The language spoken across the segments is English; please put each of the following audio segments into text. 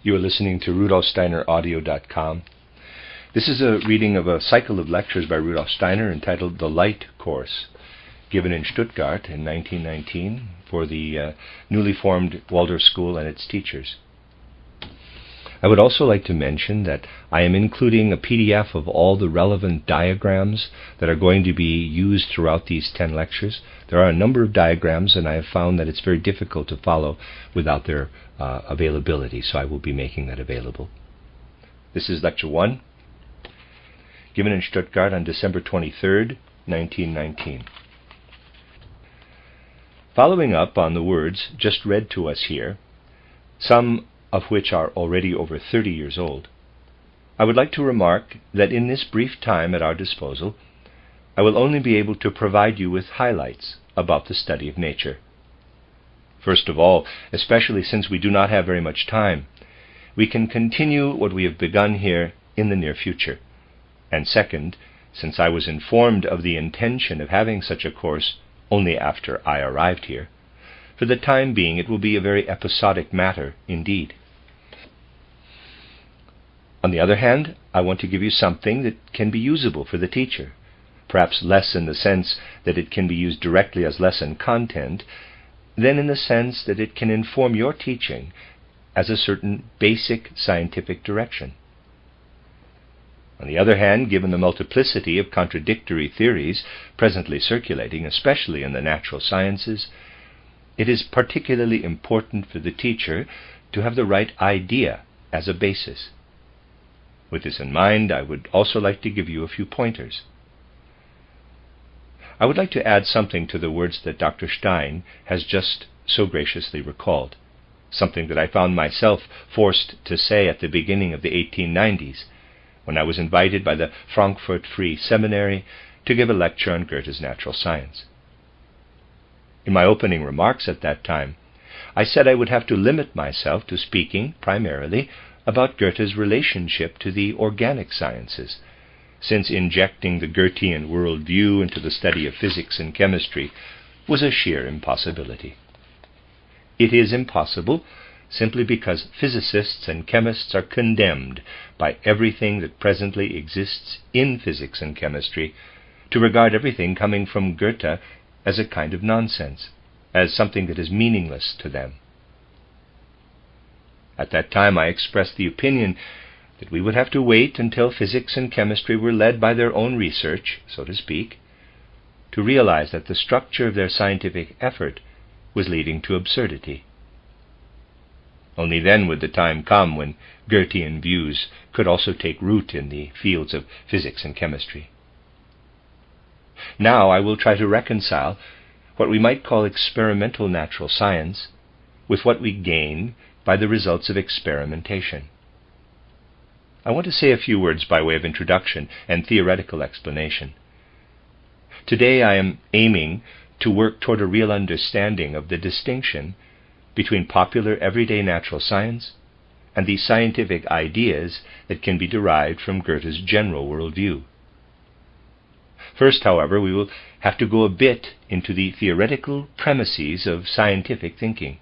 You are listening to RudolfSteinerAudio.com. This is a reading of a cycle of lectures by Rudolf Steiner entitled The Light Course, given in Stuttgart in 1919 for the newly formed Waldorf School and its teachers. I would also like to mention that I am including a PDF of all the relevant diagrams that are going to be used throughout these 10 lectures. There are a number of diagrams, and I have found that it's very difficult to follow without their availability, so I will be making that available. This is Lecture 1, given in Stuttgart on December 23rd, 1919. Following up on the words just read to us here, some of which are already over 30 years old, I would like to remark that in this brief time at our disposal, I will only be able to provide you with highlights about the study of nature. First of all, especially since we do not have very much time, we can continue what we have begun here in the near future. And second, since I was informed of the intention of having such a course only after I arrived here, for the time being it will be a very episodic matter indeed. On the other hand, I want to give you something that can be usable for the teacher, perhaps less in the sense that it can be used directly as lesson content, than in the sense that it can inform your teaching as a certain basic scientific direction. On the other hand, given the multiplicity of contradictory theories presently circulating, especially in the natural sciences, it is particularly important for the teacher to have the right idea as a basis. With this in mind, I would also like to give you a few pointers. I would like to add something to the words that Dr. Stein has just so graciously recalled, something that I found myself forced to say at the beginning of the 1890s, when I was invited by the Frankfurt Free Seminary to give a lecture on Goethe's natural science. In my opening remarks at that time, I said I would have to limit myself to speaking primarily about Goethe's relationship to the organic sciences, since injecting the Goethean worldview into the study of physics and chemistry was a sheer impossibility. It is impossible simply because physicists and chemists are condemned by everything that presently exists in physics and chemistry to regard everything coming from Goethe as a kind of nonsense, as something that is meaningless to them. At that time I expressed the opinion that we would have to wait until physics and chemistry were led by their own research, so to speak, to realize that the structure of their scientific effort was leading to absurdity. Only then would the time come when Goethean views could also take root in the fields of physics and chemistry. Now I will try to reconcile what we might call experimental natural science with what we gain by the results of experimentation. I want to say a few words by way of introduction and theoretical explanation. Today I am aiming to work toward a real understanding of the distinction between popular everyday natural science and the scientific ideas that can be derived from Goethe's general worldview. First, however, we will have to go a bit into the theoretical premises of scientific thinking.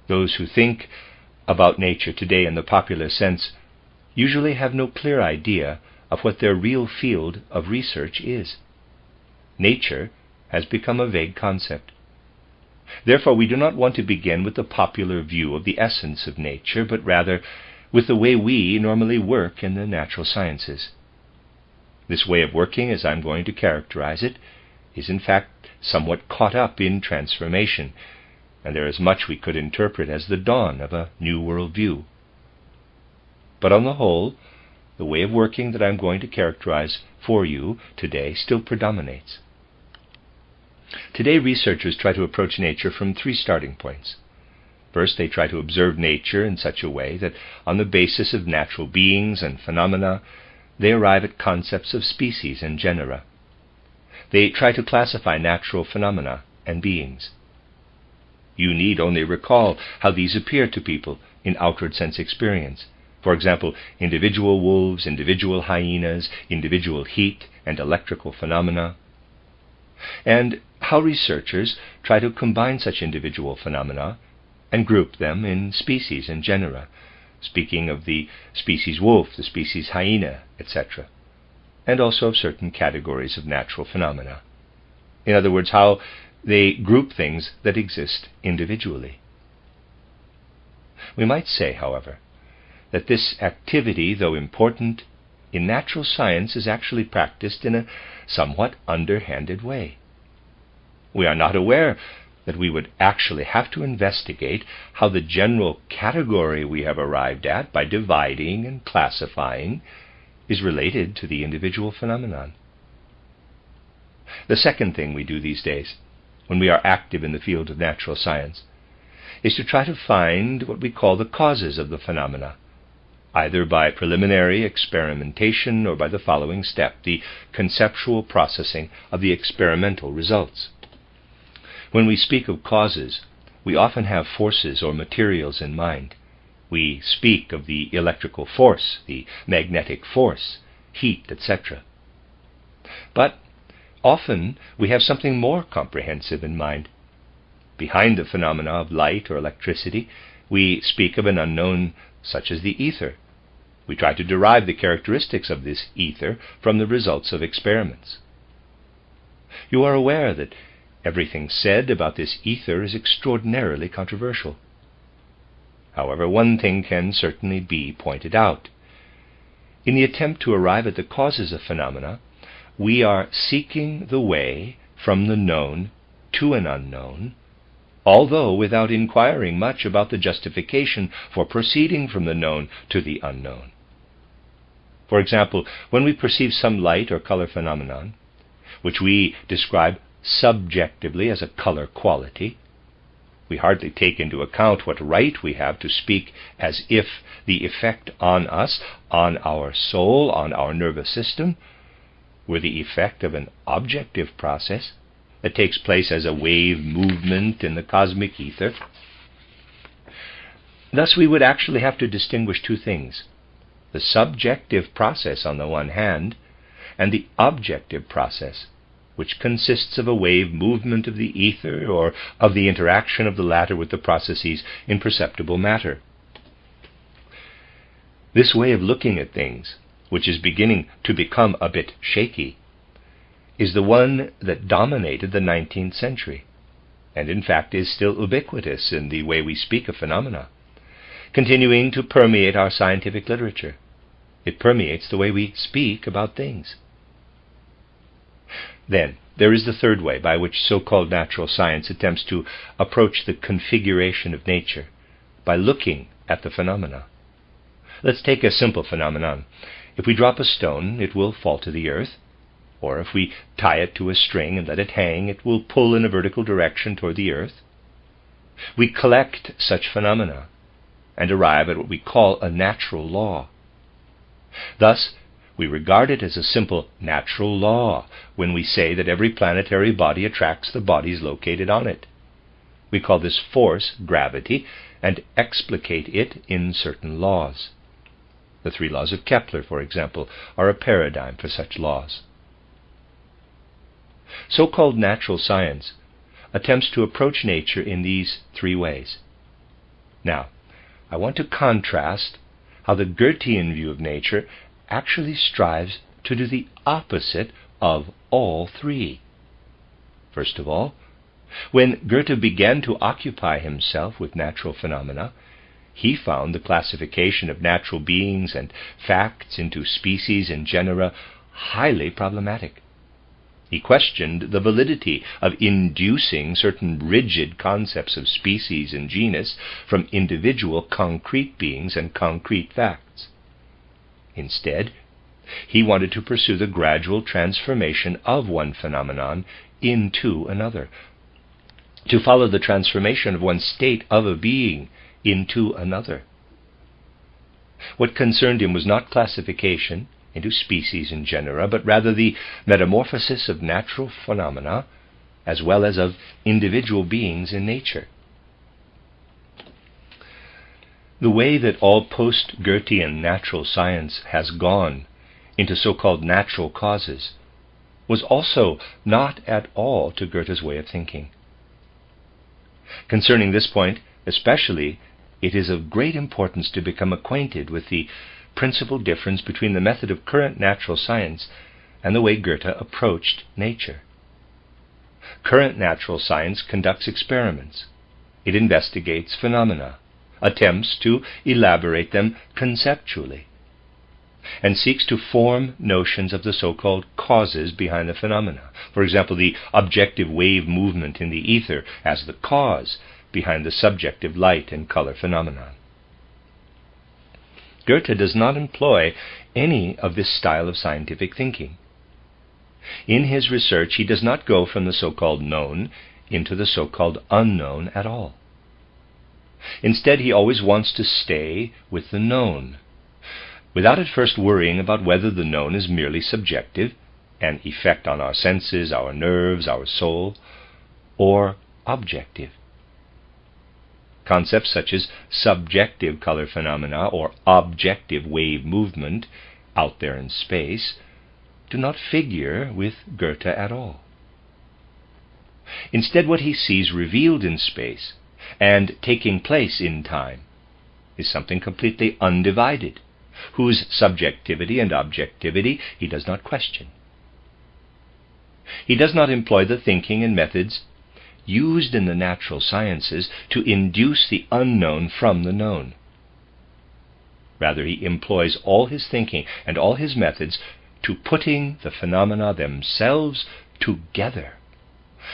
Those who think about nature today in the popular sense usually have no clear idea of what their real field of research is. Nature has become a vague concept. Therefore, we do not want to begin with the popular view of the essence of nature, but rather with the way we normally work in the natural sciences. This way of working, as I'm going to characterize it, is in fact somewhat caught up in transformation, and there is much we could interpret as the dawn of a new worldview. But on the whole, the way of working that I'm going to characterize for you today still predominates. Today, researchers try to approach nature from three starting points. First, they try to observe nature in such a way that on the basis of natural beings and phenomena, they arrive at concepts of species and genera. They try to classify natural phenomena and beings. You need only recall how these appear to people in outward sense experience. For example, individual wolves, individual hyenas, individual heat and electrical phenomena. And how researchers try to combine such individual phenomena and group them in species and genera, speaking of the species wolf, the species hyena, etc., and also of certain categories of natural phenomena. In other words, how they group things that exist individually. We might say, however, that this activity, though important, in natural science is actually practiced in a somewhat underhanded way. We are not aware that we would actually have to investigate how the general category we have arrived at by dividing and classifying is related to the individual phenomenon. The second thing we do these days, when we are active in the field of natural science, is to try to find what we call the causes of the phenomena, either by preliminary experimentation or by the following step, the conceptual processing of the experimental results. When we speak of causes, we often have forces or materials in mind. We speak of the electrical force, the magnetic force, heat, etc. But often we have something more comprehensive in mind. Behind the phenomena of light or electricity, we speak of an unknown such as the ether. We try to derive the characteristics of this ether from the results of experiments. You are aware that everything said about this ether is extraordinarily controversial. However, one thing can certainly be pointed out. In the attempt to arrive at the causes of phenomena, we are seeking the way from the known to an unknown, although without inquiring much about the justification for proceeding from the known to the unknown. For example, when we perceive some light or color phenomenon, which we describe subjectively as a color quality, we hardly take into account what right we have to speak as if the effect on us, on our soul, on our nervous system, were the effect of an objective process that takes place as a wave movement in the cosmic ether. Thus we would actually have to distinguish two things: the subjective process on the one hand, and the objective process, which consists of a wave movement of the ether or of the interaction of the latter with the processes in perceptible matter. This way of looking at things, which is beginning to become a bit shaky, is the one that dominated the 19th century, and in fact is still ubiquitous in the way we speak of phenomena, continuing to permeate our scientific literature. It permeates the way we speak about things. Then, there is the third way by which so-called natural science attempts to approach the configuration of nature, by looking at the phenomena. Let's take a simple phenomenon. If we drop a stone, it will fall to the earth, or if we tie it to a string and let it hang, it will pull in a vertical direction toward the earth. We collect such phenomena and arrive at what we call a natural law. Thus, we regard it as a simple natural law when we say that every planetary body attracts the bodies located on it. We call this force gravity and explicate it in certain laws. The 3 laws of Kepler, for example, are a paradigm for such laws. So-called natural science attempts to approach nature in these 3 ways. Now, I want to contrast how the Goethean view of nature actually strives to do the opposite of all 3. First of all, when Goethe began to occupy himself with natural phenomena, he found the classification of natural beings and facts into species and genera highly problematic. He questioned the validity of inducing certain rigid concepts of species and genus from individual concrete beings and concrete facts. Instead, he wanted to pursue the gradual transformation of one phenomenon into another, to follow the transformation of one state of a being into another. What concerned him was not classification into species and genera, but rather the metamorphosis of natural phenomena as well as of individual beings in nature. The way that all post-Goethean natural science has gone into so-called natural causes was also not at all to Goethe's way of thinking. Concerning this point, Especially, it is of great importance to become acquainted with the principal difference between the method of current natural science and the way Goethe approached nature. Current natural science conducts experiments. It investigates phenomena, attempts to elaborate them conceptually, and seeks to form notions of the so-called causes behind the phenomena. For example, the objective wave movement in the ether as the cause behind the subjective light and color phenomenon. Goethe does not employ any of this style of scientific thinking. In his research, he does not go from the so-called known into the so-called unknown at all. Instead, he always wants to stay with the known, without at first worrying about whether the known is merely subjective, an effect on our senses, our nerves, our soul, or objective. Concepts such as subjective color phenomena or objective wave movement out there in space do not figure with Goethe at all. Instead, what he sees revealed in space and taking place in time is something completely undivided, whose subjectivity and objectivity he does not question. He does not employ the thinking and methods used in the natural sciences to induce the unknown from the known. Rather, he employs all his thinking and all his methods to putting the phenomena themselves together,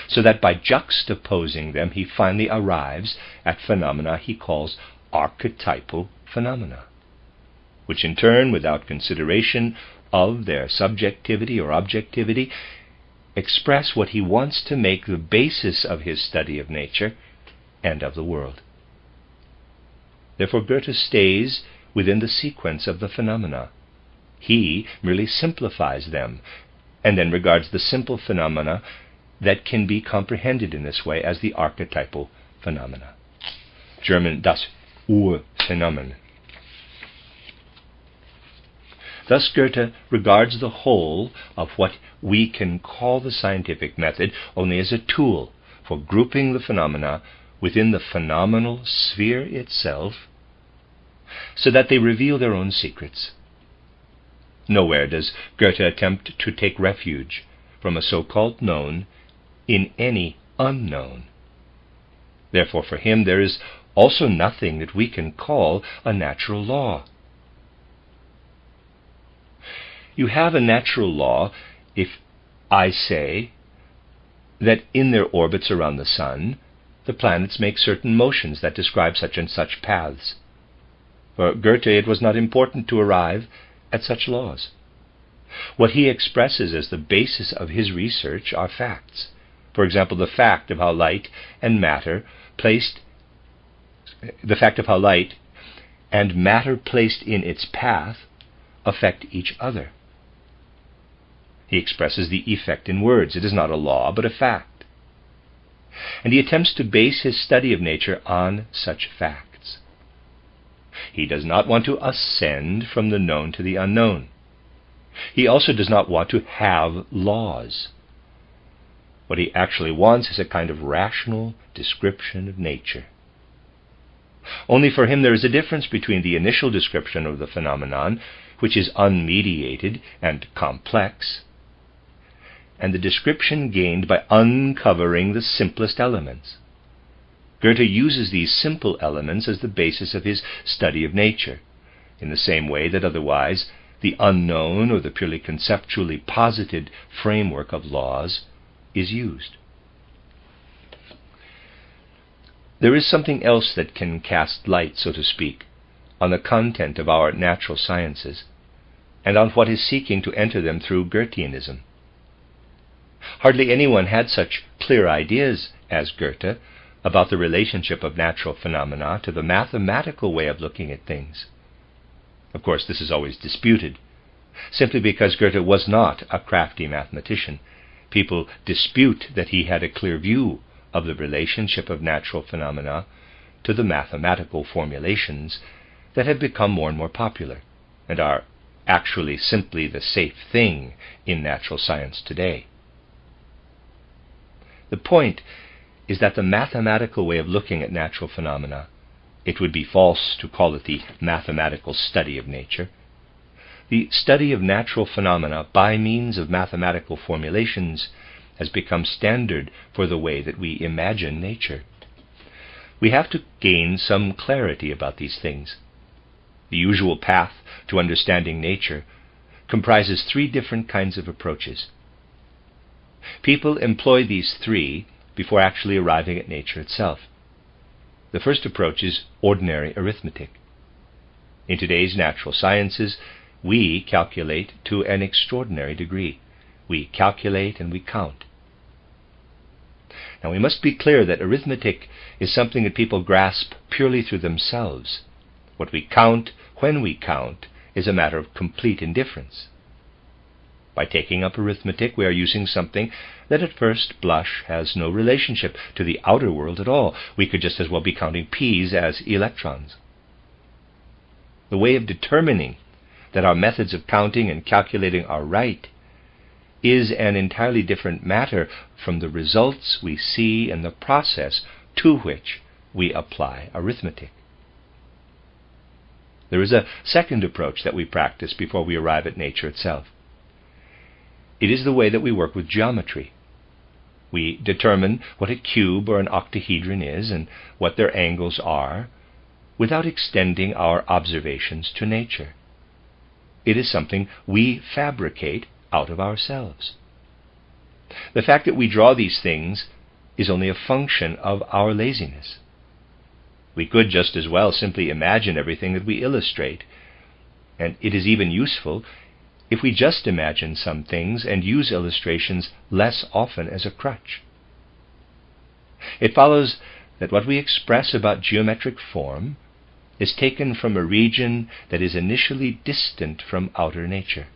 so that by juxtaposing them he finally arrives at phenomena he calls archetypal phenomena, which in turn, without consideration of their subjectivity or objectivity, express what he wants to make the basis of his study of nature and of the world. Therefore, Goethe stays within the sequence of the phenomena. He merely simplifies them, and then regards the simple phenomena that can be comprehended in this way as the archetypal phenomena. German, das Urphänomen. Thus Goethe regards the whole of what we can call the scientific method only as a tool for grouping the phenomena within the phenomenal sphere itself, so that they reveal their own secrets. Nowhere does Goethe attempt to take refuge from a so-called known in any unknown. Therefore, for him there is also nothing that we can call a natural law. You have a natural law if I say that in their orbits around the sun, the planets make certain motions that describe such and such paths. For Goethe, it was not important to arrive at such laws. What he expresses as the basis of his research are facts. For example, the fact of how light and matter placed in its path affect each other. He expresses the effect in words. It is not a law, but a fact. And he attempts to base his study of nature on such facts. He does not want to ascend from the known to the unknown. He also does not want to have laws. What he actually wants is a kind of rational description of nature. Only for him there is a difference between the initial description of the phenomenon, which is unmediated and complex, and the description gained by uncovering the simplest elements. Goethe uses these simple elements as the basis of his study of nature, in the same way that otherwise the unknown or the purely conceptually posited framework of laws is used. There is something else that can cast light, so to speak, on the content of our natural sciences, and on what is seeking to enter them through Goetheanism. Hardly anyone had such clear ideas as Goethe about the relationship of natural phenomena to the mathematical way of looking at things. Of course, this is always disputed. Simply because Goethe was not a crafty mathematician, people dispute that he had a clear view of the relationship of natural phenomena to the mathematical formulations that have become more and more popular and are actually simply the safe thing in natural science today. The point is that the mathematical way of looking at natural phenomena, it would be false to call it the mathematical study of nature. The study of natural phenomena by means of mathematical formulations has become standard for the way that we imagine nature. We have to gain some clarity about these things. The usual path to understanding nature comprises three different kinds of approaches. People employ these three before actually arriving at nature itself. The first approach is ordinary arithmetic. In today's natural sciences, we calculate to an extraordinary degree. We calculate and we count. Now we must be clear that arithmetic is something that people grasp purely through themselves. What we count, when we count, is a matter of complete indifference. By taking up arithmetic, we are using something that at first blush has no relationship to the outer world at all. We could just as well be counting peas as electrons. The way of determining that our methods of counting and calculating are right is an entirely different matter from the results we see in the process to which we apply arithmetic. There is a second approach that we practice before we arrive at nature itself. It is the way that we work with geometry. We determine what a cube or an octahedron is and what their angles are without extending our observations to nature. It is something we fabricate out of ourselves. The fact that we draw these things is only a function of our laziness. We could just as well simply imagine everything that we illustrate, and it is even useful if we just imagine some things and use illustrations less often as a crutch. It follows that what we express about geometric form is taken from a region that is initially distant from outer nature.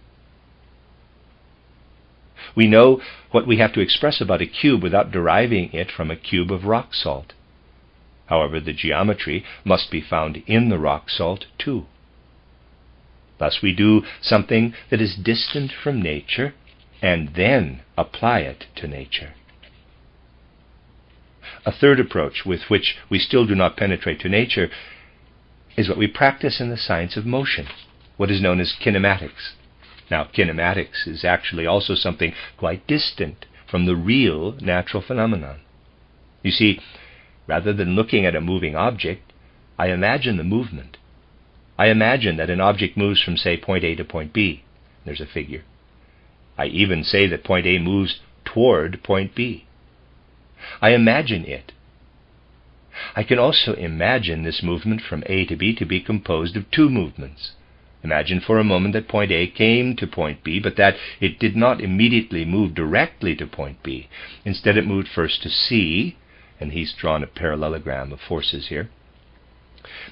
We know what we have to express about a cube without deriving it from a cube of rock salt. However, the geometry must be found in the rock salt too. Thus we do something that is distant from nature and then apply it to nature. A third approach with which we still do not penetrate to nature is what we practice in the science of motion, what is known as kinematics. Now, kinematics is actually also something quite distant from the real natural phenomenon. You see, rather than looking at a moving object, I imagine the movement. I imagine that an object moves from, say, point A to point B. There's a figure. I even say that point A moves toward point B. I imagine it. I can also imagine this movement from A to B to be composed of two movements. Imagine for a moment that point A came to point B, but that it did not immediately move directly to point B. Instead, it moved first to C, and he's drawn a parallelogram of forces here.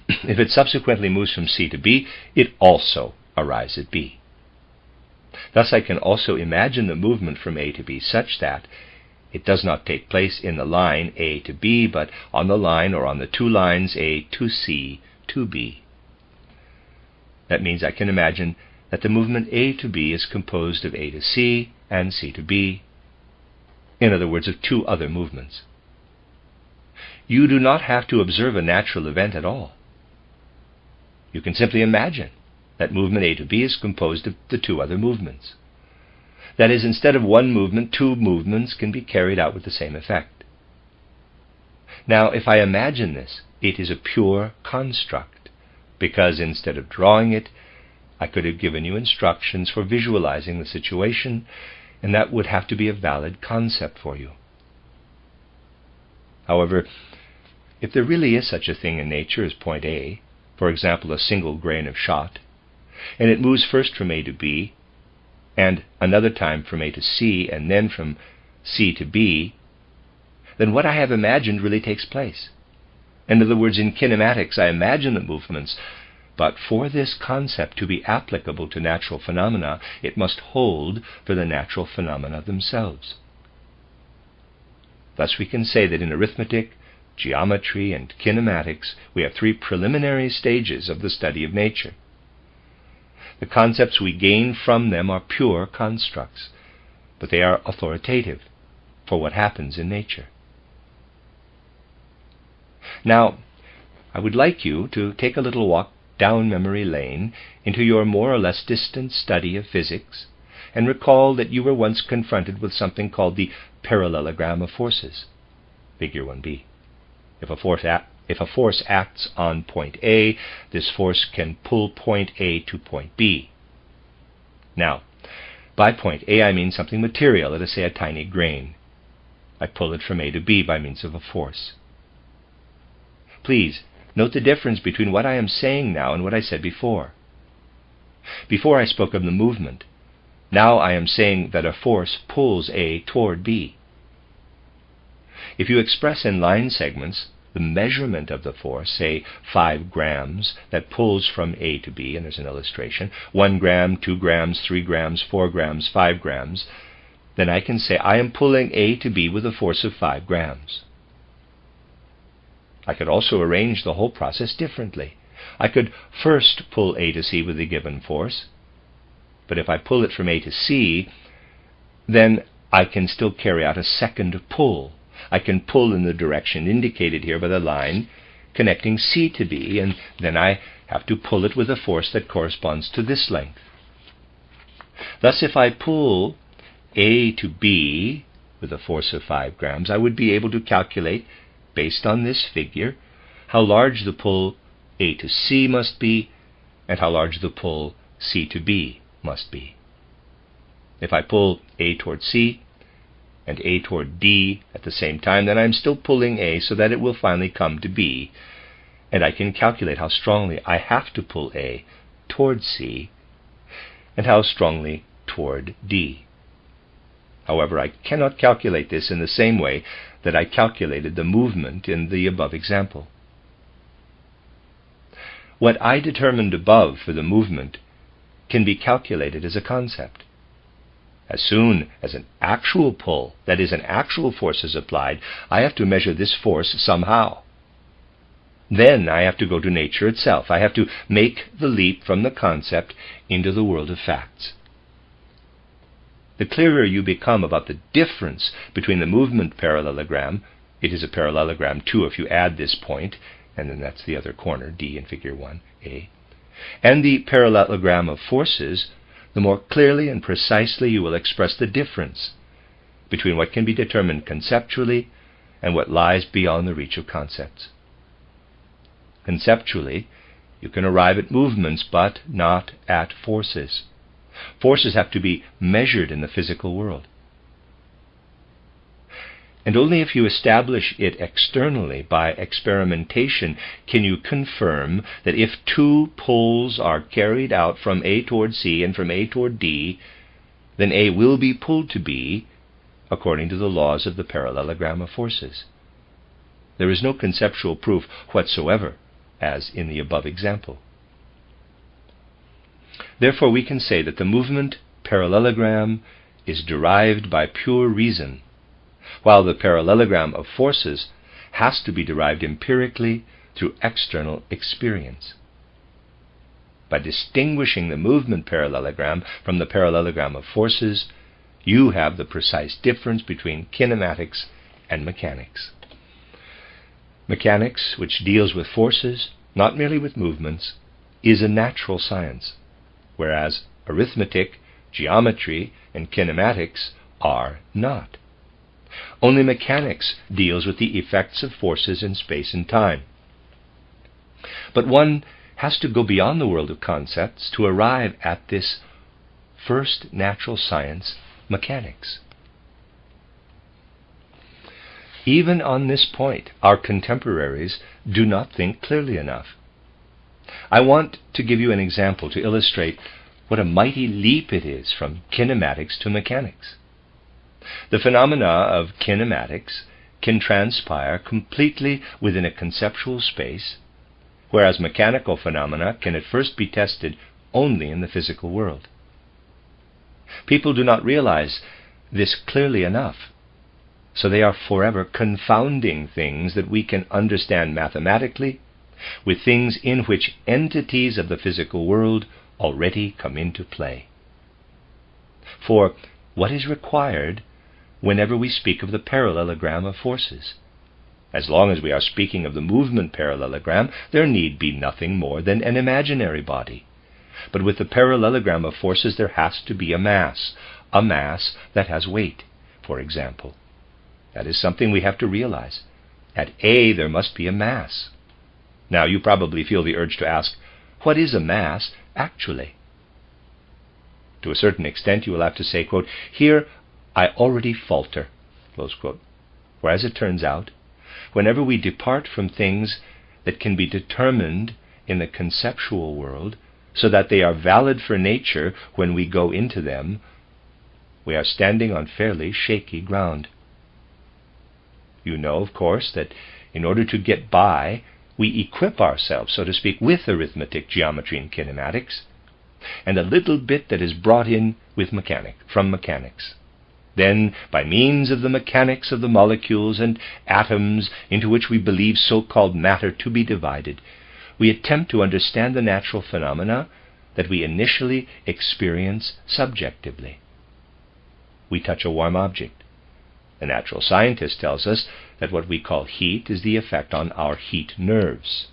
If it subsequently moves from C to B, it also arrives at B. Thus I can also imagine the movement from A to B such that it does not take place in the line A to B, but on the line or on the two lines A to C to B. That means I can imagine that the movement A to B is composed of A to C and C to B, in other words, of two other movements. You do not have to observe a natural event at all. You can simply imagine that movement A to B is composed of the two other movements. That is, instead of one movement, two movements can be carried out with the same effect. Now, if I imagine this, it is a pure construct, because instead of drawing it, I could have given you instructions for visualizing the situation, and that would have to be a valid concept for you. However, if there really is such a thing in nature as point A, for example, a single grain of shot, and it moves first from A to B, and another time from A to C, and then from C to B, then what I have imagined really takes place. In other words, in kinematics, I imagine the movements, but for this concept to be applicable to natural phenomena, it must hold for the natural phenomena themselves. Thus we can say that in arithmetic, geometry, and kinematics, we have three preliminary stages of the study of nature. The concepts we gain from them are pure constructs, but they are authoritative for what happens in nature. Now, I would like you to take a little walk down memory lane into your more or less distant study of physics, and recall that you were once confronted with something called the parallelogram of forces, figure 1b. If a force acts on point A, this force can pull point A to point B. Now, by point A I mean something material, let us say a tiny grain. I pull it from A to B by means of a force. Please, note the difference between what I am saying now and what I said before. Before I spoke of the movement. Now I am saying that a force pulls A toward B. If you express in line segments the measurement of the force, say 5 grams, that pulls from A to B, and there's an illustration, 1 gram, 2 grams, 3 grams, 4 grams, 5 grams, then I can say I am pulling A to B with a force of 5 grams. I could also arrange the whole process differently. I could first pull A to C with a given force, but if I pull it from A to C, then I can still carry out a second pull. I can pull in the direction indicated here by the line connecting C to B, and then I have to pull it with a force that corresponds to this length. Thus, if I pull A to B with a force of 5 grams, I would be able to calculate, based on this figure, how large the pull A to C must be and how large the pull C to B must be. If I pull A toward C and A toward D at the same time, then I'm still pulling A so that it will finally come to B, and I can calculate how strongly I have to pull A toward C and how strongly toward D. However, I cannot calculate this in the same way that I calculated the movement in the above example. What I determined above for the movement can be calculated as a concept. As soon as an actual pull, that is, an actual force is applied, I have to measure this force somehow. Then I have to go to nature itself. I have to make the leap from the concept into the world of facts. The clearer you become about the difference between the movement parallelogram, it is a parallelogram too if you add this point, and then that's the other corner, D in figure 1a, and the parallelogram of forces, the more clearly and precisely you will express the difference between what can be determined conceptually and what lies beyond the reach of concepts. Conceptually, you can arrive at movements, but not at forces. Forces have to be measured in the physical world. And only if you establish it externally by experimentation can you confirm that if two pulls are carried out from A toward C and from A toward D, then A will be pulled to B according to the laws of the parallelogram of forces. There is no conceptual proof whatsoever, as in the above example. Therefore, we can say that the movement parallelogram is derived by pure reason, while the parallelogram of forces has to be derived empirically through external experience. By distinguishing the movement parallelogram from the parallelogram of forces, you have the precise difference between kinematics and mechanics. Mechanics, which deals with forces, not merely with movements, is a natural science, whereas arithmetic, geometry, and kinematics are not. Only mechanics deals with the effects of forces in space and time. But one has to go beyond the world of concepts to arrive at this first natural science, mechanics. Even on this point, our contemporaries do not think clearly enough. I want to give you an example to illustrate what a mighty leap it is from kinematics to mechanics. The phenomena of kinematics can transpire completely within a conceptual space, whereas mechanical phenomena can at first be tested only in the physical world. People do not realize this clearly enough, so they are forever confounding things that we can understand mathematically with things in which entities of the physical world already come into play. For what is required whenever we speak of the parallelogram of forces? As long as we are speaking of the movement parallelogram, there need be nothing more than an imaginary body. But with the parallelogram of forces there has to be a mass that has weight, for example. That is something we have to realize. At A there must be a mass. Now you probably feel the urge to ask, what is a mass actually? To a certain extent you will have to say, quote, here I already falter, close quote. For as it turns out, whenever we depart from things that can be determined in the conceptual world, so that they are valid for nature when we go into them, we are standing on fairly shaky ground. You know, of course, that in order to get by, we equip ourselves, so to speak, with arithmetic, geometry, and kinematics, and a little bit that is brought in from mechanics. Then, by means of the mechanics of the molecules and atoms into which we believe so-called matter to be divided, we attempt to understand the natural phenomena that we initially experience subjectively. We touch a warm object. The natural scientist tells us that what we call heat is the effect on our heat nerves.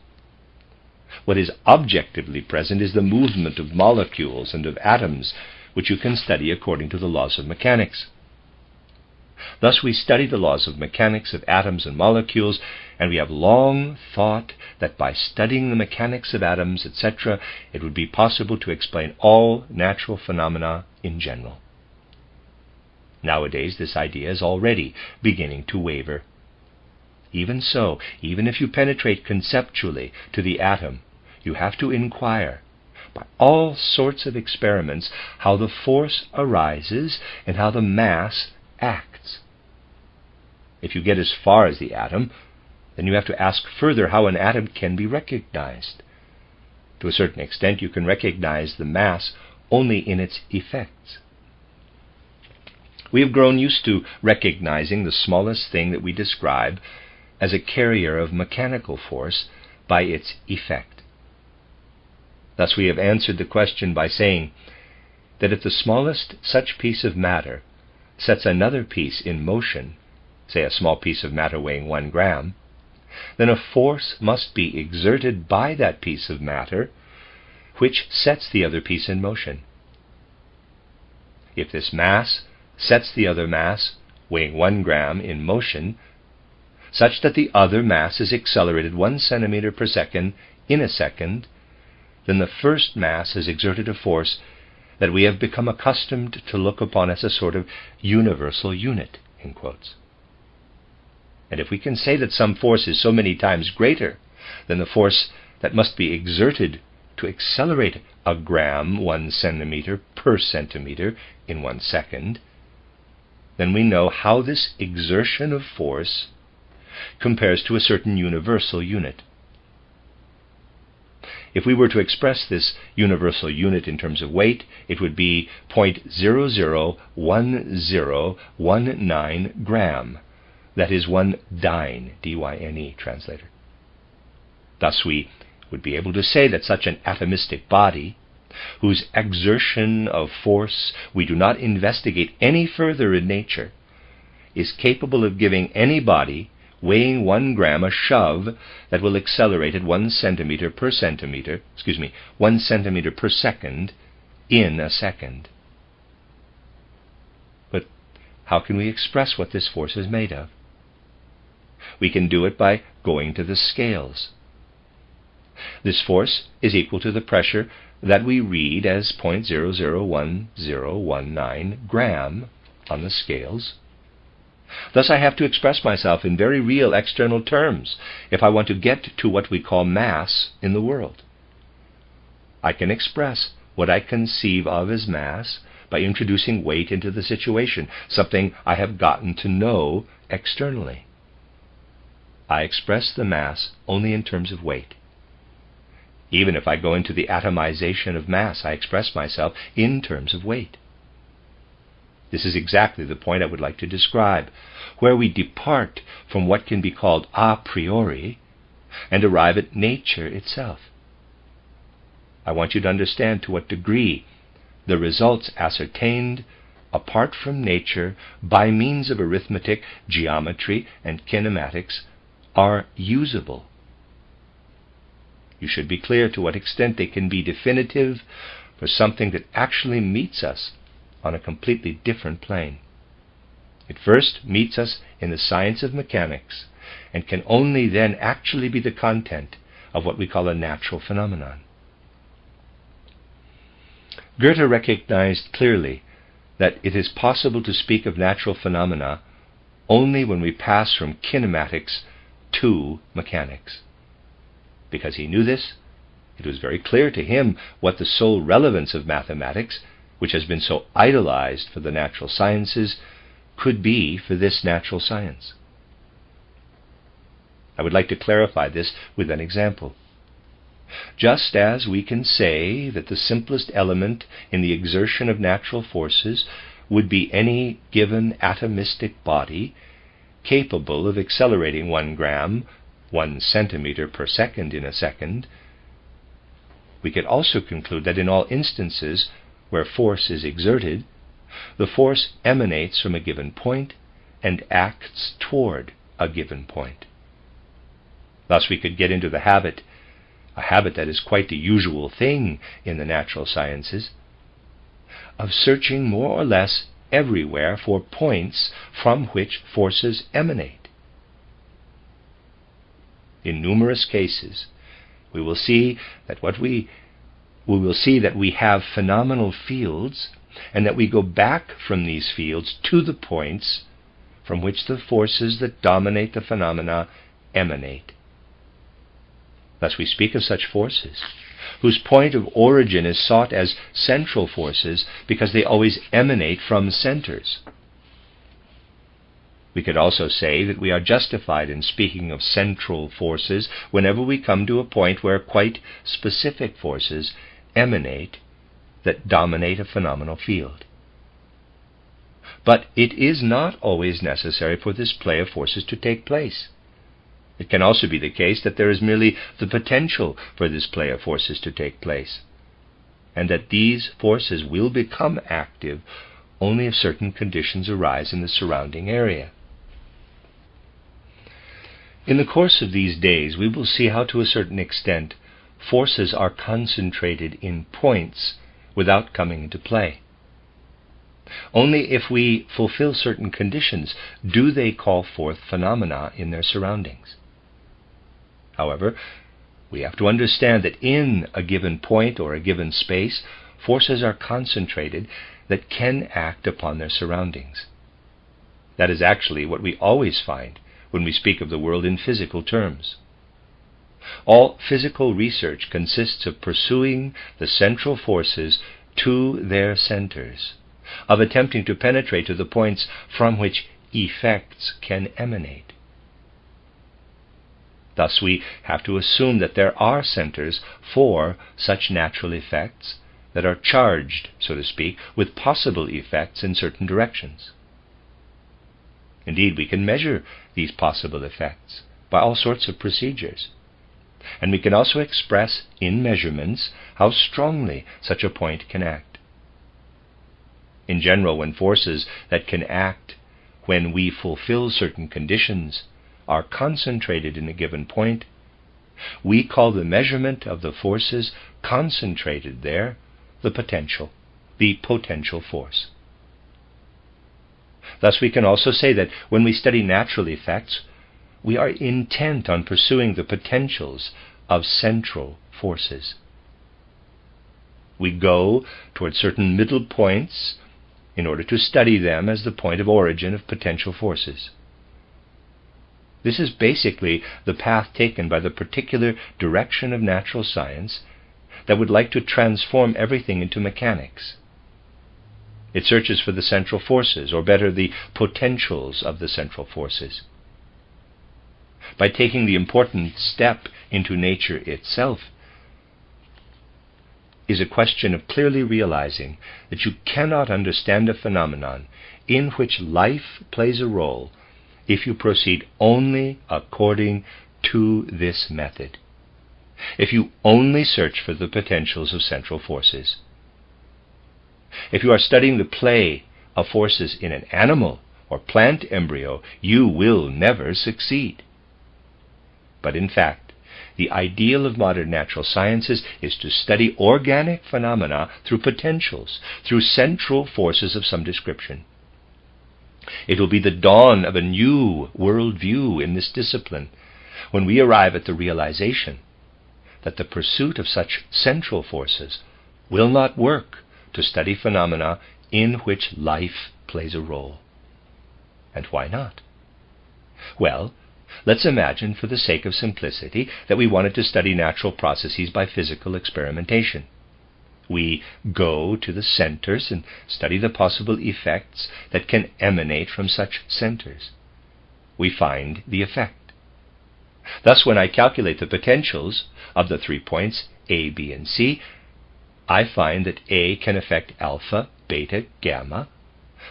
What is objectively present is the movement of molecules and of atoms, which you can study according to the laws of mechanics. Thus we study the laws of mechanics of atoms and molecules, and we have long thought that by studying the mechanics of atoms, etc., it would be possible to explain all natural phenomena in general. Nowadays this idea is already beginning to waver. Even so, even if you penetrate conceptually to the atom, you have to inquire, by all sorts of experiments, how the force arises and how the mass acts. If you get as far as the atom, then you have to ask further how an atom can be recognized. To a certain extent, you can recognize the mass only in its effects. We have grown used to recognizing the smallest thing that we describe as a carrier of mechanical force by its effect. Thus we have answered the question by saying that if the smallest such piece of matter sets another piece in motion, say a small piece of matter weighing 1 gram, then a force must be exerted by that piece of matter which sets the other piece in motion. If this mass sets the other mass weighing 1 gram in motion, such that the other mass is accelerated 1 centimeter per second in a second, then the first mass has exerted a force that we have become accustomed to look upon as a sort of universal unit, in quotes. And if we can say that some force is so many times greater than the force that must be exerted to accelerate a gram 1 centimeter per centimeter in 1 second, then we know how this exertion of force compares to a certain universal unit. If we were to express this universal unit in terms of weight, it would be 0.001019 gram. That is 1 dyne, D-Y-N-E, translator. Thus we would be able to say that such an atomistic body, whose exertion of force we do not investigate any further in nature, is capable of giving any body weighing 1 gram a shove that will accelerate at 1 centimeter per second in a second. But how can we express what this force is made of? We can do it by going to the scales. This force is equal to the pressure that we read as 0.001019 gram on the scales. Thus I have to express myself in very real external terms if I want to get to what we call mass in the world. I can express what I conceive of as mass by introducing weight into the situation, something I have gotten to know externally. I express the mass only in terms of weight. Even if I go into the atomization of mass, I express myself in terms of weight. This is exactly the point I would like to describe, where we depart from what can be called a priori and arrive at nature itself. I want you to understand to what degree the results ascertained apart from nature by means of arithmetic, geometry, and kinematics are usable. You should be clear to what extent they can be definitive for something that actually meets us on a completely different plane. It first meets us in the science of mechanics, and can only then actually be the content of what we call a natural phenomenon. Goethe recognized clearly that it is possible to speak of natural phenomena only when we pass from kinematics to mechanics. Because he knew this, it was very clear to him what the sole relevance of mathematics, which has been so idolized for the natural sciences, could be for this natural science. I would like to clarify this with an example. Just as we can say that the simplest element in the exertion of natural forces would be any given atomistic body capable of accelerating 1 gram, 1 centimeter per second in a second, we could also conclude that in all instances where force is exerted, the force emanates from a given point and acts toward a given point. Thus we could get into the habit, a habit that is quite the usual thing in the natural sciences, of searching more or less everywhere for points from which forces emanate. In numerous cases, we will see that we have phenomenal fields, and that we go back from these fields to the points from which the forces that dominate the phenomena emanate. Thus we speak of such forces, whose point of origin is sought as central forces because they always emanate from centers. We could also say that we are justified in speaking of central forces whenever we come to a point where quite specific forces emanate that dominate a phenomenal field. But it is not always necessary for this play of forces to take place. It can also be the case that there is merely the potential for this play of forces to take place, and that these forces will become active only if certain conditions arise in the surrounding area. In the course of these days, we will see how, to a certain extent, forces are concentrated in points without coming into play. Only if we fulfill certain conditions do they call forth phenomena in their surroundings. However, we have to understand that in a given point or a given space, forces are concentrated that can act upon their surroundings. That is actually what we always find when we speak of the world in physical terms. All physical research consists of pursuing the central forces to their centers, of attempting to penetrate to the points from which effects can emanate. Thus we have to assume that there are centers for such natural effects that are charged, so to speak, with possible effects in certain directions. Indeed, we can measure these possible effects by all sorts of procedures, and we can also express in measurements how strongly such a point can act. In general, when forces that can act when we fulfill certain conditions are concentrated in a given point, we call the measurement of the forces concentrated there the potential force. Thus we can also say that when we study natural effects, we are intent on pursuing the potentials of central forces. We go toward certain middle points in order to study them as the point of origin of potential forces. This is basically the path taken by the particular direction of natural science that would like to transform everything into mechanics. It searches for the central forces, or better, the potentials of the central forces. By taking the important step into nature itself is a question of clearly realizing that you cannot understand a phenomenon in which life plays a role if you proceed only according to this method, if you only search for the potentials of central forces. If you are studying the play of forces in an animal or plant embryo, you will never succeed. But in fact, the ideal of modern natural sciences is to study organic phenomena through potentials, through central forces of some description. It will be the dawn of a new worldview in this discipline when we arrive at the realization that the pursuit of such central forces will not work to study phenomena in which life plays a role. And why not? Well, let's imagine, for the sake of simplicity, that we wanted to study natural processes by physical experimentation. We go to the centers and study the possible effects that can emanate from such centers. We find the effect. Thus, when I calculate the potentials of the 3 points A, B, and C, I find that A can affect alpha, beta, gamma.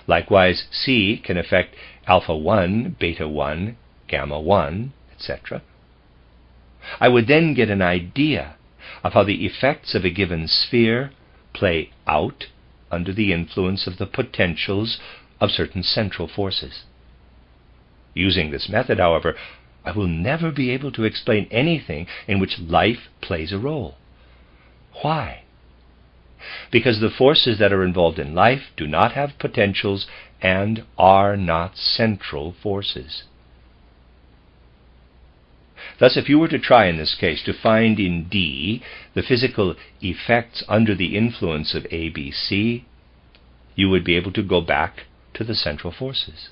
Likewise, C can affect alpha 1, beta 1, gamma 1, etc. I would then get an idea of how the effects of a given sphere play out under the influence of the potentials of certain central forces. Using this method, however, I will never be able to explain anything in which life plays a role. Why? Because the forces that are involved in life do not have potentials and are not central forces. Thus, if you were to try in this case to find in D the physical effects under the influence of A, B, C, you would be able to go back to the central forces.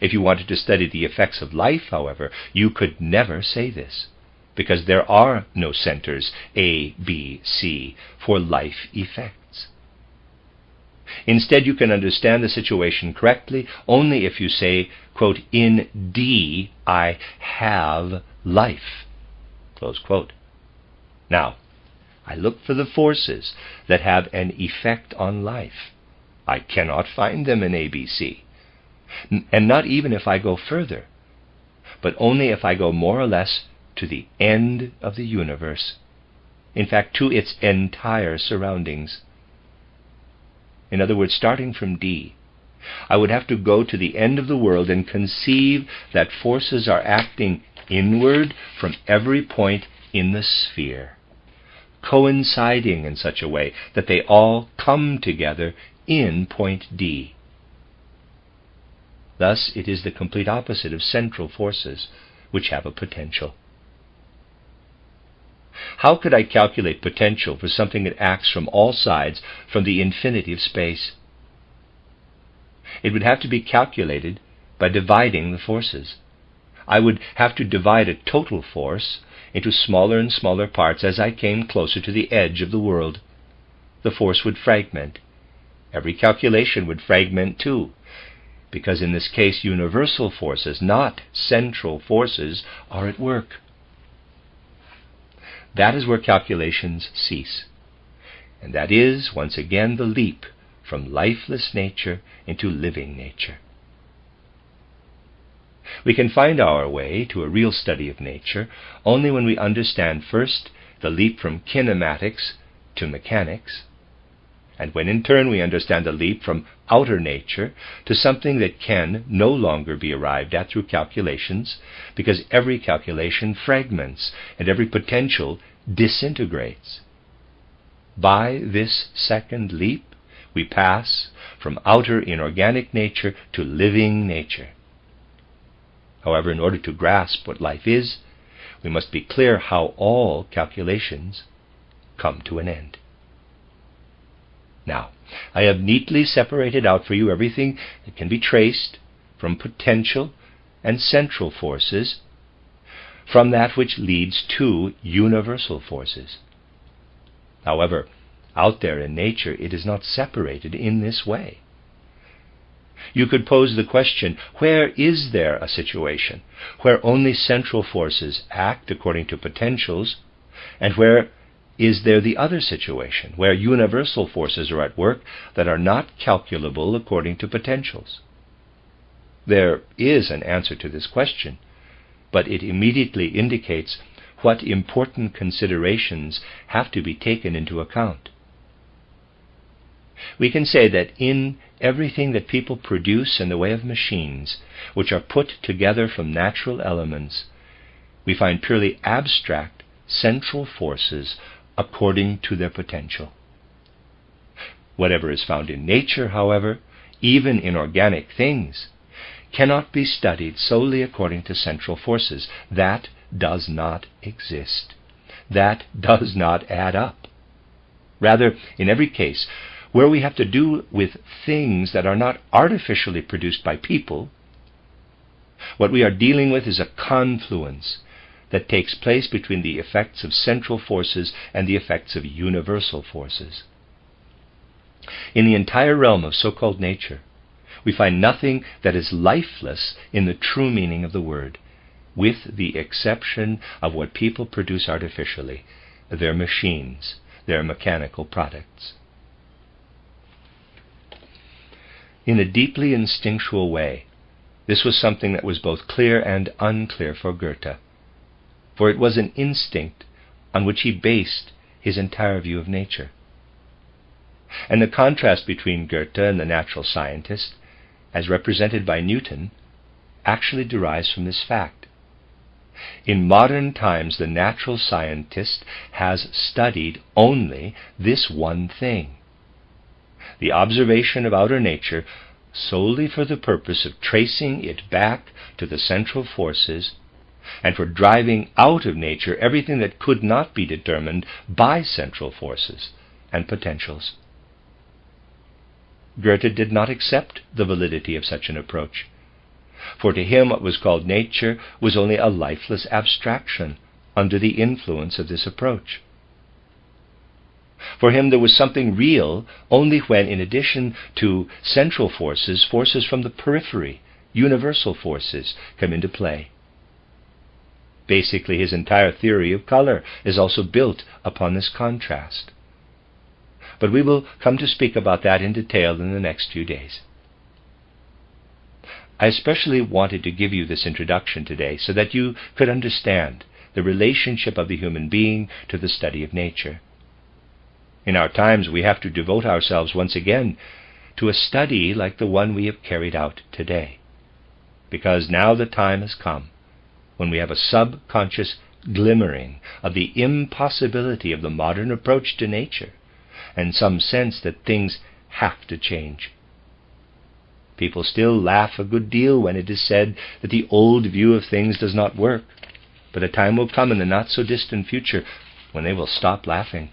If you wanted to study the effects of life, however, you could never say this, because there are no centers A, B, C for life effects. Instead, you can understand the situation correctly only if you say, quote, in D I have life, close quote. Now, I look for the forces that have an effect on life. I cannot find them in A, B, C. And not even if I go further, but only if I go more or less to the end of the universe, in fact, to its entire surroundings. In other words, starting from D, I would have to go to the end of the world and conceive that forces are acting inward from every point in the sphere, coinciding in such a way that they all come together in point D. Thus, it is the complete opposite of central forces, which have a potential. How could I calculate potential for something that acts from all sides from the infinity of space? It would have to be calculated by dividing the forces. I would have to divide a total force into smaller and smaller parts as I came closer to the edge of the world. The force would fragment. Every calculation would fragment too, because in this case universal forces, not central forces, are at work. That is where calculations cease. And that is, once again, the leap from lifeless nature into living nature. We can find our way to a real study of nature only when we understand first the leap from kinematics to mechanics, and when in turn we understand the leap from outer nature to something that can no longer be arrived at through calculations, because every calculation fragments and every potential disintegrates. By this second leap, we pass from outer inorganic nature to living nature. However, in order to grasp what life is, we must be clear how all calculations come to an end. Now, I have neatly separated out for you everything that can be traced from potential and central forces from that which leads to universal forces. However, out there in nature, it is not separated in this way. You could pose the question, where is there a situation where only central forces act according to potentials, and where is there the other situation, where universal forces are at work that are not calculable according to potentials? There is an answer to this question, but it immediately indicates what important considerations have to be taken into account. We can say that in everything that people produce in the way of machines, which are put together from natural elements, we find purely abstract central forces according to their potential. Whatever is found in nature, however, even in organic things, cannot be studied solely according to central forces. That does not exist. That does not add up. Rather, in every case, where we have to do with things that are not artificially produced by people, what we are dealing with is a confluence that takes place between the effects of central forces and the effects of universal forces. In the entire realm of so-called nature, we find nothing that is lifeless in the true meaning of the word, with the exception of what people produce artificially, their machines, their mechanical products. In a deeply instinctual way, this was something that was both clear and unclear for Goethe, for it was an instinct on which he based his entire view of nature. And the contrast between Goethe and the natural scientist, as represented by Newton, actually derives from this fact. In modern times, the natural scientist has studied only this one thing, the observation of outer nature, solely for the purpose of tracing it back to the central forces and for driving out of nature everything that could not be determined by central forces and potentials. Goethe did not accept the validity of such an approach, for to him what was called nature was only a lifeless abstraction under the influence of this approach. For him there was something real only when, in addition to central forces, forces from the periphery, universal forces, come into play. Basically, his entire theory of color is also built upon this contrast. But we will come to speak about that in detail in the next few days. I especially wanted to give you this introduction today so that you could understand the relationship of the human being to the study of nature. In our times, we have to devote ourselves once again to a study like the one we have carried out today, because now the time has come when we have a subconscious glimmering of the impossibility of the modern approach to nature, and some sense that things have to change. People still laugh a good deal when it is said that the old view of things does not work, but a time will come in the not-so-distant future when they will stop laughing.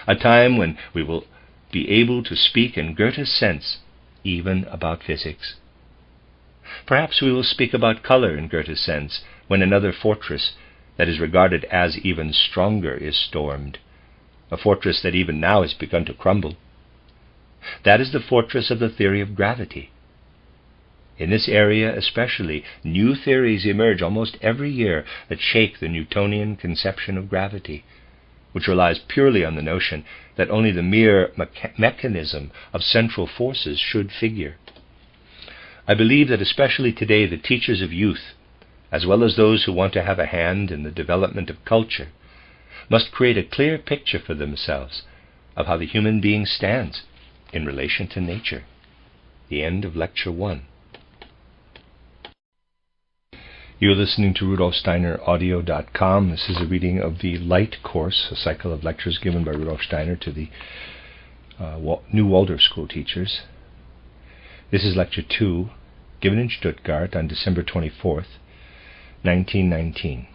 A time when we will be able to speak in Goethe's sense even about physics. Perhaps we will speak about color in Goethe's sense when another fortress that is regarded as even stronger is stormed, a fortress that even now has begun to crumble. That is the fortress of the theory of gravity. In this area especially, new theories emerge almost every year that shake the Newtonian conception of gravity, which relies purely on the notion that only the mere mechanism of central forces should figure. I believe that especially today the teachers of youth, as well as those who want to have a hand in the development of culture, must create a clear picture for themselves of how the human being stands in relation to nature. The end of Lecture 1. You're listening to RudolfSteinerAudio.com. This is a reading of the Light Course, a cycle of lectures given by Rudolf Steiner to the new Waldorf school teachers. This is Lecture 2, given in Stuttgart on December 24th, 1919.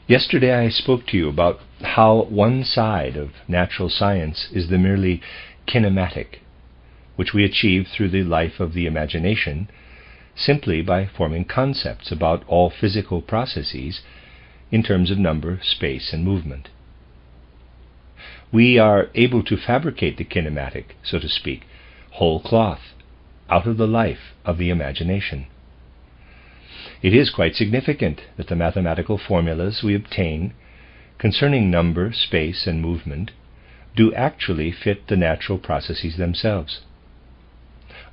Yesterday I spoke to you about how one side of natural science is the merely kinematic, which we achieve through the life of the imagination, simply by forming concepts about all physical processes in terms of number, space, and movement. We are able to fabricate the kinematic, so to speak, whole cloth, out of the life of the imagination. It is quite significant that the mathematical formulas we obtain concerning number, space, and movement do actually fit the natural processes themselves.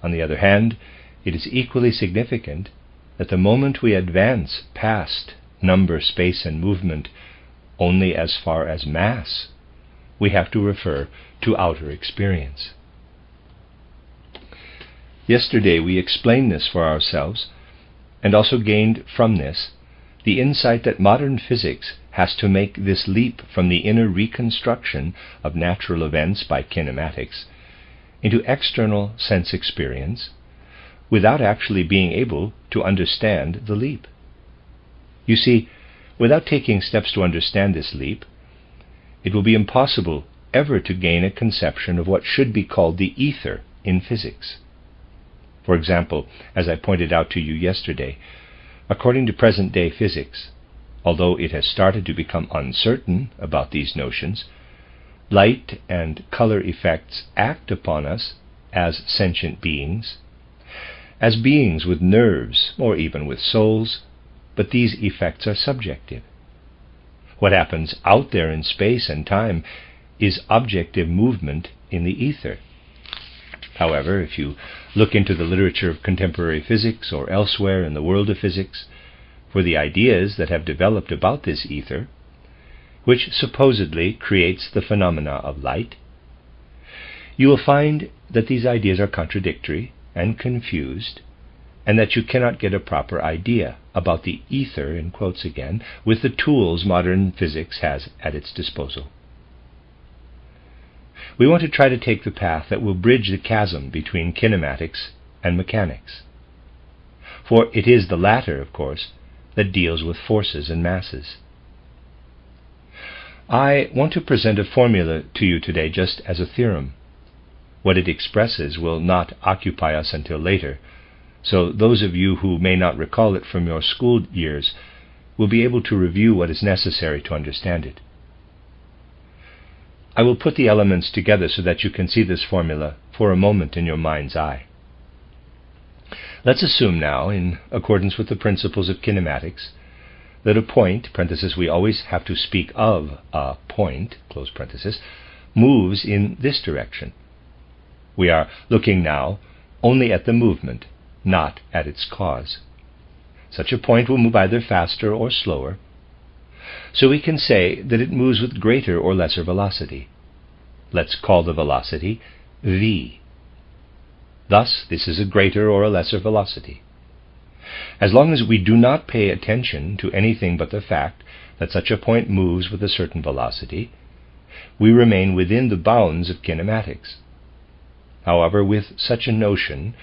On the other hand, it is equally significant that the moment we advance past number, space, and movement only as far as mass, we have to refer to outer experience. Yesterday we explained this for ourselves and also gained from this the insight that modern physics has to make this leap from the inner reconstruction of natural events by kinematics into external sense experience without actually being able to understand the leap. You see, without taking steps to understand this leap, it will be impossible ever to gain a conception of what should be called the ether in physics. For example, as I pointed out to you yesterday, according to present-day physics, although it has started to become uncertain about these notions, light and color effects act upon us as sentient beings, as beings with nerves or even with souls, but these effects are subjective. What happens out there in space and time is objective movement in the ether. However, if you look into the literature of contemporary physics or elsewhere in the world of physics for the ideas that have developed about this ether, which supposedly creates the phenomena of light, you will find that these ideas are contradictory and confused, and that you cannot get a proper idea about the ether, in quotes again, with the tools modern physics has at its disposal. We want to try to take the path that will bridge the chasm between kinematics and mechanics. For it is the latter, of course, that deals with forces and masses. I want to present a formula to you today just as a theorem. What it expresses will not occupy us until later, so those of you who may not recall it from your school years will be able to review what is necessary to understand it. I will put the elements together so that you can see this formula for a moment in your mind's eye. Let's assume now, in accordance with the principles of kinematics, that a point, parenthesis, we always have to speak of a point, close parenthesis, moves in this direction. We are looking now only at the movement, not at its cause. Such a point will move either faster or slower, so we can say that it moves with greater or lesser velocity. Let's call the velocity v. Thus, this is a greater or a lesser velocity. As long as we do not pay attention to anything but the fact that such a point moves with a certain velocity, we remain within the bounds of kinematics. However, with such a notion,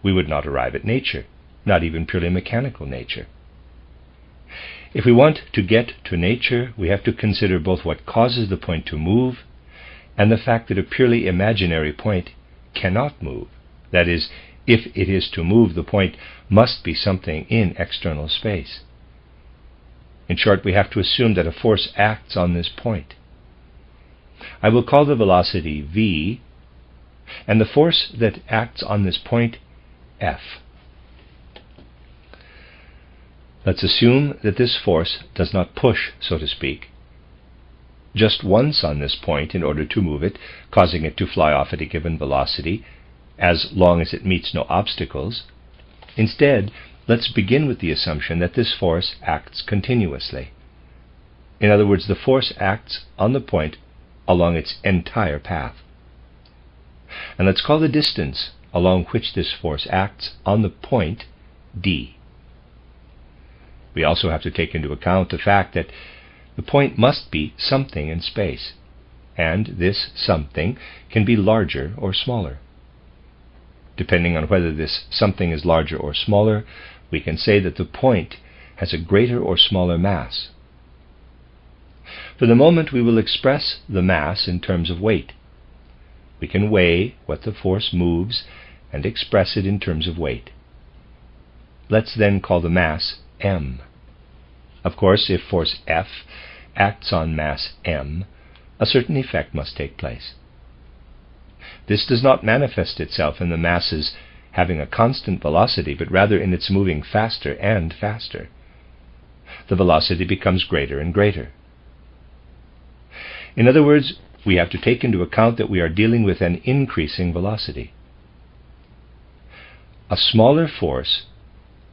we would not arrive at nature, not even purely mechanical nature. If we want to get to nature, we have to consider both what causes the point to move and the fact that a purely imaginary point cannot move. That is, if it is to move, the point must be something in external space. In short, we have to assume that a force acts on this point. I will call the velocity v, and the force that acts on this point F. Let's assume that this force does not push, so to speak, just once on this point in order to move it, causing it to fly off at a given velocity, as long as it meets no obstacles. Instead, let's begin with the assumption that this force acts continuously. In other words, the force acts on the point along its entire path. And let's call the distance along which this force acts on the point d. We also have to take into account the fact that the point must be something in space, and this something can be larger or smaller. Depending on whether this something is larger or smaller, we can say that the point has a greater or smaller mass. For the moment, we will express the mass in terms of weight. We can weigh what the force moves and express it in terms of weight. Let's then call the mass m. Of course, if force F acts on mass m, a certain effect must take place. This does not manifest itself in the masses having a constant velocity, but rather in its moving faster and faster. The velocity becomes greater and greater. In other words, we have to take into account that we are dealing with an increasing velocity. A smaller force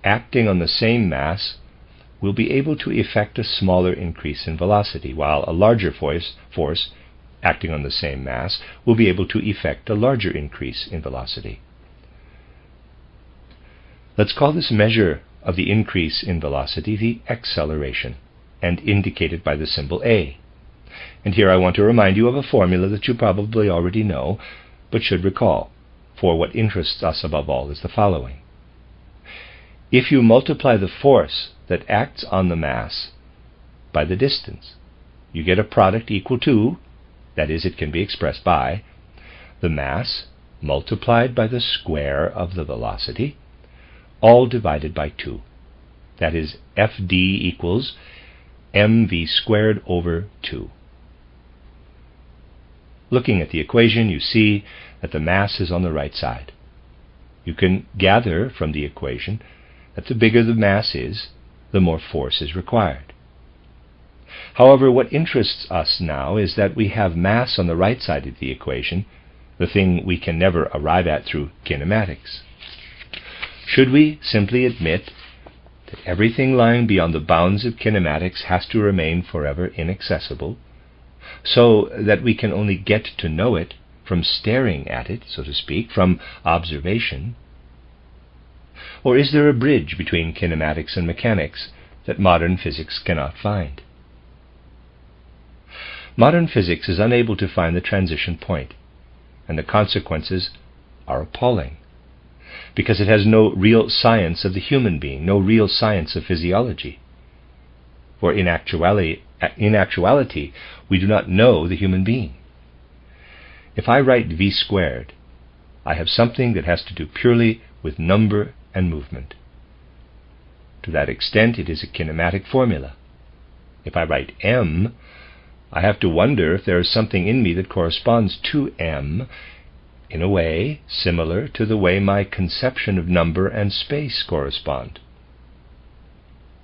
acting on the same mass will be able to effect a smaller increase in velocity, while a larger force acting on the same mass will be able to effect a larger increase in velocity. Let's call this measure of the increase in velocity the acceleration, and indicated by the symbol a. And here I want to remind you of a formula that you probably already know, but should recall, for what interests us above all is the following. If you multiply the force that acts on the mass by the distance, you get a product equal to, that is, it can be expressed by, the mass multiplied by the square of the velocity, all divided by 2. That is, Fd equals mv squared over 2. Looking at the equation, you see that the mass is on the right side. You can gather from the equation that the bigger the mass is, the more force is required. However, what interests us now is that we have mass on the right side of the equation, the thing we can never arrive at through kinematics. Should we simply admit that everything lying beyond the bounds of kinematics has to remain forever inaccessible, so that we can only get to know it from staring at it, so to speak, from observation? Or is there a bridge between kinematics and mechanics that modern physics cannot find? Modern physics is unable to find the transition point, and the consequences are appalling, because it has no real science of the human being, no real science of physiology. For in actuality, we do not know the human being. If I write v squared, I have something that has to do purely with number and movement. To that extent, it is a kinematic formula. If I write m, I have to wonder if there is something in me that corresponds to m in a way similar to the way my conception of number and space correspond.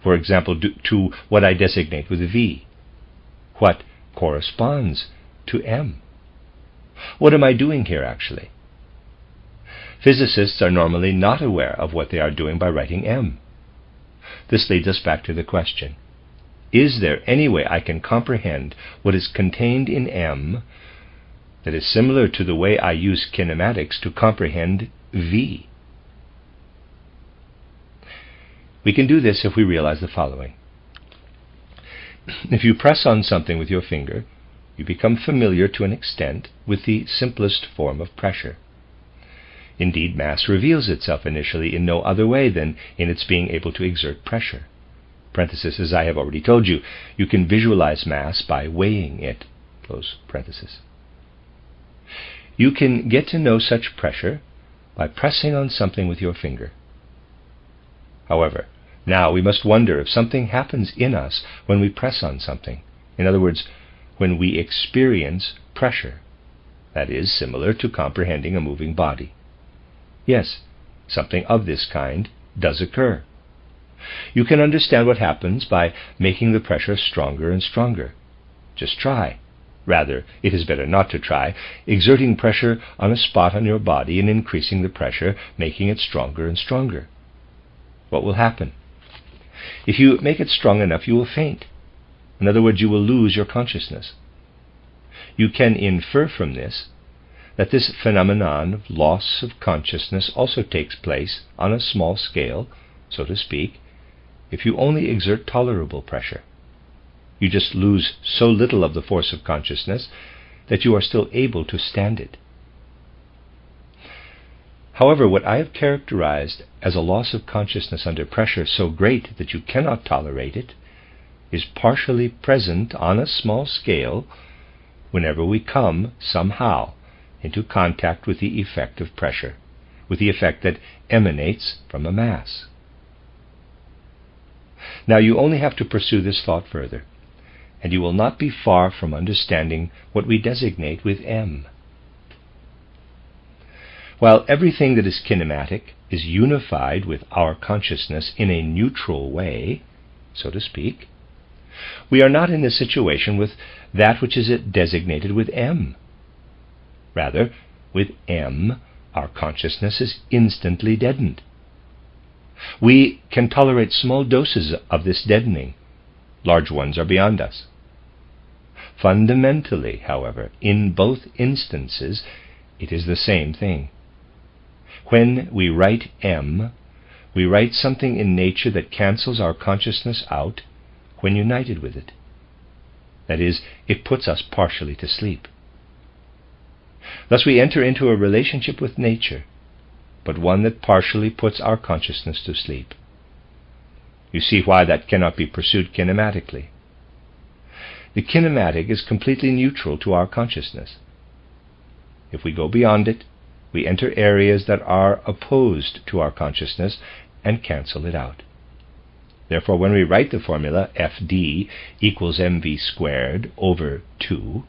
For example, to what I designate with v. What corresponds to m? What am I doing here, actually? Physicists are normally not aware of what they are doing by writing m. This leads us back to the question, is there any way I can comprehend what is contained in m that is similar to the way I use kinematics to comprehend v? We can do this if we realize the following. If you press on something with your finger, you become familiar to an extent with the simplest form of pressure. Indeed, mass reveals itself initially in no other way than in its being able to exert pressure. Parenthesis, as I have already told you, you can visualize mass by weighing it. Close parenthesis. You can get to know such pressure by pressing on something with your finger. However, now we must wonder if something happens in us when we press on something. In other words, when we experience pressure. That is similar to comprehending a moving body. Yes, something of this kind does occur. You can understand what happens by making the pressure stronger and stronger. Just try. Rather, it is better not to try, exerting pressure on a spot on your body and increasing the pressure, making it stronger and stronger. What will happen? If you make it strong enough, you will faint. In other words, you will lose your consciousness. You can infer from this that this phenomenon of loss of consciousness also takes place on a small scale, so to speak, if you only exert tolerable pressure. You just lose so little of the force of consciousness that you are still able to stand it. However, what I have characterized as a loss of consciousness under pressure so great that you cannot tolerate it is partially present on a small scale whenever we come, somehow, into contact with the effect of pressure, with the effect that emanates from a mass. Now you only have to pursue this thought further, and you will not be far from understanding what we designate with m. While everything that is kinematic is unified with our consciousness in a neutral way, so to speak, we are not in this situation with that which is designated with m. Rather, with m, our consciousness is instantly deadened. We can tolerate small doses of this deadening. Large ones are beyond us. Fundamentally, however, in both instances, it is the same thing. When we write m, We write something in nature that cancels our consciousness out when united with it. That is, it puts us partially to sleep. Thus we enter into a relationship with nature, but one that partially puts our consciousness to sleep. You see why that cannot be pursued kinematically. The kinematic is completely neutral to our consciousness. If we go beyond it, we enter areas that are opposed to our consciousness and cancel it out. Therefore, when we write the formula Fd equals mv squared over 2,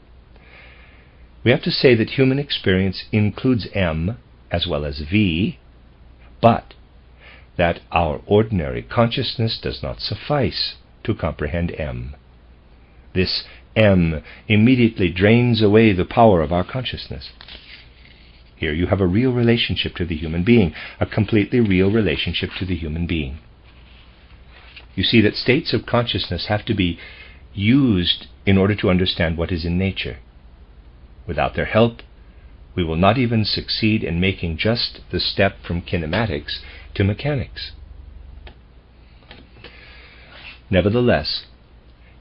we have to say that human experience includes m as well as v, but that our ordinary consciousness does not suffice to comprehend m. This m immediately drains away the power of our consciousness. Here you have a real relationship to the human being, a completely real relationship to the human being. You see that states of consciousness have to be used in order to understand what is in nature. Without their help, we will not even succeed in making just the step from kinematics to mechanics. Nevertheless,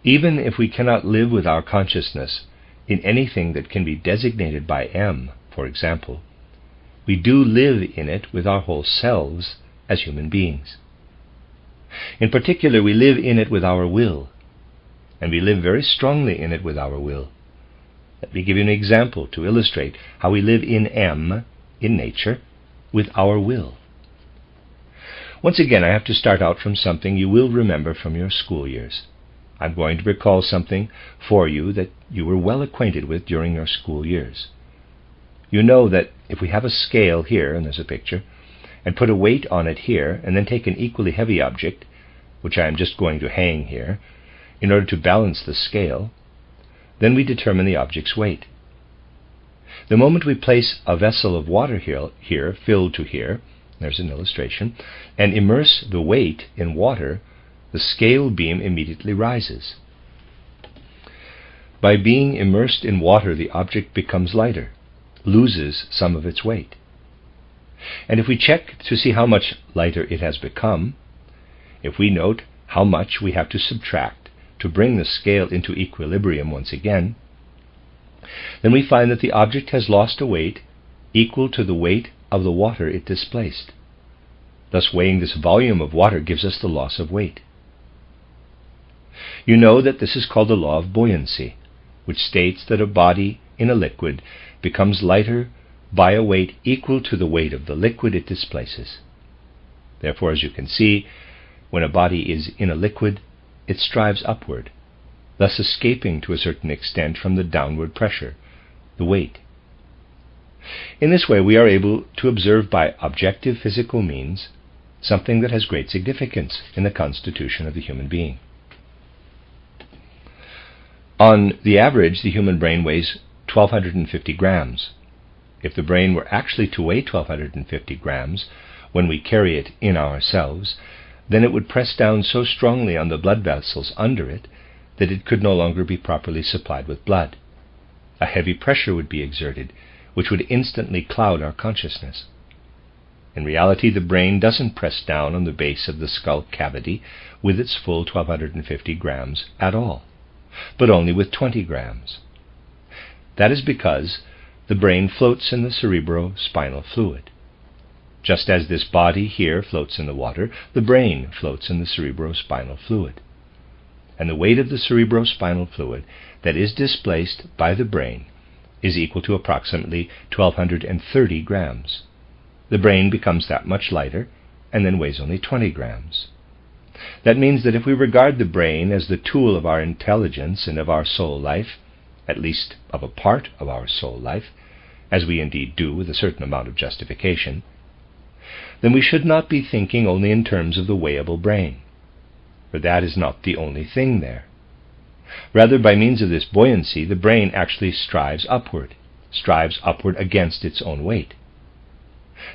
even if we cannot live with our consciousness in anything that can be designated by m, for example, we do live in it with our whole selves as human beings. In particular, we live in it with our will, and we live very strongly in it with our will. Let me give you an example to illustrate how we live in m, in nature, with our will. Once again, I have to start out from something you will remember from your school years. I'm going to recall something for you that you were well acquainted with during your school years. You know that if we have a scale here, and there's a picture, and put a weight on it here, and then take an equally heavy object, which I am just going to hang here, in order to balance the scale, then we determine the object's weight. The moment we place a vessel of water here, filled to here, there's an illustration, and immerse the weight in water, the scale beam immediately rises. By being immersed in water, the object becomes lighter, loses some of its weight. And if we check to see how much lighter it has become, if we note how much we have to subtract to bring the scale into equilibrium once again, then we find that the object has lost a weight equal to the weight of the water it displaced. Thus weighing this volume of water gives us the loss of weight. You know that this is called the law of buoyancy, which states that a body in a liquid becomes lighter by a weight equal to the weight of the liquid it displaces. Therefore, as you can see, when a body is in a liquid, it strives upward, thus escaping to a certain extent from the downward pressure, the weight. In this way, we are able to observe by objective physical means something that has great significance in the constitution of the human being. On the average, the human brain weighs 1,250 grams. If the brain were actually to weigh 1,250 grams when we carry it in ourselves, then it would press down so strongly on the blood vessels under it that it could no longer be properly supplied with blood. A heavy pressure would be exerted, which would instantly cloud our consciousness. In reality, the brain doesn't press down on the base of the skull cavity with its full 1,250 grams at all, but only with 20 grams. That is because the brain floats in the cerebrospinal fluid. Just as this body here floats in the water, the brain floats in the cerebrospinal fluid. And the weight of the cerebrospinal fluid that is displaced by the brain is equal to approximately 1,230 grams. The brain becomes that much lighter and then weighs only 20 grams. That means that if we regard the brain as the tool of our intelligence and of our soul life, at least of a part of our soul life, as we indeed do with a certain amount of justification, then we should not be thinking only in terms of the weighable brain, for that is not the only thing there. Rather, by means of this buoyancy, the brain actually strives upward against its own weight.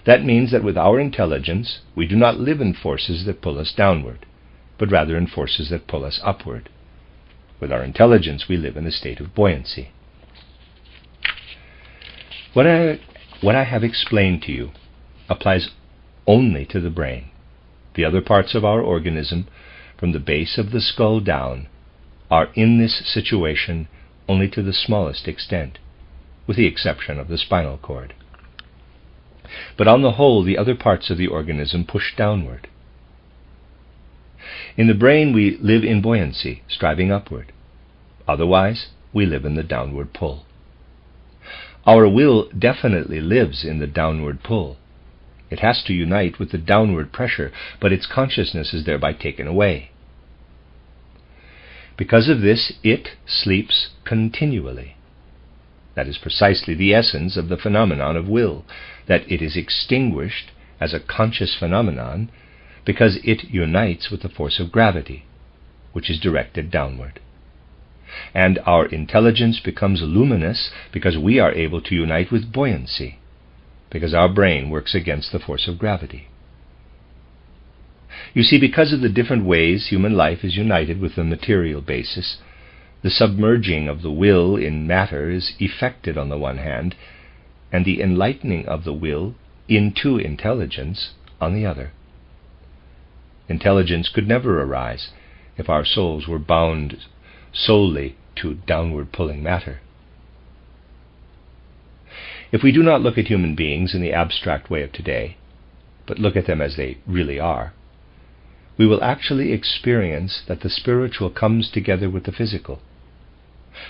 That means that with our intelligence, we do not live in forces that pull us downward, but rather in forces that pull us upward. With our intelligence, we live in a state of buoyancy. What I have explained to you applies only to the brain. The other parts of our organism, from the base of the skull down, are in this situation only to the smallest extent, with the exception of the spinal cord. But on the whole, the other parts of the organism push downward. In the brain we live in buoyancy, striving upward. Otherwise, we live in the downward pull. Our will definitely lives in the downward pull. It has to unite with the downward pressure, but its consciousness is thereby taken away. Because of this, it sleeps continually. That is precisely the essence of the phenomenon of will, that it is extinguished as a conscious phenomenon because it unites with the force of gravity, which is directed downward. And our intelligence becomes luminous because we are able to unite with buoyancy, because our brain works against the force of gravity. You see, because of the different ways human life is united with the material basis, the submerging of the will in matter is effected on the one hand, and the enlightening of the will into intelligence on the other. Intelligence could never arise if our souls were bound solely to downward pulling matter. If we do not look at human beings in the abstract way of today, but look at them as they really are, we will actually experience that the spiritual comes together with the physical.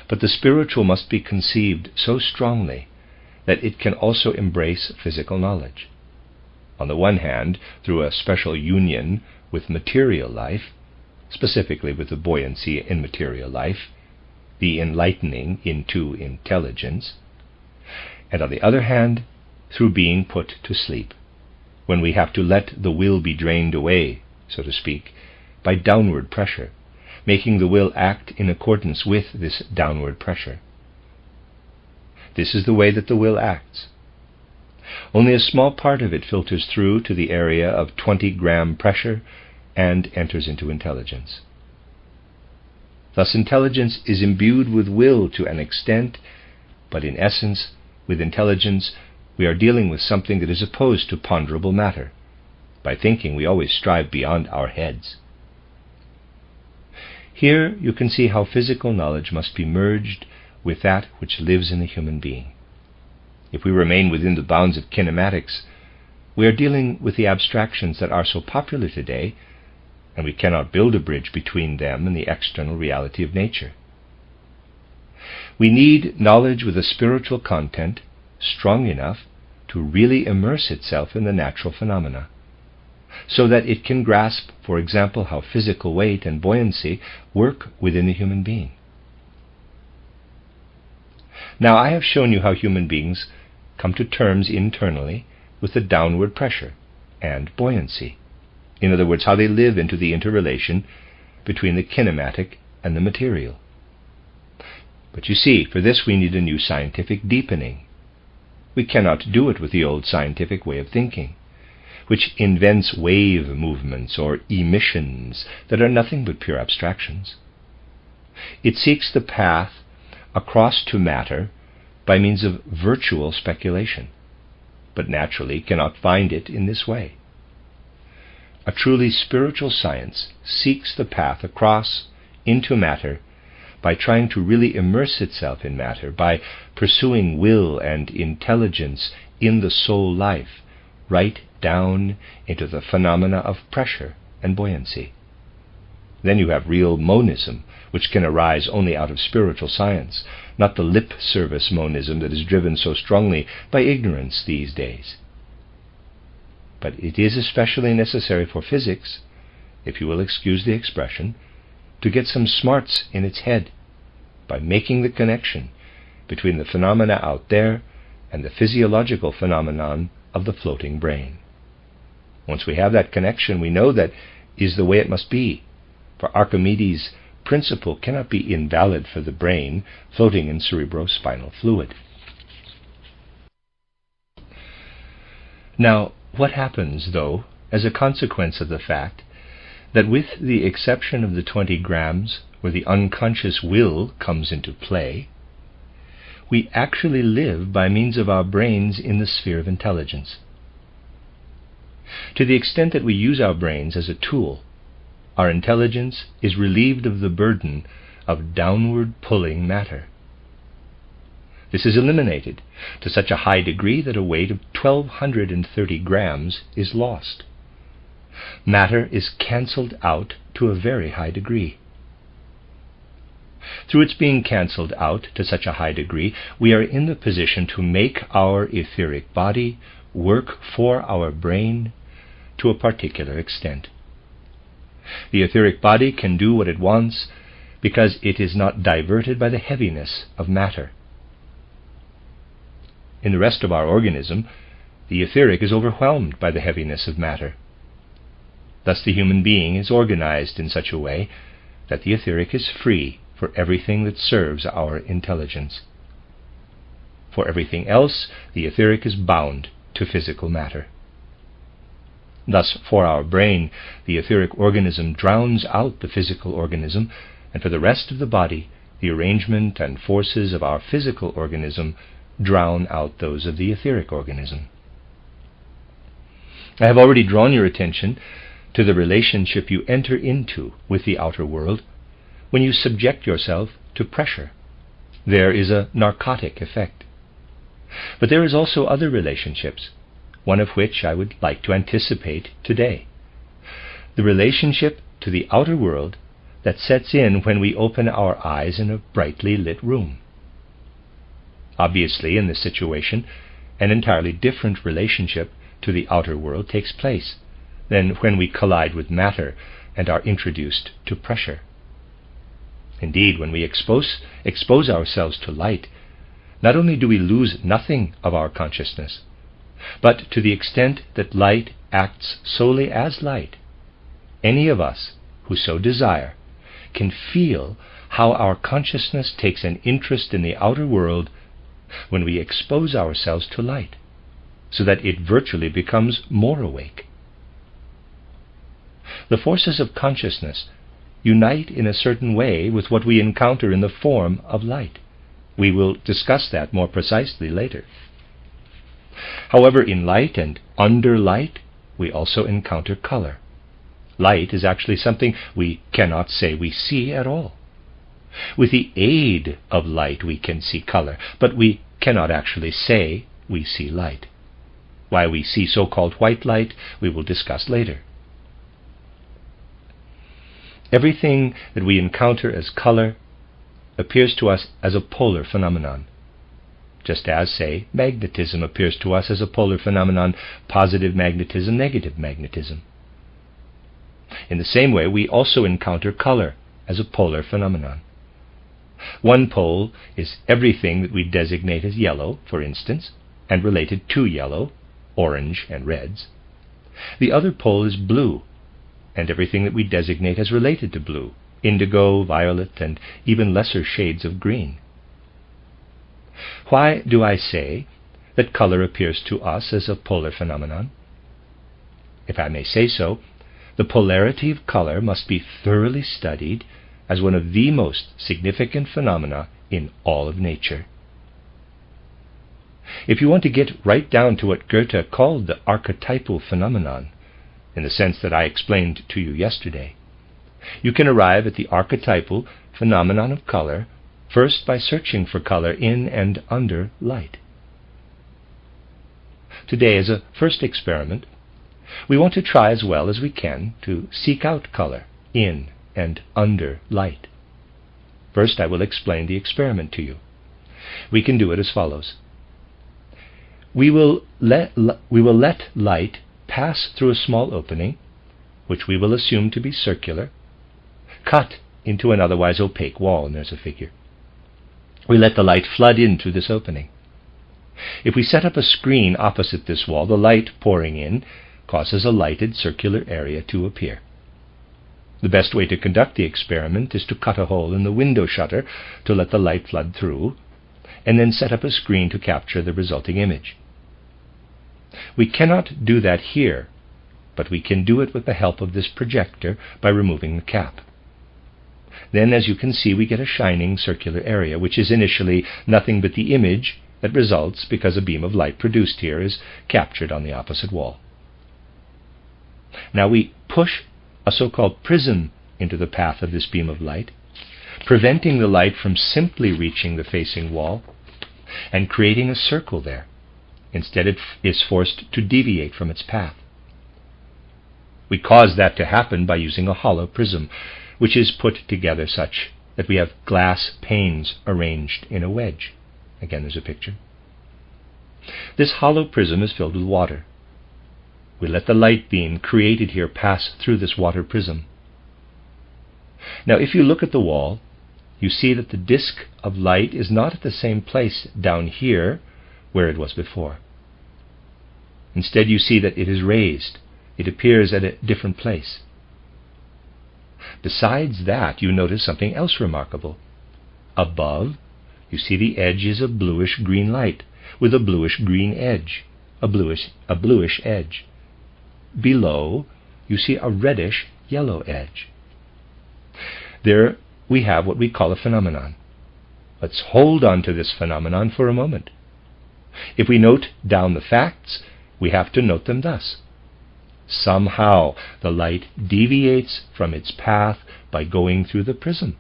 But the spiritual must be conceived so strongly that it can also embrace physical knowledge. On the one hand, through a special union with material life, specifically with the buoyancy in material life, the enlightening into intelligence, and on the other hand, through being put to sleep, when we have to let the will be drained away, so to speak, by downward pressure, making the will act in accordance with this downward pressure. This is the way that the will acts. Only a small part of it filters through to the area of 20-gram pressure and enters into intelligence. Thus intelligence is imbued with will to an extent, but in essence, with intelligence, we are dealing with something that is opposed to ponderable matter. By thinking, we always strive beyond our heads. Here you can see how physical knowledge must be merged with that which lives in the human being. If we remain within the bounds of kinematics, we are dealing with the abstractions that are so popular today, and we cannot build a bridge between them and the external reality of nature. We need knowledge with a spiritual content strong enough to really immerse itself in the natural phenomena, so that it can grasp, for example, how physical weight and buoyancy work within the human being. Now, I have shown you how human beings come to terms internally with the downward pressure and buoyancy. In other words, how they live into the interrelation between the kinematic and the material. But you see, for this we need a new scientific deepening. We cannot do it with the old scientific way of thinking, which invents wave movements or emissions that are nothing but pure abstractions. It seeks the path across to matter by means of virtual speculation, but naturally cannot find it in this way. A truly spiritual science seeks the path across into matter by trying to really immerse itself in matter, by pursuing will and intelligence in the soul life, right down into the phenomena of pressure and buoyancy. Then you have real monism, which can arise only out of spiritual science, not the lip service monism that is driven so strongly by ignorance these days. But it is especially necessary for physics, if you will excuse the expression, to get some smarts in its head by making the connection between the phenomena out there and the physiological phenomenon of the floating brain. Once we have that connection, we know that is the way it must be, for Archimedes' principle cannot be invalid for the brain floating in cerebrospinal fluid. Now, what happens, though, as a consequence of the fact that with the exception of the 20 grams where the unconscious will comes into play, we actually live by means of our brains in the sphere of intelligence. To the extent that we use our brains as a tool, our intelligence is relieved of the burden of downward pulling matter. This is eliminated to such a high degree that a weight of 1,230 grams is lost. Matter is cancelled out to a very high degree. Through its being cancelled out to such a high degree, we are in the position to make our etheric body work for our brain to a particular extent. The etheric body can do what it wants because it is not diverted by the heaviness of matter. In the rest of our organism, the etheric is overwhelmed by the heaviness of matter. Thus the human being is organized in such a way that the etheric is free for everything that serves our intelligence. For everything else, the etheric is bound to physical matter. Thus, for our brain, the etheric organism drowns out the physical organism, and for the rest of the body, the arrangement and forces of our physical organism drown out those of the etheric organism. I have already drawn your attention to the relationship you enter into with the outer world when you subject yourself to pressure. There is a narcotic effect. But there is also other relationships, one of which I would like to anticipate today. The relationship to the outer world that sets in when we open our eyes in a brightly lit room. Obviously, in this situation, an entirely different relationship to the outer world takes place than when we collide with matter and are introduced to pressure. Indeed, when we expose ourselves to light, not only do we lose nothing of our consciousness, but to the extent that light acts solely as light, any of us who so desire can feel how our consciousness takes an interest in the outer world when we expose ourselves to light, so that it virtually becomes more awake. The forces of consciousness unite in a certain way with what we encounter in the form of light. We will discuss that more precisely later. However, in light and under light, we also encounter color. Light is actually something we cannot say we see at all. With the aid of light we can see color, but we cannot actually say we see light. Why we see so-called white light we will discuss later. Everything that we encounter as color appears to us as a polar phenomenon, just as, say, magnetism appears to us as a polar phenomenon, positive magnetism, negative magnetism. In the same way, we also encounter color as a polar phenomenon. One pole is everything that we designate as yellow, for instance, and related to yellow, orange, and reds. The other pole is blue, and everything that we designate as related to blue, indigo, violet, and even lesser shades of green. Why do I say that color appears to us as a polar phenomenon? If I may say so, the polarity of color must be thoroughly studied as one of the most significant phenomena in all of nature. If you want to get right down to what Goethe called the archetypal phenomenon, in the sense that I explained to you yesterday, you can arrive at the archetypal phenomenon of color first by searching for color in and under light. Today, as a first experiment, we want to try as well as we can to seek out color in and under light. First, I will explain the experiment to you. We can do it as follows. We will let light pass through a small opening, which we will assume to be circular, cut into an otherwise opaque wall, and there's a figure. We let the light flood in through this opening. If we set up a screen opposite this wall, the light pouring in causes a lighted circular area to appear. The best way to conduct the experiment is to cut a hole in the window shutter to let the light flood through, and then set up a screen to capture the resulting image. We cannot do that here, but we can do it with the help of this projector by removing the cap. Then, as you can see, we get a shining circular area, which is initially nothing but the image that results because a beam of light produced here is captured on the opposite wall. Now we push a so-called prism into the path of this beam of light, preventing the light from simply reaching the facing wall and creating a circle there. Instead, it is forced to deviate from its path. We cause that to happen by using a hollow prism, which is put together such that we have glass panes arranged in a wedge. Again, there's a picture. This hollow prism is filled with water. We let the light beam created here pass through this water prism. Now, if you look at the wall, you see that the disk of light is not at the same place down here where it was before. Instead, you see that it is raised. It appears at a different place. Besides that, you notice something else remarkable. Above, you see the edge is a bluish-green light with a bluish-green edge, a bluish edge. Below, you see a reddish-yellow edge. There we have what we call a phenomenon. Let's hold on to this phenomenon for a moment. If we note down the facts, we have to note them thus. Somehow the light deviates from its path by going through the prism.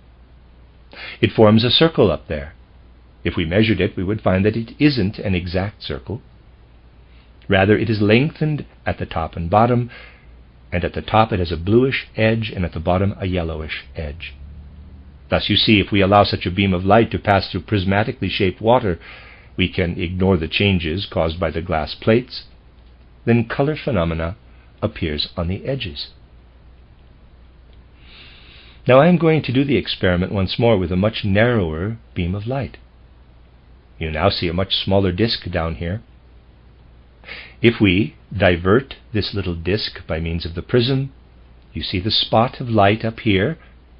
It forms a circle up there. If we measured it, we would find that it isn't an exact circle. Rather, it is lengthened at the top and bottom, and at the top it has a bluish edge, and at the bottom a yellowish edge. Thus, you see, if we allow such a beam of light to pass through prismatically shaped water, we can ignore the changes caused by the glass plates. Then color phenomena appears on the edges. Now I am going to do the experiment once more with a much narrower beam of light. You now see a much smaller disk down here. If we divert this little disk by means of the prism, you see the spot of light up here,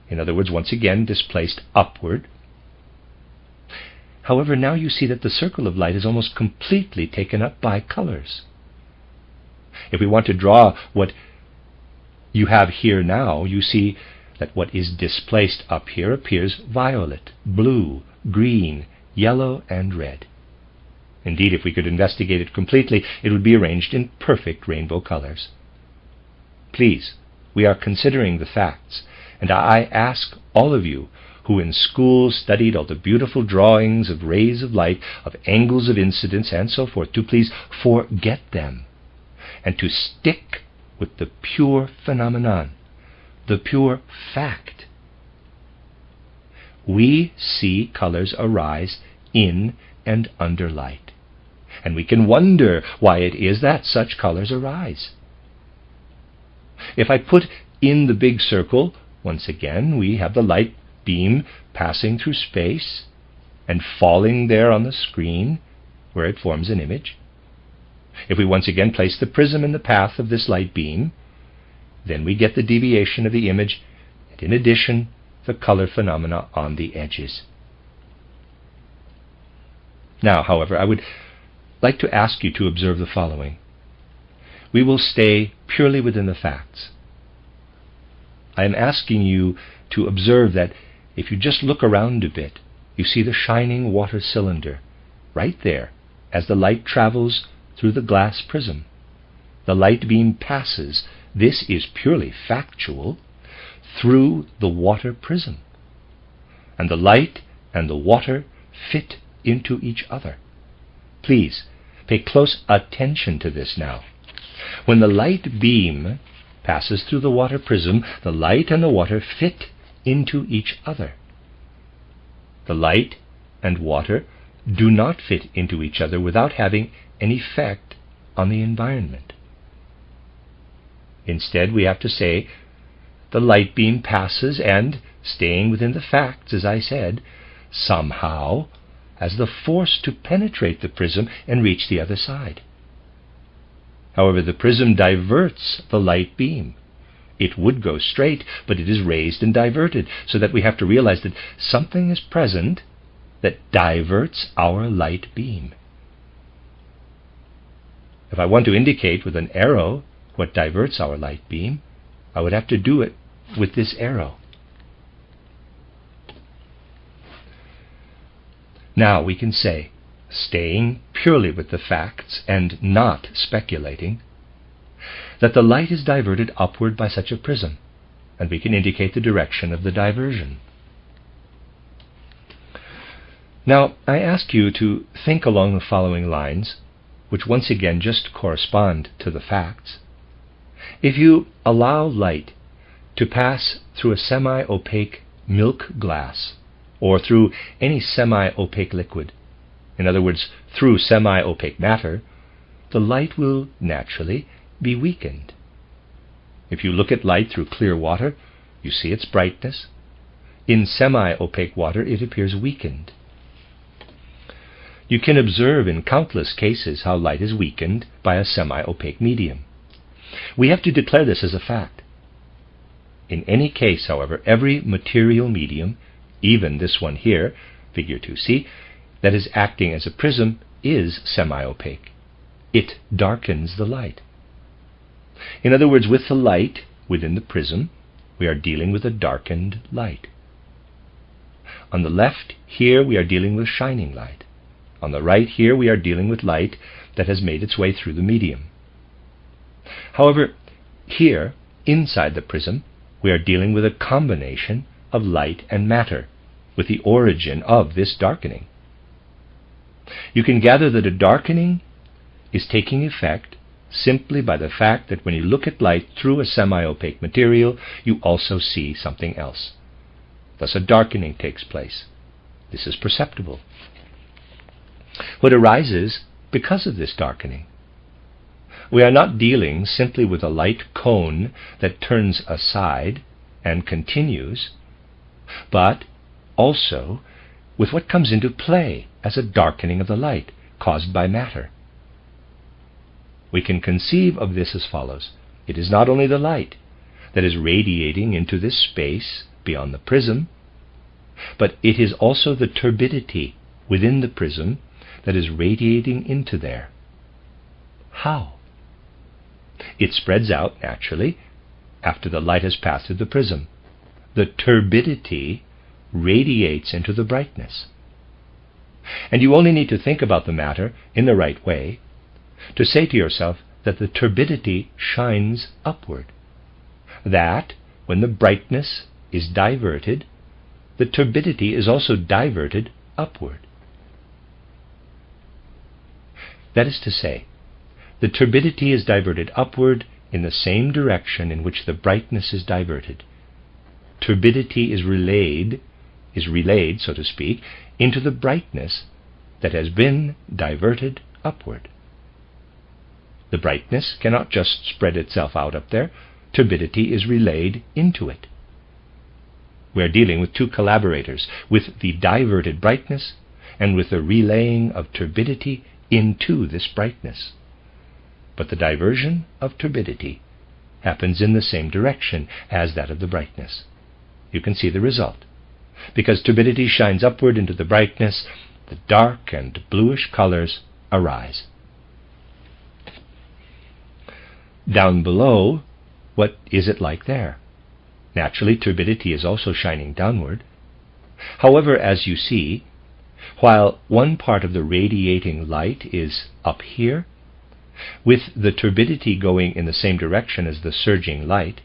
in other words, once again displaced upward. However, now you see that the circle of light is almost completely taken up by colors. If we want to draw what you have here now, you see that what is displaced up here appears violet, blue, green, yellow, and red. Indeed, if we could investigate it completely, it would be arranged in perfect rainbow colors. Please, we are considering the facts, and I ask all of you who in school studied all the beautiful drawings of rays of light, of angles of incidence, and so forth, to please forget them, and to stick with the pure phenomenon, the pure fact. We see colors arise in and under light, and we can wonder why it is that such colors arise. If I put in the big circle, once again we have the light beam passing through space and falling there on the screen where it forms an image. If we once again place the prism in the path of this light beam, then we get the deviation of the image, and in addition, the color phenomena on the edges. Now, however, I would like to ask you to observe the following. We will stay purely within the facts. I am asking you to observe that if you just look around a bit, you see the shining water cylinder right there as the light travels through the glass prism. The light beam passes, this is purely factual, through the water prism. And the light and the water fit into each other. Please pay close attention to this now. When the light beam passes through the water prism, the light and the water fit into each other. The light and water do not fit into each other without having an effect on the environment. Instead, we have to say the light beam passes and, staying within the facts, as I said, somehow has the force to penetrate the prism and reach the other side. However, the prism diverts the light beam. It would go straight, but it is raised and diverted, so that we have to realize that something is present that diverts our light beam. If I want to indicate with an arrow what diverts our light beam, I would have to do it with this arrow. Now we can say, staying purely with the facts and not speculating, that the light is diverted upward by such a prism, and we can indicate the direction of the diversion. Now, I ask you to think along the following lines, which once again just correspond to the facts. If you allow light to pass through a semi-opaque milk glass, or through any semi-opaque liquid, in other words, through semi-opaque matter, the light will naturally be weakened. If you look at light through clear water, you see its brightness. In semi-opaque water, it appears weakened. You can observe in countless cases how light is weakened by a semi-opaque medium. We have to declare this as a fact. In any case, however, every material medium, even this one here, figure 2c, that is acting as a prism is semi-opaque. It darkens the light. In other words, with the light within the prism, we are dealing with a darkened light. On the left here, we are dealing with shining light. On the right here, we are dealing with light that has made its way through the medium. However, here, inside the prism, we are dealing with a combination of light and matter, with the origin of this darkening. You can gather that a darkening is taking effect simply by the fact that when you look at light through a semi-opaque material, you also see something else. Thus a darkening takes place. This is perceptible. What arises because of this darkening? We are not dealing simply with a light cone that turns aside and continues, but also with what comes into play as a darkening of the light caused by matter. We can conceive of this as follows. It is not only the light that is radiating into this space beyond the prism, but it is also the turbidity within the prism that is radiating into there. How? It spreads out naturally after the light has passed through the prism. The turbidity radiates into the brightness. And you only need to think about the matter in the right way to say to yourself that the turbidity shines upward. That, when the brightness is diverted, the turbidity is also diverted upward. That is to say, the turbidity is diverted upward in the same direction in which the brightness is diverted. Turbidity is relayed, so to speak, into the brightness that has been diverted upward. The brightness cannot just spread itself out up there. Turbidity is relayed into it. We are dealing with two collaborators, with the diverted brightness and with the relaying of turbidity into this brightness. But the diversion of turbidity happens in the same direction as that of the brightness. You can see the result. Because turbidity shines upward into the brightness, the dark and bluish colors arise. Down below, what is it like there? Naturally, turbidity is also shining downward. However, as you see, while one part of the radiating light is up here, with the turbidity going in the same direction as the surging light,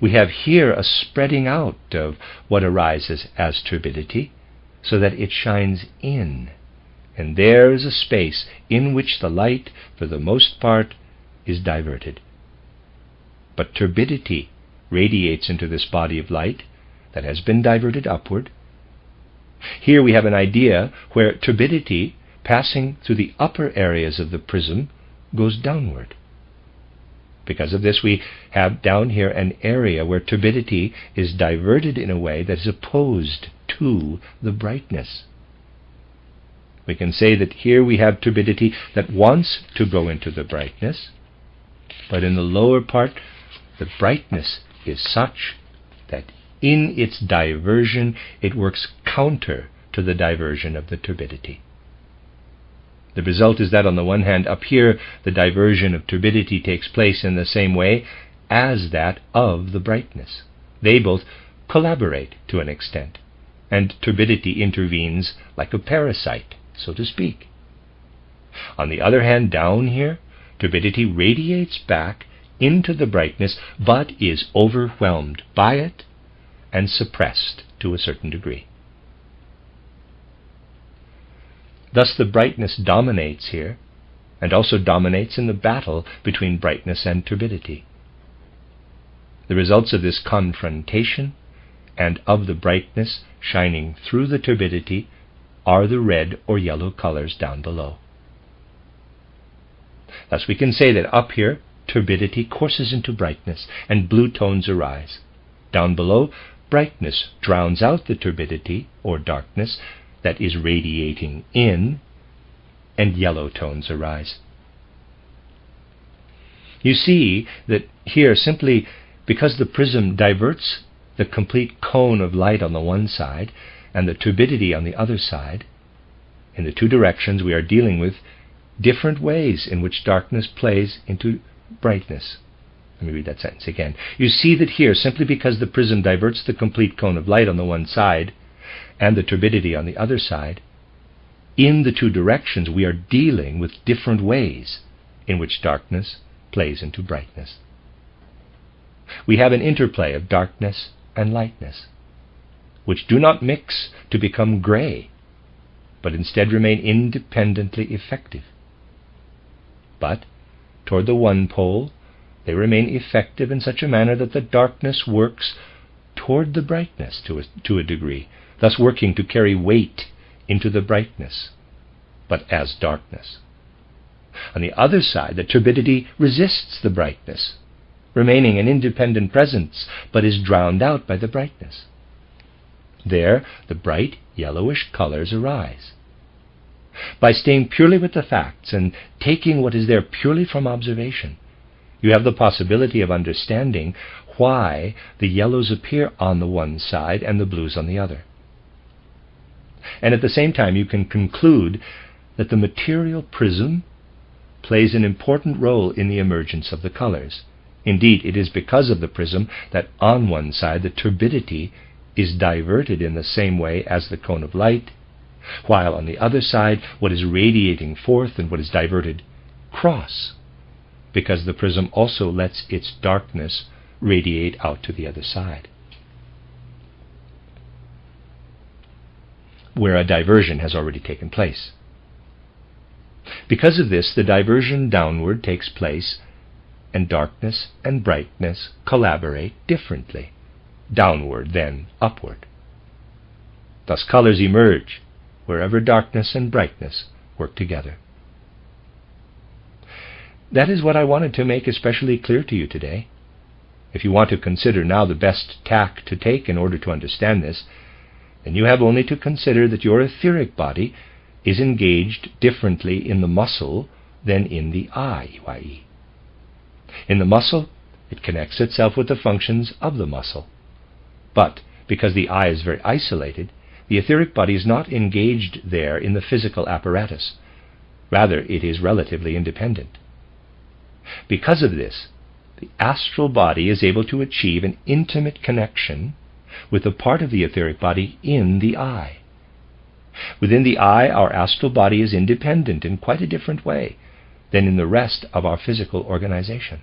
we have here a spreading out of what arises as turbidity, so that it shines in. And there is a space in which the light, for the most part, is diverted. But turbidity radiates into this body of light that has been diverted upward. Here we have an idea where turbidity, passing through the upper areas of the prism, goes downward. Because of this, we have down here an area where turbidity is diverted in a way that is opposed to the brightness. We can say that here we have turbidity that wants to go into the brightness, but in the lower part, the brightness is such that in its diversion, it works counter to the diversion of the turbidity. The result is that on the one hand, up here, the diversion of turbidity takes place in the same way as that of the brightness. They both collaborate to an extent, and turbidity intervenes like a parasite, so to speak. On the other hand, down here, Turbidity radiates back into the brightness, but is overwhelmed by it and suppressed to a certain degree. Thus the brightness dominates here, and also dominates in the battle between brightness and turbidity. The results of this confrontation and of the brightness shining through the turbidity are the red or yellow colors down below. Thus we can say that up here, turbidity courses into brightness, and blue tones arise. Down below, brightness drowns out the turbidity, or darkness, that is radiating in, and yellow tones arise. You see that here, simply because the prism diverts the complete cone of light on the one side and the turbidity on the other side, in the two directions we are dealing with different ways in which darkness plays into brightness. Let me read that sentence again. You see that here, simply because the prism diverts the complete cone of light on the one side and the turbidity on the other side, in the two directions we are dealing with different ways in which darkness plays into brightness. We have an interplay of darkness and lightness, which do not mix to become gray, but instead remain independently effective. But toward the one pole, they remain effective in such a manner that the darkness works toward the brightness to a degree, thus working to carry weight into the brightness, but as darkness. On the other side, the turbidity resists the brightness, remaining an independent presence, but is drowned out by the brightness. There, the bright yellowish colors arise. By staying purely with the facts and taking what is there purely from observation, you have the possibility of understanding why the yellows appear on the one side and the blues on the other. And at the same time, you can conclude that the material prism plays an important role in the emergence of the colors. Indeed, it is because of the prism that on one side the turbidity is diverted in the same way as the cone of light, while on the other side what is radiating forth and what is diverted cross, because the prism also lets its darkness radiate out to the other side, where a diversion has already taken place. Because of this, the diversion downward takes place, and darkness and brightness collaborate differently, downward then upward. Thus colors emerge wherever darkness and brightness work together. That is what I wanted to make especially clear to you today. If you want to consider now the best tack to take in order to understand this, then you have only to consider that your etheric body is engaged differently in the muscle than in the eye, i.e. In the muscle, it connects itself with the functions of the muscle. But because the eye is very isolated, the etheric body is not engaged there in the physical apparatus. Rather, it is relatively independent. Because of this, the astral body is able to achieve an intimate connection with the part of the etheric body in the eye. Within the eye, our astral body is independent in quite a different way than in the rest of our physical organization.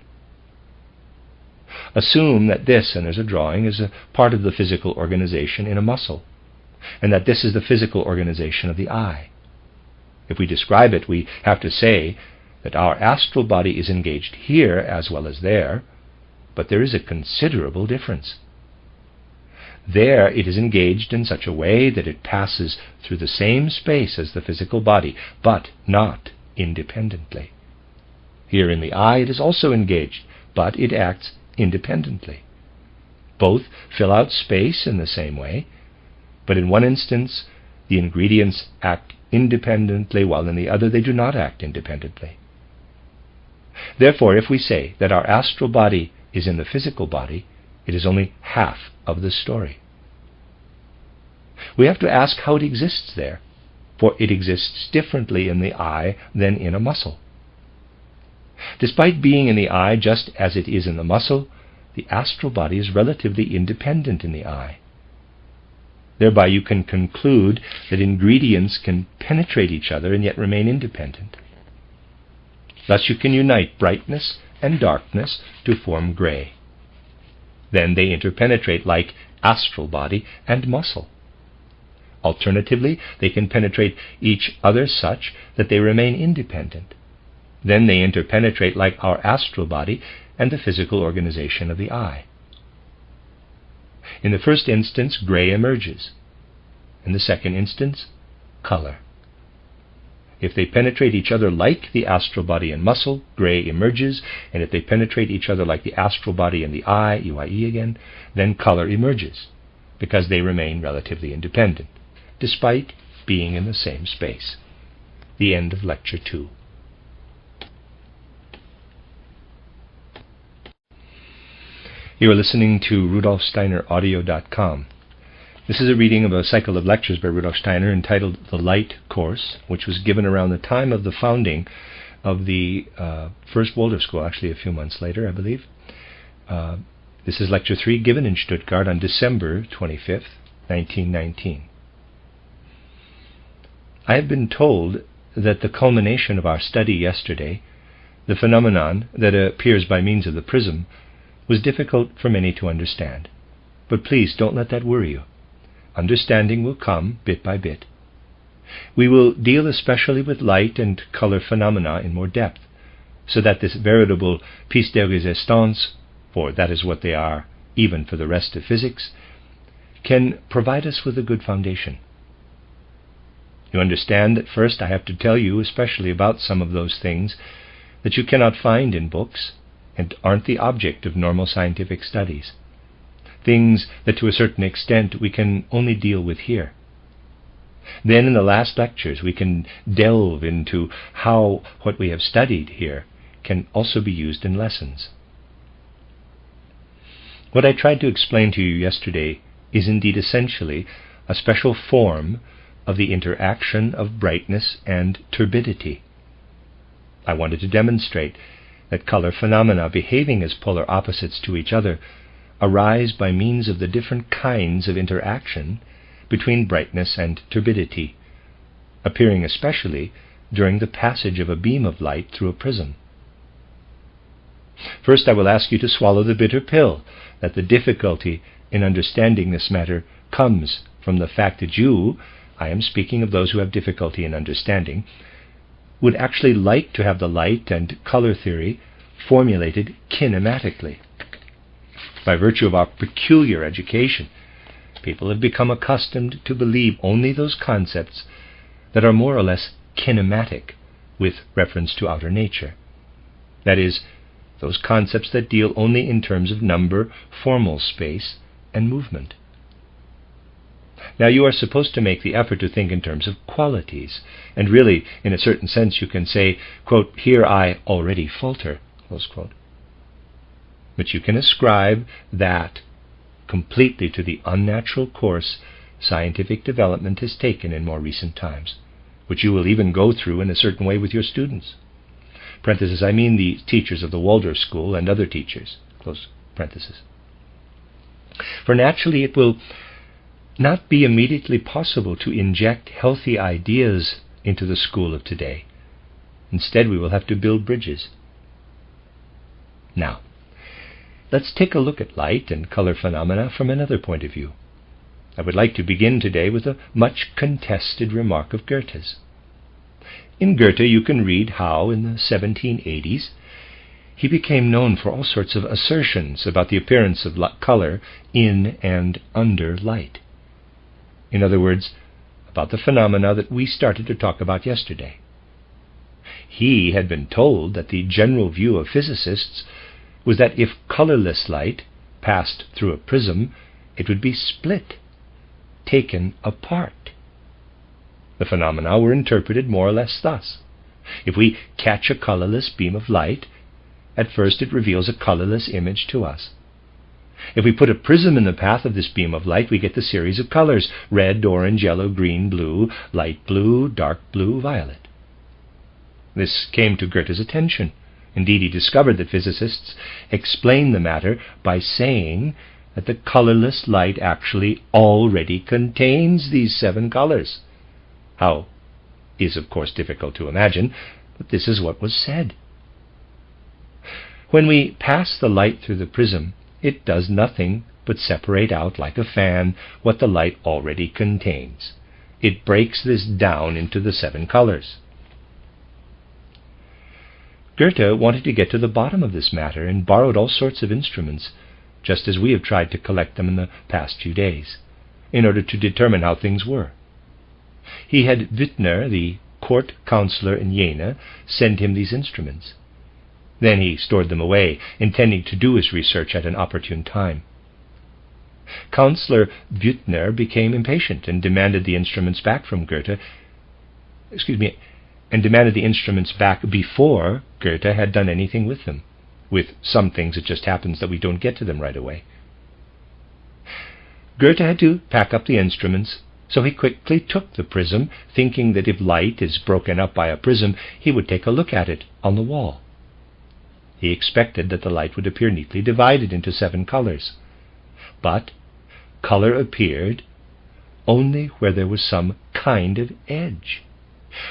Assume that this, and there's a drawing, is a part of the physical organization in a muscle, and that this is the physical organization of the eye. If we describe it, we have to say that our astral body is engaged here as well as there, but there is a considerable difference. There it is engaged in such a way that it passes through the same space as the physical body, but not independently. Here in the eye it is also engaged, but it acts independently. Both fill out space in the same way, but in one instance the ingredients act independently, while in the other they do not act independently. Therefore, if we say that our astral body is in the physical body, it is only half of the story. We have to ask how it exists there, for it exists differently in the eye than in a muscle. Despite being in the eye just as it is in the muscle, the astral body is relatively independent in the eye. Thereby you can conclude that ingredients can penetrate each other and yet remain independent. Thus you can unite brightness and darkness to form gray. Then they interpenetrate like astral body and muscle. Alternatively, they can penetrate each other such that they remain independent. Then they interpenetrate like our astral body and the physical organization of the eye. In the first instance, gray emerges. In the second instance, color. If they penetrate each other like the astral body and muscle, gray emerges, and if they penetrate each other like the astral body and the eye, UIE again, then color emerges, because they remain relatively independent, despite being in the same space. The end of Lecture 2. You are listening to RudolfSteinerAudio.com. This is a reading of a cycle of lectures by Rudolf Steiner entitled The Light Course, which was given around the time of the founding of the first Waldorf School, actually a few months later, I believe. This is Lecture 3, given in Stuttgart on December 25th, 1919. I have been told that the culmination of our study yesterday, the phenomenon that appears by means of the prism, was difficult for many to understand. But please don't let that worry you. Understanding will come bit by bit. We will deal especially with light and color phenomena in more depth, so that this veritable pièce de résistance, for that is what they are even for the rest of physics, can provide us with a good foundation. You understand that first I have to tell you especially about some of those things that you cannot find in books and aren't the object of normal scientific studies. Things that to a certain extent we can only deal with here. Then in the last lectures we can delve into how what we have studied here can also be used in lessons. What I tried to explain to you yesterday is indeed essentially a special form of the interaction of brightness and turbidity. I wanted to demonstrate that color phenomena behaving as polar opposites to each other arise by means of the different kinds of interaction between brightness and turbidity, appearing especially during the passage of a beam of light through a prism. First, I will ask you to swallow the bitter pill that the difficulty in understanding this matter comes from the fact that you, I am speaking of those who have difficulty in understanding, would actually like to have the light and color theory formulated kinematically. By virtue of our peculiar education, people have become accustomed to believe only those concepts that are more or less kinematic with reference to outer nature. That is, those concepts that deal only in terms of number, formal space, and movement. Now you are supposed to make the effort to think in terms of qualities, and really, in a certain sense, you can say, quote, "Here I already falter," close quote. But you can ascribe that completely to the unnatural course scientific development has taken in more recent times, which you will even go through in a certain way with your students. Parenthesis, I mean the teachers of the Waldorf School and other teachers, close parenthesis. For naturally it will not be immediately possible to inject healthy ideas into the school of today. Instead, we will have to build bridges. Now, let's take a look at light and color phenomena from another point of view. I would like to begin today with a much contested remark of Goethe's. In Goethe you can read how, in the 1780s, he became known for all sorts of assertions about the appearance of color in and under light. In other words, about the phenomena that we started to talk about yesterday. He had been told that the general view of physicists was that if colorless light passed through a prism, it would be split, taken apart. The phenomena were interpreted more or less thus. If we catch a colorless beam of light, at first it reveals a colorless image to us. If we put a prism in the path of this beam of light, we get the series of colors: red, orange, yellow, green, blue, light blue, dark blue, violet. This came to Goethe's attention. Indeed, he discovered that physicists explain the matter by saying that the colorless light actually already contains these 7 colors. How is, of course, difficult to imagine, but this is what was said. When we pass the light through the prism, it does nothing but separate out, like a fan, what the light already contains. It breaks this down into the 7 colors. Goethe wanted to get to the bottom of this matter and borrowed all sorts of instruments, just as we have tried to collect them in the past few days, in order to determine how things were. He had Wittner, the court counselor in Jena, send him these instruments. Then he stored them away, intending to do his research at an opportune time. Counselor Wittner became impatient and demanded the instruments back from Goethe, and demanded the instruments back before Goethe had done anything with them. With some things it just happens that we don't get to them right away. Goethe had to pack up the instruments, so he quickly took the prism, thinking that if light is broken up by a prism, he would take a look at it on the wall. He expected that the light would appear neatly divided into 7 colors. But color appeared only where there was some kind of edge,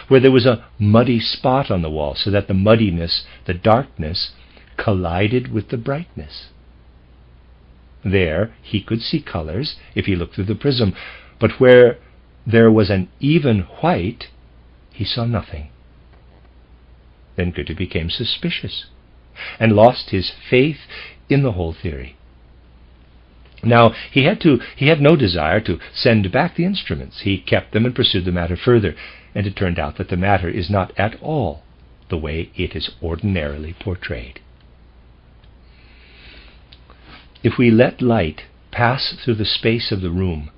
where there was a muddy spot on the wall, so that the muddiness, the darkness, collided with the brightness. There he could see colors if he looked through the prism, but where there was an even white, he saw nothing. Then Goethe became suspicious and lost his faith in the whole theory. Now, he had no desire to send back the instruments. He kept them and pursued the matter further, and it turned out that the matter is not at all the way it is ordinarily portrayed. If we let light pass through the space of the room,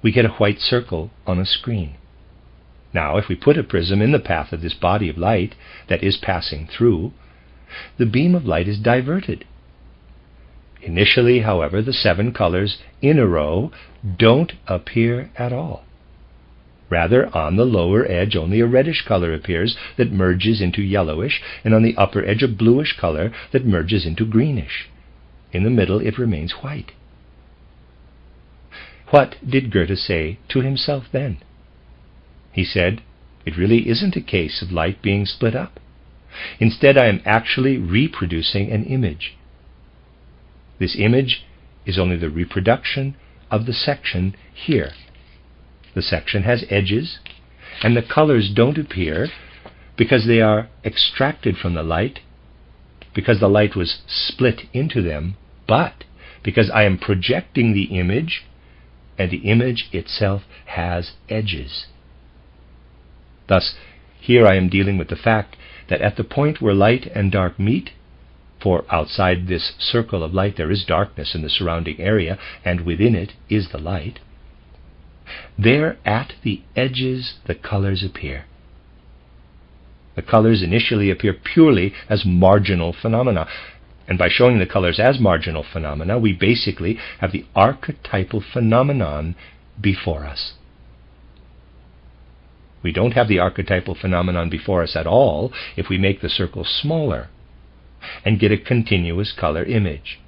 we get a white circle on a screen. Now, if we put a prism in the path of this body of light that is passing through, the beam of light is diverted. Initially, however, the 7 colors in a row don't appear at all. Rather, on the lower edge only a reddish color appears that merges into yellowish, and on the upper edge a bluish color that merges into greenish. In the middle it remains white. What did Goethe say to himself then? He said, "It really isn't a case of light being split up. Instead, I am actually reproducing an image. This image is only the reproduction of the section here. The section has edges, and the colors don't appear because they are extracted from the light, because the light was split into them, but because I am projecting the image, and the image itself has edges. Thus, here I am dealing with the fact that at the point where light and dark meet, for outside this circle of light there is darkness in the surrounding area, and within it is the light, there at the edges the colors appear. The colors initially appear purely as marginal phenomena, and by showing the colors as marginal phenomena, we basically have the archetypal phenomenon before us. We don't have the archetypal phenomenon before us at all if we make the circle smaller and get a continuous color image.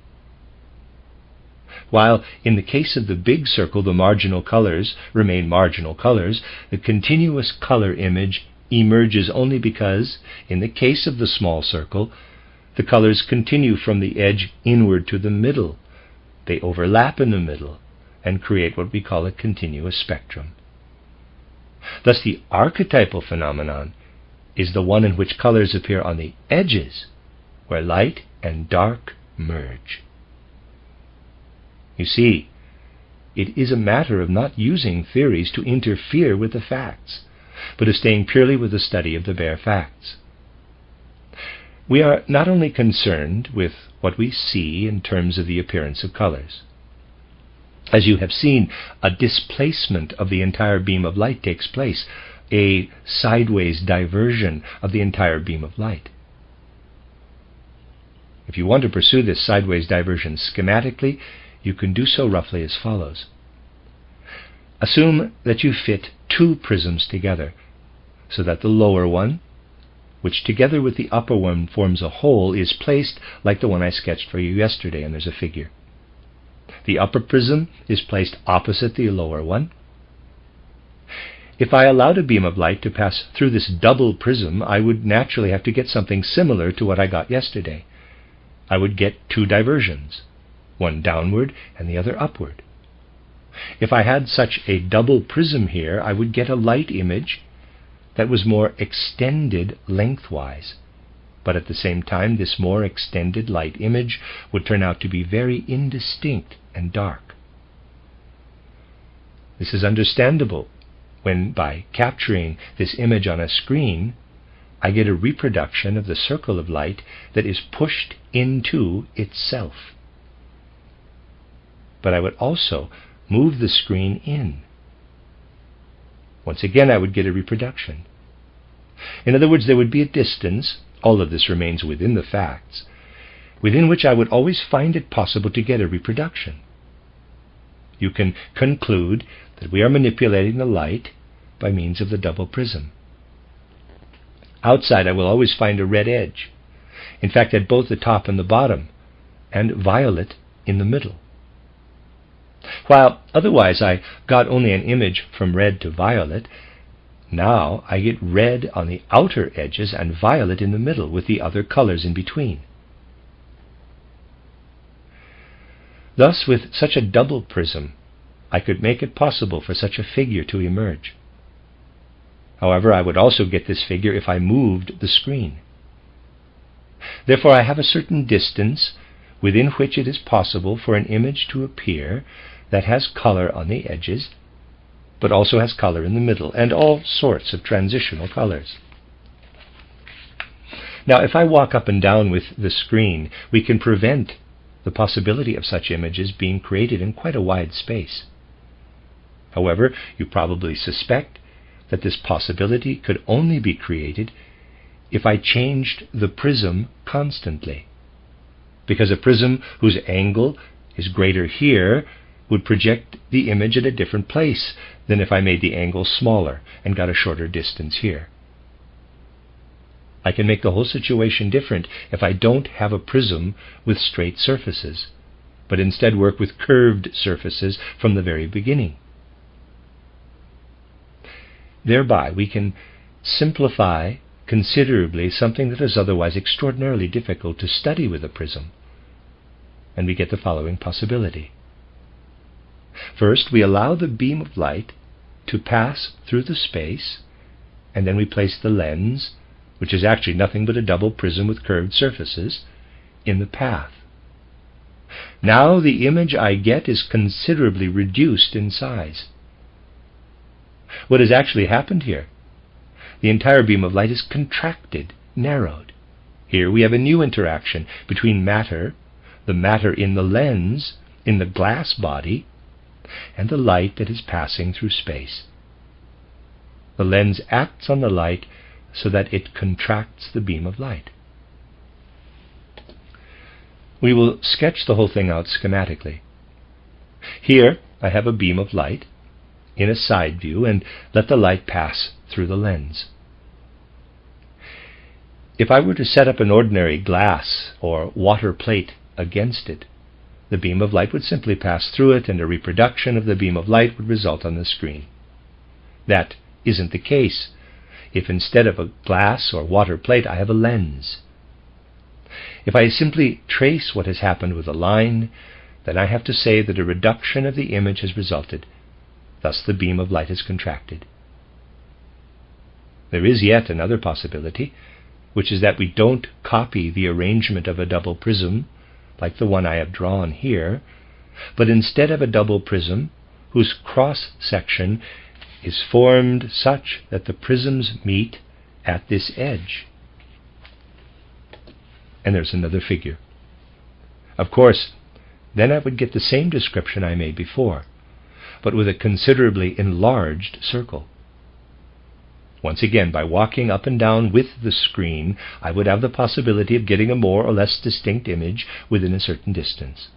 While in the case of the big circle the marginal colors remain marginal colors, the continuous color image emerges only because, in the case of the small circle, the colors continue from the edge inward to the middle. They overlap in the middle and create what we call a continuous spectrum. Thus the archetypal phenomenon is the one in which colors appear on the edges, where light and dark merge. You see, it is a matter of not using theories to interfere with the facts, but of staying purely with the study of the bare facts. We are not only concerned with what we see in terms of the appearance of colors. As you have seen, a displacement of the entire beam of light takes place, a sideways diversion of the entire beam of light. If you want to pursue this sideways diversion schematically, you can do so roughly as follows. Assume that you fit 2 prisms together, so that the lower one, which together with the upper one forms a whole, is placed like the one I sketched for you yesterday, and there's a figure. The upper prism is placed opposite the lower one. If I allowed a beam of light to pass through this double prism, I would naturally have to get something similar to what I got yesterday. I would get two diversions, one downward and the other upward. If I had such a double prism here, I would get a light image that was more extended lengthwise, but at the same time this more extended light image would turn out to be very indistinct and dark. This is understandable when, by capturing this image on a screen, I get a reproduction of the circle of light that is pushed into itself. But I would also move the screen in. Once again, I would get a reproduction. In other words, there would be a distance, all of this remains within the facts, within which I would always find it possible to get a reproduction. You can conclude that we are manipulating the light by means of the double prism. Outside, I will always find a red edge, in fact at both the top and the bottom, and violet in the middle. While otherwise I got only an image from red to violet, now I get red on the outer edges and violet in the middle with the other colors in between. Thus, with such a double prism, I could make it possible for such a figure to emerge. However, I would also get this figure if I moved the screen. Therefore, I have a certain distance within which it is possible for an image to appear that has color on the edges, but also has color in the middle, and all sorts of transitional colors. Now, if I walk up and down with the screen, we can prevent the possibility of such images being created in quite a wide space. However, you probably suspect that this possibility could only be created if I changed the prism constantly, because a prism whose angle is greater here would project the image at a different place than if I made the angle smaller and got a shorter distance here. I can make the whole situation different if I don't have a prism with straight surfaces, but instead work with curved surfaces from the very beginning. Thereby we can simplify considerably something that is otherwise extraordinarily difficult to study with a prism, and we get the following possibility. First, we allow the beam of light to pass through the space, and then we place the lens, which is actually nothing but a double prism with curved surfaces, in the path. Now the image I get is considerably reduced in size. What has actually happened here? The entire beam of light is contracted, narrowed. Here we have a new interaction between matter, the matter in the lens, in the glass body, and the light that is passing through space. The lens acts on the light so that it contracts the beam of light. We will sketch the whole thing out schematically. Here I have a beam of light in a side view, and let the light pass through the lens. If I were to set up an ordinary glass or water plate against it, the beam of light would simply pass through it, and a reproduction of the beam of light would result on the screen. That isn't the case if instead of a glass or water plate I have a lens. If I simply trace what has happened with a line, then I have to say that a reduction of the image has resulted. Thus the beam of light is contracted. There is yet another possibility, which is that we don't copy the arrangement of a double prism like the one I have drawn here, but instead of a double prism whose cross-section is formed such that the prisms meet at this edge. And there's another figure. Of course, then I would get the same description I made before, but with a considerably enlarged circle. Once again, by walking up and down with the screen, I would have the possibility of getting a more or less distinct image within a certain distance.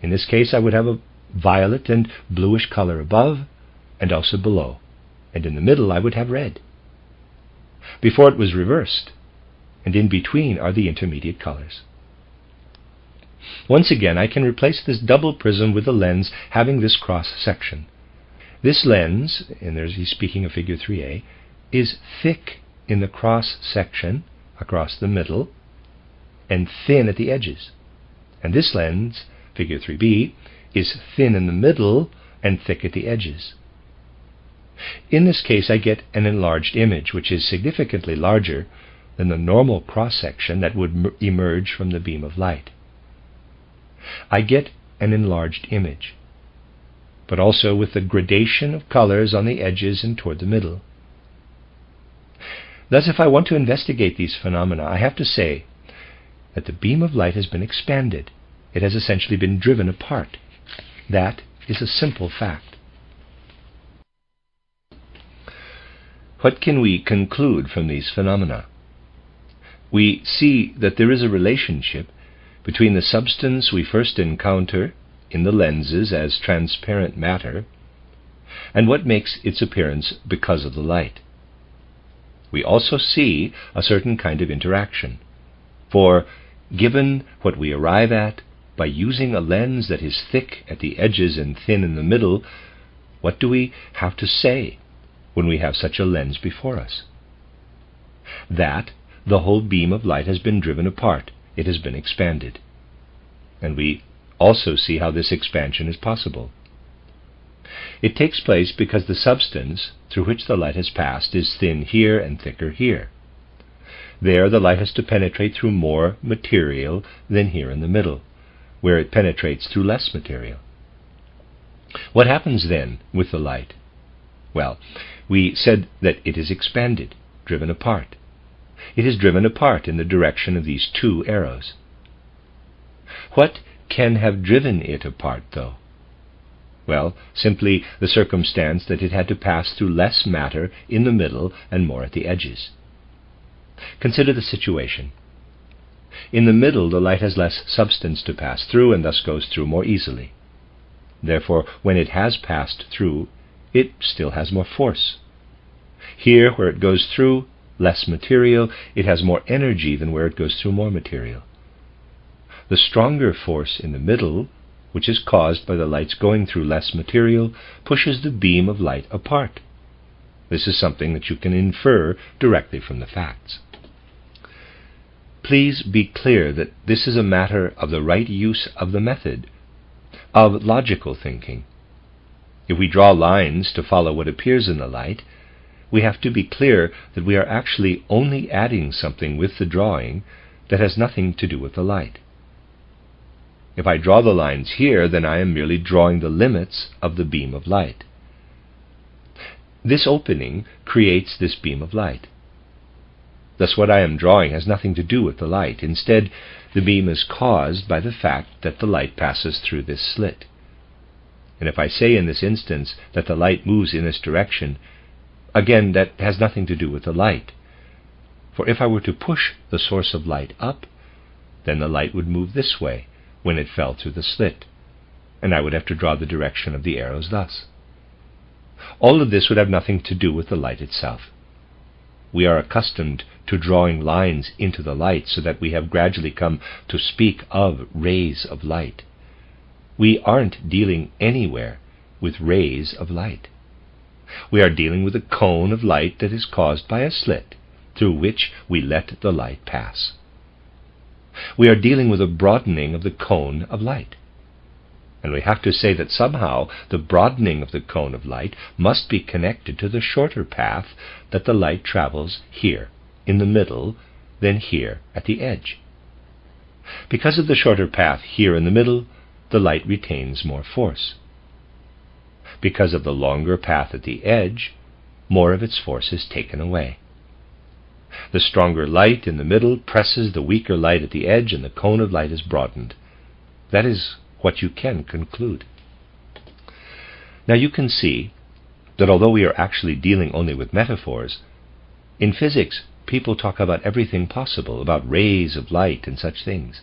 In this case, I would have a violet and bluish color above and also below, and in the middle I would have red. Before it was reversed, and in between are the intermediate colors. Once again, I can replace this double prism with a lens having this cross-section. This lens, and he's speaking of figure 3a, is thick in the cross-section across the middle, and thin at the edges. And this lens, figure 3b, is thin in the middle and thick at the edges. In this case, I get an enlarged image, which is significantly larger than the normal cross-section that would emerge from the beam of light. I get an enlarged image, but also with the gradation of colors on the edges and toward the middle. Thus, if I want to investigate these phenomena, I have to say that the beam of light has been expanded. It has essentially been driven apart. That is a simple fact. What can we conclude from these phenomena? We see that there is a relationship between the substance we first encounter in the lenses as transparent matter and what makes its appearance because of the light. We also see a certain kind of interaction, for given what we arrive at by using a lens that is thick at the edges and thin in the middle, what do we have to say when we have such a lens before us? That the whole beam of light has been driven apart, it has been expanded. And we also see how this expansion is possible. It takes place because the substance through which the light has passed is thin here and thicker here. There the light has to penetrate through more material than here in the middle, where it penetrates through less material. What happens then with the light? Well, we said that it is expanded, driven apart. It is driven apart in the direction of these two arrows. What can have driven it apart, though? Well, simply the circumstance that it had to pass through less matter in the middle and more at the edges. Consider the situation. In the middle, the light has less substance to pass through and thus goes through more easily. Therefore, when it has passed through, it still has more force. Here, where it goes through less material, it has more energy than where it goes through more material. The stronger force in the middle, which is caused by the light's going through less material, pushes the beam of light apart. This is something that you can infer directly from the facts. Please be clear that this is a matter of the right use of the method, of logical thinking. If we draw lines to follow what appears in the light, we have to be clear that we are actually only adding something with the drawing that has nothing to do with the light. If I draw the lines here, then I am merely drawing the limits of the beam of light. This opening creates this beam of light. Thus what I am drawing has nothing to do with the light. Instead, the beam is caused by the fact that the light passes through this slit. And if I say in this instance that the light moves in this direction, again, that has nothing to do with the light. For if I were to push the source of light up, then the light would move this way when it fell through the slit, and I would have to draw the direction of the arrows thus. All of this would have nothing to do with the light itself. We are accustomed to drawing lines into the light so that we have gradually come to speak of rays of light. We aren't dealing anywhere with rays of light. We are dealing with a cone of light that is caused by a slit through which we let the light pass. We are dealing with a broadening of the cone of light. And we have to say that somehow the broadening of the cone of light must be connected to the shorter path that the light travels here, in the middle, than here at the edge. Because of the shorter path here in the middle, the light retains more force. Because of the longer path at the edge, more of its force is taken away. The stronger light in the middle presses the weaker light at the edge, and the cone of light is broadened. That is what you can conclude. Now you can see that although we are actually dealing only with metaphors, in physics people talk about everything possible, about rays of light and such things.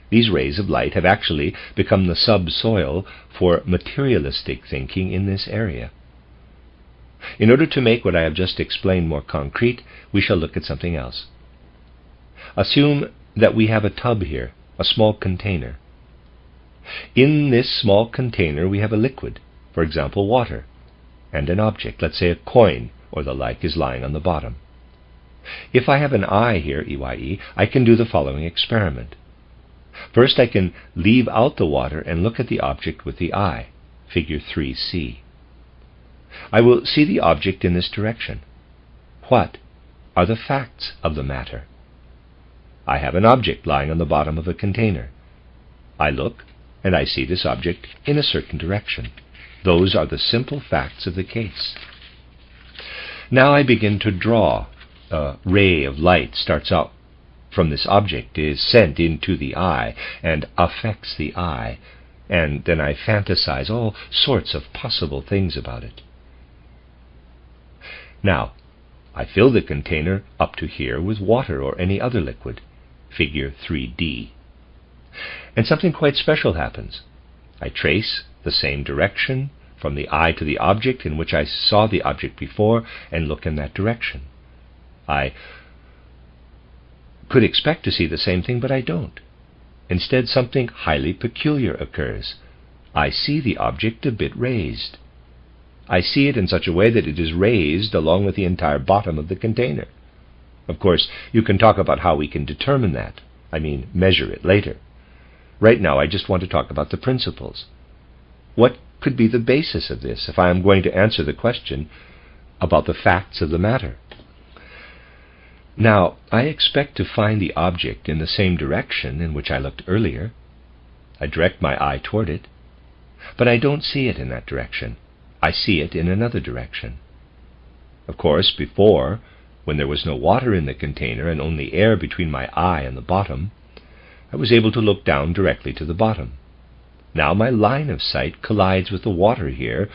These rays of light have actually become the subsoil for materialistic thinking in this area. In order to make what I have just explained more concrete, we shall look at something else. Assume that we have a tub here, a small container. In this small container we have a liquid, for example water, and an object, let's say a coin or the like, is lying on the bottom. If I have an eye here, EYE, I can do the following experiment. First, I can leave out the water and look at the object with the eye, figure 3C. I will see the object in this direction. What are the facts of the matter? I have an object lying on the bottom of a container. I look, and I see this object in a certain direction. Those are the simple facts of the case. Now I begin to draw. A ray of light starts out from this object, is sent into the eye, and affects the eye, and then I fantasize all sorts of possible things about it. Now, I fill the container up to here with water or any other liquid, figure 3D. And something quite special happens. I trace the same direction from the eye to the object in which I saw the object before, and look in that direction. I could expect to see the same thing, but I don't. Instead, something highly peculiar occurs. I see the object a bit raised. I see it in such a way that it is raised along with the entire bottom of the container. Of course, you can talk about how we can determine that. I mean, measure it later. Right now, I just want to talk about the principles. What could be the basis of this if I am going to answer the question about the facts of the matter? Now, I expect to find the object in the same direction in which I looked earlier. I direct my eye toward it, but I don't see it in that direction. I see it in another direction. Of course, before, when there was no water in the container and only air between my eye and the bottom, I was able to look down directly to the bottom. Now my line of sight collides with the water here,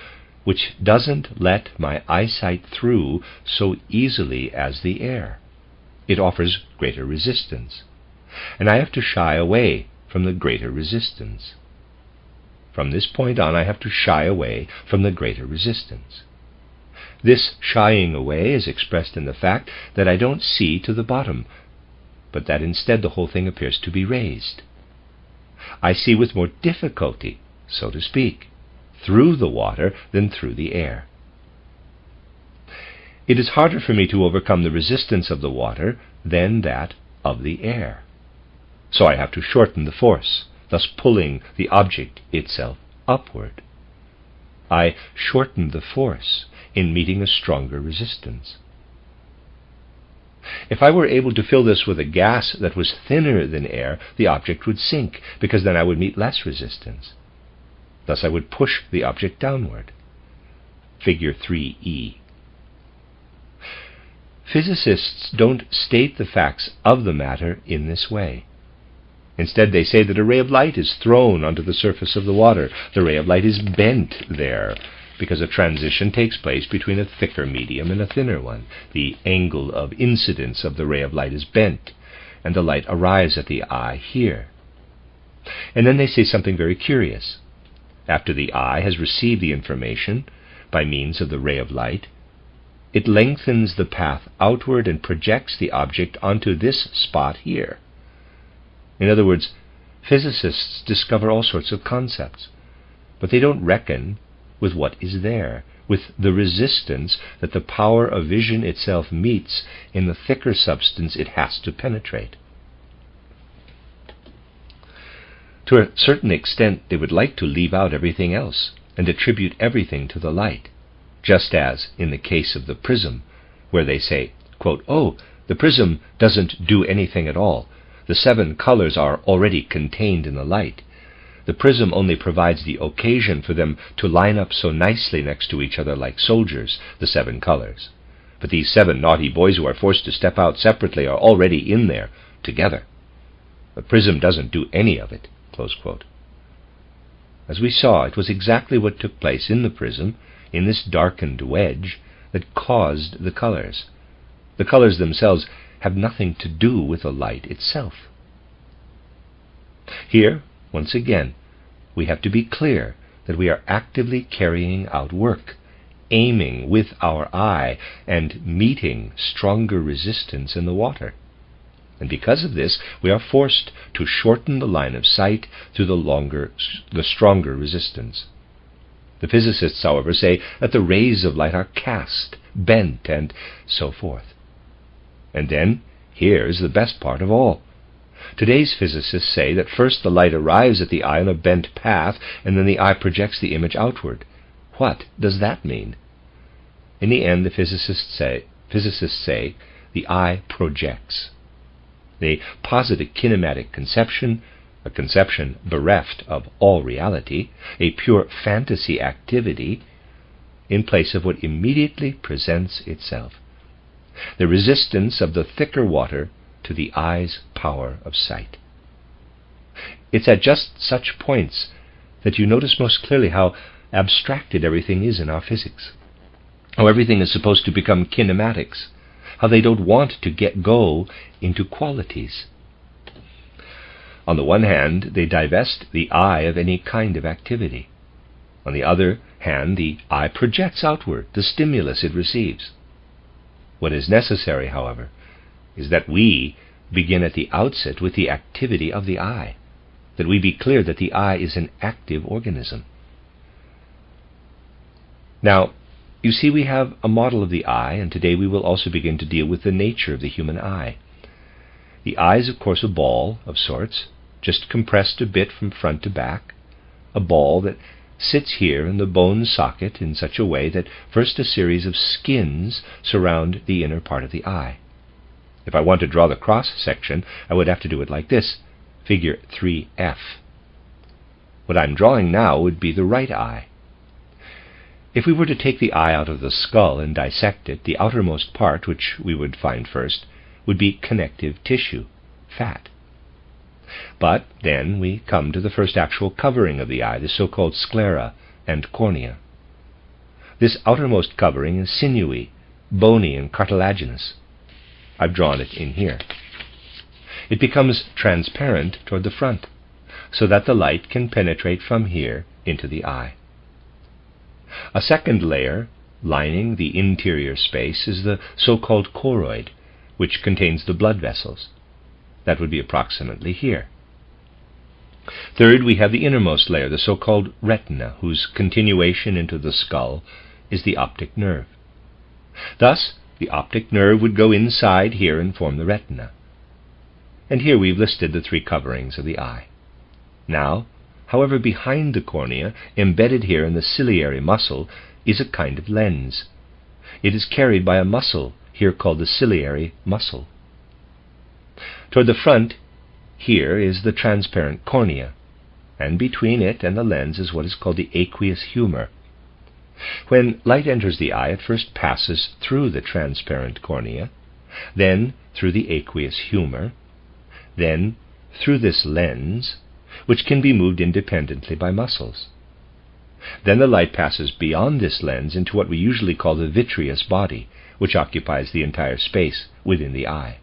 which doesn't let my eyesight through so easily as the air. It offers greater resistance, and I have to shy away from the greater resistance. From this point on, I have to shy away from the greater resistance. This shying away is expressed in the fact that I don't see to the bottom, but that instead the whole thing appears to be raised. I see with more difficulty, so to speak, through the water than through the air. It is harder for me to overcome the resistance of the water than that of the air. So I have to shorten the force, thus pulling the object itself upward. I shorten the force in meeting a stronger resistance. If I were able to fill this with a gas that was thinner than air, the object would sink, because then I would meet less resistance. Thus I would push the object downward. Figure 3E. Physicists don't state the facts of the matter in this way. Instead, they say that a ray of light is thrown onto the surface of the water. The ray of light is bent there, because a transition takes place between a thicker medium and a thinner one. The angle of incidence of the ray of light is bent, and the light arrives at the eye here. And then they say something very curious. After the eye has received the information by means of the ray of light, it lengthens the path outward and projects the object onto this spot here. In other words, physicists discover all sorts of concepts, but they don't reckon with what is there, with the resistance that the power of vision itself meets in the thicker substance it has to penetrate. To a certain extent, they would like to leave out everything else and attribute everything to the light, just as in the case of the prism, where they say, quote, "Oh, the prism doesn't do anything at all. The 7 colors are already contained in the light. The prism only provides the occasion for them to line up so nicely next to each other like soldiers, the 7 colors. But these 7 naughty boys who are forced to step out separately are already in there, together. The prism doesn't do any of it." Close quote. As we saw, it was exactly what took place in the prism, in this darkened wedge, that caused the colors. The colors themselves have nothing to do with the light itself. Here, once again, we have to be clear that we are actively carrying out work, aiming with our eye and meeting stronger resistance in the water. And because of this, we are forced to shorten the line of sight through the stronger resistance. The physicists, however, say that the rays of light are cast, bent, and so forth. And then, here's the best part of all. Today's physicists say that first the light arrives at the eye on a bent path, and then the eye projects the image outward. What does that mean? In the end, the physicists say the eye projects. They posit a kinematic conception, a conception bereft of all reality, a pure fantasy activity, in place of what immediately presents itself. The resistance of the thicker water to the eye's power of sight. It's at just such points that you notice most clearly how abstracted everything is in our physics, how everything is supposed to become kinematics, how they don't want to go into qualities. On the one hand, they divest the eye of any kind of activity. On the other hand, the eye projects outward the stimulus it receives. What is necessary, however, is that we begin at the outset with the activity of the eye, that we be clear that the eye is an active organism. Now, you see, we have a model of the eye, and today we will also begin to deal with the nature of the human eye. The eye is, of course, a ball of sorts, just compressed a bit from front to back, a ball that sits here in the bone socket in such a way that first a series of skins surround the inner part of the eye. If I want to draw the cross section, I would have to do it like this, figure 3F. What I'm drawing now would be the right eye. If we were to take the eye out of the skull and dissect it, the outermost part, which we would find first, would be connective tissue, fat. But then we come to the first actual covering of the eye, the so-called sclera and cornea. This outermost covering is sinewy, bony, and cartilaginous. I've drawn it in here. It becomes transparent toward the front, so that the light can penetrate from here into the eye. A second layer lining the interior space is the so-called choroid, which contains the blood vessels. That would be approximately here. Third, we have the innermost layer, the so-called retina, whose continuation into the skull is the optic nerve. Thus, the optic nerve would go inside here and form the retina. And here we've listed the three coverings of the eye. Now, however, behind the cornea, embedded here in the ciliary muscle, is a kind of lens. It is carried by a muscle, here called the ciliary muscle. Toward the front, here is the transparent cornea, and between it and the lens is what is called the aqueous humor. When light enters the eye, it first passes through the transparent cornea, then through the aqueous humor, then through this lens, which can be moved independently by muscles. Then the light passes beyond this lens into what we usually call the vitreous body, which occupies the entire space within the eye.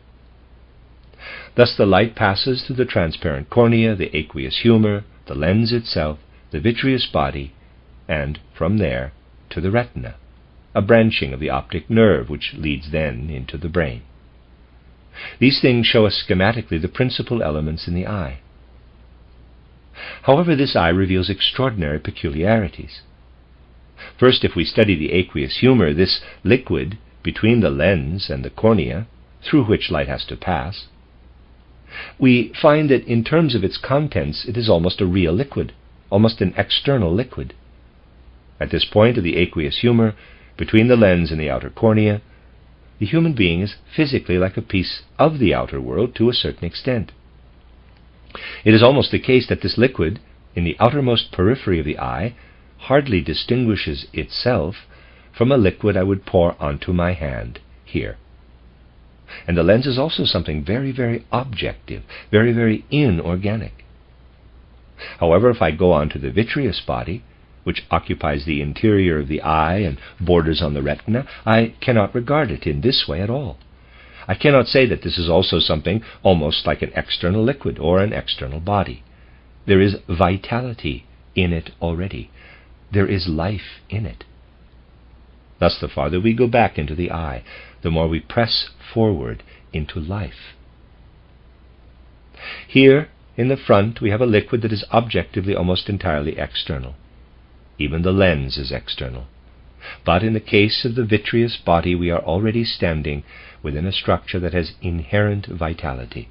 Thus the light passes through the transparent cornea, the aqueous humor, the lens itself, the vitreous body, and from there to the retina, a branching of the optic nerve which leads then into the brain. These things show us schematically the principal elements in the eye. However, this eye reveals extraordinary peculiarities. First, if we study the aqueous humor, this liquid between the lens and the cornea, through which light has to pass, we find that in terms of its contents it is almost a real liquid, almost an external liquid. At this point of the aqueous humor, between the lens and the outer cornea, the human being is physically like a piece of the outer world to a certain extent. It is almost the case that this liquid, in the outermost periphery of the eye, hardly distinguishes itself from a liquid I would pour onto my hand here. And the lens is also something very, very objective, very, very inorganic. However, if I go on to the vitreous body, which occupies the interior of the eye and borders on the retina, I cannot regard it in this way at all. I cannot say that this is also something almost like an external liquid or an external body. There is vitality in it already. There is life in it. Thus, the farther we go back into the eye, the more we press forward into life. Here, in the front, we have a liquid that is objectively almost entirely external. Even the lens is external. But in the case of the vitreous body, we are already standing within a structure that has inherent vitality.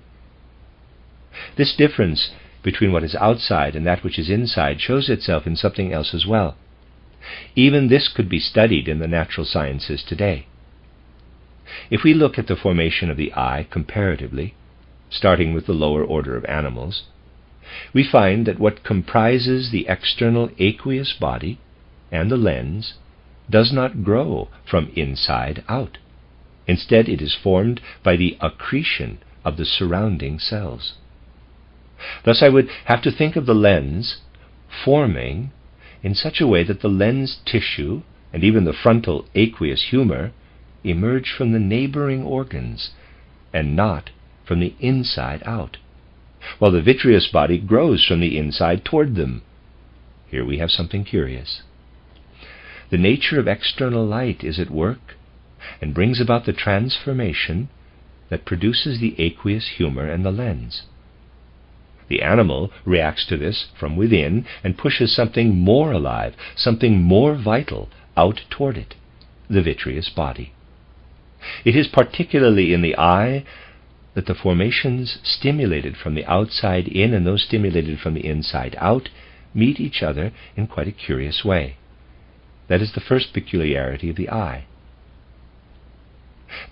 This difference between what is outside and that which is inside shows itself in something else as well. Even this could be studied in the natural sciences today. If we look at the formation of the eye comparatively, starting with the lower order of animals, we find that what comprises the external aqueous body and the lens does not grow from inside out. Instead, it is formed by the accretion of the surrounding cells. Thus, I would have to think of the lens forming in such a way that the lens tissue and even the frontal aqueous humor emerge from the neighboring organs and not from the inside out, while the vitreous body grows from the inside toward them. Here we have something curious. The nature of external light is at work and brings about the transformation that produces the aqueous humor and the lens. The animal reacts to this from within and pushes something more alive, something more vital, out toward it, the vitreous body. It is particularly in the eye that the formations stimulated from the outside in and those stimulated from the inside out meet each other in quite a curious way. That is the first peculiarity of the eye.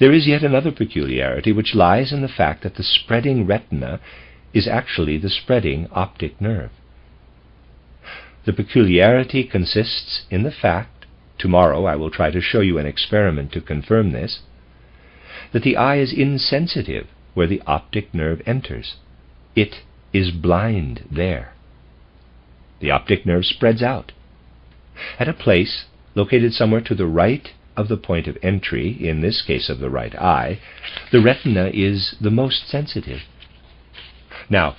There is yet another peculiarity which lies in the fact that the spreading retina is actually the spreading optic nerve. The peculiarity consists in the fact, tomorrow I will try to show you an experiment to confirm this, that the eye is insensitive where the optic nerve enters. It is blind there. The optic nerve spreads out. At a place located somewhere to the right of the point of entry, in this case of the right eye, the retina is the most sensitive. Now,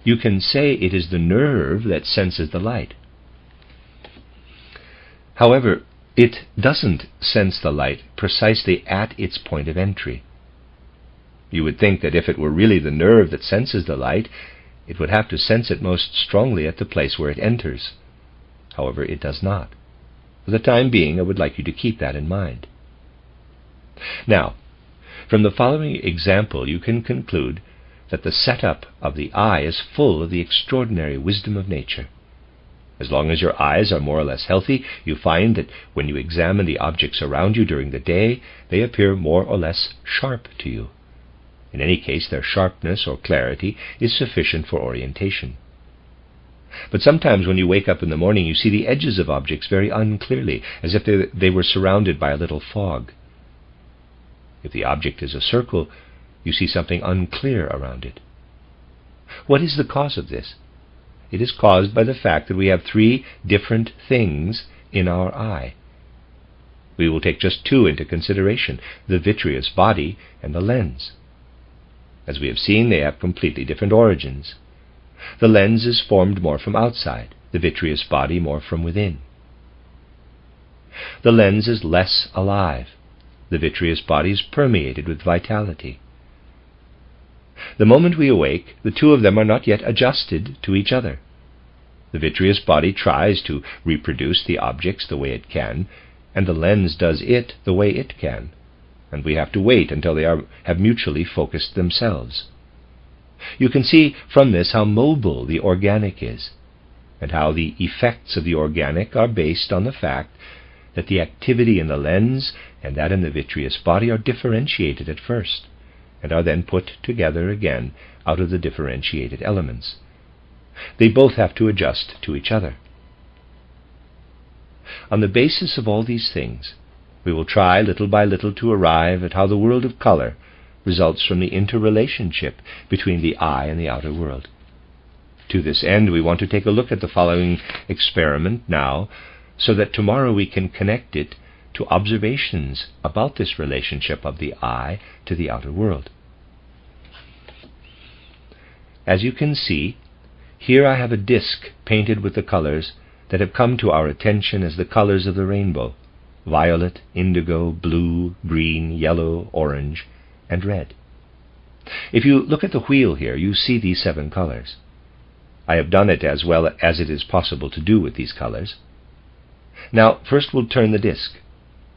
you can say it is the nerve that senses the light. However, it doesn't sense the light precisely at its point of entry. You would think that if it were really the nerve that senses the light, it would have to sense it most strongly at the place where it enters. However, it does not. For the time being, I would like you to keep that in mind. Now, from the following example, you can conclude that the setup of the eye is full of the extraordinary wisdom of nature. As long as your eyes are more or less healthy, you find that when you examine the objects around you during the day, they appear more or less sharp to you. In any case, their sharpness or clarity is sufficient for orientation. But sometimes when you wake up in the morning, you see the edges of objects very unclearly, as if they were surrounded by a little fog. If the object is a circle, you see something unclear around it. What is the cause of this? It is caused by the fact that we have three different things in our eye. We will take just two into consideration, the vitreous body and the lens. As we have seen, they have completely different origins. The lens is formed more from outside, the vitreous body more from within. The lens is less alive. The vitreous body is permeated with vitality. The moment we awake, the two of them are not yet adjusted to each other. The vitreous body tries to reproduce the objects the way it can, and the lens does it the way it can, and we have to wait until they have mutually focused themselves. You can see from this how mobile the organic is, and how the effects of the organic are based on the fact that the activity in the lens and that in the vitreous body are differentiated at first, and are then put together again out of the differentiated elements. They both have to adjust to each other. On the basis of all these things, we will try little by little to arrive at how the world of color results from the interrelationship between the eye and the outer world. To this end, we want to take a look at the following experiment now, so that tomorrow we can connect it to observations about this relationship of the eye to the outer world. As you can see, here I have a disc painted with the colors that have come to our attention as the colors of the rainbow: violet, indigo, blue, green, yellow, orange, and red. If you look at the wheel here, you see these 7 colors. I have done it as well as it is possible to do with these colors. Now, first we'll turn the disc.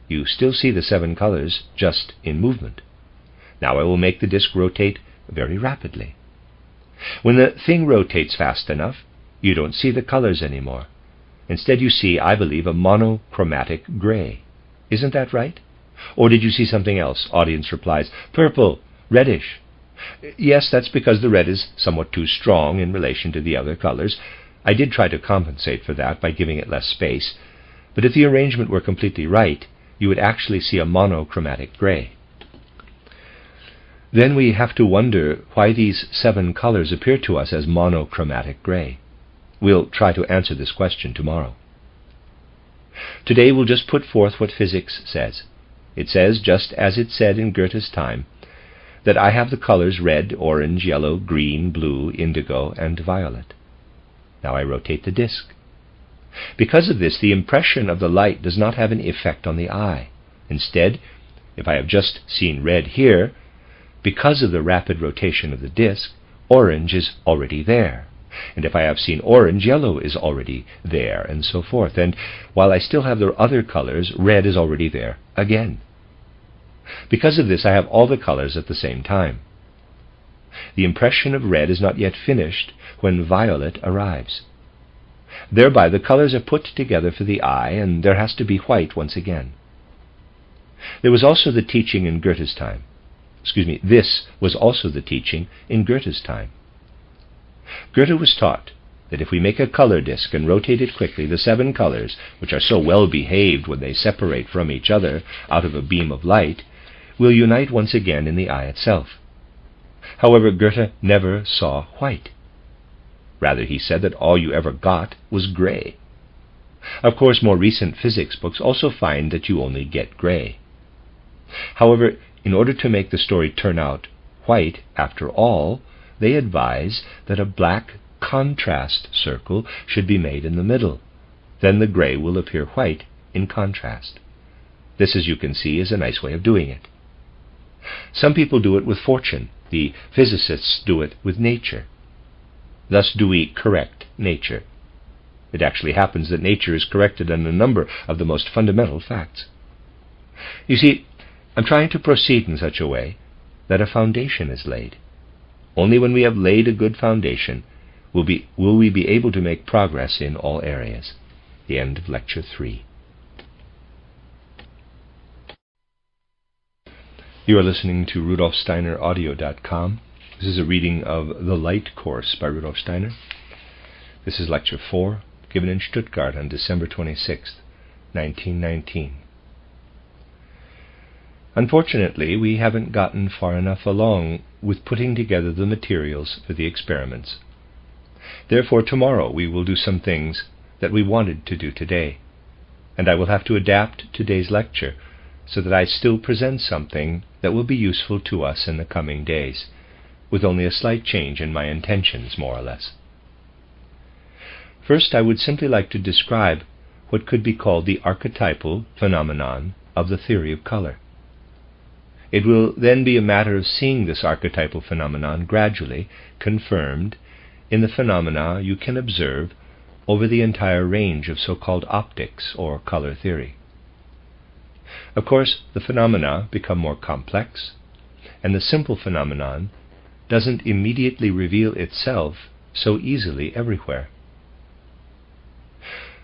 You still see the 7 colors, just in movement. Now I will make the disc rotate very rapidly. When the thing rotates fast enough, you don't see the colors anymore. Instead you see, I believe, a monochromatic gray. Isn't that right? Or did you see something else? Audience replies, purple, reddish. Yes, that's because the red is somewhat too strong in relation to the other colors. I did try to compensate for that by giving it less space, but if the arrangement were completely right, you would actually see a monochromatic gray. Then we have to wonder why these 7 colors appear to us as monochromatic gray. We'll try to answer this question tomorrow. Today we'll just put forth what physics says. It says, just as it said in Goethe's time, that I have the colors red, orange, yellow, green, blue, indigo, and violet. Now I rotate the disc. Because of this, the impression of the light does not have any effect on the eye. Instead, if I have just seen red here, because of the rapid rotation of the disc, orange is already there. And if I have seen orange, yellow is already there, and so forth. And while I still have the other colors, red is already there again. Because of this, I have all the colors at the same time. The impression of red is not yet finished when violet arrives. Thereby the colors are put together for the eye, and there has to be white once again. There was also the teaching in Goethe's time. This was also the teaching in Goethe's time. Goethe was taught that if we make a color disc and rotate it quickly, the 7 colors, which are so well behaved when they separate from each other out of a beam of light, will unite once again in the eye itself. However, Goethe never saw white. Rather, he said that all you ever got was gray. Of course, more recent physics books also find that you only get gray. However, in order to make the story turn out white after all, they advise that a black contrast circle should be made in the middle. Then the gray will appear white in contrast. This, as you can see, is a nice way of doing it. Some people do it with fortune. The physicists do it with nature. Thus do we correct nature. It actually happens that nature is corrected on a number of the most fundamental facts. You see, I'm trying to proceed in such a way that a foundation is laid. Only when we have laid a good foundation will we be able to make progress in all areas. The end of Lecture 3. You are listening to RudolfSteinerAudio.com. This is a reading of The Light Course by Rudolf Steiner. This is Lecture 4, given in Stuttgart on December 26, 1919. Unfortunately, we haven't gotten far enough along with putting together the materials for the experiments. Therefore, tomorrow we will do some things that we wanted to do today, and I will have to adapt today's lecture so that I still present something that will be useful to us in the coming days, with only a slight change in my intentions, more or less. First, I would simply like to describe what could be called the archetypal phenomenon of the theory of color. It will then be a matter of seeing this archetypal phenomenon gradually confirmed in the phenomena you can observe over the entire range of so-called optics or color theory. Of course, the phenomena become more complex, and the simple phenomenon doesn't immediately reveal itself so easily everywhere.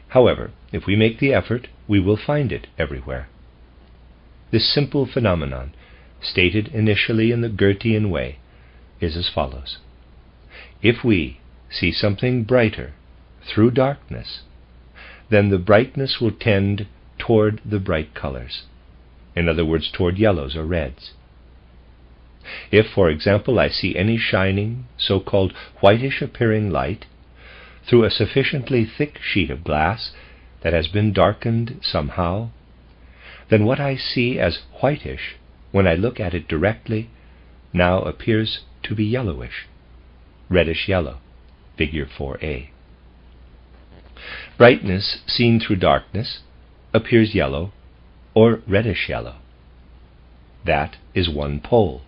However, if we make the effort, we will find it everywhere. This simple phenomenon, stated initially in the Goethean way, is as follows. If we see something brighter through darkness, then the brightness will tend toward the bright colors. In other words, toward yellows or reds. If, for example, I see any shining, so-called whitish-appearing light through a sufficiently thick sheet of glass that has been darkened somehow, then what I see as whitish, when I look at it directly, now appears to be yellowish, reddish-yellow, figure 4a. Brightness seen through darkness appears yellow or reddish-yellow. That is one pole.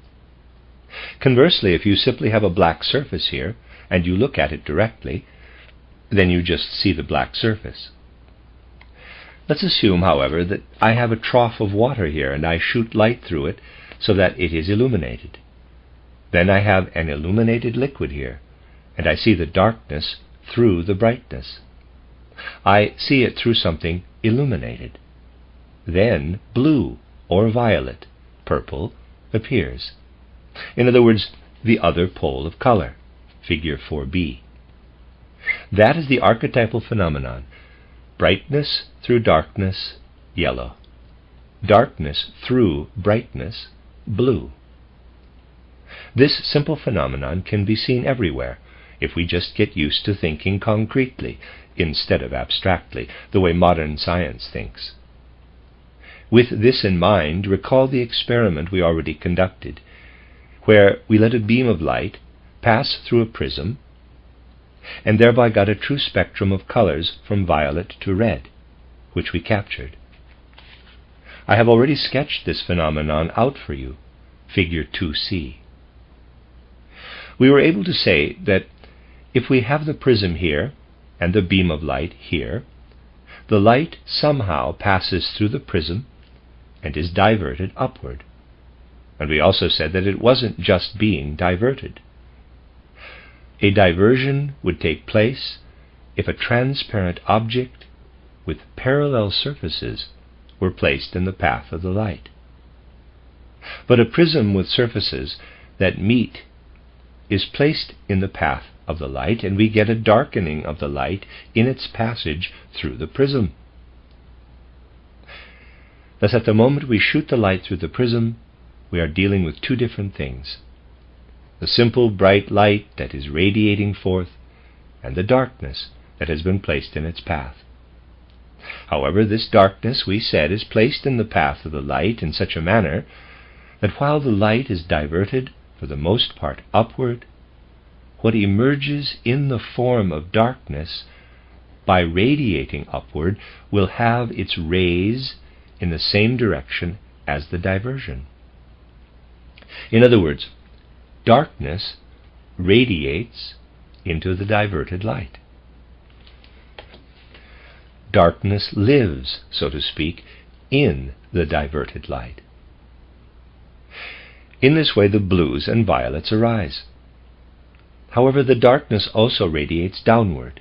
Conversely, if you simply have a black surface here, and you look at it directly, then you just see the black surface. Let's assume, however, that I have a trough of water here and I shoot light through it so that it is illuminated. Then I have an illuminated liquid here, and I see the darkness through the brightness. I see it through something illuminated. Then blue or violet, purple, appears. In other words, the other pole of color, figure 4b. That is the archetypal phenomenon. Brightness through darkness, yellow. Darkness through brightness, blue. This simple phenomenon can be seen everywhere if we just get used to thinking concretely instead of abstractly, the way modern science thinks. With this in mind, recall the experiment we already conducted, where we let a beam of light pass through a prism and thereby got a true spectrum of colors from violet to red, which we captured. I have already sketched this phenomenon out for you, figure 2c. We were able to say that if we have the prism here and the beam of light here, the light somehow passes through the prism and is diverted upward. And we also said that it wasn't just being diverted. A diversion would take place if a transparent object with parallel surfaces were placed in the path of the light. But a prism with surfaces that meet is placed in the path of the light, and we get a darkening of the light in its passage through the prism. Thus, at the moment we shoot the light through the prism, we are dealing with two different things: the simple bright light that is radiating forth, and the darkness that has been placed in its path. However, this darkness, we said, is placed in the path of the light in such a manner that while the light is diverted for the most part upward, what emerges in the form of darkness by radiating upward will have its rays in the same direction as the diversion. In other words, darkness radiates into the diverted light. Darkness lives, so to speak, in the diverted light. In this way, the blues and violets arise. However, the darkness also radiates downward.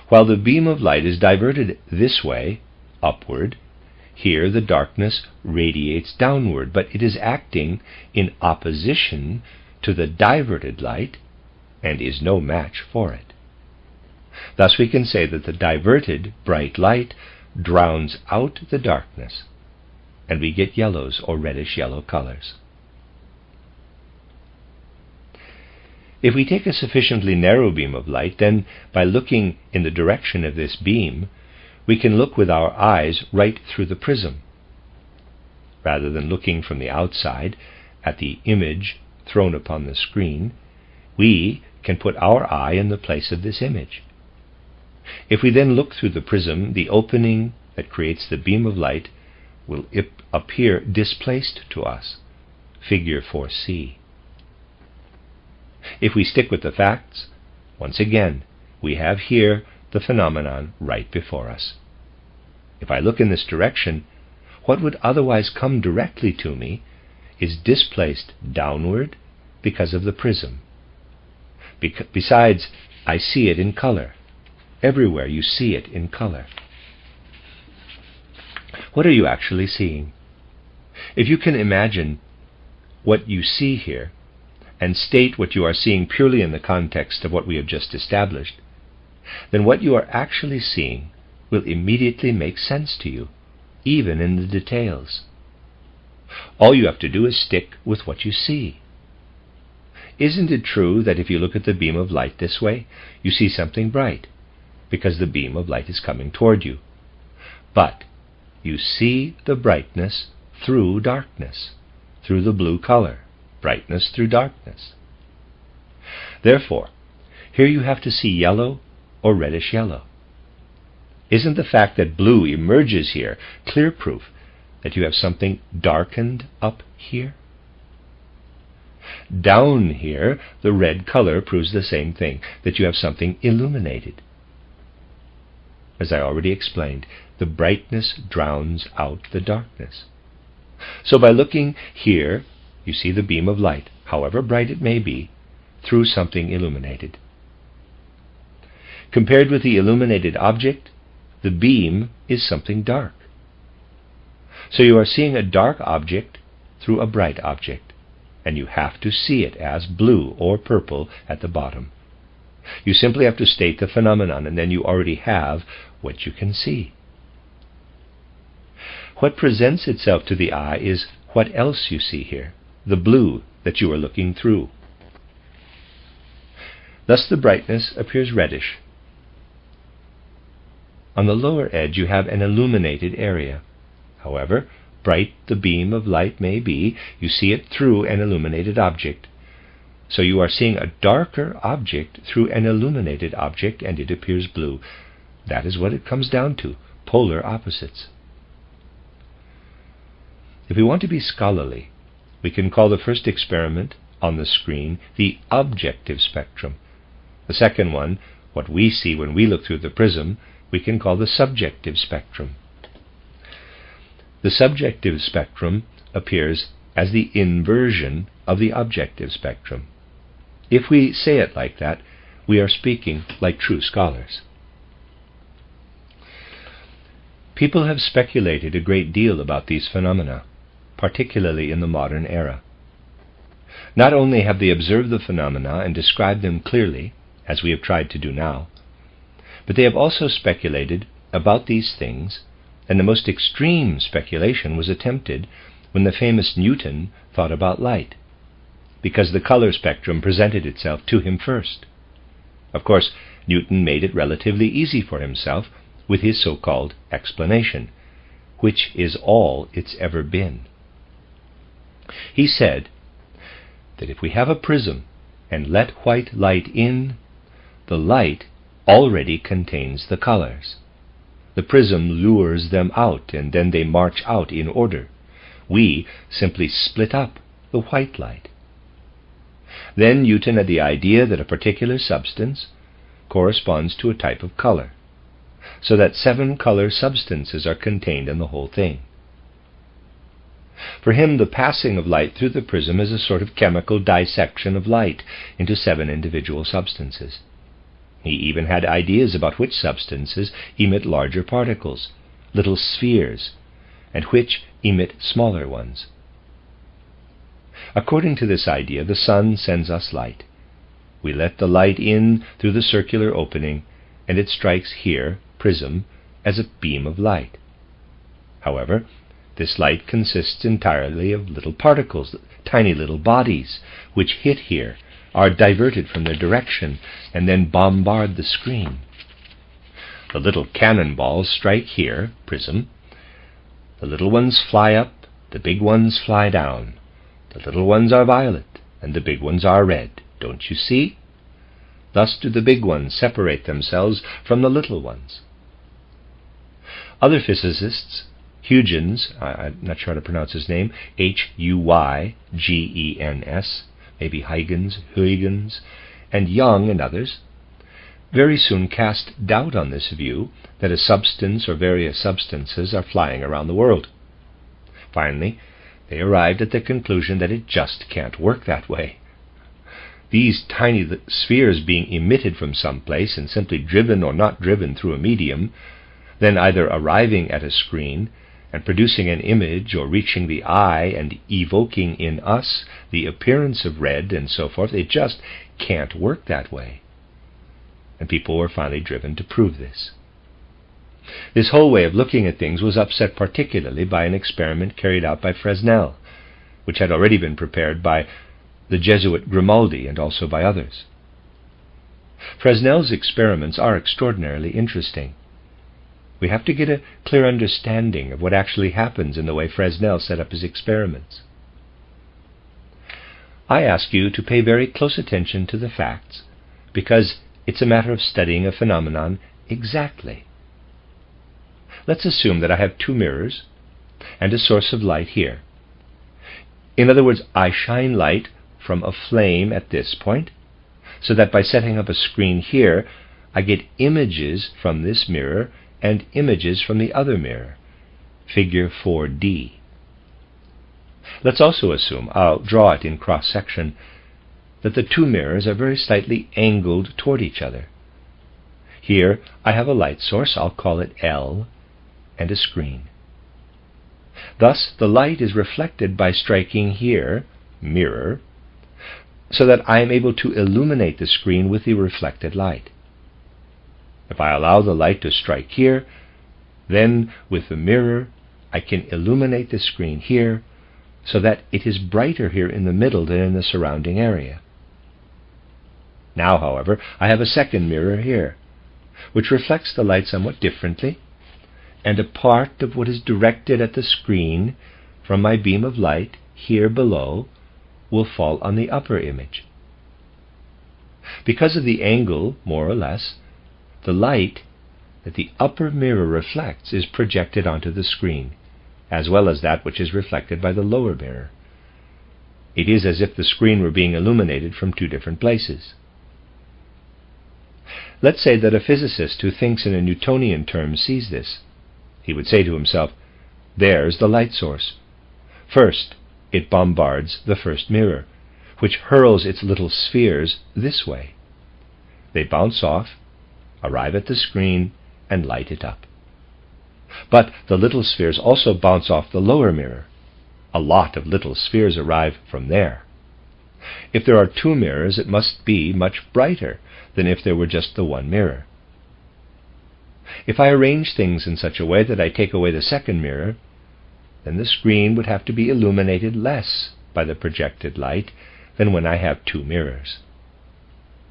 While the beam of light is diverted this way, upward, here the darkness radiates downward, but it is acting in opposition to the diverted light and is no match for it. Thus we can say that the diverted bright light drowns out the darkness, and we get yellows or reddish-yellow colors. If we take a sufficiently narrow beam of light, then by looking in the direction of this beam, we can look with our eyes right through the prism. Rather than looking from the outside at the image thrown upon the screen, we can put our eye in the place of this image. If we then look through the prism, the opening that creates the beam of light will appear displaced to us, figure 4c. If we stick with the facts, once again, we have here the phenomenon right before us. If I look in this direction, what would otherwise come directly to me is displaced downward because of the prism. Besides, I see it in color. Everywhere you see it in color. What are you actually seeing? If you can imagine what you see here, and state what you are seeing purely in the context of what we have just established, then what you are actually seeing will immediately make sense to you, even in the details. All you have to do is stick with what you see. Isn't it true that if you look at the beam of light this way, you see something bright, because the beam of light is coming toward you? But you see the brightness through darkness, through the blue color. Brightness through darkness. Therefore, here you have to see yellow or reddish yellow. Isn't the fact that blue emerges here clear proof that you have something darkened up here? Down here, the red color proves the same thing, that you have something illuminated. As I already explained, the brightness drowns out the darkness. So by looking here, you see the beam of light, however bright it may be, through something illuminated. Compared with the illuminated object, the beam is something dark. So you are seeing a dark object through a bright object, and you have to see it as blue or purple at the bottom. You simply have to state the phenomenon, and then you already have what you can see. What presents itself to the eye is what else you see here, the blue that you are looking through. Thus the brightness appears reddish. On the lower edge you have an illuminated area. However bright the beam of light may be, you see it through an illuminated object. So you are seeing a darker object through an illuminated object, and it appears blue. That is what it comes down to, polar opposites. If we want to be scholarly, we can call the first experiment on the screen the objective spectrum. The second one, what we see when we look through the prism, we can call the subjective spectrum. The subjective spectrum appears as the inversion of the objective spectrum. If we say it like that, we are speaking like true scholars. People have speculated a great deal about these phenomena, particularly in the modern era. Not only have they observed the phenomena and described them clearly, as we have tried to do now, but they have also speculated about these things, and the most extreme speculation was attempted when the famous Newton thought about light, because the color spectrum presented itself to him first. Of course, Newton made it relatively easy for himself with his so-called explanation, which is all it's ever been. He said that if we have a prism and let white light in, the light already contains the colors. The prism lures them out, and then they march out in order. We simply split up the white light. Then Newton had the idea that a particular substance corresponds to a type of color, so that 7 color substances are contained in the whole thing. For him, the passing of light through the prism is a sort of chemical dissection of light into 7 individual substances. He even had ideas about which substances emit larger particles, little spheres, and which emit smaller ones. According to this idea, the sun sends us light. We let the light in through the circular opening, and it strikes here, prism, as a beam of light. However, this light consists entirely of little particles, tiny little bodies, which hit here, are diverted from their direction, and then bombard the screen. The little cannonballs strike here, prism. The little ones fly up, the big ones fly down. The little ones are violet, and the big ones are red. Don't you see? Thus do the big ones separate themselves from the little ones. Other physicists, Huygens, I'm not sure how to pronounce his name, Huygens, maybe Huygens, and Young and others, very soon cast doubt on this view that a substance or various substances are flying around the world. Finally, they arrived at the conclusion that it just can't work that way. These tiny spheres being emitted from some place and simply driven or not driven through a medium, then either arriving at a screen and producing an image or reaching the eye and evoking in us the appearance of red and so forth, it just can't work that way. And people were finally driven to prove this. This whole way of looking at things was upset particularly by an experiment carried out by Fresnel, which had already been prepared by the Jesuit Grimaldi and also by others. Fresnel's experiments are extraordinarily interesting. We have to get a clear understanding of what actually happens in the way Fresnel set up his experiments. I ask you to pay very close attention to the facts, because it's a matter of studying a phenomenon exactly. Let's assume that I have 2 mirrors and a source of light here. In other words, I shine light from a flame at this point, so that by setting up a screen here, I get images from this mirror and images from the other mirror, figure 4D. Let's also assume, I'll draw it in cross-section, that the two mirrors are very slightly angled toward each other. Here I have a light source, I'll call it L, and a screen. Thus the light is reflected by striking here, mirror, so that I am able to illuminate the screen with the reflected light. If I allow the light to strike here, then with the mirror I can illuminate the screen here so that it is brighter here in the middle than in the surrounding area. Now, however, I have a second mirror here, which reflects the light somewhat differently, and a part of what is directed at the screen from my beam of light here below will fall on the upper image. Because of the angle, more or less, the light that the upper mirror reflects is projected onto the screen, as well as that which is reflected by the lower mirror. It is as if the screen were being illuminated from two different places. Let's say that a physicist who thinks in a Newtonian terms sees this. He would say to himself, there's the light source. First, it bombards the first mirror, which hurls its little spheres this way. They bounce off, arrive at the screen, and light it up. But the little spheres also bounce off the lower mirror. A lot of little spheres arrive from there. If there are two mirrors, it must be much brighter than if there were just the one mirror. If I arrange things in such a way that I take away the second mirror, then the screen would have to be illuminated less by the projected light than when I have two mirrors.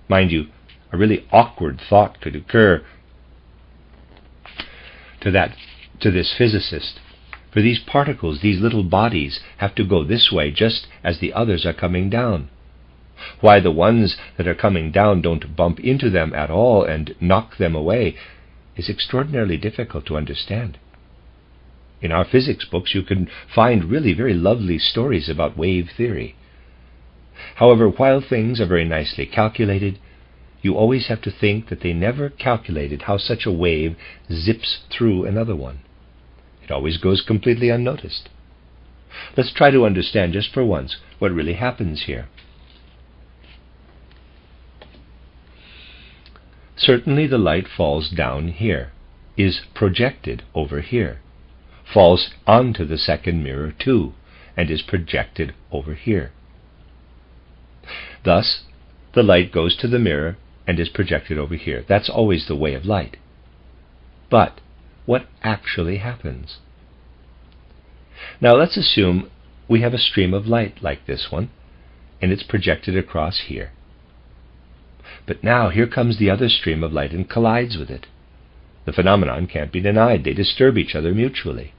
Mind you, a really awkward thought could occur to this physicist, for these particles, these little bodies, have to go this way just as the others are coming down. Why the ones that are coming down don't bump into them at all and knock them away is extraordinarily difficult to understand. In our physics books you can find really very lovely stories about wave theory. However, while things are very nicely calculated, you always have to think that they never calculated how such a wave zips through another one. It always goes completely unnoticed. Let's try to understand just for once what really happens here. Certainly the light falls down here, is projected over here, falls onto the second mirror too, and is projected over here. Thus, the light goes to the mirror and is projected over here. That's always the way of light. But what actually happens? Now let's assume we have a stream of light like this one, and it's projected across here. But now here comes the other stream of light and collides with it. The phenomenon can't be denied. They disturb each other mutually.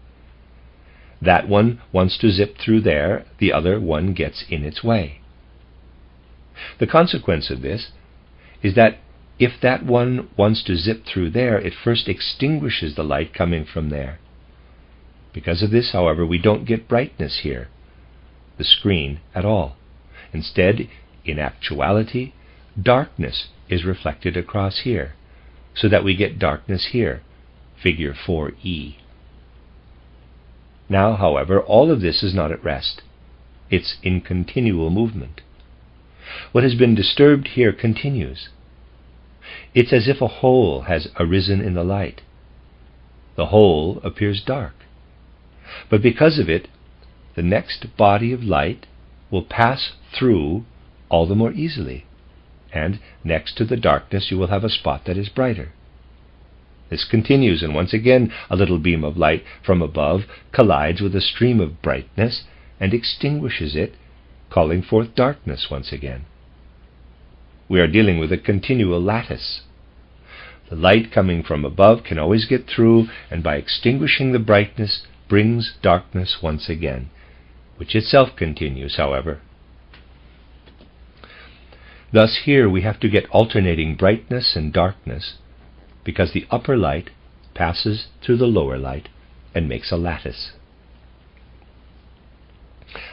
That one wants to zip through there, the other one gets in its way. The consequence of this is that if that one wants to zip through there, it first extinguishes the light coming from there. Because of this, however, we don't get brightness here, the screen, at all. Instead, in actuality, darkness is reflected across here, so that we get darkness here, figure 4E. Now, however, all of this is not at rest. It's in continual movement. What has been disturbed here continues. It's as if a hole has arisen in the light. The hole appears dark. But because of it, the next body of light will pass through all the more easily, and next to the darkness you will have a spot that is brighter. This continues, and once again a little beam of light from above collides with a stream of brightness and extinguishes it, calling forth darkness once again. We are dealing with a continual lattice. The light coming from above can always get through, and by extinguishing the brightness brings darkness once again, which itself continues, however. Thus here we have to get alternating brightness and darkness, because the upper light passes through the lower light and makes a lattice.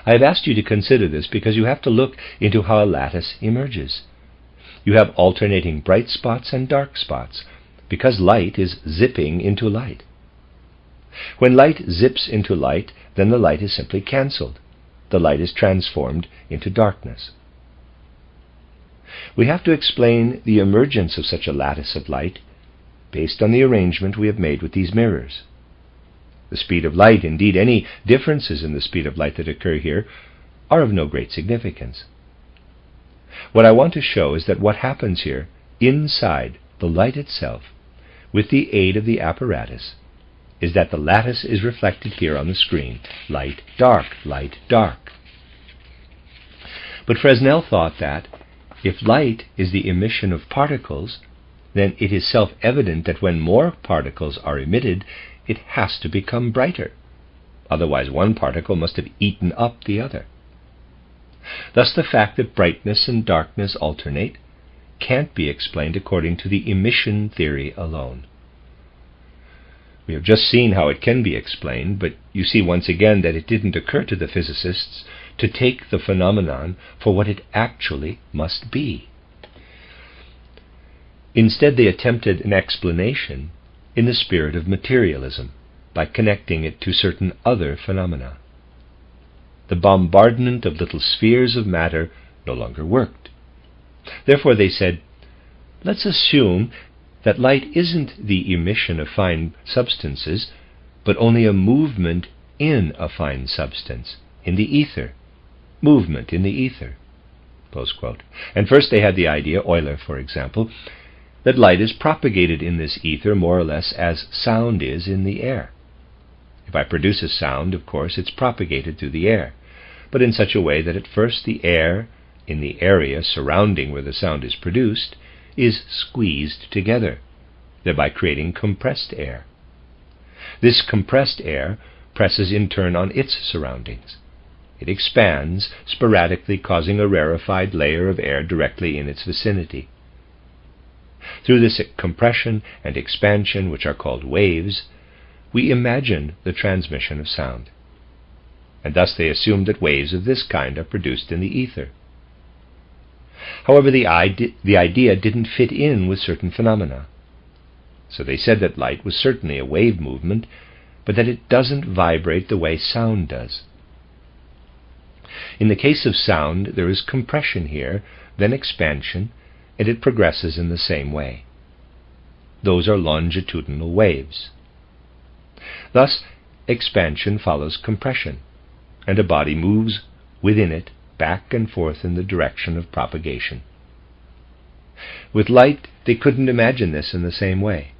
I have asked you to consider this because you have to look into how a lattice emerges. You have alternating bright spots and dark spots, because light is zipping into light. When light zips into light, then the light is simply cancelled. The light is transformed into darkness. We have to explain the emergence of such a lattice of light based on the arrangement we have made with these mirrors. The speed of light, indeed any differences in the speed of light that occur here, are of no great significance. What I want to show is that what happens here, inside the light itself, with the aid of the apparatus, is that the lattice is reflected here on the screen. Light, dark, light, dark. But Fresnel thought that if light is the emission of particles, then it is self-evident that when more particles are emitted, it has to become brighter. Otherwise, one particle must have eaten up the other. Thus, the fact that brightness and darkness alternate can't be explained according to the emission theory alone. We have just seen how it can be explained, but you see once again that it didn't occur to the physicists to take the phenomenon for what it actually must be. Instead, they attempted an explanation in the spirit of materialism by connecting it to certain other phenomena. The bombardment of little spheres of matter no longer worked. Therefore, they said, let's assume that light isn't the emission of fine substances, but only a movement in a fine substance, in the ether. Movement in the ether. Close quote. And first they had the idea, Euler for example, that light is propagated in this ether more or less as sound is in the air. If I produce a sound, of course, it's propagated through the air, but in such a way that at first the air in the area surrounding where the sound is produced is squeezed together, thereby creating compressed air. This compressed air presses in turn on its surroundings. It expands, sporadically causing a rarefied layer of air directly in its vicinity. Through this compression and expansion, which are called waves, we imagine the transmission of sound. And thus they assumed that waves of this kind are produced in the ether. However, the idea didn't fit in with certain phenomena. So they said that light was certainly a wave movement, but that it doesn't vibrate the way sound does. In the case of sound, there is compression here, then expansion, and it progresses in the same way. Those are longitudinal waves. Thus, expansion follows compression, and a body moves within it back and forth in the direction of propagation. With light, they couldn't imagine this in the same way.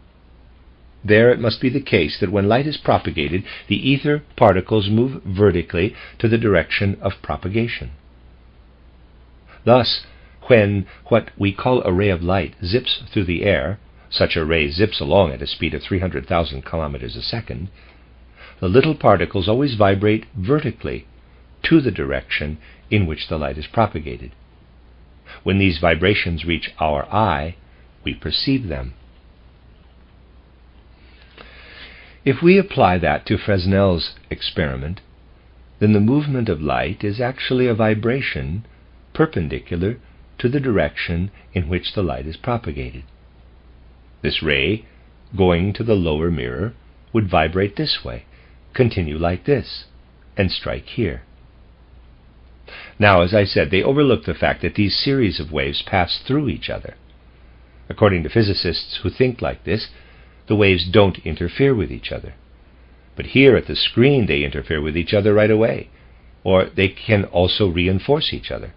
There it must be the case that when light is propagated, the ether particles move vertically to the direction of propagation. Thus, when what we call a ray of light zips through the air, such a ray zips along at a speed of 300,000 kilometers a second, the little particles always vibrate vertically to the direction in which the light is propagated. When these vibrations reach our eye, we perceive them. If we apply that to Fresnel's experiment, then the movement of light is actually a vibration perpendicular to the direction in which the light is propagated. This ray, going to the lower mirror, would vibrate this way, continue like this, and strike here. Now, as I said, they overlook the fact that these series of waves pass through each other. According to physicists who think like this, the waves don't interfere with each other. But here at the screen they interfere with each other right away, or they can also reinforce each other.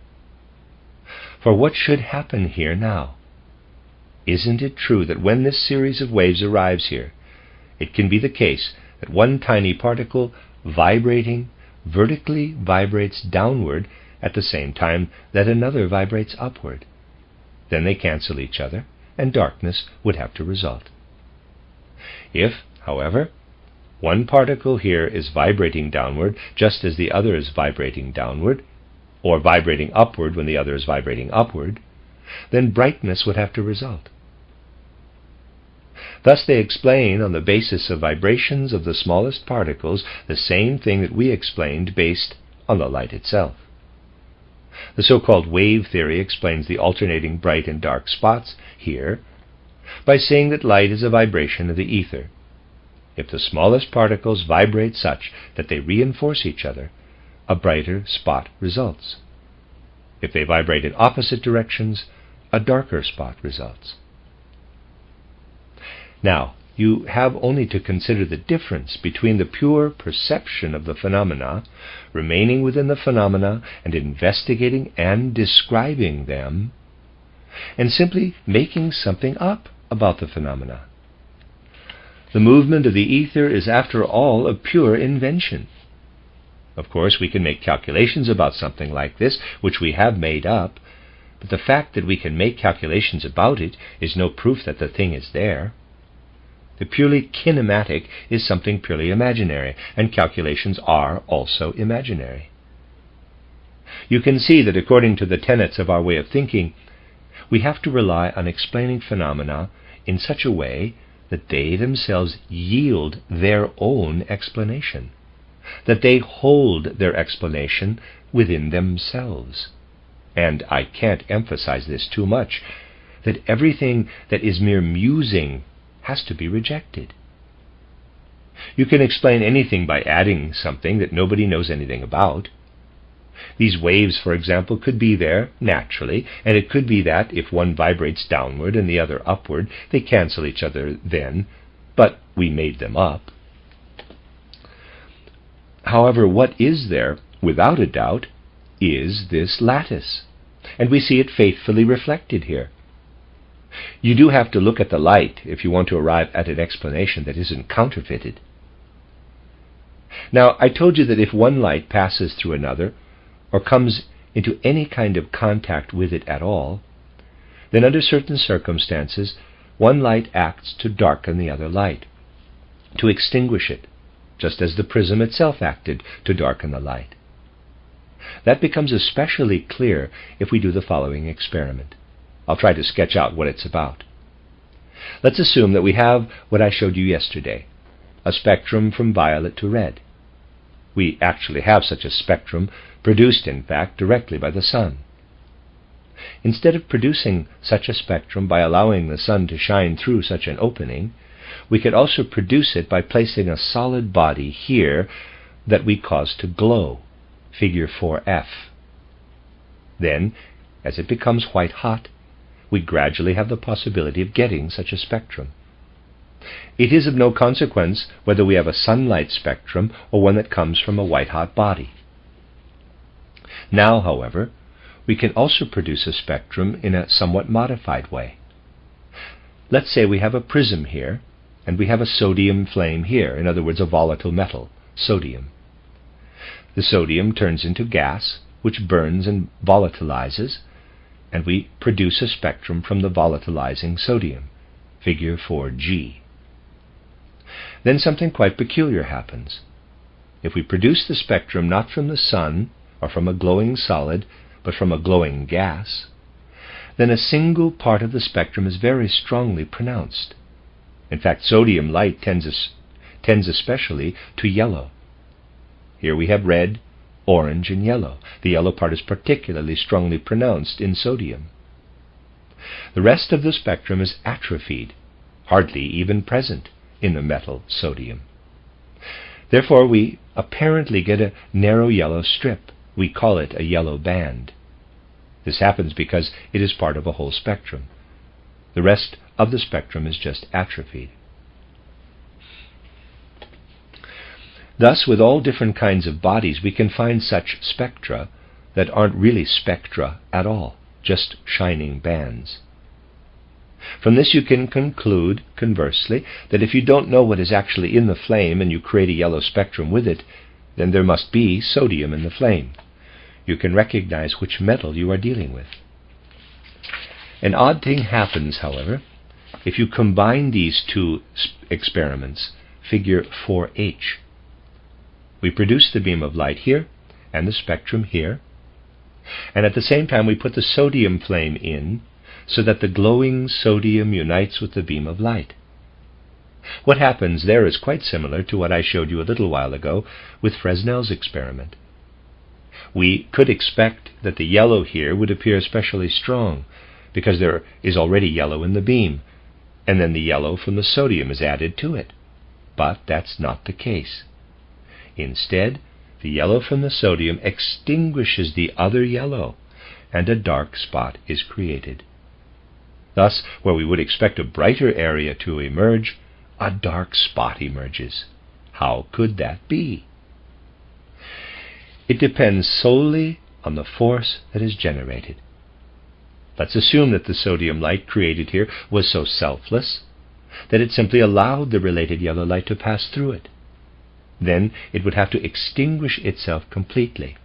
For what should happen here now? Isn't it true that when this series of waves arrives here, it can be the case that one tiny particle vibrating vertically vibrates downward at the same time that another vibrates upward? Then they cancel each other, and darkness would have to result. If, however, one particle here is vibrating downward just as the other is vibrating downward, or vibrating upward when the other is vibrating upward, then brightness would have to result. Thus they explain on the basis of vibrations of the smallest particles the same thing that we explained based on the light itself. The so-called wave theory explains the alternating bright and dark spots here, by saying that light is a vibration of the ether. If the smallest particles vibrate such that they reinforce each other, a brighter spot results. If they vibrate in opposite directions, a darker spot results. Now, you have only to consider the difference between the pure perception of the phenomena, remaining within the phenomena and investigating and describing them, and simply making something up about the phenomena. The movement of the ether is, after all, a pure invention. Of course, we can make calculations about something like this, which we have made up, but the fact that we can make calculations about it is no proof that the thing is there. The purely kinematic is something purely imaginary, and calculations are also imaginary. You can see that according to the tenets of our way of thinking, we have to rely on explaining phenomena in such a way that they themselves yield their own explanation, that they hold their explanation within themselves. And I can't emphasize this too much, that everything that is mere musing has to be rejected. You can explain anything by adding something that nobody knows anything about. These waves, for example, could be there naturally, and it could be that if one vibrates downward and the other upward, they cancel each other then, but we made them up. However, what is there, without a doubt, is this lattice, and we see it faithfully reflected here. You do have to look at the light if you want to arrive at an explanation that isn't counterfeited. Now, I told you that if one light passes through another, or comes into any kind of contact with it at all, then under certain circumstances, one light acts to darken the other light, to extinguish it, just as the prism itself acted to darken the light. That becomes especially clear if we do the following experiment. I'll try to sketch out what it's about. Let's assume that we have what I showed you yesterday, a spectrum from violet to red. We actually have such a spectrum, produced in fact directly by the sun. Instead of producing such a spectrum by allowing the sun to shine through such an opening, we could also produce it by placing a solid body here that we cause to glow, figure 4F. Then, as it becomes white hot, we gradually have the possibility of getting such a spectrum. It is of no consequence whether we have a sunlight spectrum or one that comes from a white-hot body. Now, however, we can also produce a spectrum in a somewhat modified way. Let's say we have a prism here, and we have a sodium flame here, in other words, a volatile metal, sodium. The sodium turns into gas, which burns and volatilizes, and we produce a spectrum from the volatilizing sodium, figure 4G. Then something quite peculiar happens. If we produce the spectrum not from the sun or from a glowing solid, but from a glowing gas, then a single part of the spectrum is very strongly pronounced. In fact, sodium light tends especially to yellow. Here we have red, orange, and yellow. The yellow part is particularly strongly pronounced in sodium. The rest of the spectrum is atrophied, hardly even present in the metal sodium. Therefore, we apparently get a narrow yellow strip. We call it a yellow band. This happens because it is part of a whole spectrum. The rest of the spectrum is just atrophied. Thus, with all different kinds of bodies, we can find such spectra that aren't really spectra at all, just shining bands. From this you can conclude, conversely, that if you don't know what is actually in the flame and you create a yellow spectrum with it, then there must be sodium in the flame. You can recognize which metal you are dealing with. An odd thing happens, however, if you combine these two experiments, figure 4H. We produce the beam of light here, and the spectrum here, and at the same time we put the sodium flame in, so that the glowing sodium unites with the beam of light. What happens there is quite similar to what I showed you a little while ago with Fresnel's experiment. We could expect that the yellow here would appear especially strong, because there is already yellow in the beam, and then the yellow from the sodium is added to it. But that's not the case. Instead, the yellow from the sodium extinguishes the other yellow, and a dark spot is created. Thus, where we would expect a brighter area to emerge, a dark spot emerges. How could that be? It depends solely on the force that is generated. Let's assume that the sodium light created here was so selfless that it simply allowed the related yellow light to pass through it. Then it would have to extinguish itself completely.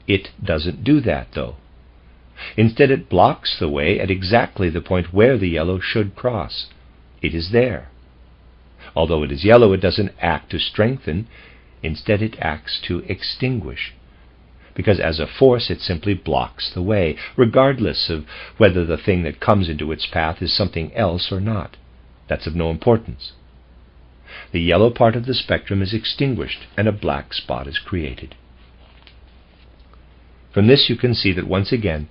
It doesn't do that, though. Instead, it blocks the way at exactly the point where the yellow should cross. It is there. Although it is yellow, it doesn't act to strengthen. Instead, it acts to extinguish, because as a force it simply blocks the way, regardless of whether the thing that comes into its path is something else or not. That's of no importance. The yellow part of the spectrum is extinguished, and a black spot is created. From this you can see that once again,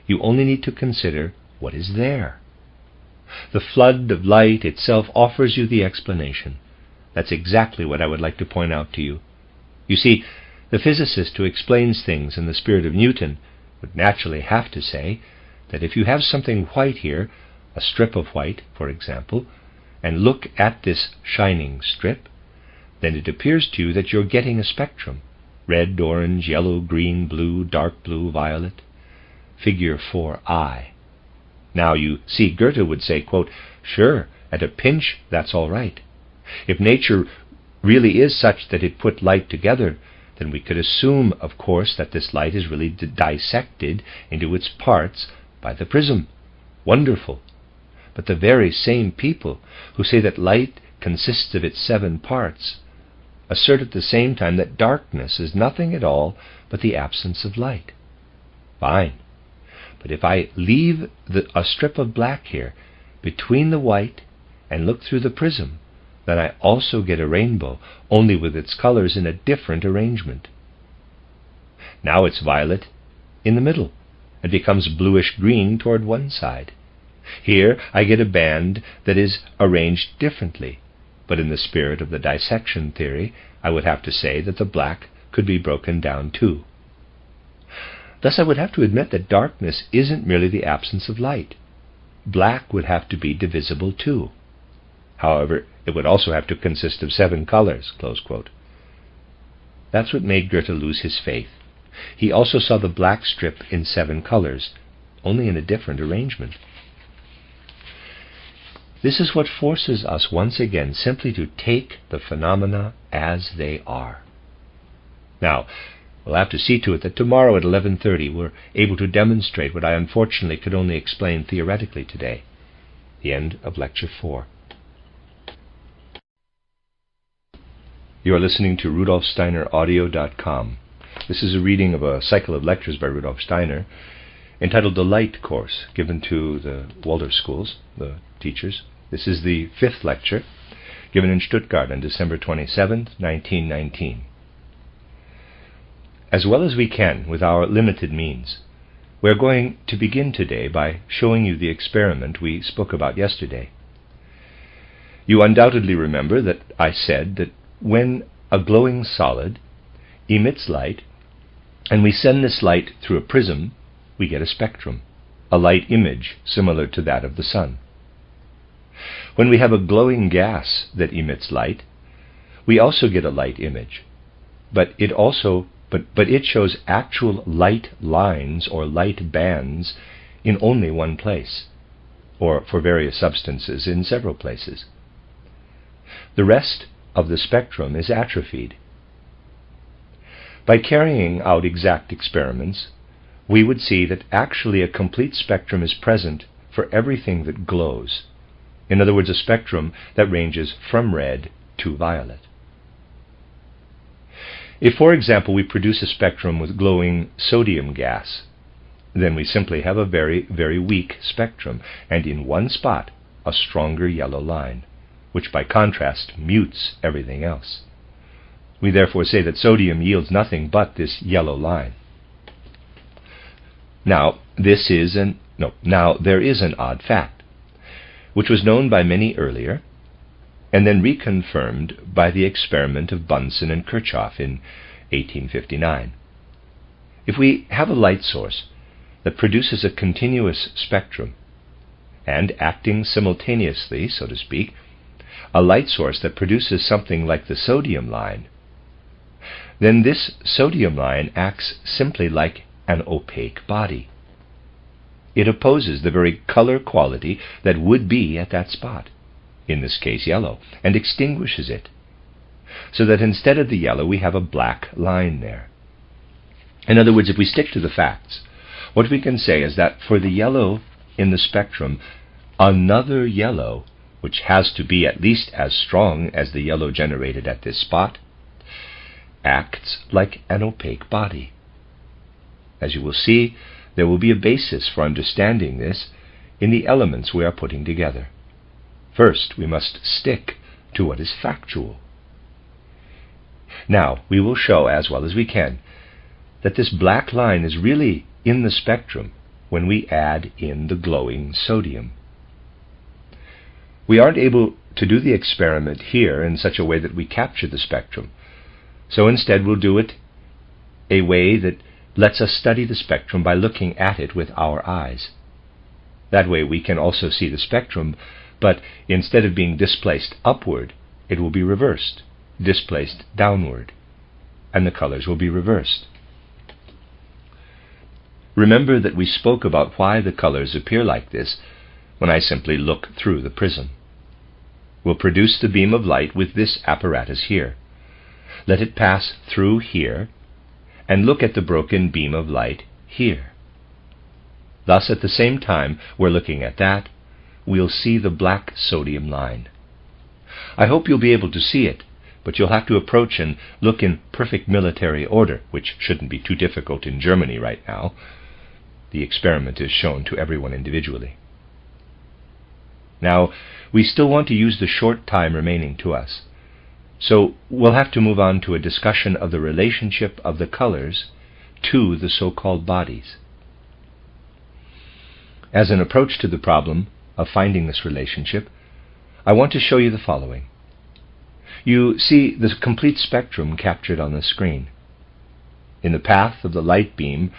you only need to consider what is there. The flood of light itself offers you the explanation. That's exactly what I would like to point out to you. You see, the physicist who explains things in the spirit of Newton would naturally have to say that if you have something white here, a strip of white, for example, and look at this shining strip, then it appears to you that you're getting a spectrum: red, orange, yellow, green, blue, dark blue, violet. Figure 4I. Now you see, Goethe would say, quote, "Sure, at a pinch, that's all right. If nature really is such that it put light together, then we could assume, of course, that this light is really dissected into its parts by the prism. Wonderful. But the very same people who say that light consists of its 7 parts assert at the same time that darkness is nothing at all but the absence of light. Fine. But if I leave a strip of black here between the white and look through the prism, then I also get a rainbow, only with its colors in a different arrangement. Now it's violet in the middle and becomes bluish-green toward one side. Here I get a band that is arranged differently, but in the spirit of the dissection theory, I would have to say that the black could be broken down too. Thus I would have to admit that darkness isn't merely the absence of light. Black would have to be divisible too. However, it would also have to consist of 7 colors, close quote. That's what made Goethe lose his faith. He also saw the black strip in 7 colors, only in a different arrangement. This is what forces us once again simply to take the phenomena as they are. Now, we'll have to see to it that tomorrow at 11:30 we're able to demonstrate what I unfortunately could only explain theoretically today. The end of Lecture 4. You are listening to RudolfSteinerAudio.com. This is a reading of a cycle of lectures by Rudolf Steiner entitled The Light Course, given to the Waldorf schools, the teachers. This is the 5th lecture, given in Stuttgart on December 27, 1919. As well as we can with our limited means, we are going to begin today by showing you the experiment we spoke about yesterday. You undoubtedly remember that I said that when a glowing solid emits light, and we send this light through a prism, we get a spectrum, a light image similar to that of the sun. When we have a glowing gas that emits light, we also get a light image, but it shows actual light lines or light bands in only one place, or for various substances in several places. The rest of the spectrum is atrophied. By carrying out exact experiments, we would see that actually a complete spectrum is present for everything that glows. In other words, a spectrum that ranges from red to violet. If, for example, we produce a spectrum with glowing sodium gas, then we simply have a very, very weak spectrum, and in one spot, a stronger yellow line, which by contrast mutes everything else. We therefore say that sodium yields nothing but this yellow line. Now, there is an odd fact. which was known by many earlier, and then reconfirmed by the experiment of Bunsen and Kirchhoff in 1859. If we have a light source that produces a continuous spectrum, and acting simultaneously, so to speak, a light source that produces something like the sodium line, then this sodium line acts simply like an opaque body. It opposes the very color quality that would be at that spot, in this case yellow, and extinguishes it, so that instead of the yellow we have a black line there. In other words, if we stick to the facts, what we can say is that for the yellow in the spectrum, another yellow, which has to be at least as strong as the yellow generated at this spot, acts like an opaque body. As you will see, there will be a basis for understanding this in the elements we are putting together. First, we must stick to what is factual. Now, we will show, as well as we can, that this black line is really in the spectrum when we add in the glowing sodium. We aren't able to do the experiment here in such a way that we capture the spectrum, so instead we'll do it a way that lets us study the spectrum by looking at it with our eyes. That way we can also see the spectrum, but instead of being displaced upward, it will be reversed, displaced downward, and the colors will be reversed. Remember that we spoke about why the colors appear like this when I simply look through the prism. We'll produce the beam of light with this apparatus here. Let it pass through here, and look at the broken beam of light here. Thus, at the same time we're looking at that, we'll see the black sodium line. I hope you'll be able to see it, but you'll have to approach and look in perfect military order, which shouldn't be too difficult in Germany right now. The experiment is shown to everyone individually. Now, we still want to use the short time remaining to us, so we'll have to move on to a discussion of the relationship of the colors to the so-called bodies. As an approach to the problem of finding this relationship, I want to show you the following. You see the complete spectrum captured on the screen. In the path of the light beam,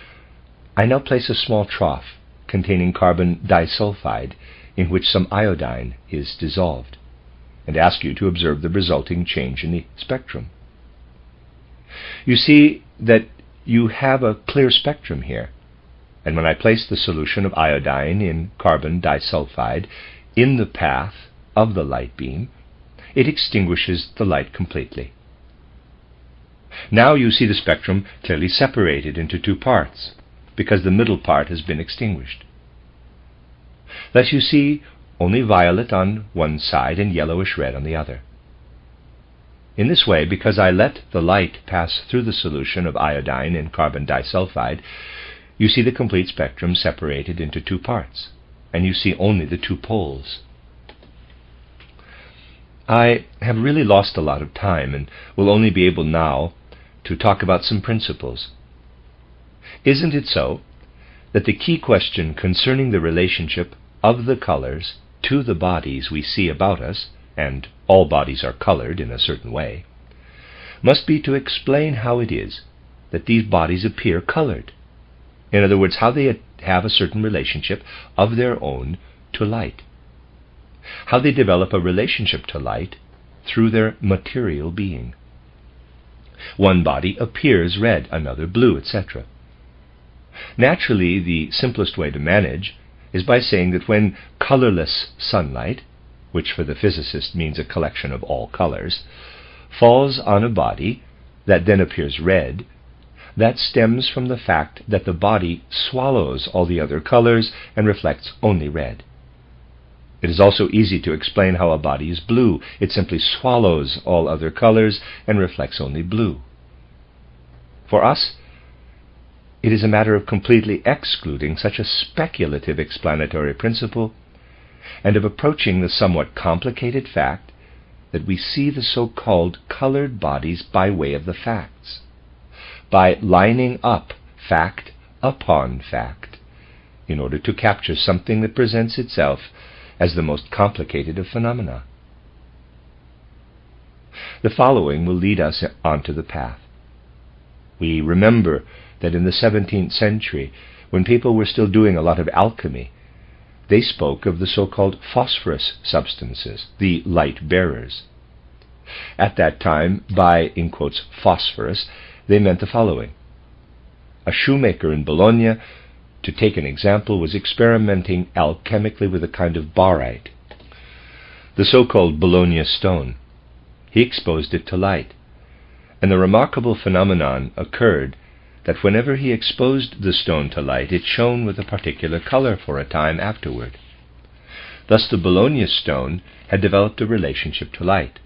I now place a small trough containing carbon disulfide in which some iodine is dissolved, and ask you to observe the resulting change in the spectrum. You see that you have a clear spectrum here, and when I place the solution of iodine in carbon disulfide in the path of the light beam, it extinguishes the light completely. Now you see the spectrum clearly separated into two parts, because the middle part has been extinguished. Thus you see only violet on one side and yellowish red on the other. In this way, because I let the light pass through the solution of iodine in carbon disulfide, you see the complete spectrum separated into two parts, and you see only the two poles. I have really lost a lot of time and will only be able now to talk about some principles. Isn't it so that the key question concerning the relationship of the colors to the bodies we see about us, and all bodies are colored in a certain way, must be to explain how it is that these bodies appear colored? In other words, how they have a certain relationship of their own to light. How they develop a relationship to light through their material being. One body appears red, another blue, etc. Naturally, the simplest way to manage is by saying that when colorless sunlight, which for the physicist means a collection of all colors, falls on a body that then appears red, that stems from the fact that the body swallows all the other colors and reflects only red. It is also easy to explain how a body is blue. It simply swallows all other colors and reflects only blue. For us, it is a matter of completely excluding such a speculative explanatory principle and of approaching the somewhat complicated fact that we see the so-called colored bodies by way of the facts, by lining up fact upon fact, in order to capture something that presents itself as the most complicated of phenomena. The following will lead us onto the path. We remember that in the 17th century, when people were still doing a lot of alchemy, they spoke of the so-called phosphorus substances, the light bearers. At that time, by, in quotes, phosphorus, they meant the following. A shoemaker in Bologna, to take an example, was experimenting alchemically with a kind of barite, the so-called Bologna stone. He exposed it to light, and the remarkable phenomenon occurred that whenever he exposed the stone to light, it shone with a particular color for a time afterward. Thus the Bologna stone had developed a relationship to light,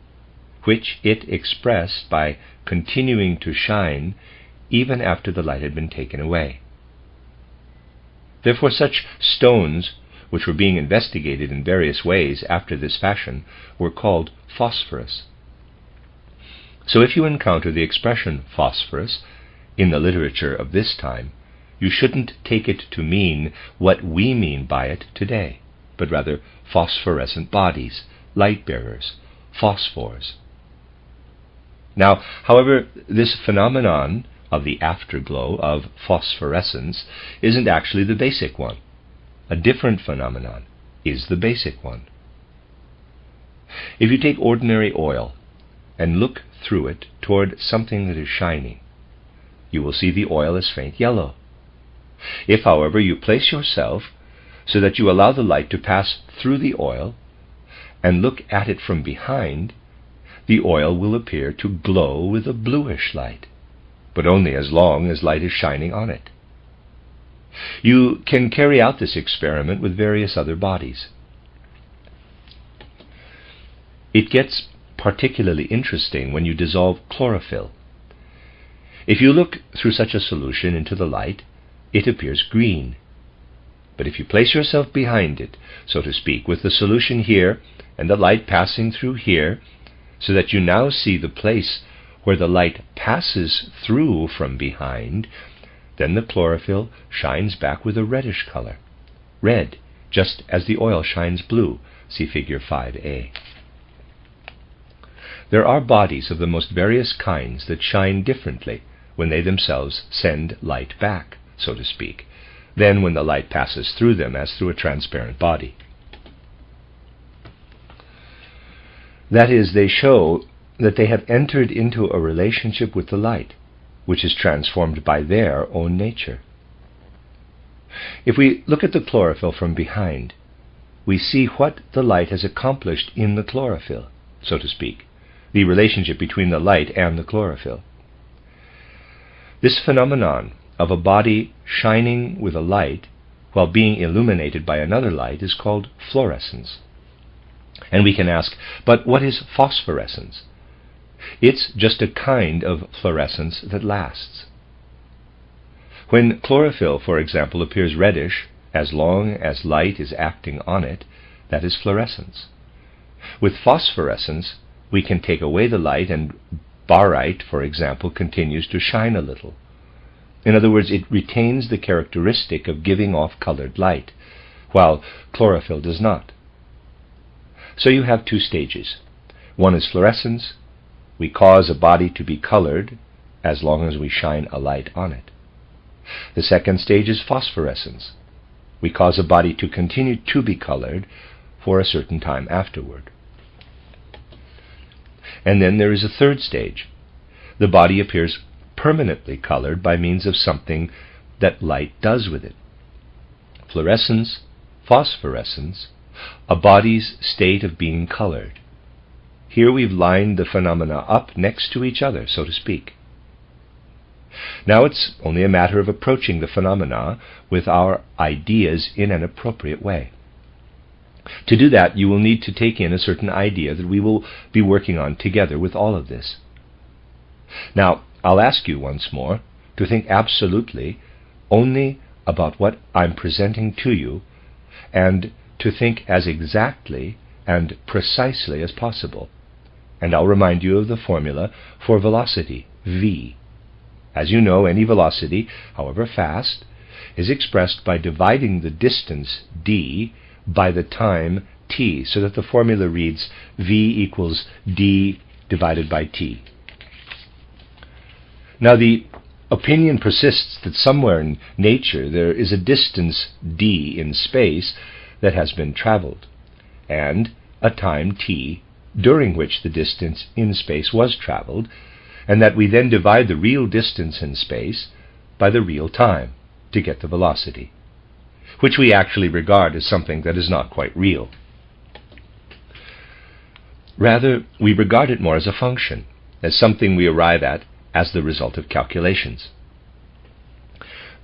which it expressed by continuing to shine even after the light had been taken away. Therefore such stones, which were being investigated in various ways after this fashion, were called phosphorus. So if you encounter the expression phosphorus in the literature of this time, you shouldn't take it to mean what we mean by it today, but rather phosphorescent bodies, light bearers, phosphors. Now, however, this phenomenon of the afterglow of phosphorescence isn't actually the basic one. A different phenomenon is the basic one. If you take ordinary oil and look through it toward something that is shining, you will see the oil is faint yellow. If, however, you place yourself so that you allow the light to pass through the oil and look at it from behind, the oil will appear to glow with a bluish light, but only as long as light is shining on it. You can carry out this experiment with various other bodies. It gets particularly interesting when you dissolve chlorophyll. If you look through such a solution into the light, it appears green. But if you place yourself behind it, so to speak, with the solution here and the light passing through here, so that you now see the place where the light passes through from behind, then the chlorophyll shines back with a reddish color, red, just as the oil shines blue. See figure 5a. There are bodies of the most various kinds that shine differently when they themselves send light back, so to speak, than when the light passes through them as through a transparent body. That is, they show that they have entered into a relationship with the light, which is transformed by their own nature. If we look at the chlorophyll from behind, we see what the light has accomplished in the chlorophyll, so to speak, the relationship between the light and the chlorophyll. This phenomenon of a body shining with a light while being illuminated by another light is called fluorescence. And we can ask, but what is phosphorescence? It's just a kind of fluorescence that lasts. When chlorophyll, for example, appears reddish, as long as light is acting on it, that is fluorescence. With phosphorescence, we can take away the light and barite, for example, continues to shine a little. In other words, it retains the characteristic of giving off colored light, while chlorophyll does not. So you have two stages. One is fluorescence. We cause a body to be colored as long as we shine a light on it. The second stage is phosphorescence. We cause a body to continue to be colored for a certain time afterward. And then there is a third stage. The body appears permanently colored by means of something that light does with it. Fluorescence, phosphorescence, a body's state of being colored. Here we've lined the phenomena up next to each other, so to speak. Now it's only a matter of approaching the phenomena with our ideas in an appropriate way. To do that, you will need to take in a certain idea that we will be working on together with all of this. Now, I'll ask you once more to think absolutely only about what I'm presenting to you, and to think as exactly and precisely as possible. And I'll remind you of the formula for velocity, v. As you know, any velocity, however fast, is expressed by dividing the distance d by the time t, so that the formula reads v equals d divided by t. Now the opinion persists that somewhere in nature there is a distance d in space that has been traveled, and a time t during which the distance in space was traveled, and that we then divide the real distance in space by the real time to get the velocity, which we actually regard as something that is not quite real. Rather, we regard it more as a function, as something we arrive at as the result of calculations.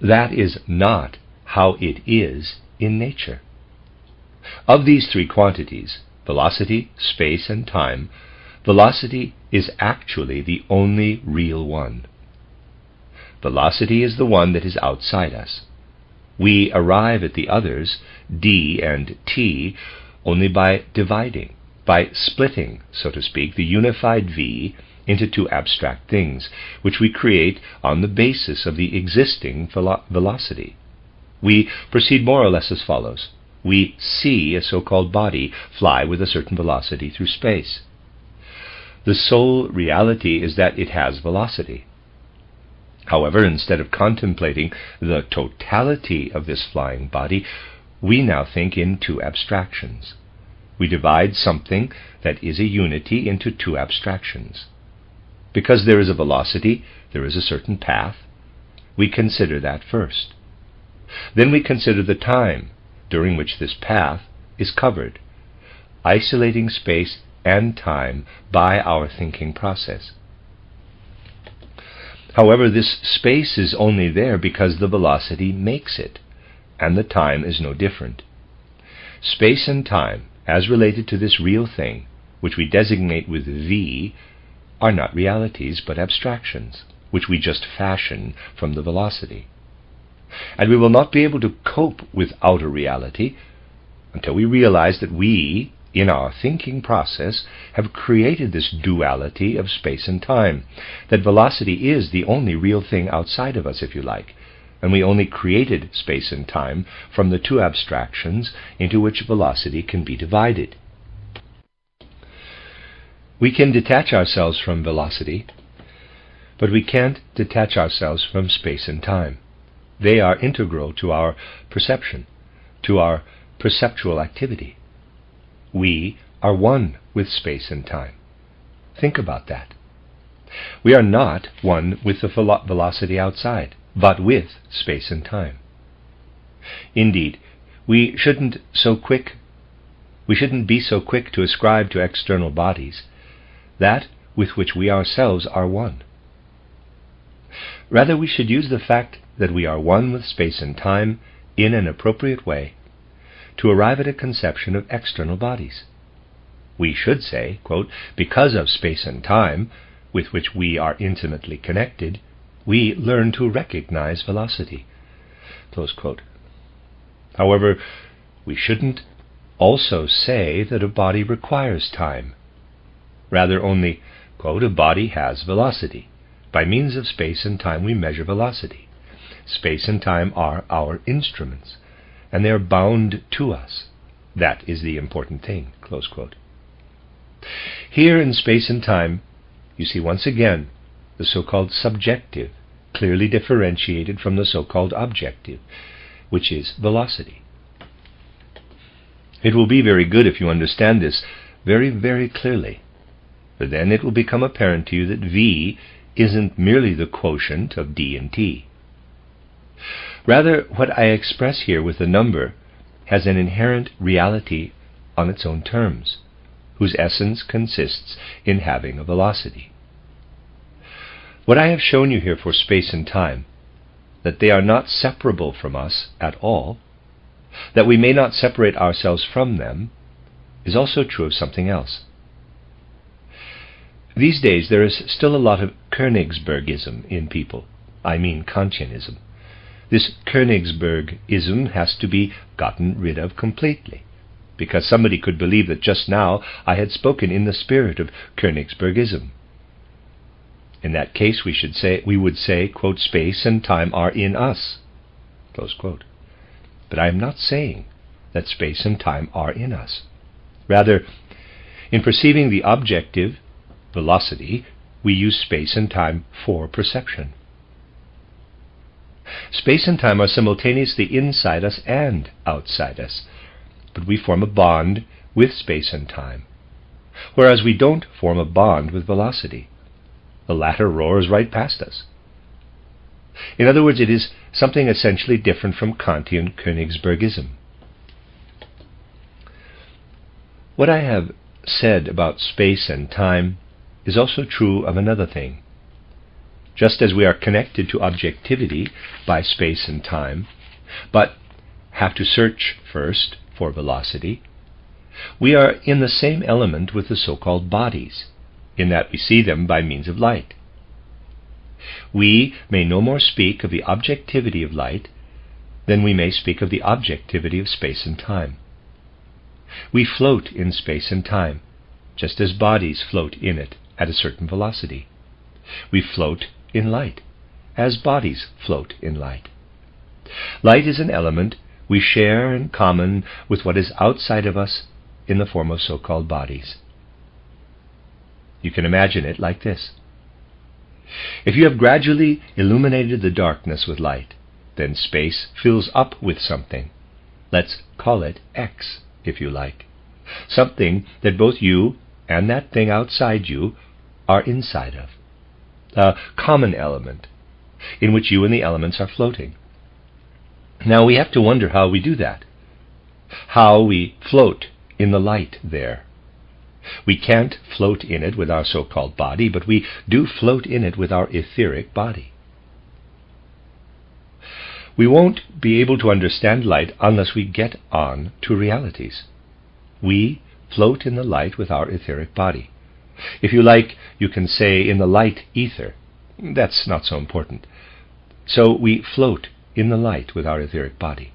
That is not how it is in nature. Of these three quantities, velocity, space, and time, velocity is actually the only real one. Velocity is the one that is outside us. We arrive at the others, d and t, only by dividing, by splitting, so to speak, the unified v into two abstract things, which we create on the basis of the existing velocity. We proceed more or less as follows. We see a so-called body fly with a certain velocity through space. The sole reality is that it has velocity. However, instead of contemplating the totality of this flying body, we now think in two abstractions. We divide something that is a unity into two abstractions. Because there is a velocity, there is a certain path. We consider that first. Then we consider the time during which this path is covered, isolating space and time by our thinking process. However, this space is only there because the velocity makes it, and the time is no different. Space and time, as related to this real thing, which we designate with v, are not realities but abstractions, which we just fashion from the velocity. And we will not be able to cope without a reality until we realize that we, in our thinking process, have created this duality of space and time, that velocity is the only real thing outside of us, if you like, and we only created space and time from the two abstractions into which velocity can be divided. We can detach ourselves from velocity, but we can't detach ourselves from space and time. They are integral to our perception, to our perceptual activity. We are one with space and time. Think about that. We are not one with the velocity outside, but with space and time. Indeed, we shouldn't be so quick to ascribe to external bodies that with which we ourselves are one. Rather, we should use the fact that we are one with space and time in an appropriate way to arrive at a conception of external bodies. We should say, quote, because of space and time, with which we are intimately connected, we learn to recognize velocity, close quote. However, we shouldn't also say that a body requires time. Rather only, quote, a body has velocity. By means of space and time we measure velocity. Space and time are our instruments, and they are bound to us. That is the important thing, close quote. Here in space and time, you see once again the so-called subjective, clearly differentiated from the so-called objective, which is velocity. It will be very good if you understand this very, very clearly, for then it will become apparent to you that v isn't merely the quotient of d and t. Rather, what I express here with a number has an inherent reality on its own terms, whose essence consists in having a velocity. What I have shown you here for space and time, that they are not separable from us at all, that we may not separate ourselves from them, is also true of something else. These days there is still a lot of Königsbergism in people. I mean Kantianism. This Königsbergism has to be gotten rid of completely, because somebody could believe that just now I had spoken in the spirit of Königsbergism. In that case we would say, quote, space and time are in us, close quote. But I am not saying that space and time are in us. Rather, in perceiving the objective, velocity, we use space and time for perception. Space and time are simultaneously inside us and outside us, but we form a bond with space and time, whereas we don't form a bond with velocity. The latter roars right past us. In other words, it is something essentially different from Kantian Königsbergism. What I have said about space and time is also true of another thing. Just as we are connected to objectivity by space and time, but have to search first for velocity, we are in the same element with the so-called bodies, in that we see them by means of light. We may no more speak of the objectivity of light than we may speak of the objectivity of space and time. We float in space and time, just as bodies float in it at a certain velocity. We float in light, as bodies float in light. Light is an element we share in common with what is outside of us in the form of so-called bodies. You can imagine it like this. If you have gradually illuminated the darkness with light, then space fills up with something. Let's call it X, if you like. Something that both you and that thing outside you are inside of. A common element, in which you and the elements are floating. Now we have to wonder how we do that. How we float in the light there. We can't float in it with our so-called body, but we do float in it with our etheric body. We won't be able to understand light unless we get on to realities. We float in the light with our etheric body. If you like, you can say in the light ether. That's not so important. So we float in the light with our etheric body.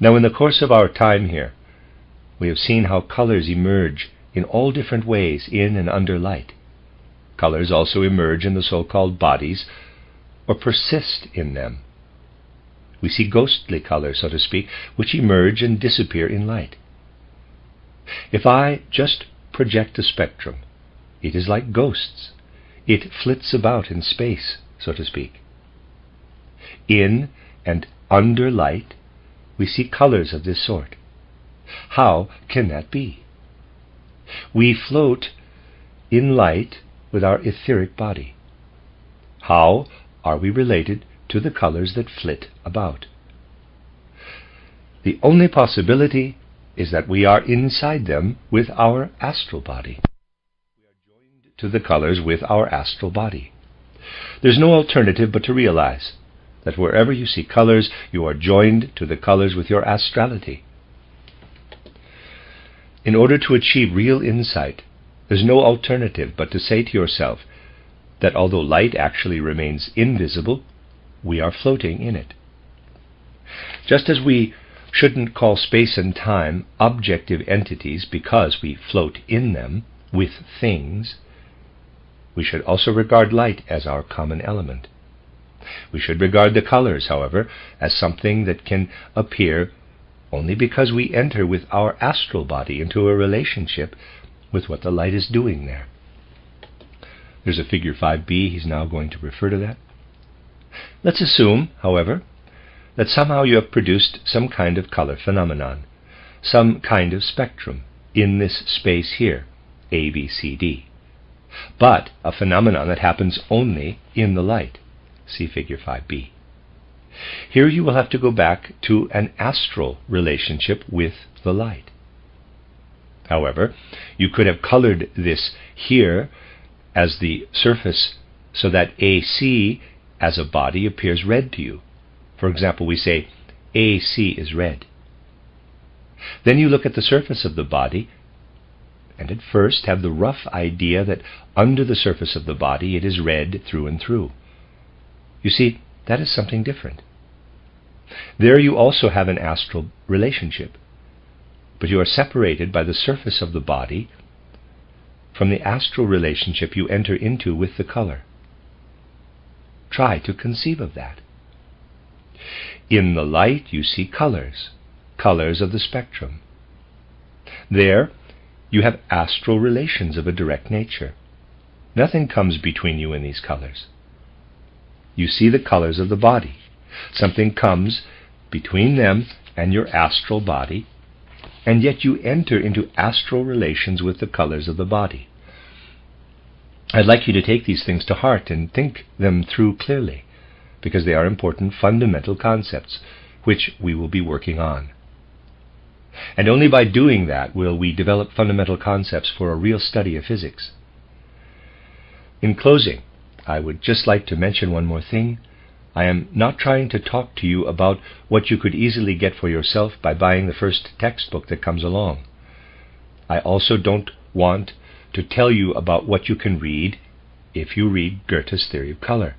Now, in the course of our time here, we have seen how colors emerge in all different ways in and under light. Colors also emerge in the so-called bodies, or persist in them. We see ghostly colors, so to speak, which emerge and disappear in light. If I just project a spectrum, it is like ghosts. It flits about in space, so to speak. In and under light, we see colors of this sort. How can that be? We float in light with our etheric body. How are we related to the colors that flit about? The only possibility is that we are inside them with our astral body. We are joined to the colors with our astral body. There's no alternative but to realize that wherever you see colors, you are joined to the colors with your astrality. In order to achieve real insight, there's no alternative but to say to yourself that although light actually remains invisible, we are floating in it. Just as we shouldn't call space and time objective entities because we float in them with things, we should also regard light as our common element. We should regard the colors, however, as something that can appear only because we enter with our astral body into a relationship with what the light is doing there. There's a figure 5b, he's now going to refer to that. Let's assume, however, that somehow you have produced some kind of color phenomenon, some kind of spectrum in this space here, A, B, C, D, but a phenomenon that happens only in the light. See figure 5b. Here you will have to go back to an astral relationship with the light. However, you could have colored this here as the surface so that AC as a body appears red to you. For example, we say AC is red. Then you look at the surface of the body and at first have the rough idea that under the surface of the body it is red through and through. You see, that is something different. There you also have an astral relationship, but you are separated by the surface of the body from the astral relationship you enter into with the color. Try to conceive of that. In the light you see colors, colors of the spectrum. There, you have astral relations of a direct nature. Nothing comes between you and these colors. You see the colors of the body. Something comes between them and your astral body, and yet you enter into astral relations with the colors of the body. I'd like you to take these things to heart and think them through clearly, because they are important fundamental concepts which we will be working on. And only by doing that will we develop fundamental concepts for a real study of physics. In closing, I would just like to mention one more thing. I am not trying to talk to you about what you could easily get for yourself by buying the first textbook that comes along. I also don't want to tell you about what you can read if you read Goethe's theory of color.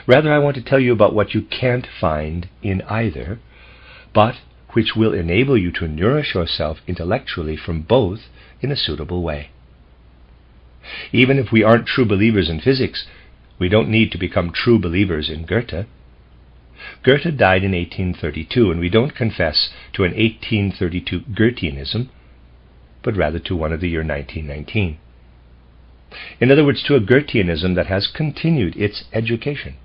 Rather, I want to tell you about what you can't find in either, but which will enable you to nourish yourself intellectually from both in a suitable way. Even if we aren't true believers in physics, we don't need to become true believers in Goethe. Goethe died in 1832, and we don't confess to an 1832 Goetheanism, but rather to one of the year 1919. In other words, to a Goetheanism that has continued its education.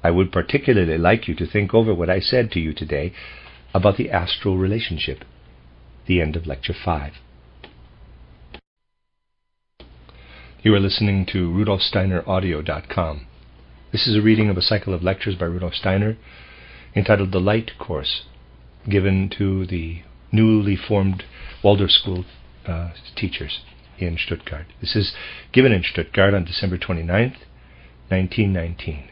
I would particularly like you to think over what I said to you today about the astral relationship. The end of Lecture 5. You are listening to RudolfSteinerAudio.com. This is a reading of a cycle of lectures by Rudolf Steiner entitled The Light Course, given to the newly formed Waldorf School teachers in Stuttgart. This is given in Stuttgart on December 29th, 1919.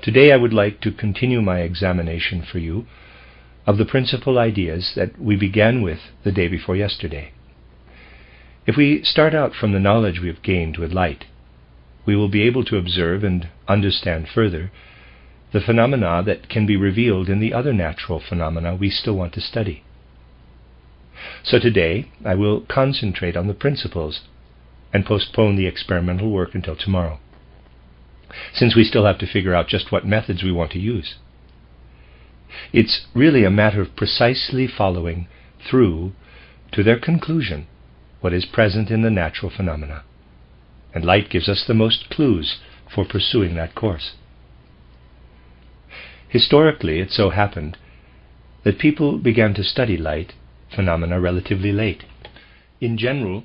Today I would like to continue my examination for you of the principal ideas that we began with the day before yesterday. If we start out from the knowledge we have gained with light, we will be able to observe and understand further the phenomena that can be revealed in the other natural phenomena we still want to study. So today I will concentrate on the principles and postpone the experimental work until tomorrow, since we still have to figure out just what methods we want to use. It's really a matter of precisely following through to their conclusion what is present in the natural phenomena, and light gives us the most clues for pursuing that course. Historically, it so happened that people began to study light phenomena relatively late. In general,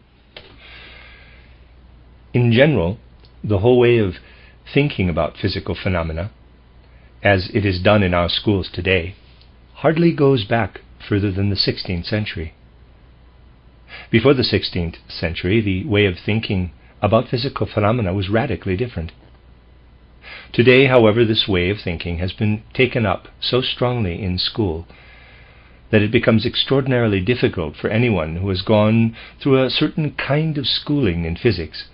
the whole way of thinking about physical phenomena, as it is done in our schools today, hardly goes back further than the 16th century. Before the 16th century, the way of thinking about physical phenomena was radically different. Today, however, this way of thinking has been taken up so strongly in school that it becomes extraordinarily difficult for anyone who has gone through a certain kind of schooling in physics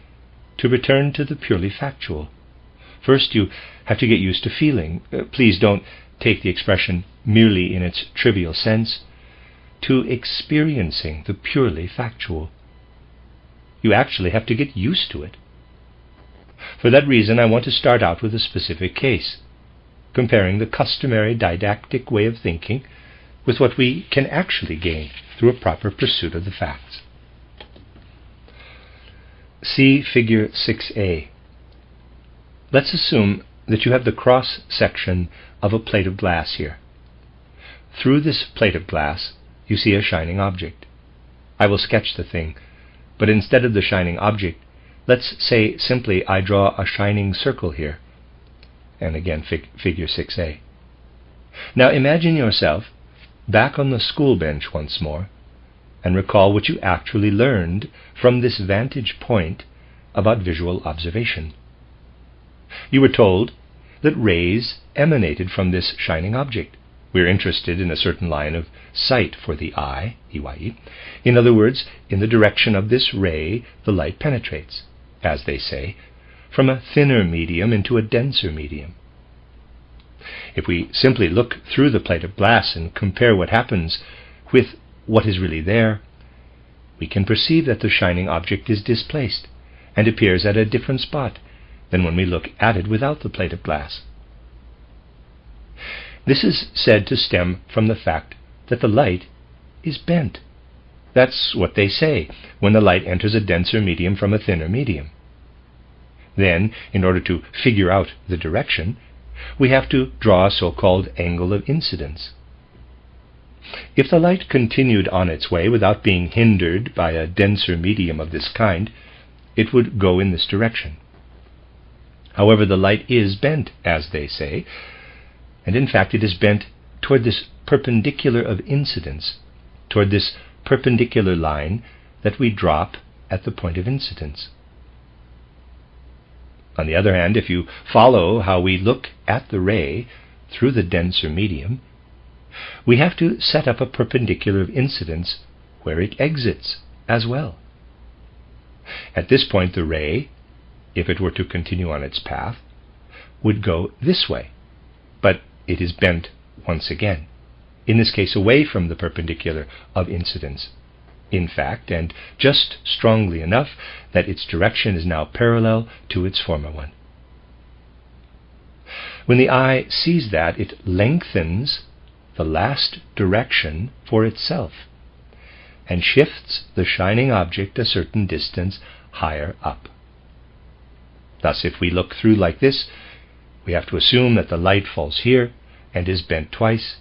to return to the purely factual. First, you have to get used to feeling. Please don't take the expression merely in its trivial sense, to experiencing the purely factual. You actually have to get used to it. For that reason, I want to start out with a specific case, comparing the customary didactic way of thinking with what we can actually gain through a proper pursuit of the facts. See Figure 6a. Let's assume that you have the cross-section of a plate of glass here. Through this plate of glass, you see a shining object. I will sketch the thing, but instead of the shining object, let's say simply I draw a shining circle here. And again, Figure 6a. Now imagine yourself back on the school bench once more, and recall what you actually learned from this vantage point about visual observation. You were told that rays emanated from this shining object. We're interested in a certain line of sight for the eye, EYE. In other words, in the direction of this ray, the light penetrates, as they say, from a thinner medium into a denser medium. If we simply look through the plate of glass and compare what happens with what is really there, we can perceive that the shining object is displaced and appears at a different spot than when we look at it without the plate of glass. This is said to stem from the fact that the light is bent. That's what they say when the light enters a denser medium from a thinner medium. Then, in order to figure out the direction, we have to draw a so-called angle of incidence. If the light continued on its way without being hindered by a denser medium of this kind, it would go in this direction. However, the light is bent, as they say, and in fact it is bent toward this perpendicular of incidence, toward this perpendicular line that we drop at the point of incidence. On the other hand, if you follow how we look at the ray through the denser medium, we have to set up a perpendicular of incidence where it exits as well. At this point, the ray, if it were to continue on its path, would go this way, but it is bent once again, in this case away from the perpendicular of incidence, in fact, and just strongly enough that its direction is now parallel to its former one. When the eye sees that, it lengthens the last direction for itself and shifts the shining object a certain distance higher up. Thus, if we look through like this, we have to assume that the light falls here and is bent twice,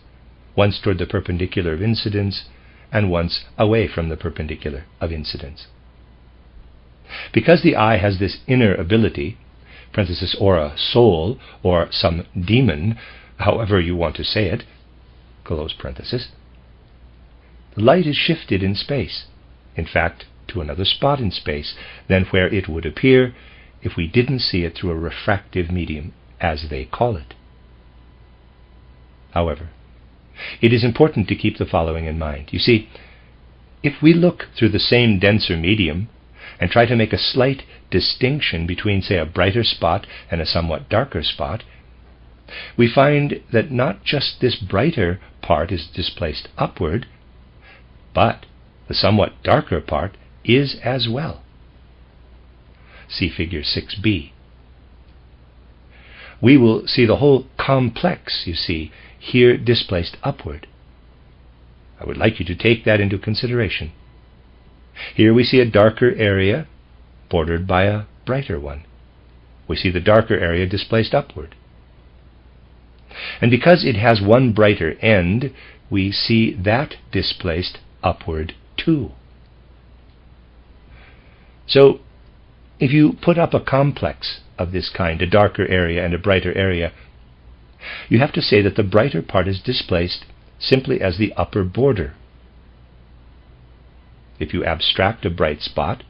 once toward the perpendicular of incidence and once away from the perpendicular of incidence. Because the eye has this inner ability, parenthesis, or a soul, or some demon, however you want to say it, close parenthesis, the light is shifted in space, in fact, to another spot in space than where it would appear if we didn't see it through a refractive medium, as they call it. However, it is important to keep the following in mind. You see, if we look through the same denser medium and try to make a slight distinction between, say, a brighter spot and a somewhat darker spot, we find that not just this brighter part is displaced upward, but the somewhat darker part is as well. See figure 6b. We will see the whole complex, you see, here displaced upward. I would like you to take that into consideration. Here we see a darker area bordered by a brighter one. We see the darker area displaced upward. And because it has one brighter end, we see that displaced upward too. So, if you put up a complex of this kind, a darker area and a brighter area, you have to say that the brighter part is displaced simply as the upper border. If you abstract a bright spot,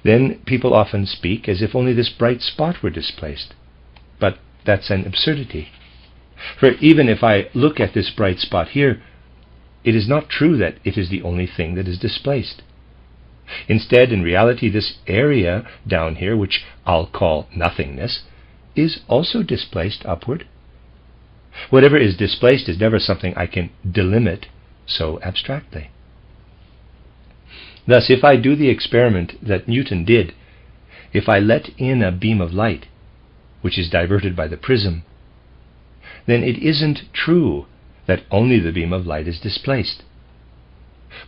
then people often speak as if only this bright spot were displaced. But that's an absurdity. For even if I look at this bright spot here, it is not true that it is the only thing that is displaced. Instead, in reality, this area down here, which I'll call nothingness, is also displaced upward. Whatever is displaced is never something I can delimit so abstractly. Thus, if I do the experiment that Newton did, if I let in a beam of light, which is diverted by the prism, then it isn't true that only the beam of light is displaced.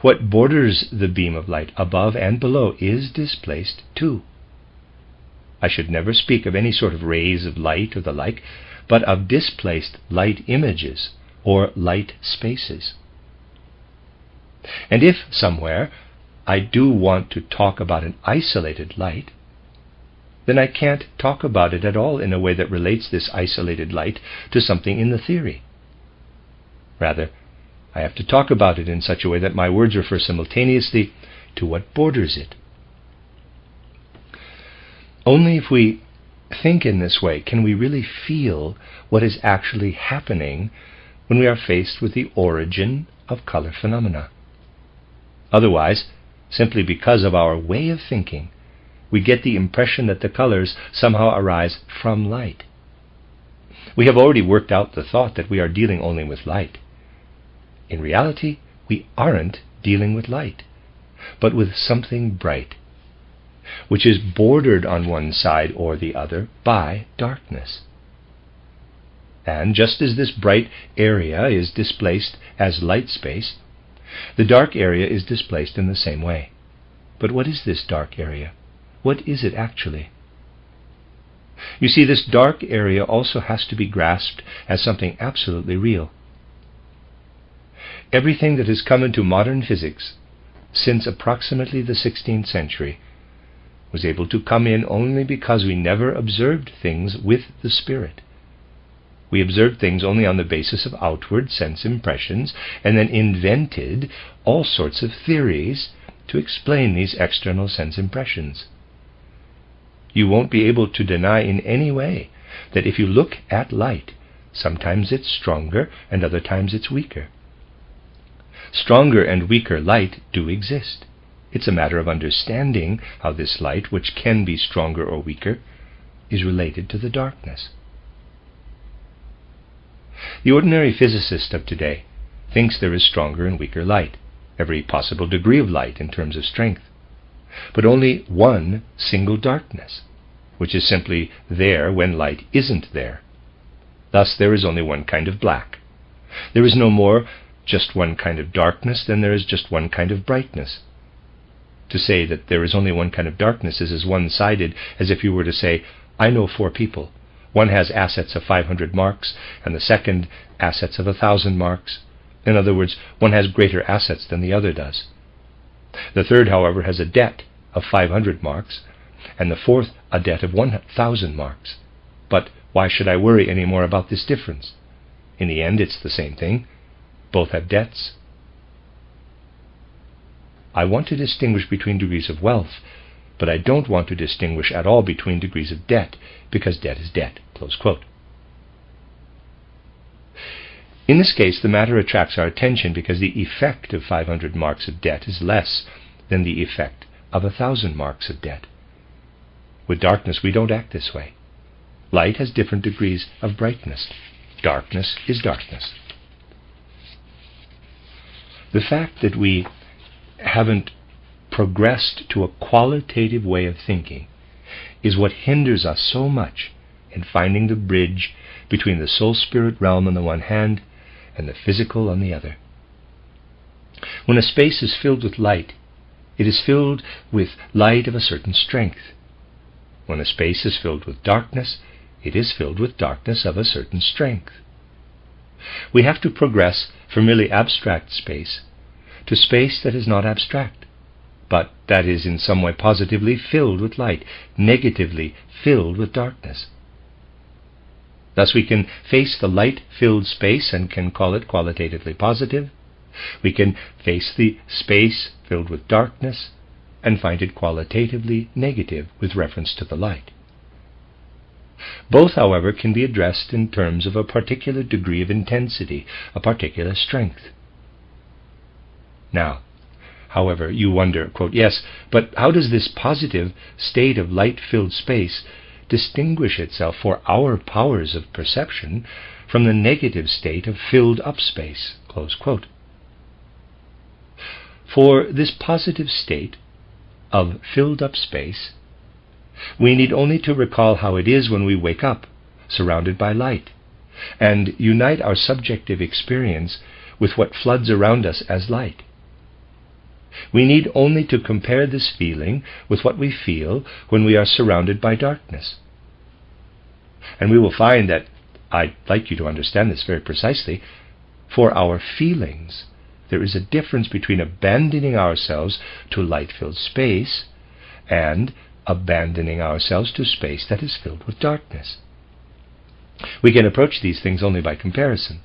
What borders the beam of light above and below is displaced too. I should never speak of any sort of rays of light or the like, but of displaced light images or light spaces. And if somewhere I do want to talk about an isolated light, then I can't talk about it at all in a way that relates this isolated light to something in the theory. Rather, I have to talk about it in such a way that my words refer simultaneously to what borders it. Only if we think in this way can we really feel what is actually happening when we are faced with the origin of color phenomena. Otherwise, simply because of our way of thinking, we get the impression that the colors somehow arise from light. We have already worked out the thought that we are dealing only with light. In reality, we aren't dealing with light, but with something bright, which is bordered on one side or the other by darkness. And just as this bright area is displaced as light space, the dark area is displaced in the same way. But what is this dark area? What is it actually? You see, this dark area also has to be grasped as something absolutely real. Everything that has come into modern physics since approximately the 16th century was able to come in only because we never observed things with the spirit. We observed things only on the basis of outward sense impressions, and then invented all sorts of theories to explain these external sense impressions. You won't be able to deny in any way that if you look at light, sometimes it's stronger and other times it's weaker. Stronger and weaker light do exist. It's a matter of understanding how this light, which can be stronger or weaker, is related to the darkness. The ordinary physicist of today thinks there is stronger and weaker light, every possible degree of light in terms of strength, but only one single darkness, which is simply there when light isn't there. Thus there is only one kind of black. There is no more just one kind of darkness than there is just one kind of brightness. To say that there is only one kind of darkness is as one-sided as if you were to say, I know 4 people. One has assets of 500 marks, and the second assets of 1,000 marks. In other words, one has greater assets than the other does. The third, however, has a debt of 500 marks, and the fourth a debt of 1,000 marks. But why should I worry any more about this difference? In the end, it's the same thing. Both have debts. I want to distinguish between degrees of wealth, but I don't want to distinguish at all between degrees of debt, because debt is debt." Close quote. In this case, the matter attracts our attention because the effect of 500 marks of debt is less than the effect of 1,000 marks of debt. With darkness, we don't act this way. Light has different degrees of brightness. Darkness is darkness. The fact that we haven't progressed to a qualitative way of thinking is what hinders us so much in finding the bridge between the soul-spirit realm on the one hand and the physical on the other. When a space is filled with light, it is filled with light of a certain strength. When a space is filled with darkness, it is filled with darkness of a certain strength. We have to progress from merely abstract space to space that is not abstract, but that is in some way positively filled with light, negatively filled with darkness. Thus we can face the light-filled space and can call it qualitatively positive. We can face the space filled with darkness and find it qualitatively negative with reference to the light. Both, however, can be addressed in terms of a particular degree of intensity, a particular strength. Now, however, you wonder, quote, "Yes, but how does this positive state of light-filled space distinguish itself for our powers of perception from the negative state of filled-up space?" Close quote. For this positive state of filled-up space, we need only to recall how it is when we wake up, surrounded by light, and unite our subjective experience with what floods around us as light. We need only to compare this feeling with what we feel when we are surrounded by darkness. And we will find that, I'd like you to understand this very precisely, for our feelings, there is a difference between abandoning ourselves to light-filled space and abandoning ourselves to space that is filled with darkness. We can approach these things only by comparison.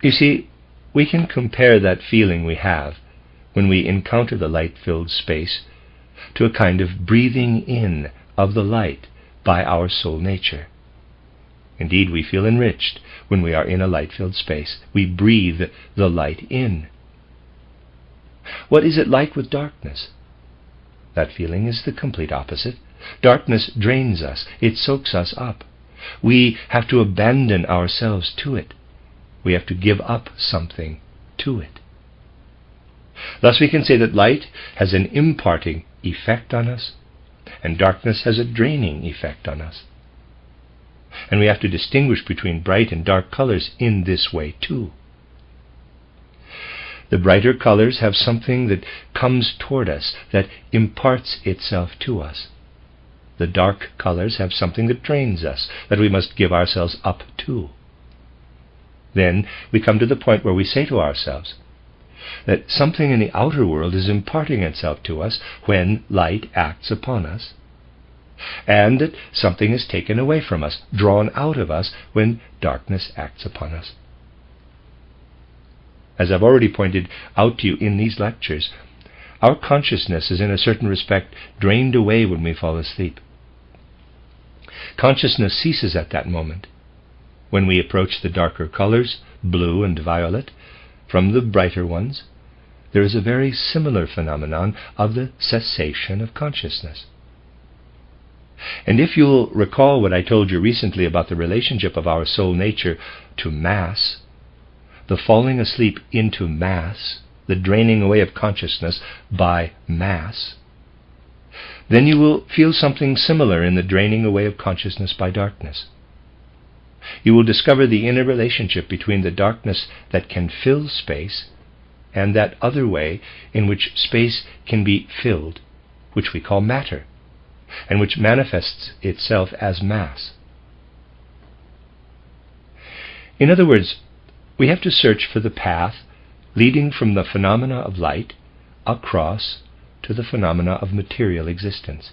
You see, we can compare that feeling we have when we encounter the light-filled space to a kind of breathing in of the light by our soul nature. Indeed, we feel enriched when we are in a light-filled space. We breathe the light in. What is it like with darkness? That feeling is the complete opposite. Darkness drains us. It soaks us up. We have to abandon ourselves to it. We have to give up something to it. Thus we can say that light has an imparting effect on us, and darkness has a draining effect on us. And we have to distinguish between bright and dark colors in this way too. The brighter colors have something that comes toward us, that imparts itself to us. The dark colors have something that drains us, that we must give ourselves up to. Then we come to the point where we say to ourselves that something in the outer world is imparting itself to us when light acts upon us, and that something is taken away from us, drawn out of us, when darkness acts upon us. As I've already pointed out to you in these lectures, our consciousness is in a certain respect drained away when we fall asleep. Consciousness ceases at that moment. When we approach the darker colors, blue and violet, from the brighter ones, there is a very similar phenomenon of the cessation of consciousness. And if you'll recall what I told you recently about the relationship of our soul nature to mass, the falling asleep into mass, the draining away of consciousness by mass, then you will feel something similar in the draining away of consciousness by darkness. You will discover the inner relationship between the darkness that can fill space and that other way in which space can be filled, which we call matter, and which manifests itself as mass. In other words, we have to search for the path leading from the phenomena of light across to the phenomena of material existence.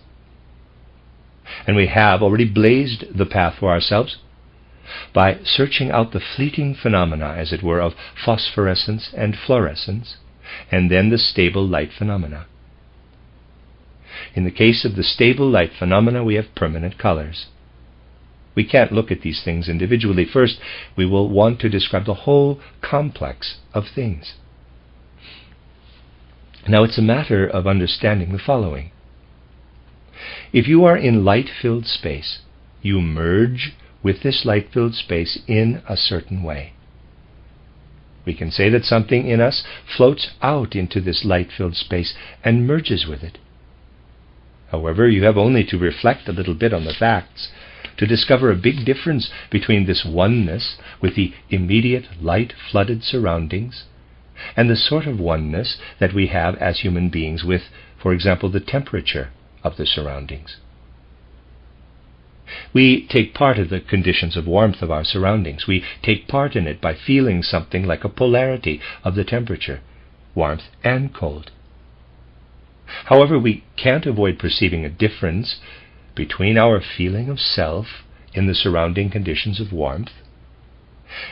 And we have already blazed the path for ourselves by searching out the fleeting phenomena, as it were, of phosphorescence and fluorescence, and then the stable light phenomena. In the case of the stable light phenomena, we have permanent colors. We can't look at these things individually. First, we will want to describe the whole complex of things. Now, it's a matter of understanding the following. If you are in light-filled space, you merge with this light-filled space in a certain way. We can say that something in us floats out into this light-filled space and merges with it. However, you have only to reflect a little bit on the facts to discover a big difference between this oneness with the immediate light-flooded surroundings and the sort of oneness that we have as human beings with, for example, the temperature of the surroundings. We take part of the conditions of warmth of our surroundings. We take part in it by feeling something like a polarity of the temperature, warmth and cold. However, we can't avoid perceiving a difference between our feeling of self in the surrounding conditions of warmth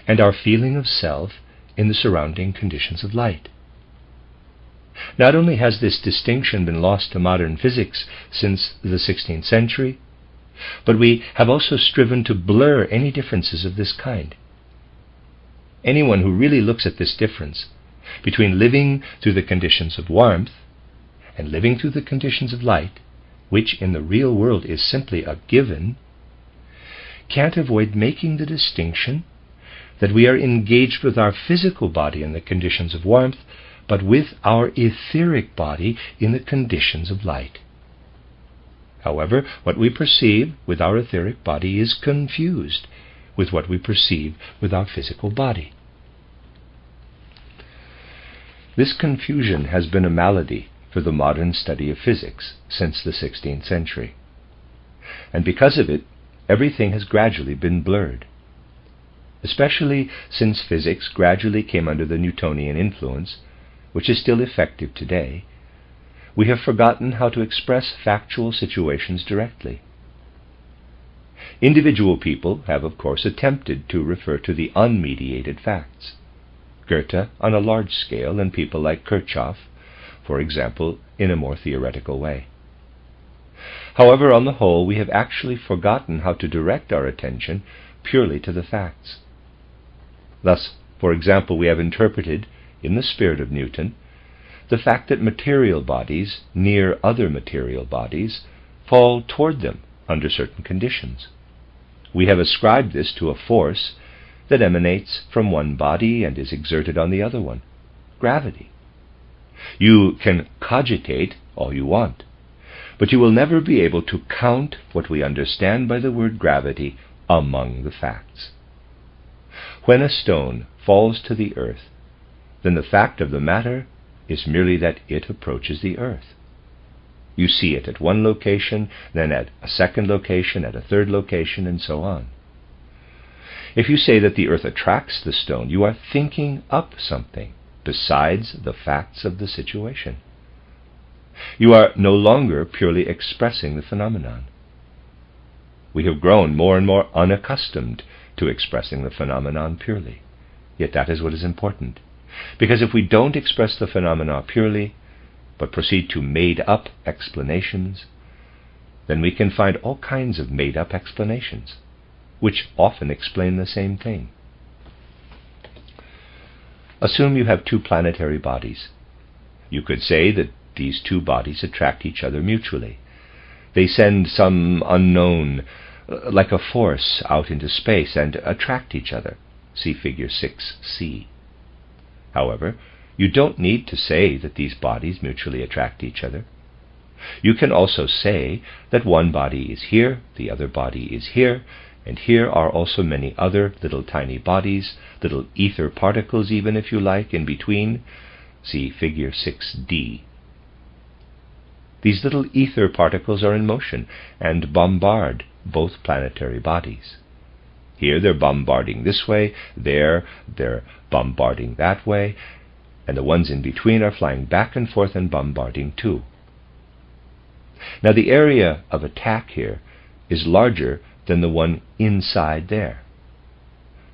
and our feeling of self in the surrounding conditions of light. Not only has this distinction been lost to modern physics since the 16th century, but we have also striven to blur any differences of this kind. Anyone who really looks at this difference between living through the conditions of warmth and living through the conditions of light, which in the real world is simply a given, can't avoid making the distinction that we are engaged with our physical body in the conditions of warmth, but with our etheric body in the conditions of light. However, what we perceive with our etheric body is confused with what we perceive with our physical body. This confusion has been a malady for the modern study of physics since the 16th century. And because of it, everything has gradually been blurred. Especially since physics gradually came under the Newtonian influence, which is still effective today, we have forgotten how to express factual situations directly. Individual people have, of course, attempted to refer to the unmediated facts. Goethe on a large scale, and people like Kirchhoff, for example, in a more theoretical way. However, on the whole, we have actually forgotten how to direct our attention purely to the facts. Thus, for example, we have interpreted, in the spirit of Newton, the fact that material bodies near other material bodies fall toward them under certain conditions. We have ascribed this to a force that emanates from one body and is exerted on the other one, gravity. You can cogitate all you want, but you will never be able to count what we understand by the word gravity among the facts. When a stone falls to the earth, then the fact of the matter is merely that it approaches the earth. You see it at one location, then at a second location, at a third location, and so on. If you say that the earth attracts the stone, you are thinking up something besides the facts of the situation. You are no longer purely expressing the phenomenon. We have grown more and more unaccustomed to expressing the phenomenon purely. Yet that is what is important. Because if we don't express the phenomena purely, but proceed to made-up explanations, then we can find all kinds of made-up explanations, which often explain the same thing. Assume you have two planetary bodies. You could say that these two bodies attract each other mutually. They send some unknown, like a force, out into space and attract each other. See figure 6c. However, you don't need to say that these bodies mutually attract each other. You can also say that one body is here, the other body is here, and here are also many other little tiny bodies, little ether particles even, if you like, in between. See figure 6d. These little ether particles are in motion and bombard both planetary bodies. Here they're bombarding this way, there they're bombarding that way, and the ones in between are flying back and forth and bombarding too. Now the area of attack here is larger than the one inside there.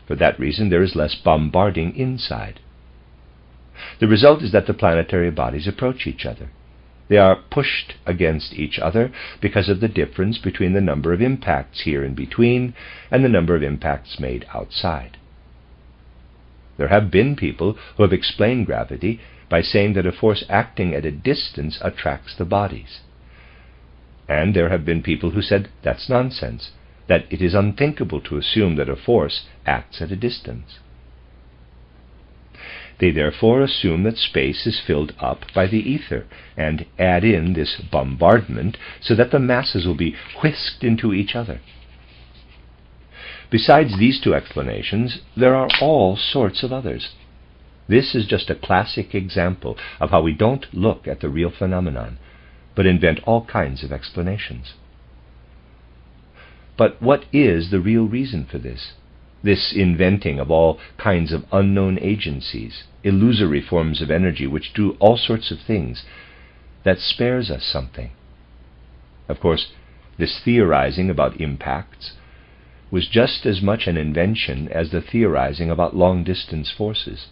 For that reason there is less bombarding inside. The result is that the planetary bodies approach each other. They are pushed against each other because of the difference between the number of impacts here in between and the number of impacts made outside. There have been people who have explained gravity by saying that a force acting at a distance attracts the bodies. And there have been people who said that's nonsense, that it is unthinkable to assume that a force acts at a distance. They therefore assume that space is filled up by the ether and add in this bombardment so that the masses will be whisked into each other. Besides these two explanations, there are all sorts of others. This is just a classic example of how we don't look at the real phenomenon, but invent all kinds of explanations. But what is the real reason for this? This inventing of all kinds of unknown agencies, illusory forms of energy which do all sorts of things, that spares us something. Of course, this theorizing about impacts was just as much an invention as the theorizing about long-distance forces.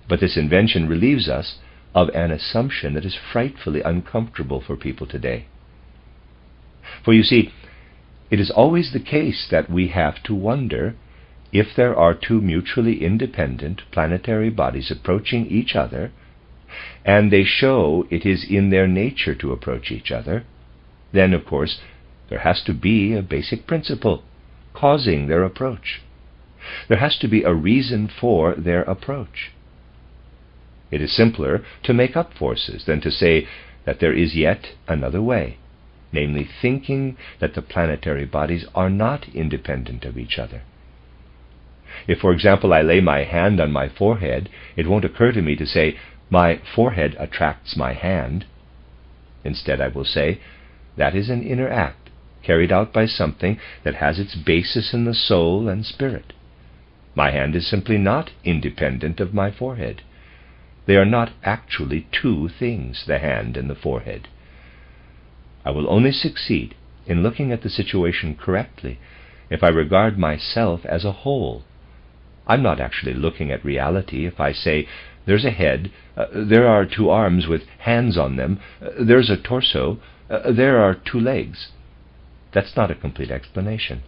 But this invention relieves us of an assumption that is frightfully uncomfortable for people today. For you see, it is always the case that we have to wonder if there are two mutually independent planetary bodies approaching each other, and they show it is in their nature to approach each other, then, of course, there has to be a basic principle causing their approach. There has to be a reason for their approach. It is simpler to make up forces than to say that there is yet another way, namely thinking that the planetary bodies are not independent of each other. If, for example, I lay my hand on my forehead, it won't occur to me to say, my forehead attracts my hand. Instead, I will say, that is an inner act, carried out by something that has its basis in the soul and spirit. My hand is simply not independent of my forehead. They are not actually two things, the hand and the forehead. I will only succeed in looking at the situation correctly if I regard myself as a whole. I'm not actually looking at reality if I say, there's a head, there are two arms with hands on them, there's a torso, there are two legs. That's not a complete explanation.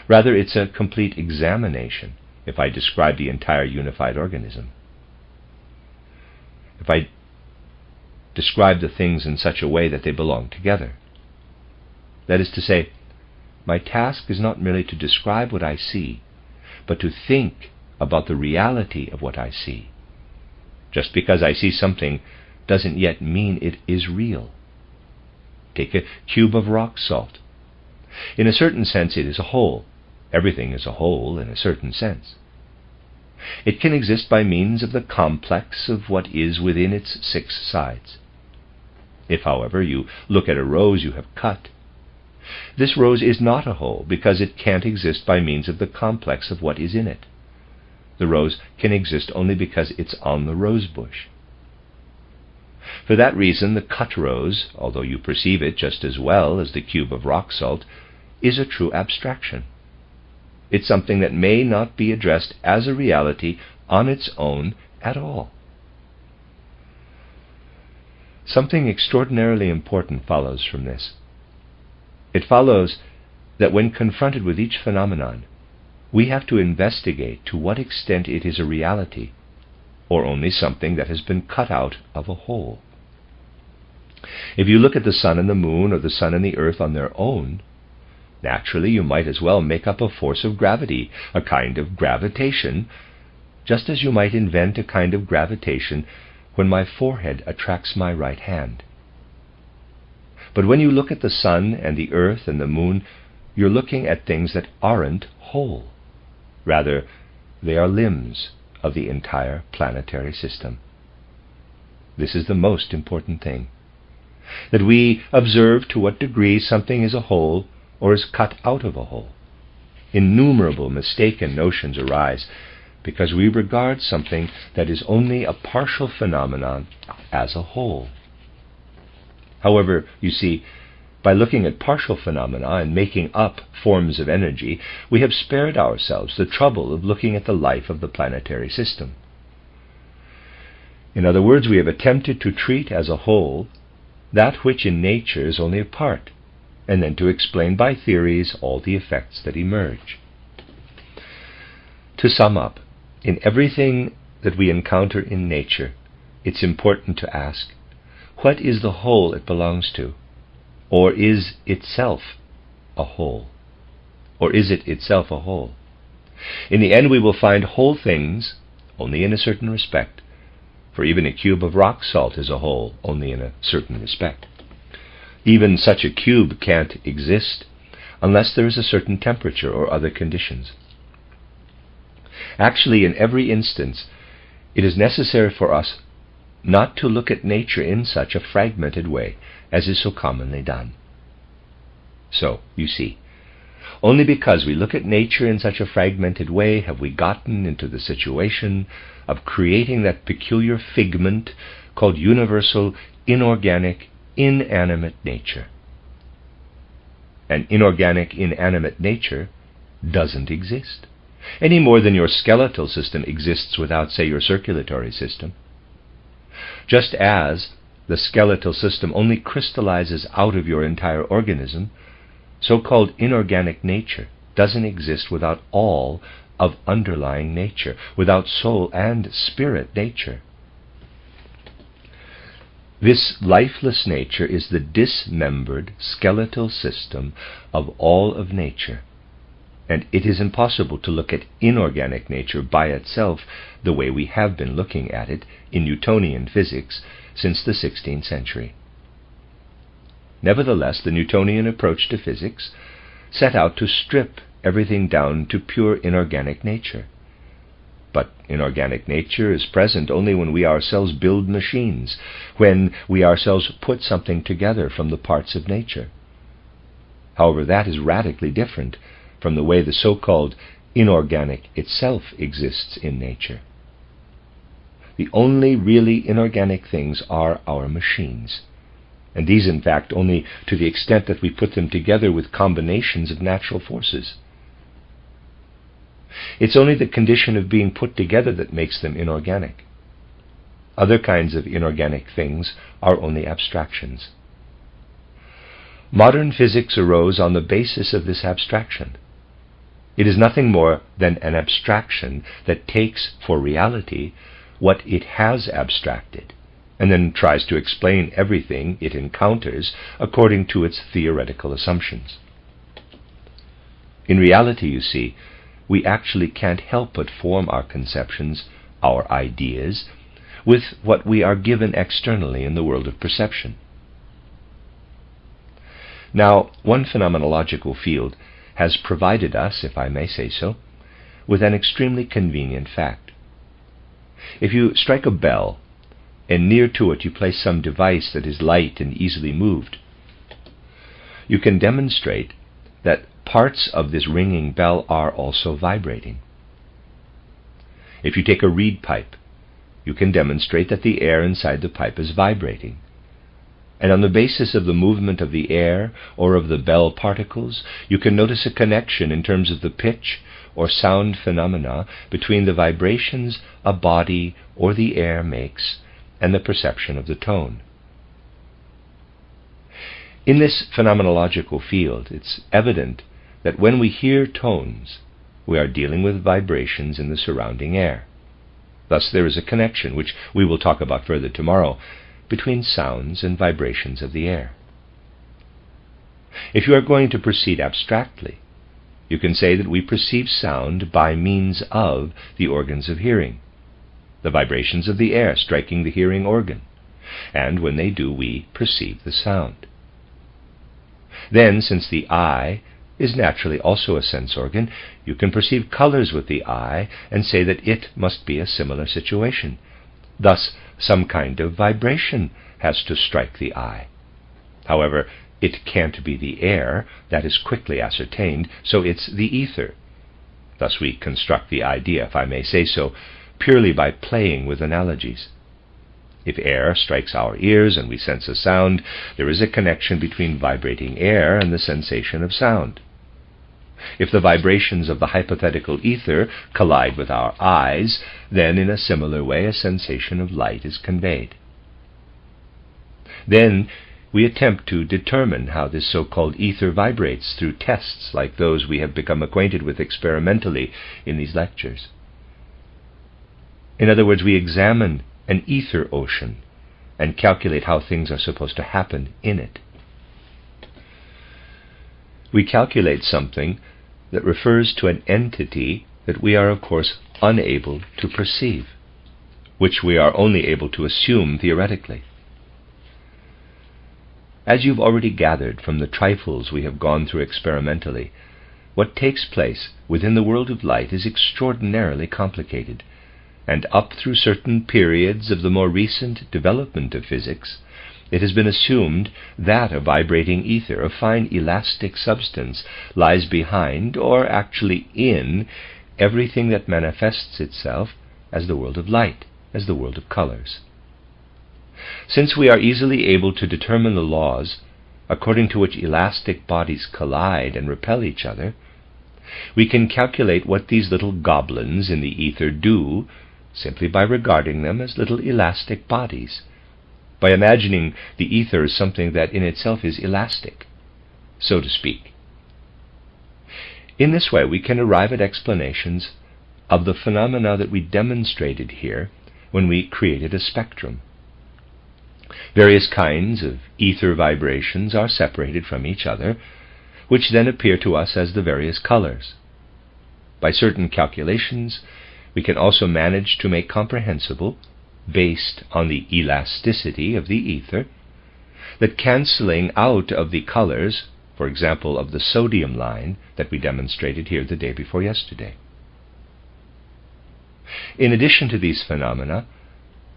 Rather, it's a complete examination if I describe the entire unified organism. If I describe the things in such a way that they belong together. That is to say, my task is not merely to describe what I see, but to think about the reality of what I see. Just because I see something doesn't yet mean it is real. Take a cube of rock salt. In a certain sense it is a whole, Everything is a whole in a certain sense. It can exist by means of the complex of what is within its 6 sides. If, however, you look at a rose you have cut, this rose is not a whole because it can't exist by means of the complex of what is in it. The rose can exist only because it's on the rose bush. For that reason, the cut rose, although you perceive it just as well as the cube of rock salt, is a true abstraction. It's something that may not be addressed as a reality on its own at all. Something extraordinarily important follows from this. It follows that when confronted with each phenomenon, we have to investigate to what extent it is a reality, or only something that has been cut out of a whole. If you look at the sun and the moon, or the sun and the earth on their own, naturally you might as well make up a force of gravity, a kind of gravitation, just as you might invent a kind of gravitation when my forehead attracts my right hand. But when you look at the sun and the earth and the moon, you're looking at things that aren't whole. Rather, they are limbs of the entire planetary system. This is the most important thing, that we observe to what degree something is a whole or is cut out of a whole. Innumerable mistaken notions arise because we regard something that is only a partial phenomenon as a whole. However, you see, by looking at partial phenomena and making up forms of energy, we have spared ourselves the trouble of looking at the life of the planetary system. In other words, we have attempted to treat as a whole that which in nature is only a part, and then to explain by theories all the effects that emerge. To sum up, in everything that we encounter in nature, it's important to ask, what is the whole it belongs to? Or is itself a whole? Or is it itself a whole? In the end, we will find whole things only in a certain respect, for even a cube of rock salt is a whole only in a certain respect. Even such a cube can't exist unless there is a certain temperature or other conditions. Actually, in every instance, it is necessary for us not to look at nature in such a fragmented way as is so commonly done. So, you see, only because we look at nature in such a fragmented way have we gotten into the situation of creating that peculiar figment called universal, inorganic, inanimate nature. And inorganic, inanimate nature doesn't exist, any more than your skeletal system exists without, say, your circulatory system. Just as the skeletal system only crystallizes out of your entire organism, so-called inorganic nature doesn't exist without all of underlying nature, without soul and spirit nature. This lifeless nature is the dismembered skeletal system of all of nature, and it is impossible to look at inorganic nature by itself the way we have been looking at it in Newtonian physics since the 16th century. Nevertheless, the Newtonian approach to physics set out to strip everything down to pure inorganic nature. But inorganic nature is present only when we ourselves build machines, when we ourselves put something together from the parts of nature. However, that is radically different from the way the so-called inorganic itself exists in nature. The only really inorganic things are our machines, and these in fact only to the extent that we put them together with combinations of natural forces. It's only the condition of being put together that makes them inorganic. Other kinds of inorganic things are only abstractions. Modern physics arose on the basis of this abstraction. It is nothing more than an abstraction that takes for reality what it has abstracted, and then tries to explain everything it encounters according to its theoretical assumptions. In reality, you see, we actually can't help but form our conceptions, our ideas, with what we are given externally in the world of perception. Now, one phenomenological field has provided us, if I may say so, with an extremely convenient fact. If you strike a bell, and near to it you place some device that is light and easily moved, you can demonstrate that parts of this ringing bell are also vibrating. If you take a reed pipe, you can demonstrate that the air inside the pipe is vibrating. And on the basis of the movement of the air or of the bell particles, you can notice a connection in terms of the pitch or sound phenomena between the vibrations a body or the air makes and the perception of the tone. In this phenomenological field, it's evident that when we hear tones, we are dealing with vibrations in the surrounding air. Thus there is a connection, which we will talk about further tomorrow, between sounds and vibrations of the air. If you are going to proceed abstractly, you can say that we perceive sound by means of the organs of hearing, the vibrations of the air striking the hearing organ, and when they do, we perceive the sound. Then, since the eye is naturally also a sense organ, you can perceive colors with the eye and say that it must be a similar situation. Thus, some kind of vibration has to strike the eye. However, it can't be the air, that is quickly ascertained, so it's the ether. Thus we construct the idea, if I may say so, purely by playing with analogies. If air strikes our ears and we sense a sound, there is a connection between vibrating air and the sensation of sound. If the vibrations of the hypothetical ether collide with our eyes, then in a similar way a sensation of light is conveyed. Then we attempt to determine how this so-called ether vibrates through tests like those we have become acquainted with experimentally in these lectures. In other words, we examine an ether ocean and calculate how things are supposed to happen in it. We calculate something that refers to an entity that we are, of course, unable to perceive, which we are only able to assume theoretically. As you've already gathered from the trifles we have gone through experimentally, what takes place within the world of light is extraordinarily complicated, and up through certain periods of the more recent development of physics, it has been assumed that a vibrating ether, a fine elastic substance, lies behind, or actually in, everything that manifests itself as the world of light, as the world of colors. Since we are easily able to determine the laws according to which elastic bodies collide and repel each other, we can calculate what these little goblins in the ether do simply by regarding them as little elastic bodies, by imagining the ether as something that in itself is elastic, so to speak. In this way we can arrive at explanations of the phenomena that we demonstrated here when we created a spectrum. Various kinds of ether vibrations are separated from each other, which then appear to us as the various colors. By certain calculations, we can also manage to make comprehensible, based on the elasticity of the ether, that cancelling out of the colors, for example of the sodium line that we demonstrated here the day before yesterday. In addition to these phenomena,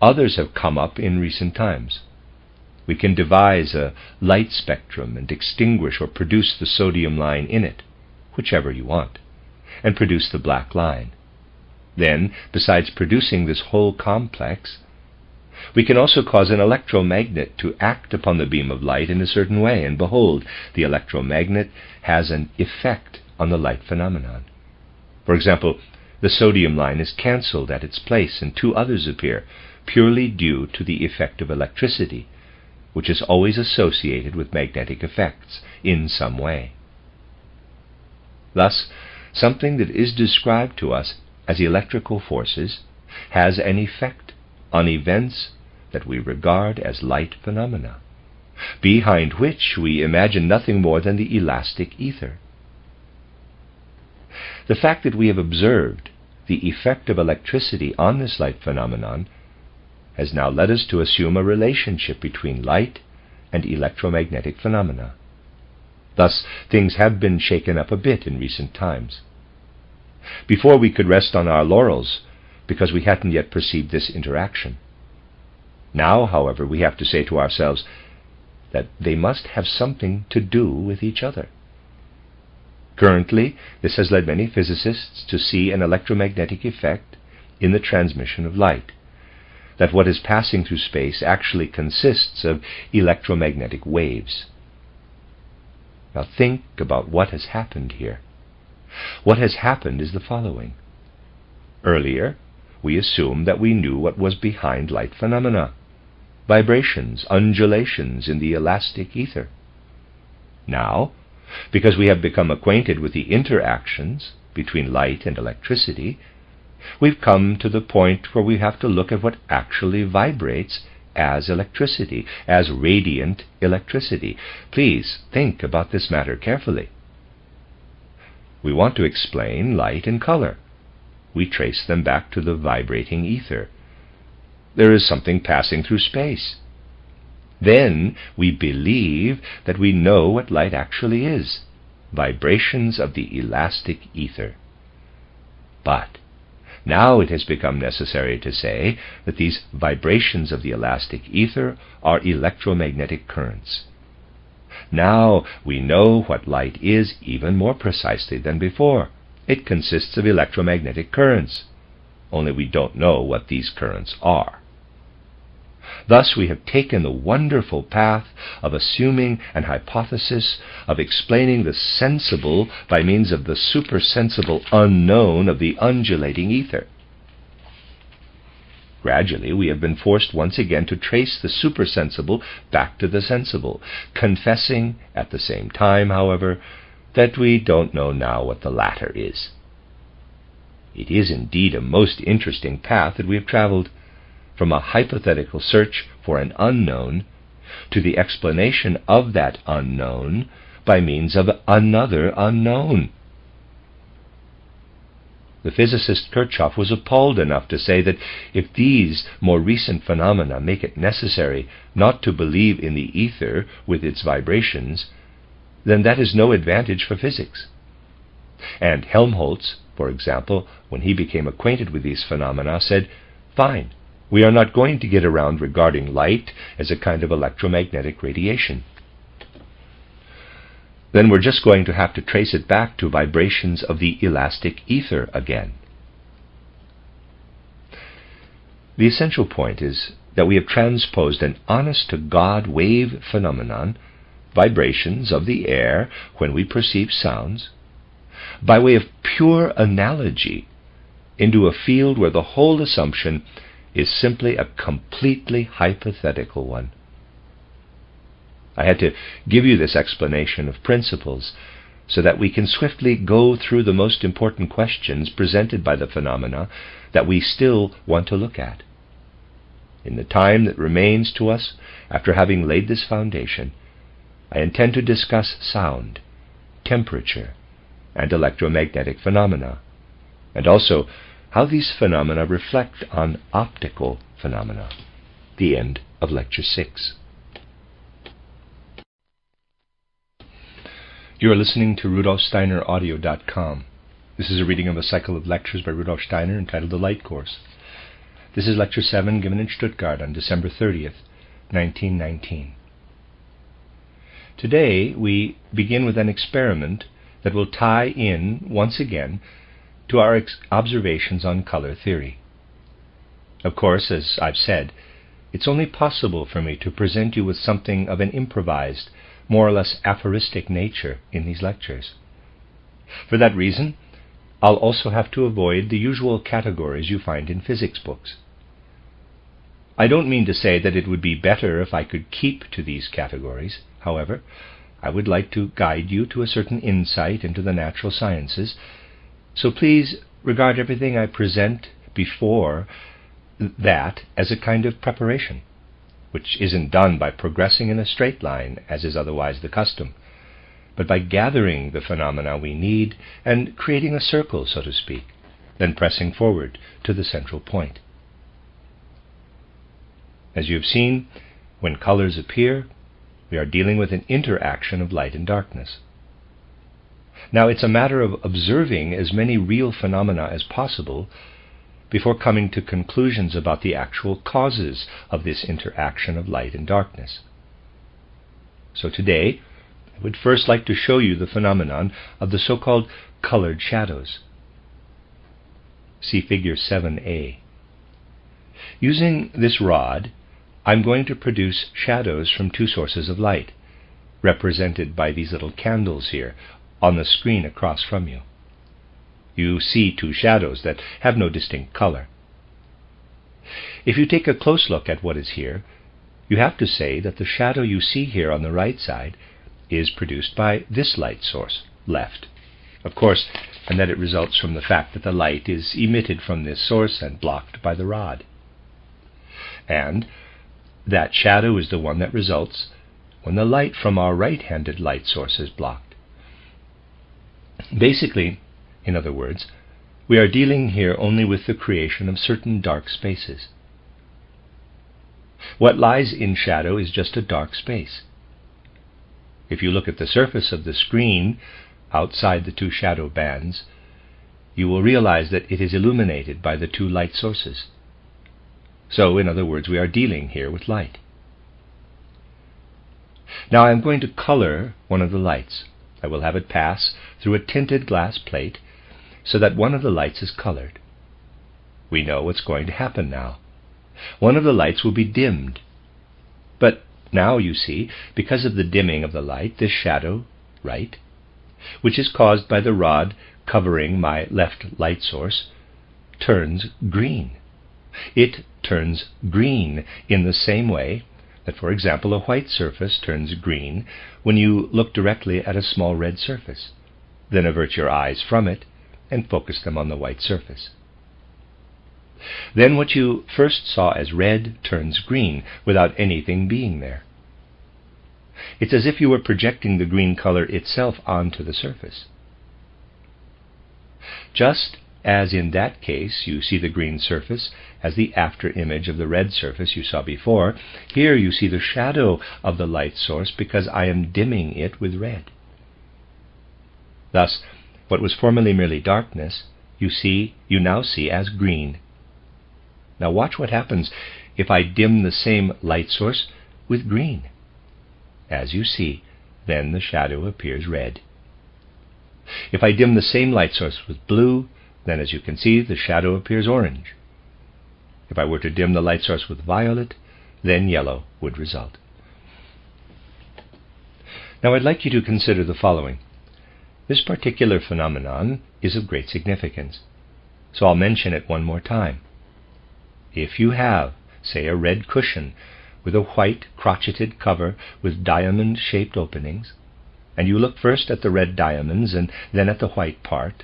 others have come up in recent times. We can devise a light spectrum and extinguish or produce the sodium line in it, whichever you want, and produce the black line. Then, besides producing this whole complex, we can also cause an electromagnet to act upon the beam of light in a certain way, and behold, the electromagnet has an effect on the light phenomenon. For example, the sodium line is cancelled at its place and two others appear, purely due to the effect of electricity, which is always associated with magnetic effects in some way. Thus, something that is described to us as electrical forces has an effect on events that we regard as light phenomena, behind which we imagine nothing more than the elastic ether. The fact that we have observed the effect of electricity on this light phenomenon has now led us to assume a relationship between light and electromagnetic phenomena. Thus, things have been shaken up a bit in recent times. Before, we could rest on our laurels because we hadn't yet perceived this interaction. Now, however, we have to say to ourselves that they must have something to do with each other. Currently, this has led many physicists to see an electromagnetic effect in the transmission of light, that what is passing through space actually consists of electromagnetic waves. Now think about what has happened here. What has happened is the following. Earlier, we assumed that we knew what was behind light phenomena, vibrations, undulations in the elastic ether. Now, because we have become acquainted with the interactions between light and electricity, we've come to the point where we have to look at what actually vibrates as electricity, as radiant electricity. Please think about this matter carefully. We want to explain light and color. We trace them back to the vibrating ether. There is something passing through space. Then we believe that we know what light actually is, vibrations of the elastic ether. But now it has become necessary to say that these vibrations of the elastic ether are electromagnetic currents. Now we know what light is even more precisely than before. It consists of electromagnetic currents, only we don't know what these currents are. Thus we have taken the wonderful path of assuming an hypothesis, of explaining the sensible by means of the supersensible unknown of the undulating ether. Gradually we have been forced once again to trace the supersensible back to the sensible, confessing at the same time, however, that we don't know now what the latter is. It is indeed a most interesting path that we have traveled, from a hypothetical search for an unknown to the explanation of that unknown by means of another unknown. The physicist Kirchhoff was appalled enough to say that if these more recent phenomena make it necessary not to believe in the ether with its vibrations, then that is no advantage for physics. And Helmholtz, for example, when he became acquainted with these phenomena, said, "Fine, we are not going to get around regarding light as a kind of electromagnetic radiation. Then we're just going to have to trace it back to vibrations of the elastic ether again." The essential point is that we have transposed an honest-to-God wave phenomenon, vibrations of the air when we perceive sounds, by way of pure analogy into a field where the whole assumption is simply a completely hypothetical one. I had to give you this explanation of principles so that we can swiftly go through the most important questions presented by the phenomena that we still want to look at. In the time that remains to us after having laid this foundation, I intend to discuss sound, temperature, and electromagnetic phenomena, and also how these phenomena reflect on optical phenomena. The end of Lecture 6. You are listening to RudolfSteinerAudio.com. This is a reading of a cycle of lectures by Rudolf Steiner entitled The Light Course. This is Lecture 7, given in Stuttgart on December 30th, 1919. Today we begin with an experiment that will tie in, once again, to our observations on color theory. Of course, as I've said, it's only possible for me to present you with something of an improvised, more or less aphoristic nature in these lectures. For that reason, I'll also have to avoid the usual categories you find in physics books. I don't mean to say that it would be better if I could keep to these categories. However, I would like to guide you to a certain insight into the natural sciences, so please regard everything I present before that as a kind of preparation, which isn't done by progressing in a straight line, as is otherwise the custom, but by gathering the phenomena we need and creating a circle, so to speak, then pressing forward to the central point. As you have seen, when colors appear, We are dealing with an interaction of light and darkness. Now, it's a matter of observing as many real phenomena as possible before coming to conclusions about the actual causes of this interaction of light and darkness. So today, I would first like to show you the phenomenon of the so-called colored shadows. See figure 7a. Using this rod, I'm going to produce shadows from two sources of light, represented by these little candles here on the screen across from you. You see two shadows that have no distinct color. If you take a close look at what is here, you have to say that the shadow you see here on the right side is produced by this light source, left, of course, and that it results from the fact that the light is emitted from this source and blocked by the rod. And that shadow is the one that results when the light from our right-handed light source is blocked. Basically, in other words, we are dealing here only with the creation of certain dark spaces. What lies in shadow is just a dark space. If you look at the surface of the screen outside the two shadow bands, you will realize that it is illuminated by the two light sources. So, in other words, we are dealing here with light. Now I am going to color one of the lights. I will have it pass through a tinted glass plate so that one of the lights is colored. We know what's going to happen now. One of the lights will be dimmed. But now, you see, because of the dimming of the light, this shadow, right, which is caused by the rod covering my left light source, turns green. It turns green in the same way that, for example, a white surface turns green when you look directly at a small red surface, then avert your eyes from it and focus them on the white surface. Then what you first saw as red turns green without anything being there. It's as if you were projecting the green color itself onto the surface. Just as in that case you see the green surface as the after image of the red surface you saw before, here you see the shadow of the light source because I am dimming it with red. Thus, what was formerly merely darkness, you now see as green. Now watch what happens if I dim the same light source with green. As you see, then the shadow appears red. If I dim the same light source with blue, then as you can see, the shadow appears orange. If I were to dim the light source with violet, then yellow would result. Now I'd like you to consider the following. This particular phenomenon is of great significance, so I'll mention it one more time. If you have, say, a red cushion with a white crocheted cover with diamond-shaped openings, and you look first at the red diamonds and then at the white part,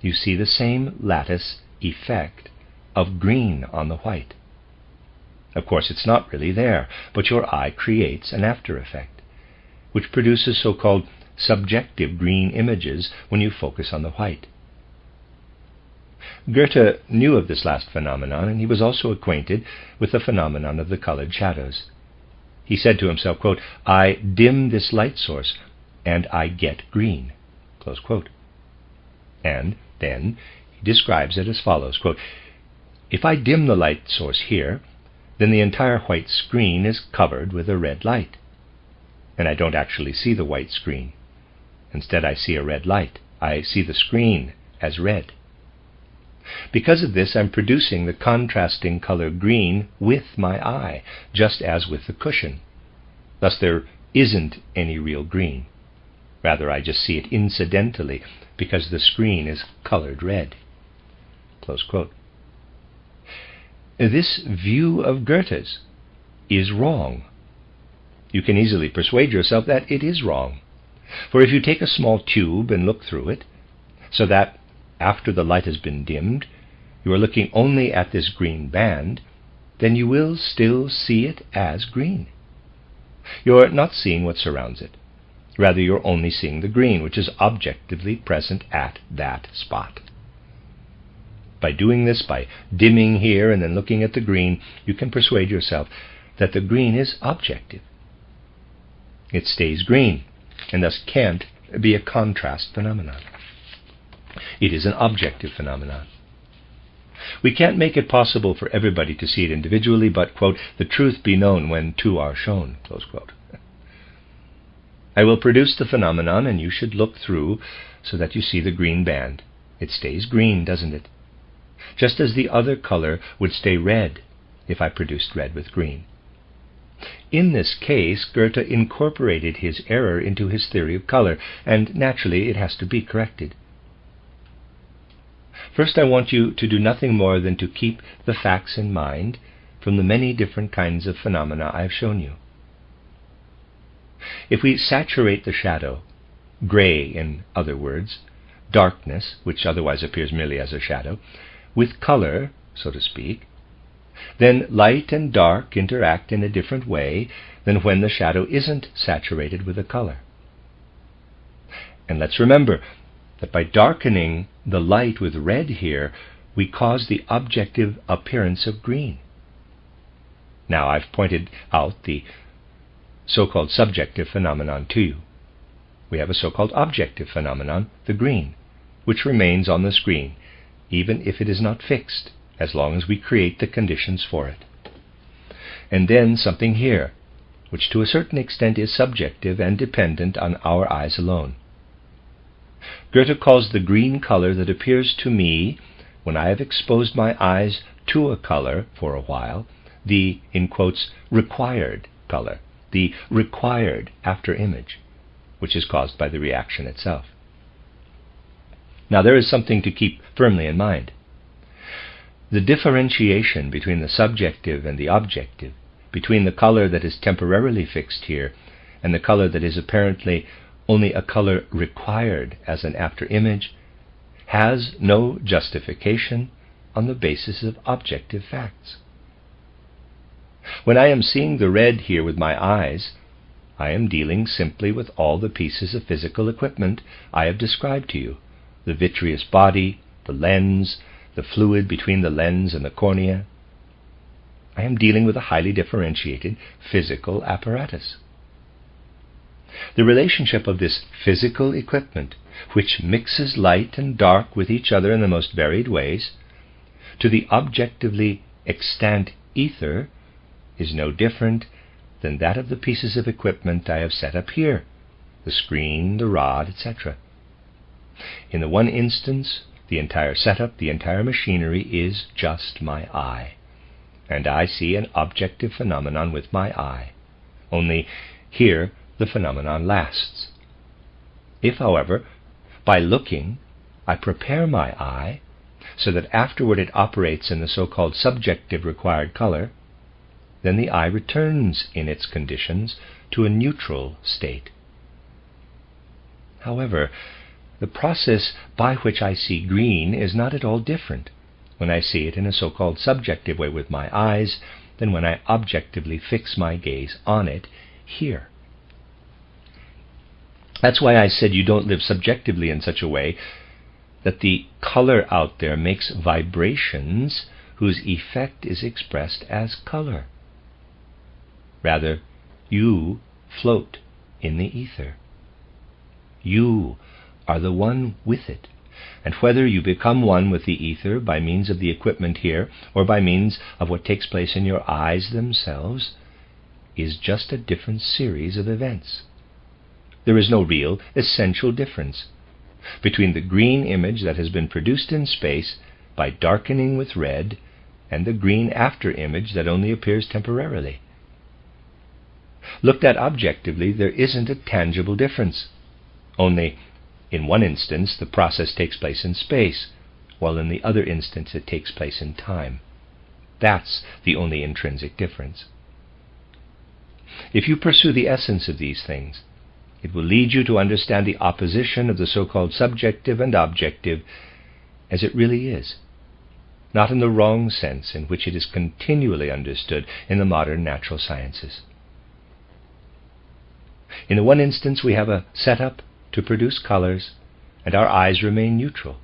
you see the same lattice effect of green on the white. Of course, it's not really there, but your eye creates an after effect, which produces so-called subjective green images when you focus on the white. Goethe knew of this last phenomenon, and he was also acquainted with the phenomenon of the colored shadows. He said to himself, quote, "I dim this light source, and I get green," close quote. And then he describes it as follows, quote, "If I dim the light source here, then the entire white screen is covered with a red light, and I don't actually see the white screen. Instead, I see a red light. I see the screen as red. Because of this, I'm producing the contrasting color green with my eye, just as with the cushion. Thus there isn't any real green. Rather, I just see it incidentally because the screen is colored red." Close quote. This view of Goethe's is wrong. You can easily persuade yourself that it is wrong. For if you take a small tube and look through it, so that after the light has been dimmed, you are looking only at this green band, then you will still see it as green. You're not seeing what surrounds it. Rather, you're only seeing the green, which is objectively present at that spot. By doing this, by dimming here and then looking at the green, you can persuade yourself that the green is objective. It stays green, and thus can't be a contrast phenomenon. It is an objective phenomenon. We can't make it possible for everybody to see it individually, but, quote, the truth be known when two are shown, close quote. I will produce the phenomenon, and you should look through so that you see the green band. It stays green, doesn't it? Just as the other color would stay red if I produced red with green. In this case, Goethe incorporated his error into his theory of color, and naturally it has to be corrected. First, I want you to do nothing more than to keep the facts in mind from the many different kinds of phenomena I have shown you. If we saturate the shadow, gray in other words, darkness, which otherwise appears merely as a shadow, with color, so to speak, then light and dark interact in a different way than when the shadow isn't saturated with a color. And let's remember that by darkening the light with red here, we cause the objective appearance of green. Now, I've pointed out the so-called subjective phenomenon to you. We have a so-called objective phenomenon, the green, which remains on the screen, even if it is not fixed, as long as we create the conditions for it. And then something here, which to a certain extent is subjective and dependent on our eyes alone. Goethe calls the green color that appears to me when I have exposed my eyes to a color for a while, the, in quotes, required color, the required after image, which is caused by the reaction itself. Now, there is something to keep firmly in mind. The differentiation between the subjective and the objective, between the color that is temporarily fixed here and the color that is apparently only a color required as an after image, has no justification on the basis of objective facts. When I am seeing the red here with my eyes, I am dealing simply with all the pieces of physical equipment I have described to you: the vitreous body, the lens, the fluid between the lens and the cornea. I am dealing with a highly differentiated physical apparatus. The relationship of this physical equipment, which mixes light and dark with each other in the most varied ways, to the objectively extant ether, is no different than that of the pieces of equipment I have set up here, the screen, the rod, etc. In the one instance, the entire setup, the entire machinery is just my eye, and I see an objective phenomenon with my eye. Only here the phenomenon lasts. If, however, by looking, I prepare my eye so that afterward it operates in the so-called subjective required color, then the eye returns in its conditions to a neutral state. However, the process by which I see green is not at all different when I see it in a so-called subjective way with my eyes than when I objectively fix my gaze on it here. That's why I said you don't live subjectively in such a way that the color out there makes vibrations whose effect is expressed as color. Rather, you float in the ether. You are the one with it, and whether you become one with the ether by means of the equipment here or by means of what takes place in your eyes themselves is just a different series of events. There is no real essential difference between the green image that has been produced in space by darkening with red and the green after image that only appears temporarily. Looked at objectively, there isn't a tangible difference. Only, in one instance, the process takes place in space, while in the other instance it takes place in time. That's the only intrinsic difference. If you pursue the essence of these things, it will lead you to understand the opposition of the so-called subjective and objective as it really is, not in the wrong sense in which it is continually understood in the modern natural sciences. In the one instance, we have a setup to produce colors, and our eyes remain neutral.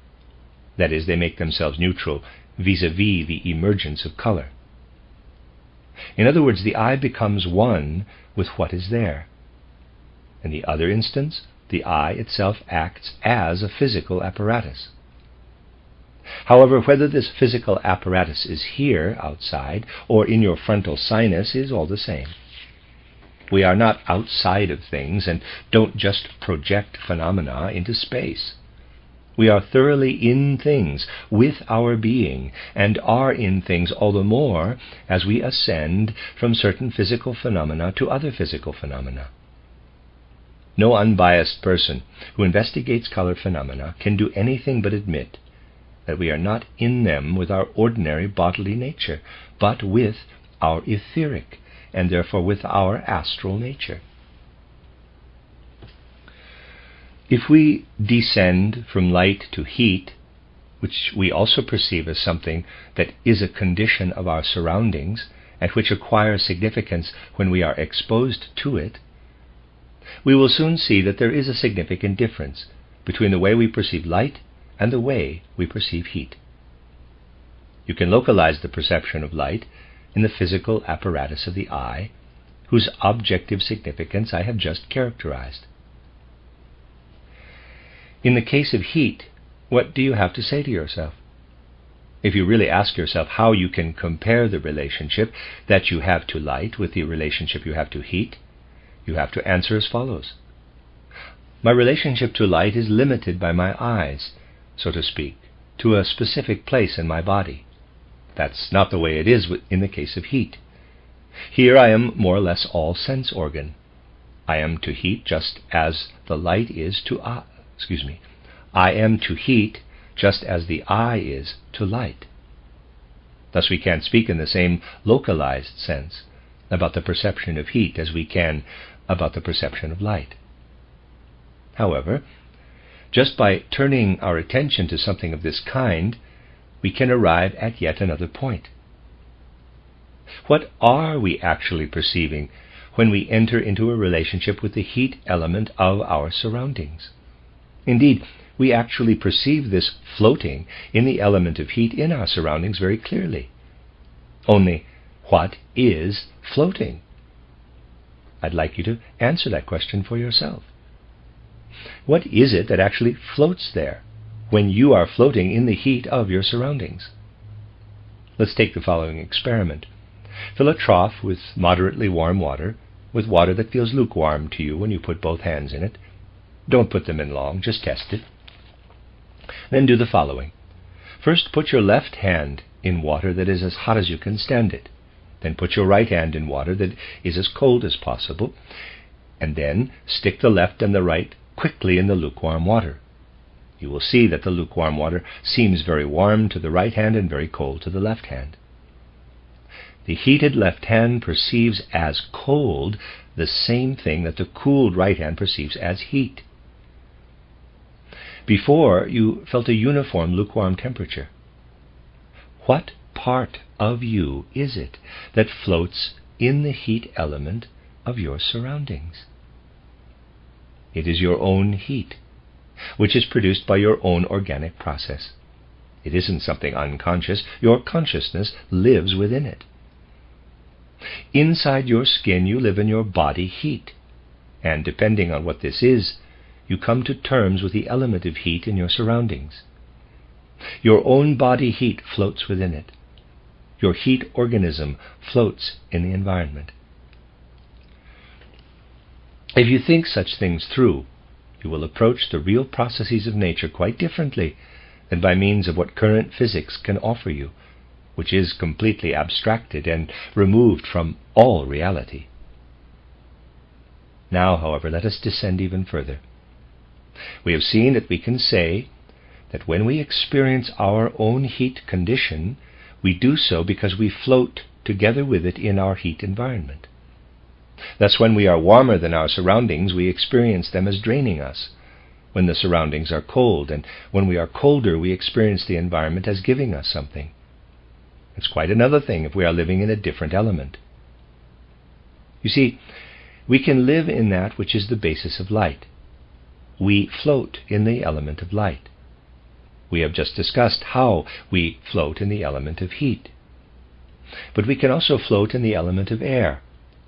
That is, they make themselves neutral vis-a-vis the emergence of color. In other words, the eye becomes one with what is there. In the other instance, the eye itself acts as a physical apparatus. However, whether this physical apparatus is here, outside, or in your frontal sinus is all the same. We are not outside of things and don't just project phenomena into space. We are thoroughly in things with our being, and are in things all the more as we ascend from certain physical phenomena to other physical phenomena. No unbiased person who investigates color phenomena can do anything but admit that we are not in them with our ordinary bodily nature, but with our etheric, and therefore with our astral nature. If we descend from light to heat, which we also perceive as something that is a condition of our surroundings, and which acquires significance when we are exposed to it, we will soon see that there is a significant difference between the way we perceive light and the way we perceive heat. You can localize the perception of light in the physical apparatus of the eye, whose objective significance I have just characterized. In the case of heat, what do you have to say to yourself? If you really ask yourself how you can compare the relationship that you have to light with the relationship you have to heat, you have to answer as follows. My relationship to light is limited by my eyes, so to speak, to a specific place in my body. That's not the way it is in the case of heat. Here I am more or less all sense organ. I am to heat just as the light is to I am to heat just as the eye is to light. Thus we can't speak in the same localized sense about the perception of heat as we can about the perception of light. However, just by turning our attention to something of this kind, we can arrive at yet another point. What are we actually perceiving when we enter into a relationship with the heat element of our surroundings? Indeed, we actually perceive this floating in the element of heat in our surroundings very clearly. Only, what is floating? I'd like you to answer that question for yourself. What is it that actually floats there when you are floating in the heat of your surroundings? Let's take the following experiment. Fill a trough with moderately warm water, with water that feels lukewarm to you when you put both hands in it. Don't put them in long, just test it. Then do the following. First, put your left hand in water that is as hot as you can stand it. Then put your right hand in water that is as cold as possible. And then stick the left and the right quickly in the lukewarm water. You will see that the lukewarm water seems very warm to the right hand and very cold to the left hand. The heated left hand perceives as cold the same thing that the cooled right hand perceives as heat. Before, you felt a uniform lukewarm temperature. What part of you is it that floats in the heat element of your surroundings? It is your own heat, which is produced by your own organic process. It isn't something unconscious. Your consciousness lives within it. Inside your skin you live in your body heat, and depending on what this is, you come to terms with the element of heat in your surroundings. Your own body heat floats within it. Your heat organism floats in the environment. If you think such things through, you will approach the real processes of nature quite differently than by means of what current physics can offer you, which is completely abstracted and removed from all reality. Now, however, let us descend even further. We have seen that we can say that when we experience our own heat condition, we do so because we float together with it in our heat environment. Thus, when we are warmer than our surroundings, we experience them as draining us, when the surroundings are cold, and when we are colder, we experience the environment as giving us something. It's quite another thing if we are living in a different element. You see, we can live in that which is the basis of light. We float in the element of light. We have just discussed how we float in the element of heat. But we can also float in the element of air,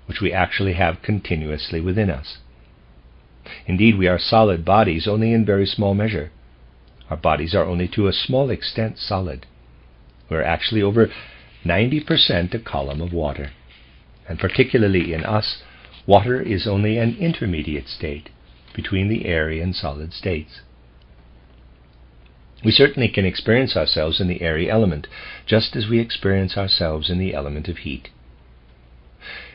which we actually have continuously within us. Indeed, we are solid bodies only in very small measure. Our bodies are only to a small extent solid. We're actually over 90% a column of water. And particularly in us, water is only an intermediate state between the airy and solid states. We certainly can experience ourselves in the airy element, just as we experience ourselves in the element of heat.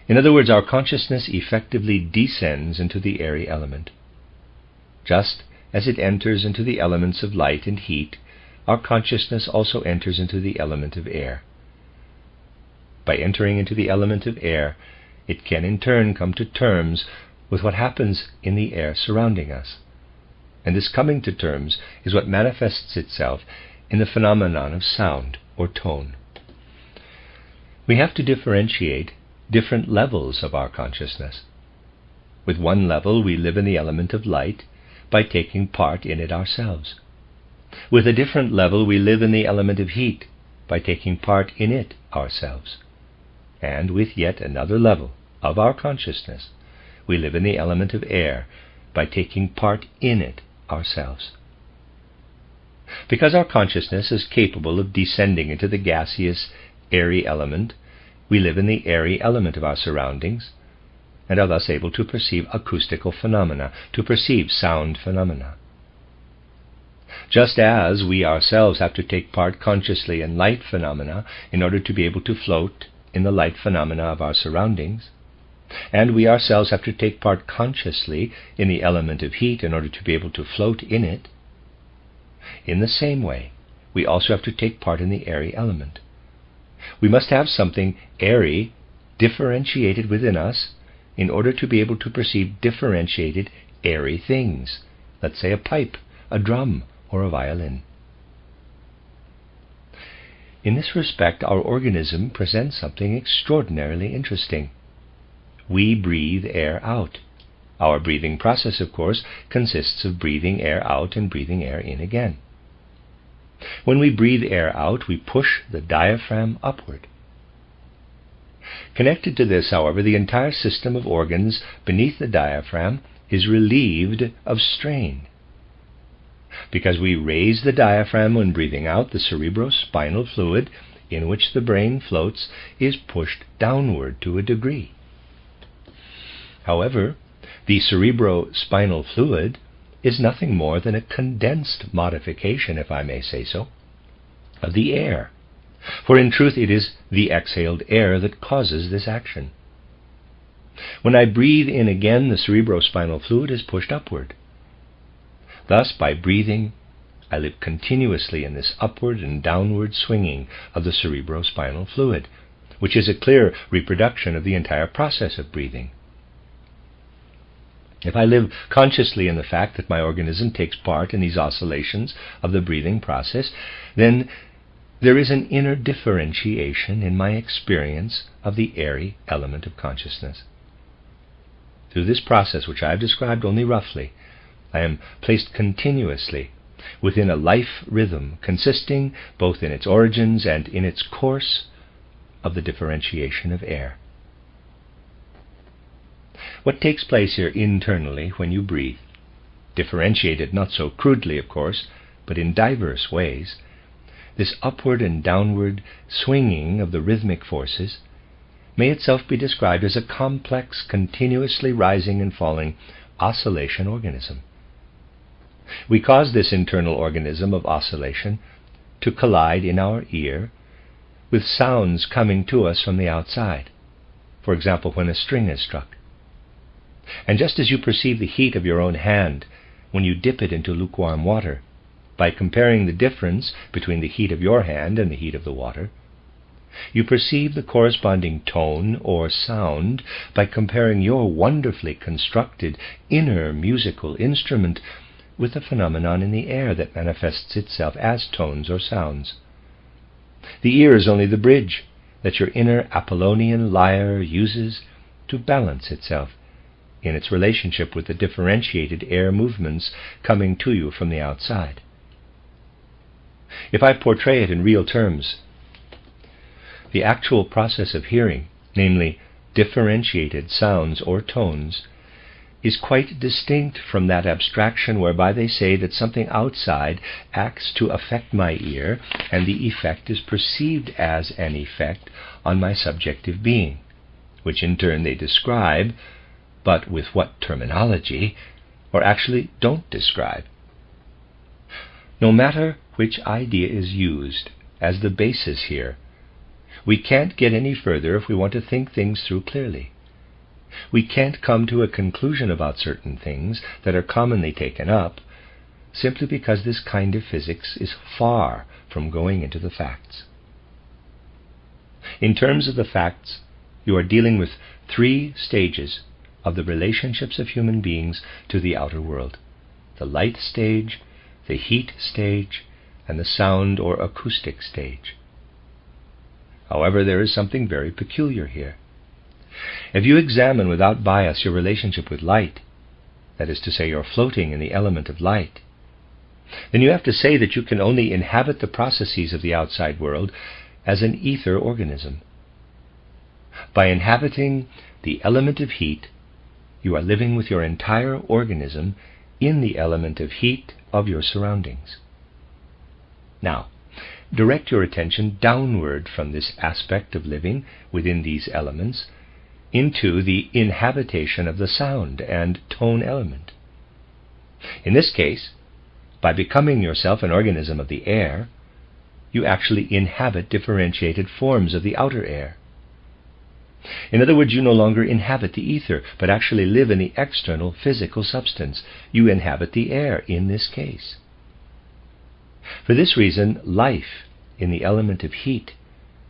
In other words, our consciousness effectively descends into the airy element. Just as it enters into the elements of light and heat, our consciousness also enters into the element of air. By entering into the element of air, it can in turn come to terms with what happens in the air surrounding us. And this coming to terms is what manifests itself in the phenomenon of sound or tone. We have to differentiate different levels of our consciousness. With one level, we live in the element of light by taking part in it ourselves. With a different level, we live in the element of heat by taking part in it ourselves. And with yet another level of our consciousness, we live in the element of air by taking part in it ourselves. Because our consciousness is capable of descending into the gaseous, airy element, we live in the airy element of our surroundings, and are thus able to perceive acoustical phenomena, to perceive sound phenomena. Just as we ourselves have to take part consciously in light phenomena in order to be able to float in the light phenomena of our surroundings, and we ourselves have to take part consciously in the element of heat in order to be able to float in it, in the same way, we also have to take part in the airy element. We must have something airy differentiated within us in order to be able to perceive differentiated airy things, let's say a pipe, a drum, or a violin. In this respect, our organism presents something extraordinarily interesting. We breathe air out. Our breathing process, of course, consists of breathing air out and breathing air in again. When we breathe air out, we push the diaphragm upward. Connected to this, however, the entire system of organs beneath the diaphragm is relieved of strain. Because we raise the diaphragm when breathing out, the cerebrospinal fluid in which the brain floats is pushed downward to a degree. However, the cerebrospinal fluid is nothing more than a condensed modification, if I may say so, of the air. For in truth it is the exhaled air that causes this action. When I breathe in again, the cerebrospinal fluid is pushed upward. Thus, by breathing, I live continuously in this upward and downward swinging of the cerebrospinal fluid, which is a clear reproduction of the entire process of breathing. If I live consciously in the fact that my organism takes part in these oscillations of the breathing process, then there is an inner differentiation in my experience of the airy element of consciousness. Through this process, which I have described only roughly, I am placed continuously within a life rhythm consisting, both in its origins and in its course, of the differentiation of air. What takes place here internally when you breathe, differentiated not so crudely, of course, but in diverse ways, this upward and downward swinging of the rhythmic forces may itself be described as a complex, continuously rising and falling oscillation organism. We cause this internal organism of oscillation to collide in our ear with sounds coming to us from the outside, for example, when a string is struck. And just as you perceive the heat of your own hand when you dip it into lukewarm water, by comparing the difference between the heat of your hand and the heat of the water, you perceive the corresponding tone or sound by comparing your wonderfully constructed inner musical instrument with the phenomenon in the air that manifests itself as tones or sounds. The ear is only the bridge that your inner Apollonian lyre uses to balance itself in its relationship with the differentiated air movements coming to you from the outside. If I portray it in real terms, the actual process of hearing, namely differentiated sounds or tones, is quite distinct from that abstraction whereby they say that something outside acts to affect my ear, and the effect is perceived as an effect on my subjective being, which in turn they describe, but with what terminology, or actually don't describe. No matter which idea is used as the basis here, we can't get any further if we want to think things through clearly. We can't come to a conclusion about certain things that are commonly taken up simply because this kind of physics is far from going into the facts. In terms of the facts, you are dealing with 3 stages of the relationships of human beings to the outer world: the light stage, the heat stage, and the sound or acoustic stage. However, there is something very peculiar here. If you examine without bias your relationship with light, that is to say, you're floating in the element of light, then you have to say that you can only inhabit the processes of the outside world as an ether organism. By inhabiting the element of heat, you are living with your entire organism in the element of heat of your surroundings. Now, direct your attention downward from this aspect of living within these elements into the inhabitation of the sound and tone element. In this case, by becoming yourself an organism of the air, you actually inhabit differentiated forms of the outer air. In other words, you no longer inhabit the ether, but actually live in the external physical substance. You inhabit the air in this case. For this reason, life in the element of heat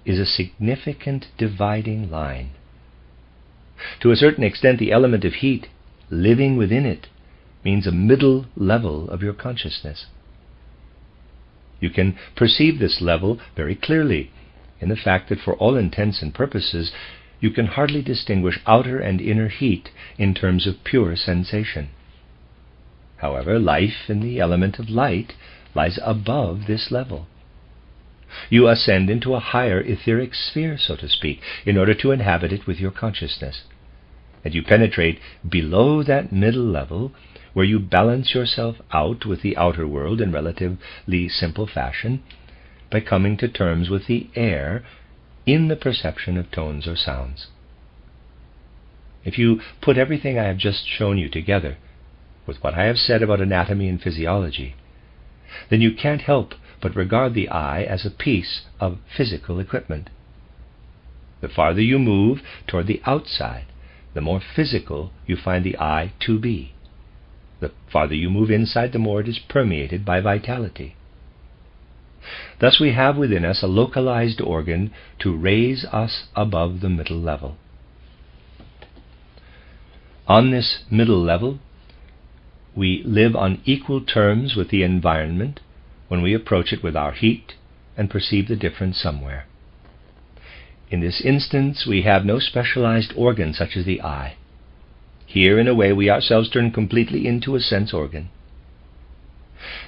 is a significant dividing line. To a certain extent, the element of heat, living within it, means a middle level of your consciousness. You can perceive this level very clearly in the fact that for all intents and purposes, you can hardly distinguish outer and inner heat in terms of pure sensation. However, life in the element of light lies above this level. You ascend into a higher etheric sphere, so to speak, in order to inhabit it with your consciousness. And you penetrate below that middle level, where you balance yourself out with the outer world in relatively simple fashion, by coming to terms with the air in the perception of tones or sounds. If you put everything I have just shown you together with what I have said about anatomy and physiology, then you can't help but regard the eye as a piece of physical equipment. The farther you move toward the outside, the more physical you find the eye to be. The farther you move inside, the more it is permeated by vitality. Thus we have within us a localized organ to raise us above the middle level. On this middle level, we live on equal terms with the environment when we approach it with our heat and perceive the difference somewhere. In this instance, we have no specialized organ such as the eye. Here, in a way, we ourselves turn completely into a sense organ.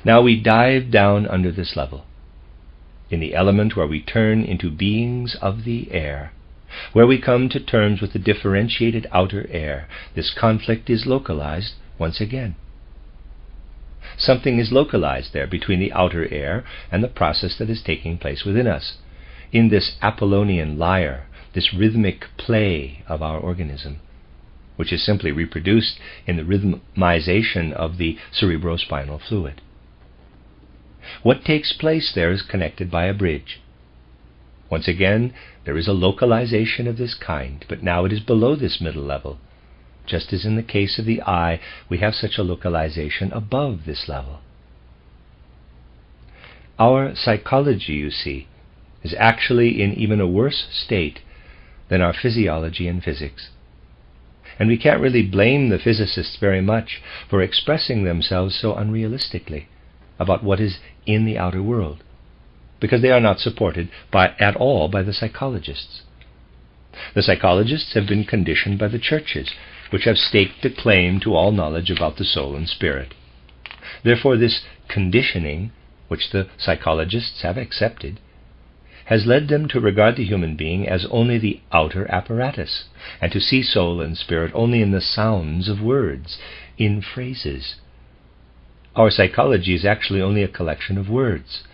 Now we dive down under this level, in the element where we turn into beings of the air, where we come to terms with the differentiated outer air. This conflict is localized once again. Something is localized there between the outer air and the process that is taking place within us, in this Apollonian lyre, this rhythmic play of our organism, which is simply reproduced in the rhythmization of the cerebrospinal fluid. What takes place there is connected by a bridge. Once again, there is a localization of this kind, but now it is below this middle level. Just as in the case of the eye, we have such a localization above this level. Our psychology, you see, is actually in even a worse state than our physiology and physics. And we can't really blame the physicists very much for expressing themselves so unrealistically about what is in the outer world, because they are not supported at all by the psychologists. The psychologists have been conditioned by the churches, which have staked a claim to all knowledge about the soul and spirit. Therefore, this conditioning, which the psychologists have accepted, has led them to regard the human being as only the outer apparatus, and to see soul and spirit only in the sounds of words, in phrases. Our psychology is actually only a collection of words,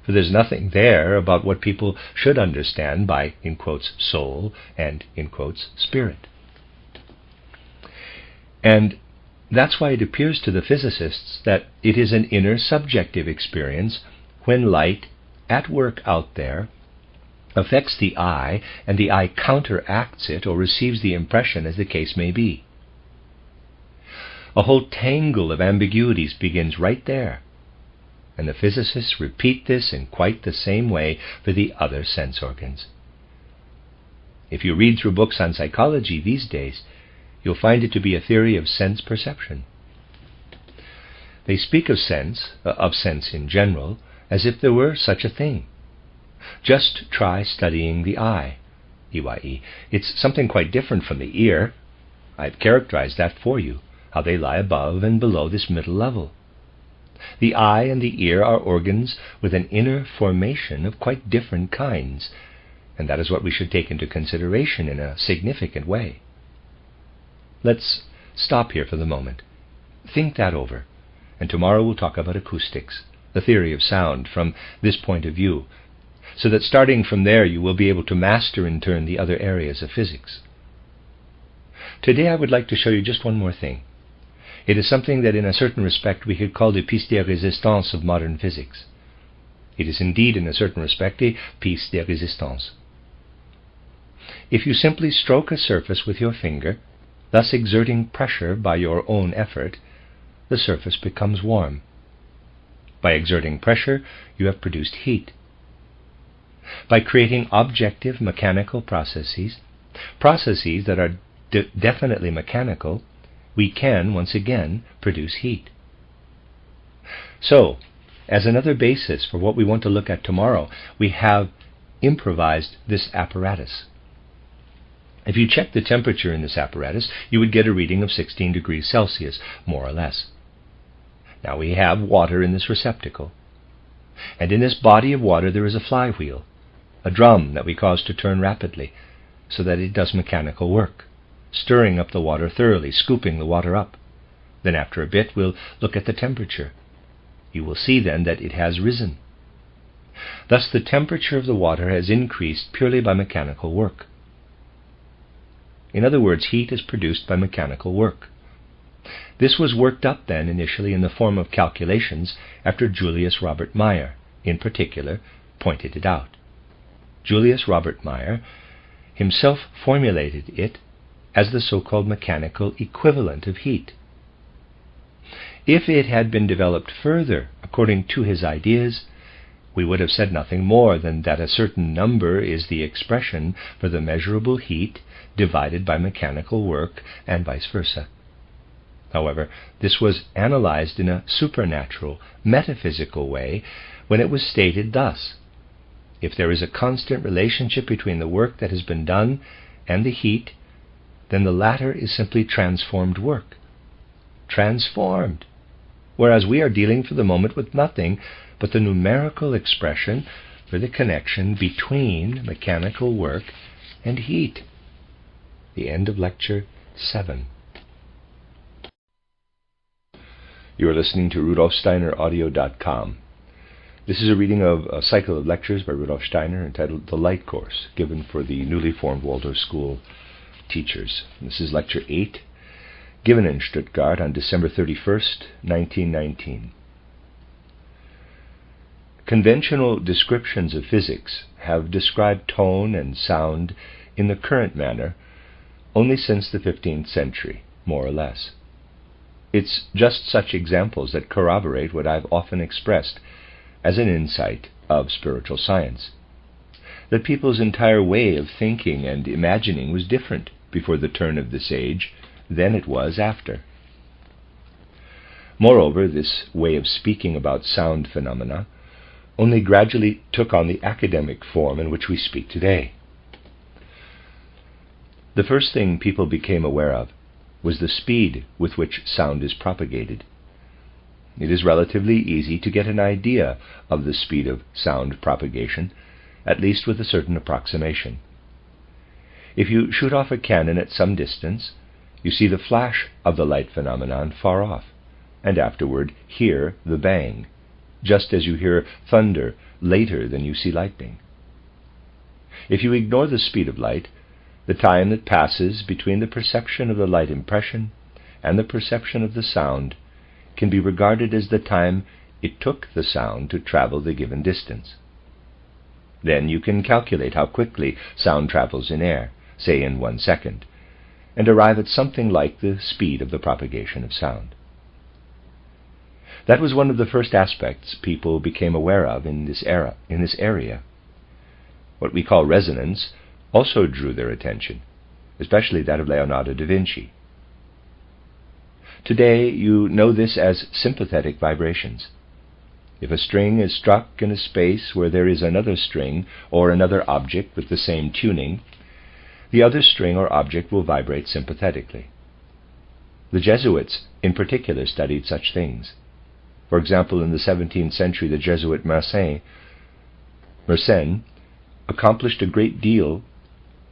for there's nothing there about what people should understand by, in quotes, soul and, in quotes, spirit. And that's why it appears to the physicists that it is an inner subjective experience when light, at work out there, affects the eye, and the eye counteracts it or receives the impression, as the case may be. A whole tangle of ambiguities begins right there, and the physicists repeat this in quite the same way for the other sense organs. If you read through books on psychology these days, you'll find it to be a theory of sense perception. They speak of sense in general, as if there were such a thing. Just try studying the eye, EYE. It's something quite different from the ear. I've characterized that for you, how they lie above and below this middle level. The eye and the ear are organs with an inner formation of quite different kinds, and that is what we should take into consideration in a significant way. Let's stop here for the moment. Think that over, and tomorrow we'll talk about acoustics, the theory of sound, from this point of view, so that starting from there you will be able to master in turn the other areas of physics. Today I would like to show you just one more thing. It is something that in a certain respect we could call the pièce de résistance of modern physics. It is indeed in a certain respect a pièce de résistance. If you simply stroke a surface with your finger, thus exerting pressure by your own effort, the surface becomes warm. By exerting pressure, you have produced heat. By creating objective mechanical processes that are definitely mechanical, we can, once again, produce heat. So, as another basis for what we want to look at tomorrow, we have improvised this apparatus. If you check the temperature in this apparatus, you would get a reading of 16 degrees Celsius, more or less. Now we have water in this receptacle, and in this body of water there is a flywheel, a drum that we cause to turn rapidly, so that it does mechanical work, stirring up the water thoroughly, scooping the water up. Then after a bit we'll look at the temperature. You will see then that it has risen. Thus the temperature of the water has increased purely by mechanical work. In other words, heat is produced by mechanical work. This was worked up then initially in the form of calculations after Julius Robert Mayer, in particular, pointed it out. Julius Robert Mayer himself formulated it as the so-called mechanical equivalent of heat. If it had been developed further according to his ideas, we would have said nothing more than that a certain number is the expression for the measurable heat divided by mechanical work, and vice versa. However, this was analyzed in a supernatural, metaphysical way when it was stated thus: if there is a constant relationship between the work that has been done and the heat, then the latter is simply transformed work. Transformed! Whereas we are dealing for the moment with nothing but the numerical expression for the connection between mechanical work and heat. The end of Lecture 7. You are listening to RudolfSteinerAudio.com. This is a reading of a cycle of lectures by Rudolf Steiner entitled The Light Course, given for the newly formed Waldorf School teachers. This is Lecture 8, given in Stuttgart on December 31st, 1919. Conventional descriptions of physics have described tone and sound in the current manner only since the 15th century, more or less. It's just such examples that corroborate what I've often expressed as an insight of spiritual science, that people's entire way of thinking and imagining was different before the turn of this age than it was after. Moreover, this way of speaking about sound phenomena only gradually took on the academic form in which we speak today. The first thing people became aware of was the speed with which sound is propagated. It is relatively easy to get an idea of the speed of sound propagation at least with a certain approximation. If you shoot off a cannon at some distance, you see the flash of the light phenomenon far off, and afterward hear the bang, just as you hear thunder later than you see lightning. If you ignore the speed of light, the time that passes between the perception of the light impression and the perception of the sound can be regarded as the time it took the sound to travel the given distance. Then you can calculate how quickly sound travels in air, say in 1 second, and arrive at something like the speed of the propagation of sound. That was one of the first aspects people became aware of in this area. What we call resonance also drew their attention, especially that of Leonardo da Vinci. Today you know this as sympathetic vibrations. If a string is struck in a space where there is another string or another object with the same tuning, the other string or object will vibrate sympathetically. The Jesuits in particular studied such things. For example, in the 17th century, the Jesuit Mersenne accomplished a great deal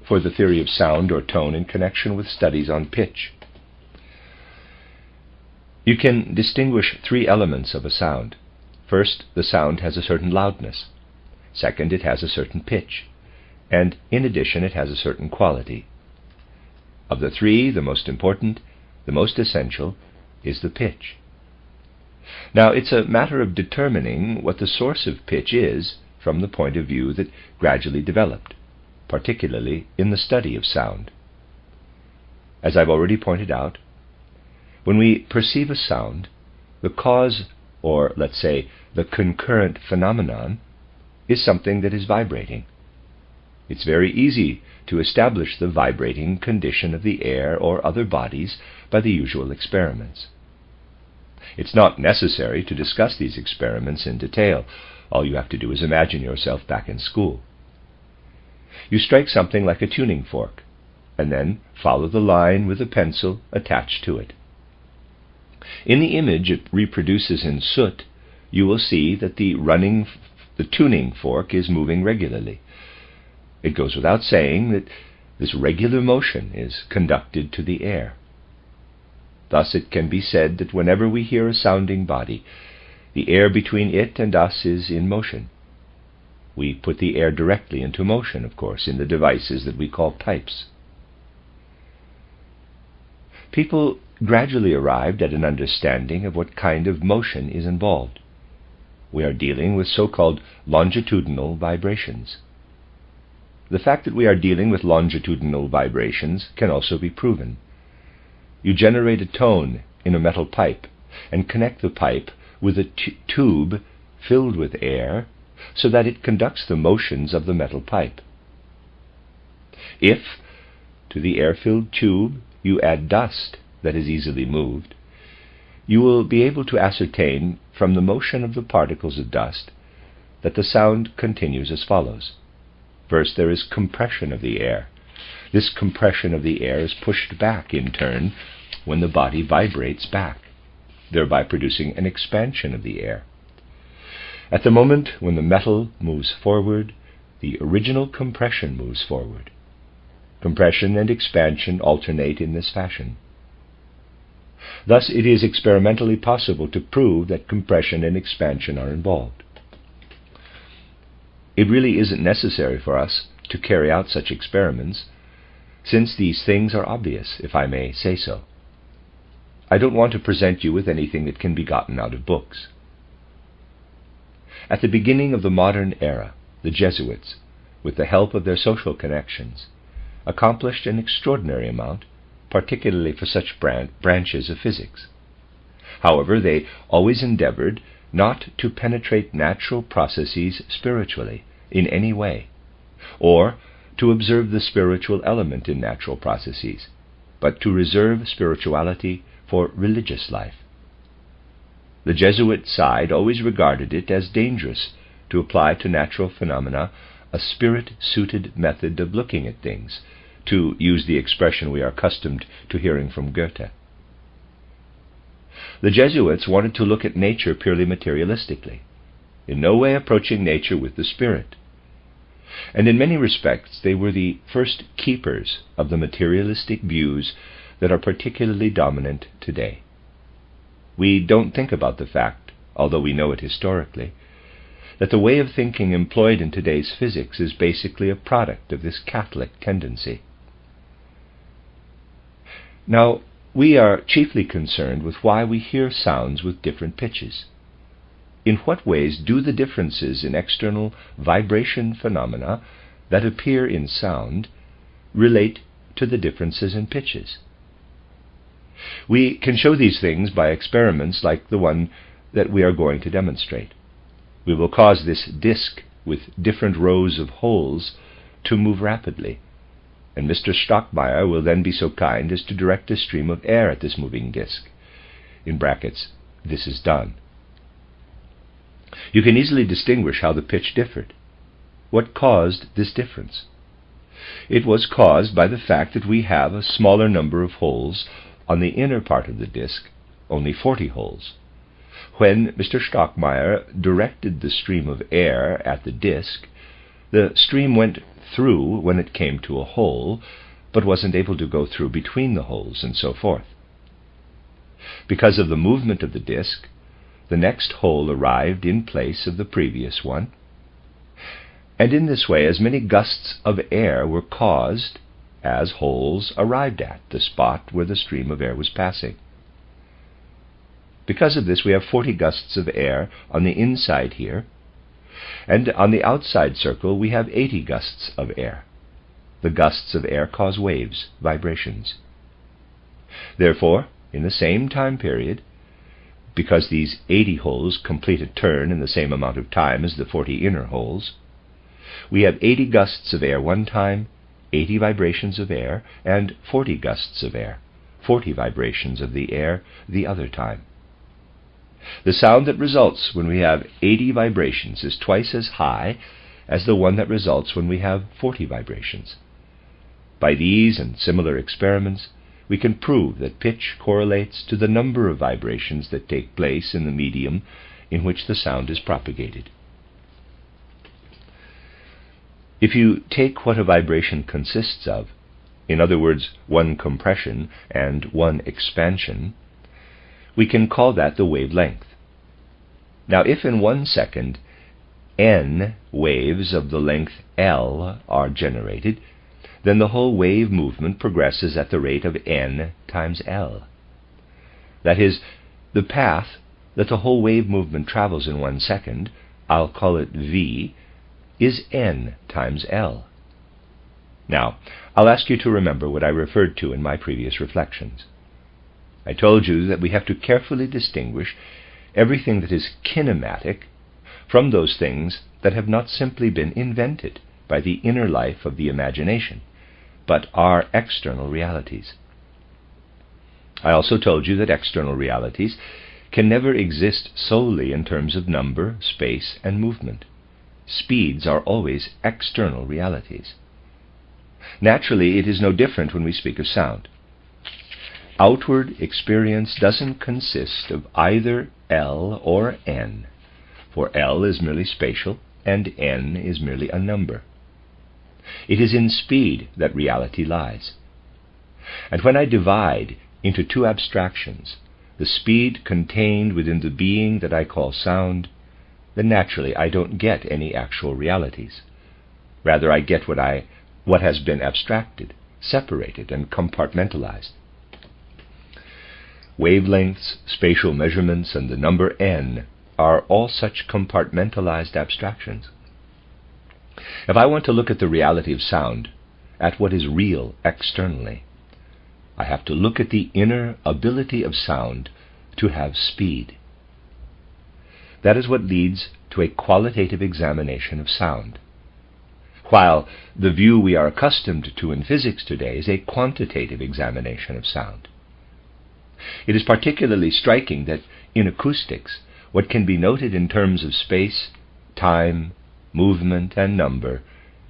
for the theory of sound or tone in connection with studies on pitch. You can distinguish 3 elements of a sound. First, the sound has a certain loudness. Second, it has a certain pitch. And in addition, it has a certain quality. Of the 3, the most important, the most essential, is the pitch. Now, it's a matter of determining what the source of pitch is from the point of view that gradually developed, particularly in the study of sound. As I've already pointed out, when we perceive a sound, the cause, or let's say the concurrent phenomenon, is something that is vibrating. It's very easy to establish the vibrating condition of the air or other bodies by the usual experiments. It's not necessary to discuss these experiments in detail. All you have to do is imagine yourself back in school. You strike something like a tuning fork, and then follow the line with a pencil attached to it. In the image it reproduces in soot, you will see that the tuning fork is moving regularly. It goes without saying that this regular motion is conducted to the air. Thus it can be said that whenever we hear a sounding body, the air between it and us is in motion. We put the air directly into motion, of course, in the devices that we call pipes. People gradually arrived at an understanding of what kind of motion is involved. We are dealing with so-called longitudinal vibrations. The fact that we are dealing with longitudinal vibrations can also be proven. You generate a tone in a metal pipe and connect the pipe with a tube filled with air so that it conducts the motions of the metal pipe. If to the air-filled tube you add dust that is easily moved, you will be able to ascertain from the motion of the particles of dust that the sound continues as follows. First, there is compression of the air. This compression of the air is pushed back in turn when the body vibrates back, thereby producing an expansion of the air. At the moment when the metal moves forward, the original compression moves forward. Compression and expansion alternate in this fashion. Thus it is experimentally possible to prove that compression and expansion are involved. It really isn't necessary for us to carry out such experiments, since these things are obvious, if I may say so. I don't want to present you with anything that can be gotten out of books. At the beginning of the modern era, the Jesuits, with the help of their social connections, accomplished an extraordinary amount, particularly for such branches of physics. However, they always endeavored not to penetrate natural processes spiritually in any way, or to observe the spiritual element in natural processes, but to reserve spirituality for religious life. The Jesuit side always regarded it as dangerous to apply to natural phenomena a spirit-suited method of looking at things, to use the expression we are accustomed to hearing from Goethe. The Jesuits wanted to look at nature purely materialistically, in no way approaching nature with the spirit. and in many respects they were the first keepers of the materialistic views that are particularly dominant today. We don't think about the fact, although we know it historically, that the way of thinking employed in today's physics is basically a product of this Catholic tendency. Now, we are chiefly concerned with why we hear sounds with different pitches. In what ways do the differences in external vibration phenomena that appear in sound relate to the differences in pitches? We can show these things by experiments like the one that we are going to demonstrate. We will cause this disc with different rows of holes to move rapidly, and Mr. Stockmeyer will then be so kind as to direct a stream of air at this moving disc. In brackets, this is done. You can easily distinguish how the pitch differed. What caused this difference? It was caused by the fact that we have a smaller number of holes on the inner part of the disc, only 40 holes. When Mr. Stockmeyer directed the stream of air at the disc, the stream went through when it came to a hole, but wasn't able to go through between the holes, and so forth. Because of the movement of the disc, the next hole arrived in place of the previous one, and in this way as many gusts of air were caused as holes arrived at the spot where the stream of air was passing. Because of this, we have 40 gusts of air on the inside here, and on the outside circle we have 80 gusts of air. The gusts of air cause waves, vibrations. Therefore, in the same time period, because these 80 holes complete a turn in the same amount of time as the 40 inner holes, we have 80 gusts of air one time, 80 vibrations of air, and 40 gusts of air, 40 vibrations of the air the other time. The sound that results when we have 80 vibrations is twice as high as the one that results when we have 40 vibrations. By these and similar experiments, we can prove that pitch correlates to the number of vibrations that take place in the medium in which the sound is propagated. If you take what a vibration consists of, in other words, one compression and one expansion, we can call that the wavelength. Now, if in 1 second n waves of the length L are generated, then the whole wave movement progresses at the rate of n times L. That is, the path that the whole wave movement travels in 1 second, I'll call it v, is n times L. Now, I'll ask you to remember what I referred to in my previous reflections. I told you that we have to carefully distinguish everything that is kinematic from those things that have not simply been invented by the inner life of the imagination, but are external realities. I also told you that external realities can never exist solely in terms of number, space, and movement. Speeds are always external realities. Naturally, it is no different when we speak of sound. Outward experience doesn't consist of either L or N, for L is merely spatial and N is merely a number. It is in speed that reality lies. And when I divide into two abstractions the speed contained within the being that I call sound, then naturally I don't get any actual realities. Rather, I get what has been abstracted, separated, and compartmentalized. Wavelengths, spatial measurements, and the number n are all such compartmentalized abstractions. If I want to look at the reality of sound, at what is real externally, I have to look at the inner ability of sound to have speed. That is what leads to a qualitative examination of sound, while the view we are accustomed to in physics today is a quantitative examination of sound. It is particularly striking that in acoustics, what can be noted in terms of space, time, movement, and number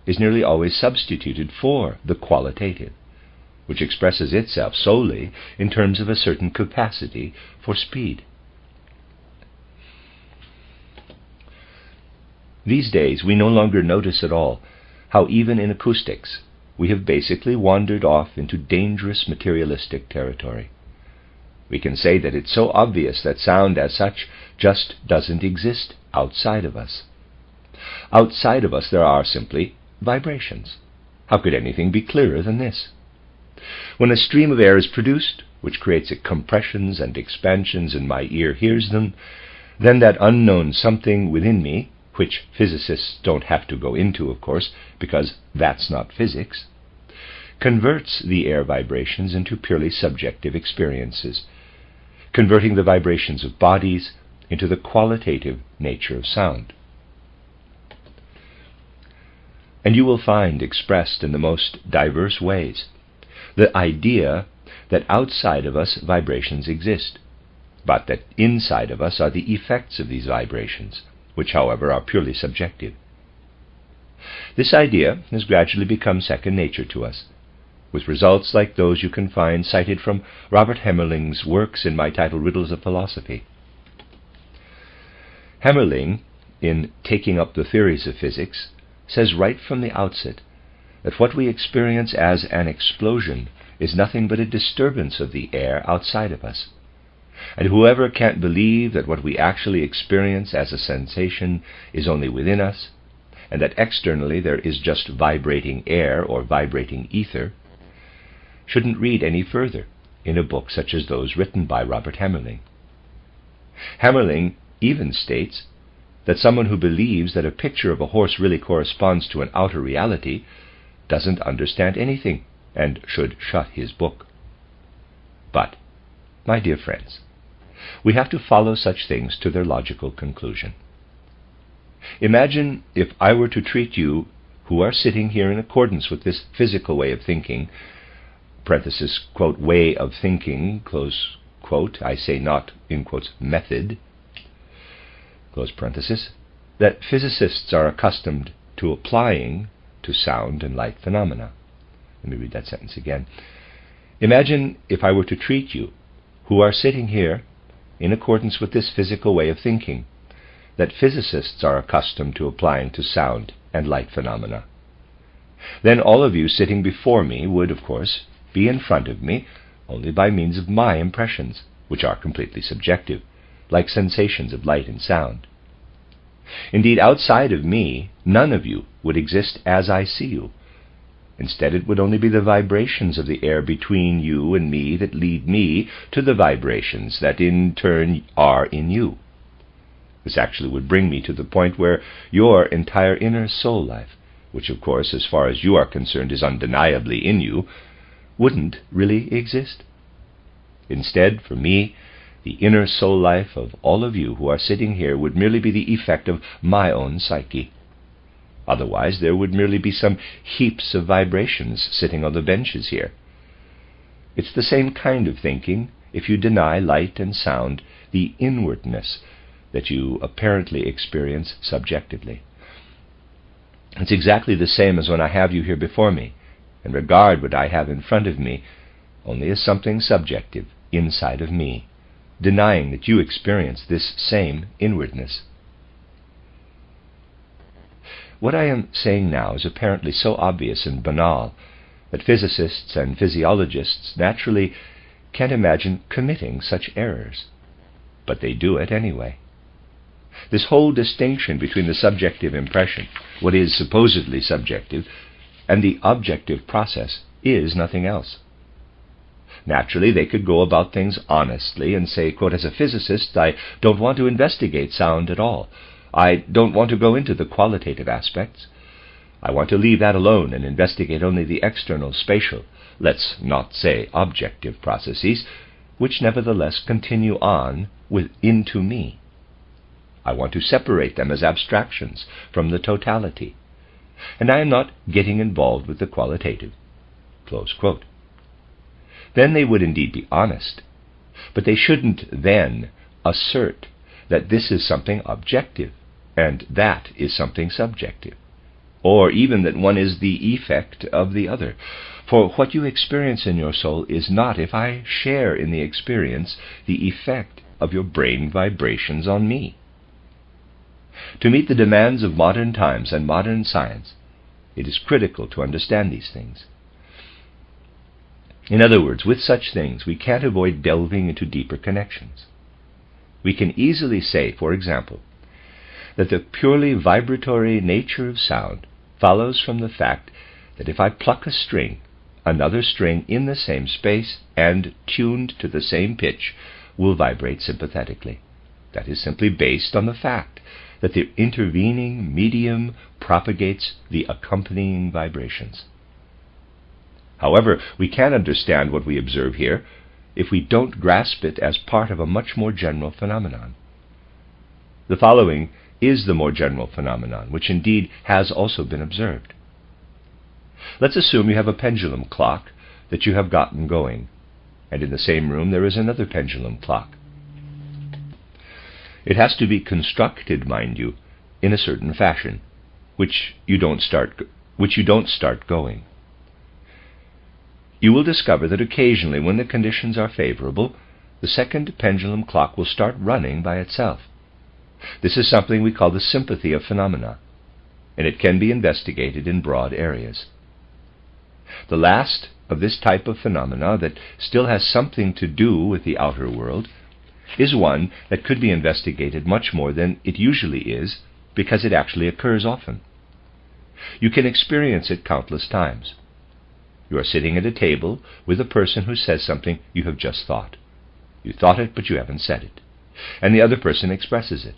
is nearly always substituted for the qualitative, which expresses itself solely in terms of a certain capacity for speed. These days, we no longer notice at all how even in acoustics we have basically wandered off into dangerous materialistic territory. We can say that it's so obvious that sound as such just doesn't exist outside of us. Outside of us there are simply vibrations. How could anything be clearer than this? When a stream of air is produced, which creates compressions and expansions and my ear hears them, then that unknown something within me, which physicists don't have to go into, of course, because that's not physics, converts the air vibrations into purely subjective experiences, converting the vibrations of bodies into the qualitative nature of sound. And you will find expressed in the most diverse ways the idea that outside of us vibrations exist, but that inside of us are the effects of these vibrations, which, however, are purely subjective. This idea has gradually become second nature to us, with results like those you can find cited from Robert Hemmerling's works in my title Riddles of Philosophy. Hemmerling, in Taking Up the Theories of Physics, says right from the outset that what we experience as an explosion is nothing but a disturbance of the air outside of us. And whoever can't believe that what we actually experience as a sensation is only within us, and that externally there is just vibrating air or vibrating ether, shouldn't read any further in a book such as those written by Robert Hemmerling. Hemmerling even states that someone who believes that a picture of a horse really corresponds to an outer reality doesn't understand anything and should shut his book. But, my dear friends, we have to follow such things to their logical conclusion. Imagine if I were to treat you, who are sitting here in accordance with this physical way of thinking, parenthesis, quote, way of thinking, close quote, I say not, in quotes, method, close parenthesis, that physicists are accustomed to applying to sound and light phenomena. Let me read that sentence again. Imagine if I were to treat you, who are sitting here in accordance with this physical way of thinking, that physicists are accustomed to applying to sound and light phenomena. Then all of you sitting before me would, of course, be in front of me only by means of my impressions, which are completely subjective, like sensations of light and sound. Indeed, outside of me, none of you would exist as I see you. Instead, it would only be the vibrations of the air between you and me that lead me to the vibrations that in turn are in you. This actually would bring me to the point where your entire inner soul life, which of course, as far as you are concerned, is undeniably in you, wouldn't really exist. Instead, for me, the inner soul life of all of you who are sitting here would merely be the effect of my own psyche. Otherwise, there would merely be some heaps of vibrations sitting on the benches here. It's the same kind of thinking if you deny light and sound the inwardness that you apparently experience subjectively. It's exactly the same as when I have you here before me and regard what I have in front of me only as something subjective inside of me, denying that you experience this same inwardness. What I am saying now is apparently so obvious and banal that physicists and physiologists naturally can't imagine committing such errors. But they do it anyway. This whole distinction between the subjective impression, what is supposedly subjective, and the objective process is nothing else. Naturally, they could go about things honestly and say, quote, as a physicist, I don't want to investigate sound at all. I don't want to go into the qualitative aspects. I want to leave that alone and investigate only the external spatial, let's not say objective processes, which nevertheless continue on into me. I want to separate them as abstractions from the totality, and I am not getting involved with the qualitative. Close quote. Then they would indeed be honest, but they shouldn't then assert that this is something objective and that is something subjective, or even that one is the effect of the other. For what you experience in your soul is not, if I share in the experience, the effect of your brain vibrations on me. To meet the demands of modern times and modern science, It is critical to understand these things. In other words, with such things, we can't avoid delving into deeper connections. We can easily say, for example, that the purely vibratory nature of sound follows from the fact that if I pluck a string, another string in the same space and tuned to the same pitch will vibrate sympathetically. That is simply based on the fact that the intervening medium propagates the accompanying vibrations. However, we can't understand what we observe here if we don't grasp it as part of a much more general phenomenon. The following is the more general phenomenon, which indeed has also been observed. Let's assume you have a pendulum clock that you have gotten going, and in the same room there is another pendulum clock. It has to be constructed, mind you, in a certain fashion, which you don't start going. You will discover that occasionally, when the conditions are favorable, the second pendulum clock will start running by itself. This is something we call the sympathy of phenomena, and it can be investigated in broad areas. The last of this type of phenomena that still has something to do with the outer world is one that could be investigated much more than it usually is, because it actually occurs often. You can experience it countless times. You are sitting at a table with a person who says something you have just thought. You thought it, but you haven't said it, and the other person expresses it.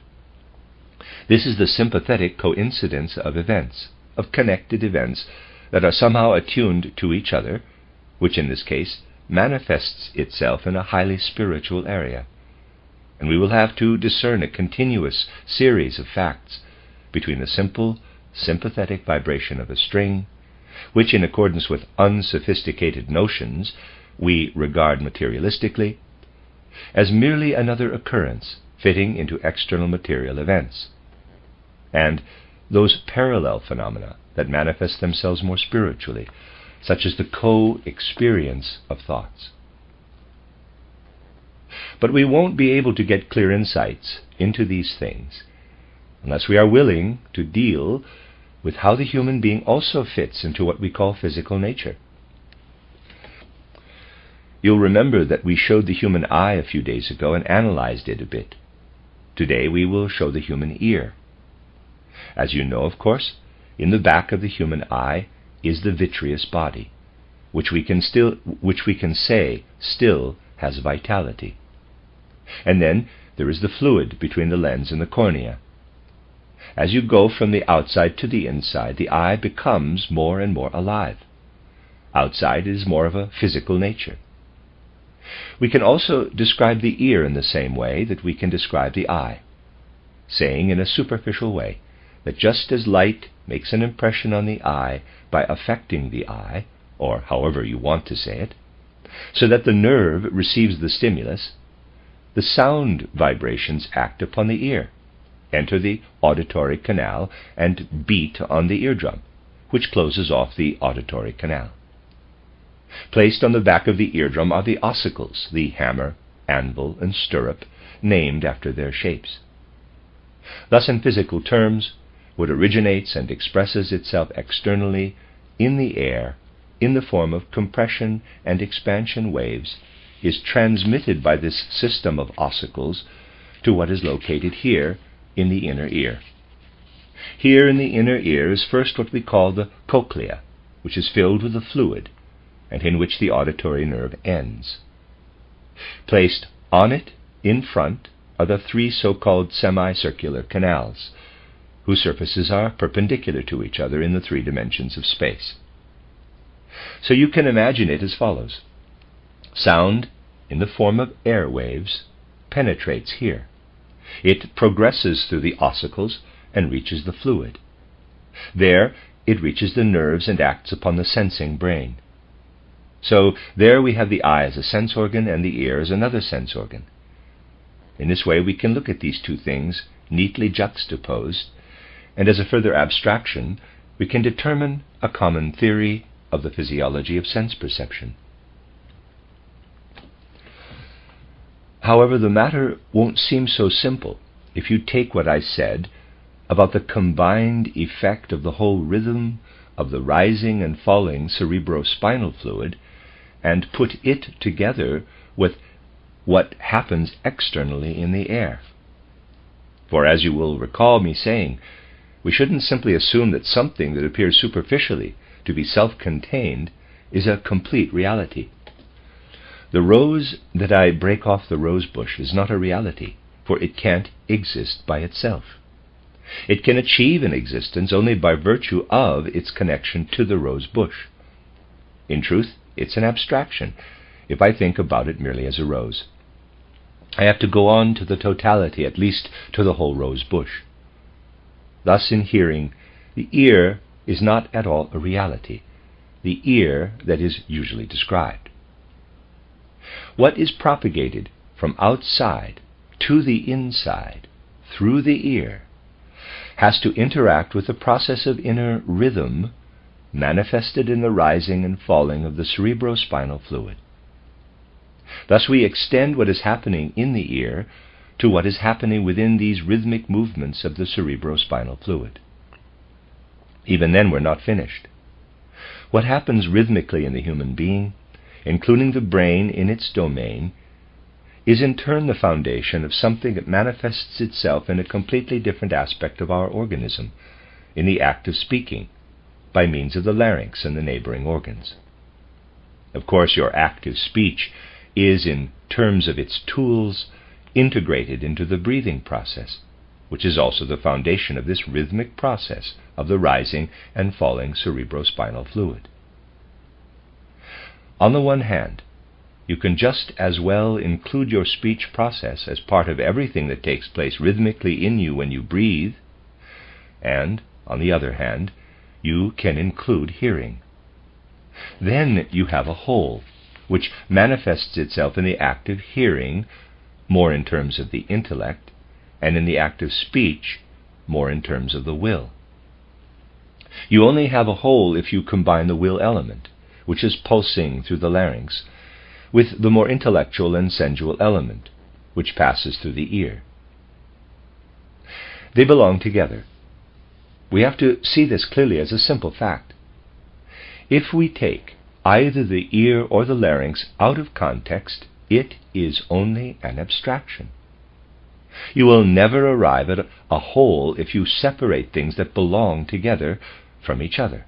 This is the sympathetic coincidence of events, of connected events that are somehow attuned to each other, which in this case manifests itself in a highly spiritual area. And we will have to discern a continuous series of facts between the simple, sympathetic vibration of a string, which in accordance with unsophisticated notions we regard materialistically, as merely another occurrence fitting into external material events, and those parallel phenomena that manifest themselves more spiritually, such as the co-experience of thoughts. But we won't be able to get clear insights into these things unless we are willing to deal with how the human being also fits into what we call physical nature. You'll remember that we showed the human eye a few days ago and analyzed it a bit. Today we will show the human ear. As you know, of course, in the back of the human eye is the vitreous body, which we can say still has vitality. And then there is the fluid between the lens and the cornea. As you go from the outside to the inside, the eye becomes more and more alive. Outside it is more of a physical nature. We can also describe the ear in the same way that we can describe the eye, saying in a superficial way that just as light makes an impression on the eye by affecting the eye, or however you want to say it, so that the nerve receives the stimulus, the sound vibrations act upon the ear, enter the auditory canal, and beat on the eardrum, which closes off the auditory canal. Placed on the back of the eardrum are the ossicles, the hammer, anvil, and stirrup, named after their shapes. Thus, in physical terms, what originates and expresses itself externally in the air in the form of compression and expansion waves is transmitted by this system of ossicles to what is located here in the inner ear. Here in the inner ear is first what we call the cochlea, which is filled with a fluid, and in which the auditory nerve ends. Placed on it, in front, are the three so-called semicircular canals, whose surfaces are perpendicular to each other in the 3 dimensions of space. So you can imagine it as follows. Sound, in the form of air waves, penetrates here. It progresses through the ossicles and reaches the fluid. There it reaches the nerves and acts upon the sensing brain. So there we have the eye as a sense organ and the ear as another sense organ. In this way we can look at these two things neatly juxtaposed, and as a further abstraction we can determine a common theory of the physiology of sense perception. However, the matter won't seem so simple if you take what I said about the combined effect of the whole rhythm of the rising and falling cerebrospinal fluid and put it together with what happens externally in the air. For as you will recall me saying, we shouldn't simply assume that something that appears superficially to be self-contained is a complete reality. The rose that I break off the rose bush is not a reality, for it can't exist by itself. It can achieve an existence only by virtue of its connection to the rose bush. In truth, it's an abstraction, if I think about it merely as a rose. I have to go on to the totality, at least to the whole rose bush. Thus in hearing, the ear is not at all a reality, the ear that is usually described. What is propagated from outside to the inside through the ear has to interact with the process of inner rhythm manifested in the rising and falling of the cerebrospinal fluid. Thus we extend what is happening in the ear to what is happening within these rhythmic movements of the cerebrospinal fluid. Even then we're not finished. What happens rhythmically in the human being, including the brain in its domain, is in turn the foundation of something that manifests itself in a completely different aspect of our organism, in the act of speaking, by means of the larynx and the neighboring organs. Of course, your active speech is, in terms of its tools, integrated into the breathing process, which is also the foundation of this rhythmic process of the rising and falling cerebrospinal fluid. On the one hand, you can just as well include your speech process as part of everything that takes place rhythmically in you when you breathe, and, on the other hand, you can include hearing. Then you have a whole, which manifests itself in the act of hearing, more in terms of the intellect, and in the act of speech, more in terms of the will. You only have a whole if you combine the will element, which is pulsing through the larynx, with the more intellectual and sensual element, which passes through the ear. They belong together. We have to see this clearly as a simple fact. If we take either the ear or the larynx out of context, it is only an abstraction. You will never arrive at a whole if you separate things that belong together from each other.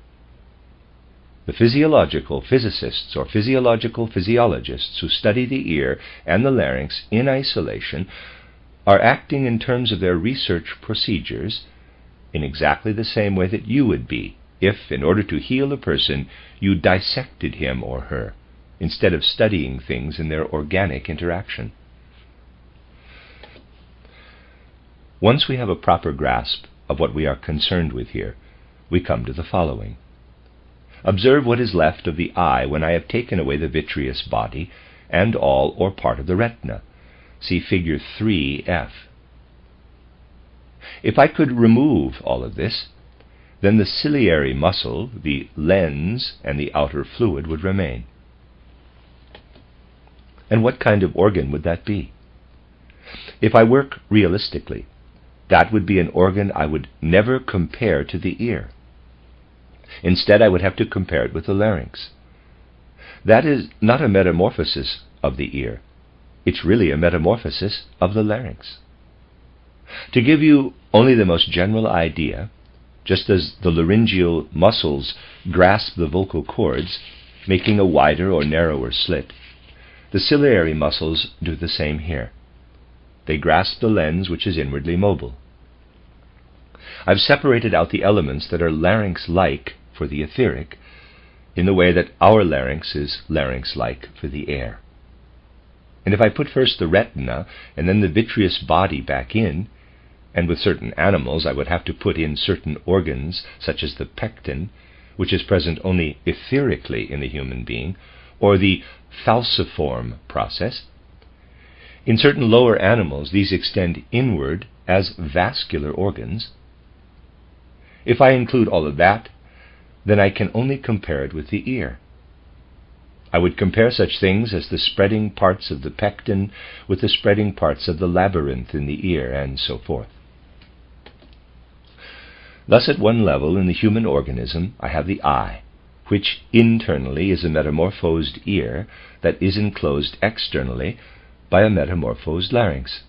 The physiological physicists or physiological physiologists who study the ear and the larynx in isolation are acting in terms of their research procedures in exactly the same way that you would be if, in order to heal a person, you dissected him or her, instead of studying things in their organic interaction. Once we have a proper grasp of what we are concerned with here, we come to the following. Observe what is left of the eye when I have taken away the vitreous body and all or part of the retina. See figure 3F. If I could remove all of this, then the ciliary muscle, the lens, and the outer fluid would remain. And what kind of organ would that be? If I work realistically, that would be an organ I would never compare to the ear. Instead, I would have to compare it with the larynx. That is not a metamorphosis of the ear. It's really a metamorphosis of the larynx. To give you only the most general idea, just as the laryngeal muscles grasp the vocal cords, making a wider or narrower slit, the ciliary muscles do the same here. They grasp the lens which is inwardly mobile. I've separated out the elements that are larynx-like for the etheric, in the way that our larynx is larynx-like for the air. And if I put first the retina and then the vitreous body back in, and with certain animals I would have to put in certain organs, such as the pecten, which is present only etherically in the human being, or the falciform process. In certain lower animals these extend inward as vascular organs. If I include all of that, then I can only compare it with the ear. I would compare such things as the spreading parts of the pecten with the spreading parts of the labyrinth in the ear, and so forth. Thus, at one level in the human organism, I have the eye, which internally is a metamorphosed ear that is enclosed externally by a metamorphosed larynx.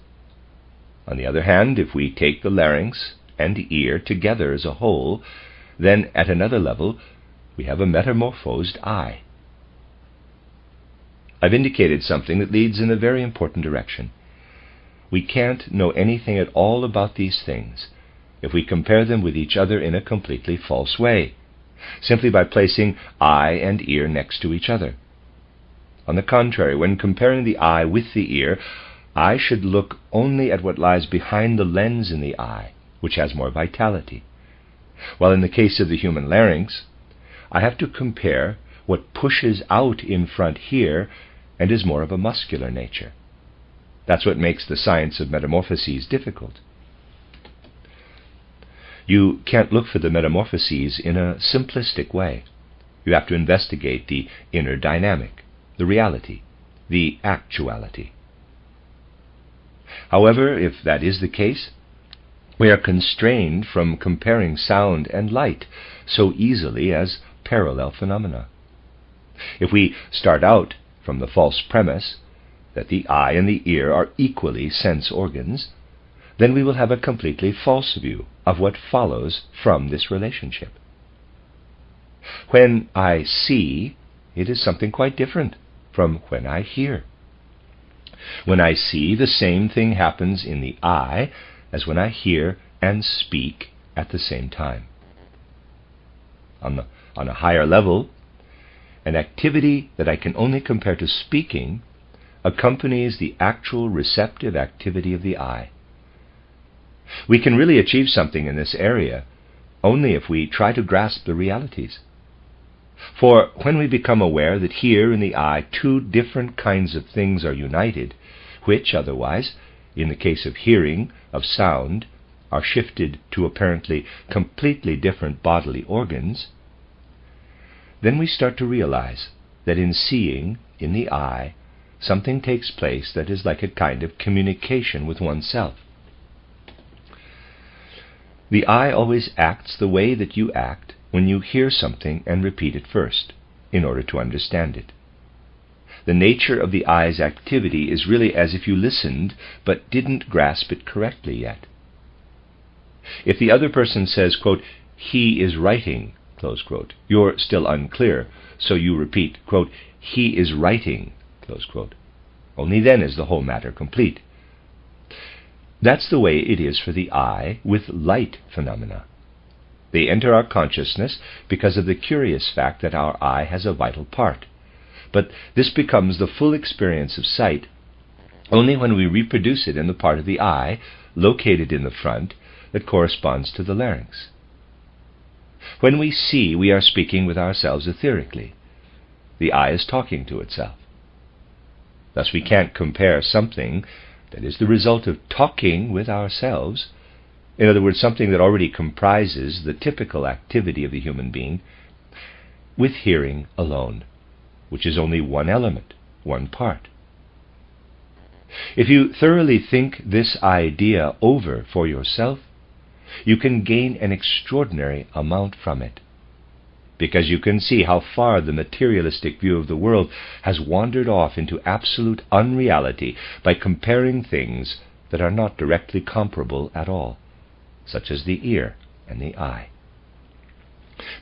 On the other hand, if we take the larynx and ear together as a whole, then at another level we have a metamorphosed eye. I've indicated something that leads in a very important direction. We can't know anything at all about these things if we compare them with each other in a completely false way, simply by placing eye and ear next to each other. On the contrary, when comparing the eye with the ear, I should look only at what lies behind the lens in the eye, which has more vitality. While in the case of the human larynx, I have to compare what pushes out in front here and is more of a muscular nature. That's what makes the science of metamorphoses difficult. You can't look for the metamorphoses in a simplistic way. You have to investigate the inner dynamic, the reality, the actuality. However, if that is the case, we are constrained from comparing sound and light so easily as parallel phenomena. If we start out from the false premise that the eye and the ear are equally sense organs, then we will have a completely false view of what follows from this relationship. When I see, it is something quite different from when I hear. When I see, the same thing happens in the eye as when I hear and speak at the same time. On a higher level, an activity that I can only compare to speaking accompanies the actual receptive activity of the eye. We can really achieve something in this area only if we try to grasp the realities. For when we become aware that here in the eye two different kinds of things are united, which otherwise, in the case of hearing, of sound, are shifted to apparently completely different bodily organs, then we start to realize that in seeing, in the eye, something takes place that is like a kind of communication with oneself. The eye always acts the way that you act when you hear something and repeat it first, in order to understand it. The nature of the eye's activity is really as if you listened but didn't grasp it correctly yet. If the other person says, quote, "He is writing," close quote, you're still unclear, so you repeat, quote, "He is writing," close quote. Only then is the whole matter complete. That's the way it is for the eye with light phenomena. They enter our consciousness because of the curious fact that our eye has a vital part. But this becomes the full experience of sight only when we reproduce it in the part of the eye located in the front that corresponds to the larynx. When we see, we are speaking with ourselves etherically. The eye is talking to itself. Thus we can't compare something that is the result of talking with ourselves, in other words, something that already comprises the typical activity of the human being, with hearing alone, which is only one element, one part. If you thoroughly think this idea over for yourself, you can gain an extraordinary amount from it, because you can see how far the materialistic view of the world has wandered off into absolute unreality by comparing things that are not directly comparable at all, such as the ear and the eye.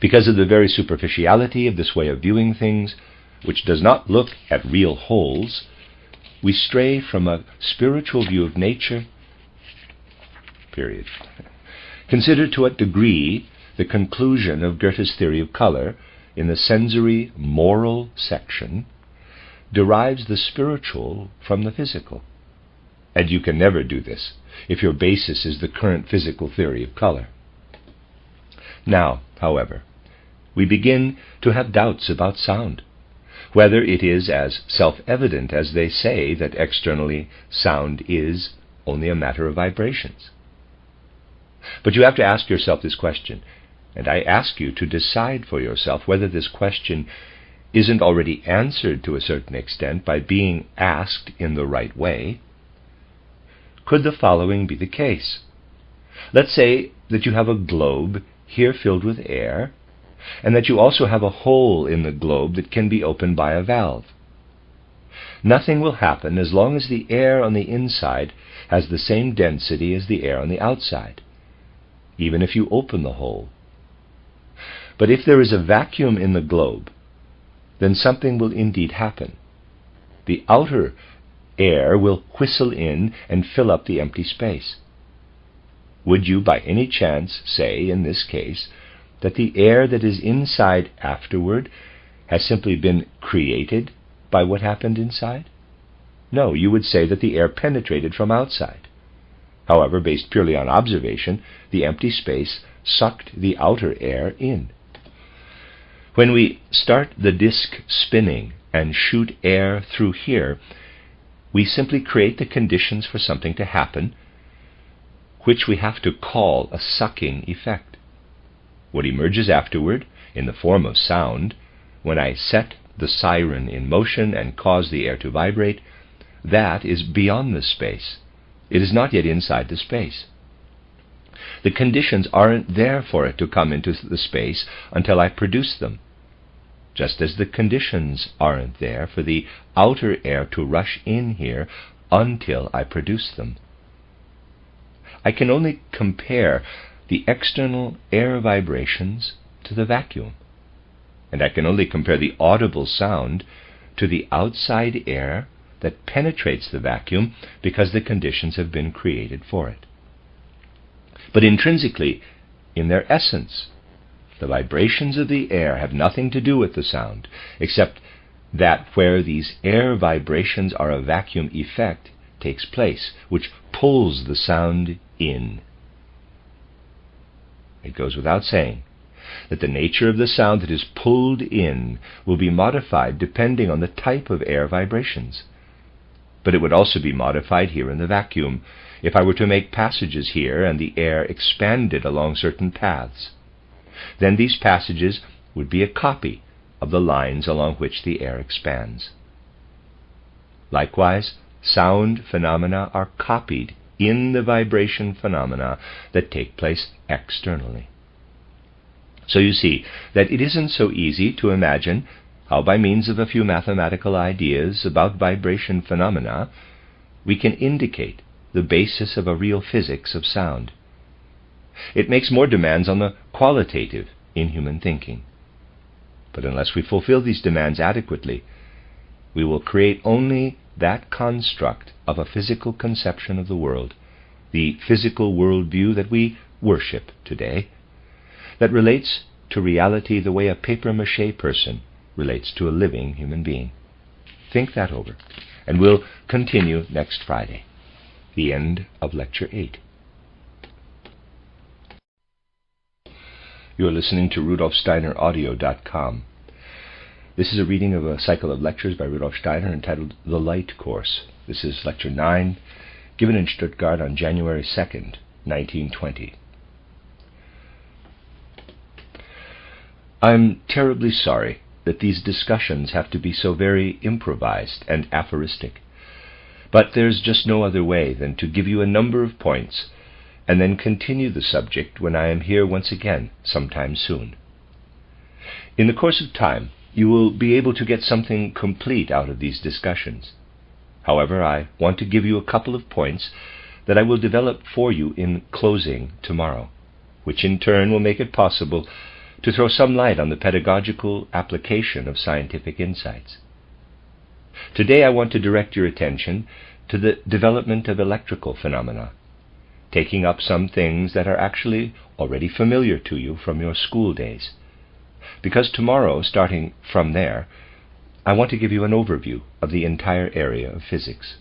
Because of the very superficiality of this way of viewing things, which does not look at real wholes, we stray from a spiritual view of nature, period. Consider to what degree the conclusion of Goethe's theory of color in the sensory moral section derives the spiritual from the physical. And you can never do this if your basis is the current physical theory of color. Now, however, we begin to have doubts about sound, whether it is as self-evident as they say that externally sound is only a matter of vibrations. But you have to ask yourself this question, and I ask you to decide for yourself whether this question isn't already answered to a certain extent by being asked in the right way. Could the following be the case? Let's say that you have a globe here filled with air, and that you also have a hole in the globe that can be opened by a valve. Nothing will happen as long as the air on the inside has the same density as the air on the outside, even if you open the hole. But if there is a vacuum in the globe, then something will indeed happen. The outer air will whistle in and fill up the empty space. Would you by any chance say, in this case, that the air that is inside afterward has simply been created by what happened inside? No, you would say that the air penetrated from outside. However, based purely on observation, the empty space sucked the outer air in. When we start the disk spinning and shoot air through here, we simply create the conditions for something to happen, which we have to call a sucking effect. What emerges afterward, in the form of sound, when I set the siren in motion and cause the air to vibrate, that is beyond the space. It is not yet inside the space. The conditions aren't there for it to come into the space until I produce them, just as the conditions aren't there for the outer air to rush in here until I produce them. I can only compare the external air vibrations to the vacuum, and I can only compare the audible sound to the outside air that penetrates the vacuum because the conditions have been created for it. But intrinsically, in their essence, the vibrations of the air have nothing to do with the sound, except that where these air vibrations are a vacuum effect takes place, which pulls the sound in. It goes without saying that the nature of the sound that is pulled in will be modified depending on the type of air vibrations. But it would also be modified here in the vacuum if I were to make passages here and the air expanded along certain paths. Then these passages would be a copy of the lines along which the air expands. Likewise, sound phenomena are copied in the vibration phenomena that take place externally. So you see that it isn't so easy to imagine how by means of a few mathematical ideas about vibration phenomena we can indicate the basis of a real physics of sound. It makes more demands on the qualitative in human thinking. But unless we fulfill these demands adequately, we will create only that construct of a physical conception of the world, the physical worldview that we worship today, that relates to reality the way a papier-mâché person relates to a living human being. Think that over, and we'll continue next Friday, the end of Lecture 8. You are listening to RudolfSteinerAudio.com. This is a reading of a cycle of lectures by Rudolf Steiner entitled The Light Course. This is Lecture 9, given in Stuttgart on January 2nd, 1920. I'm terribly sorry that these discussions have to be so very improvised and aphoristic, but there's just no other way than to give you a number of points and then continue the subject when I am here once again sometime soon. In the course of time, you will be able to get something complete out of these discussions. However, I want to give you a couple of points that I will develop for you in closing tomorrow, which in turn will make it possible to throw some light on the pedagogical application of scientific insights. Today I want to direct your attention to the development of electrical phenomena, taking up some things that are actually already familiar to you from your school days. Because tomorrow, starting from there, I want to give you an overview of the entire area of physics.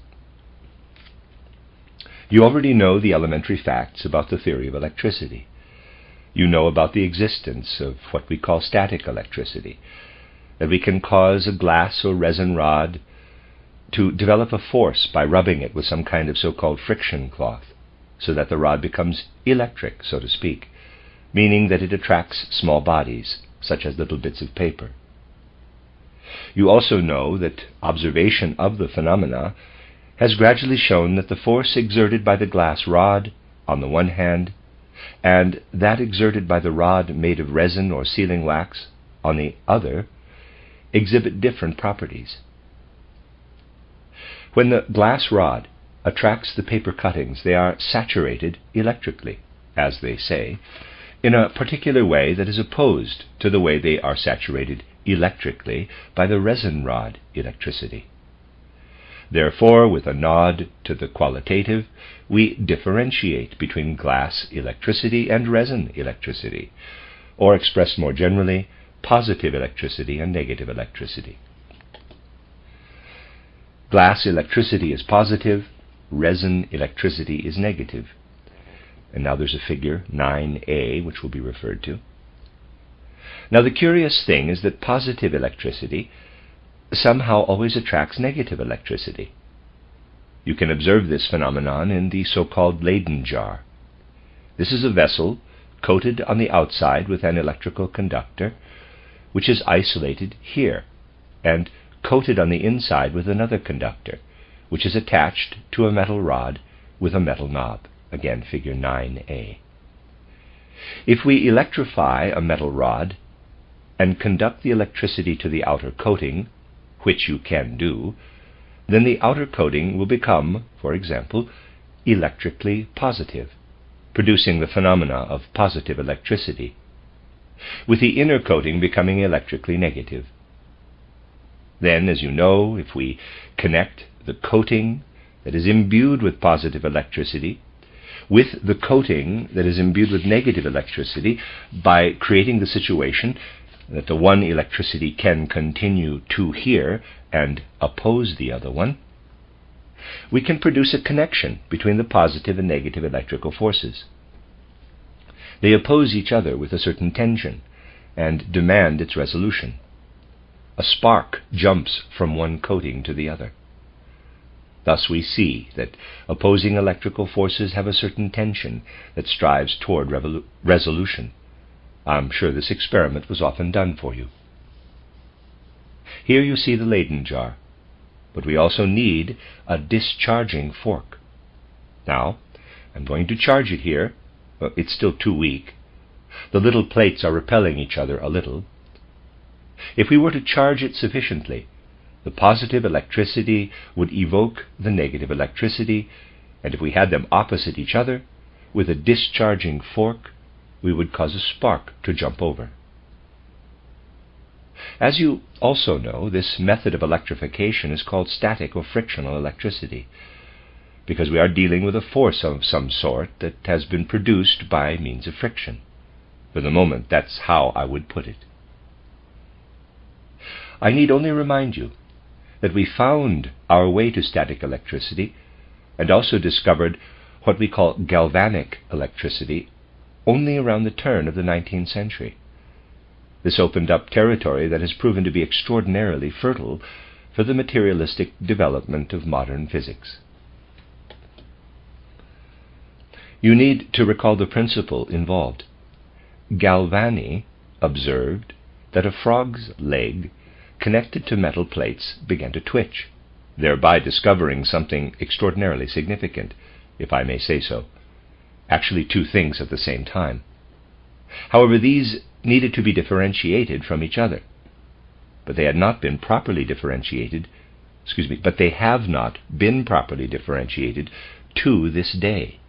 You already know the elementary facts about the theory of electricity. You know about the existence of what we call static electricity, that we can cause a glass or resin rod to develop a force by rubbing it with some kind of so-called friction cloth, so that the rod becomes electric, so to speak, meaning that it attracts small bodies, such as little bits of paper. You also know that observation of the phenomena has gradually shown that the force exerted by the glass rod, on the one hand, and that exerted by the rod made of resin or sealing wax, on the other, exhibit different properties. When the glass rod attracts the paper cuttings, they are saturated electrically, as they say, in a particular way that is opposed to the way they are saturated electrically by the resin rod electricity. Therefore, with a nod to the qualitative, we differentiate between glass electricity and resin electricity, or expressed more generally, positive electricity and negative electricity. Glass electricity is positive, resin electricity is negative. And now there's a figure, 9a, which will be referred to. Now the curious thing is that positive electricity somehow always attracts negative electricity. You can observe this phenomenon in the so-called Leyden jar. This is a vessel coated on the outside with an electrical conductor, which is isolated here, and coated on the inside with another conductor, which is attached to a metal rod with a metal knob. Again, figure 9a. If we electrify a metal rod and conduct the electricity to the outer coating, which you can do, then the outer coating will become, for example, electrically positive, producing the phenomena of positive electricity, with the inner coating becoming electrically negative. Then, as you know, if we connect the coating that is imbued with positive electricity with the coating that is imbued with negative electricity, by creating the situation that the one electricity can continue to here and oppose the other one, we can produce a connection between the positive and negative electrical forces. They oppose each other with a certain tension and demand its resolution. A spark jumps from one coating to the other. Thus we see that opposing electrical forces have a certain tension that strives toward resolution. I'm sure this experiment was often done for you. Here you see the Leyden jar, but we also need a discharging fork. Now, I'm going to charge it here. It's still too weak. The little plates are repelling each other a little. If we were to charge it sufficiently, the positive electricity would evoke the negative electricity, and if we had them opposite each other, with a discharging fork, we would cause a spark to jump over. As you also know, this method of electrification is called static or frictional electricity, because we are dealing with a force of some sort that has been produced by means of friction. For the moment, that's how I would put it. I need only remind you that we found our way to static electricity and also discovered what we call galvanic electricity only around the turn of the 19th century. This opened up territory that has proven to be extraordinarily fertile for the materialistic development of modern physics. You need to recall the principle involved. Galvani observed that a frog's leg connected to metal plates began to twitch, thereby discovering something extraordinarily significant, if I may say so. Actually, two things at the same time. However, these needed to be differentiated from each other, but they have not been properly differentiated to this day,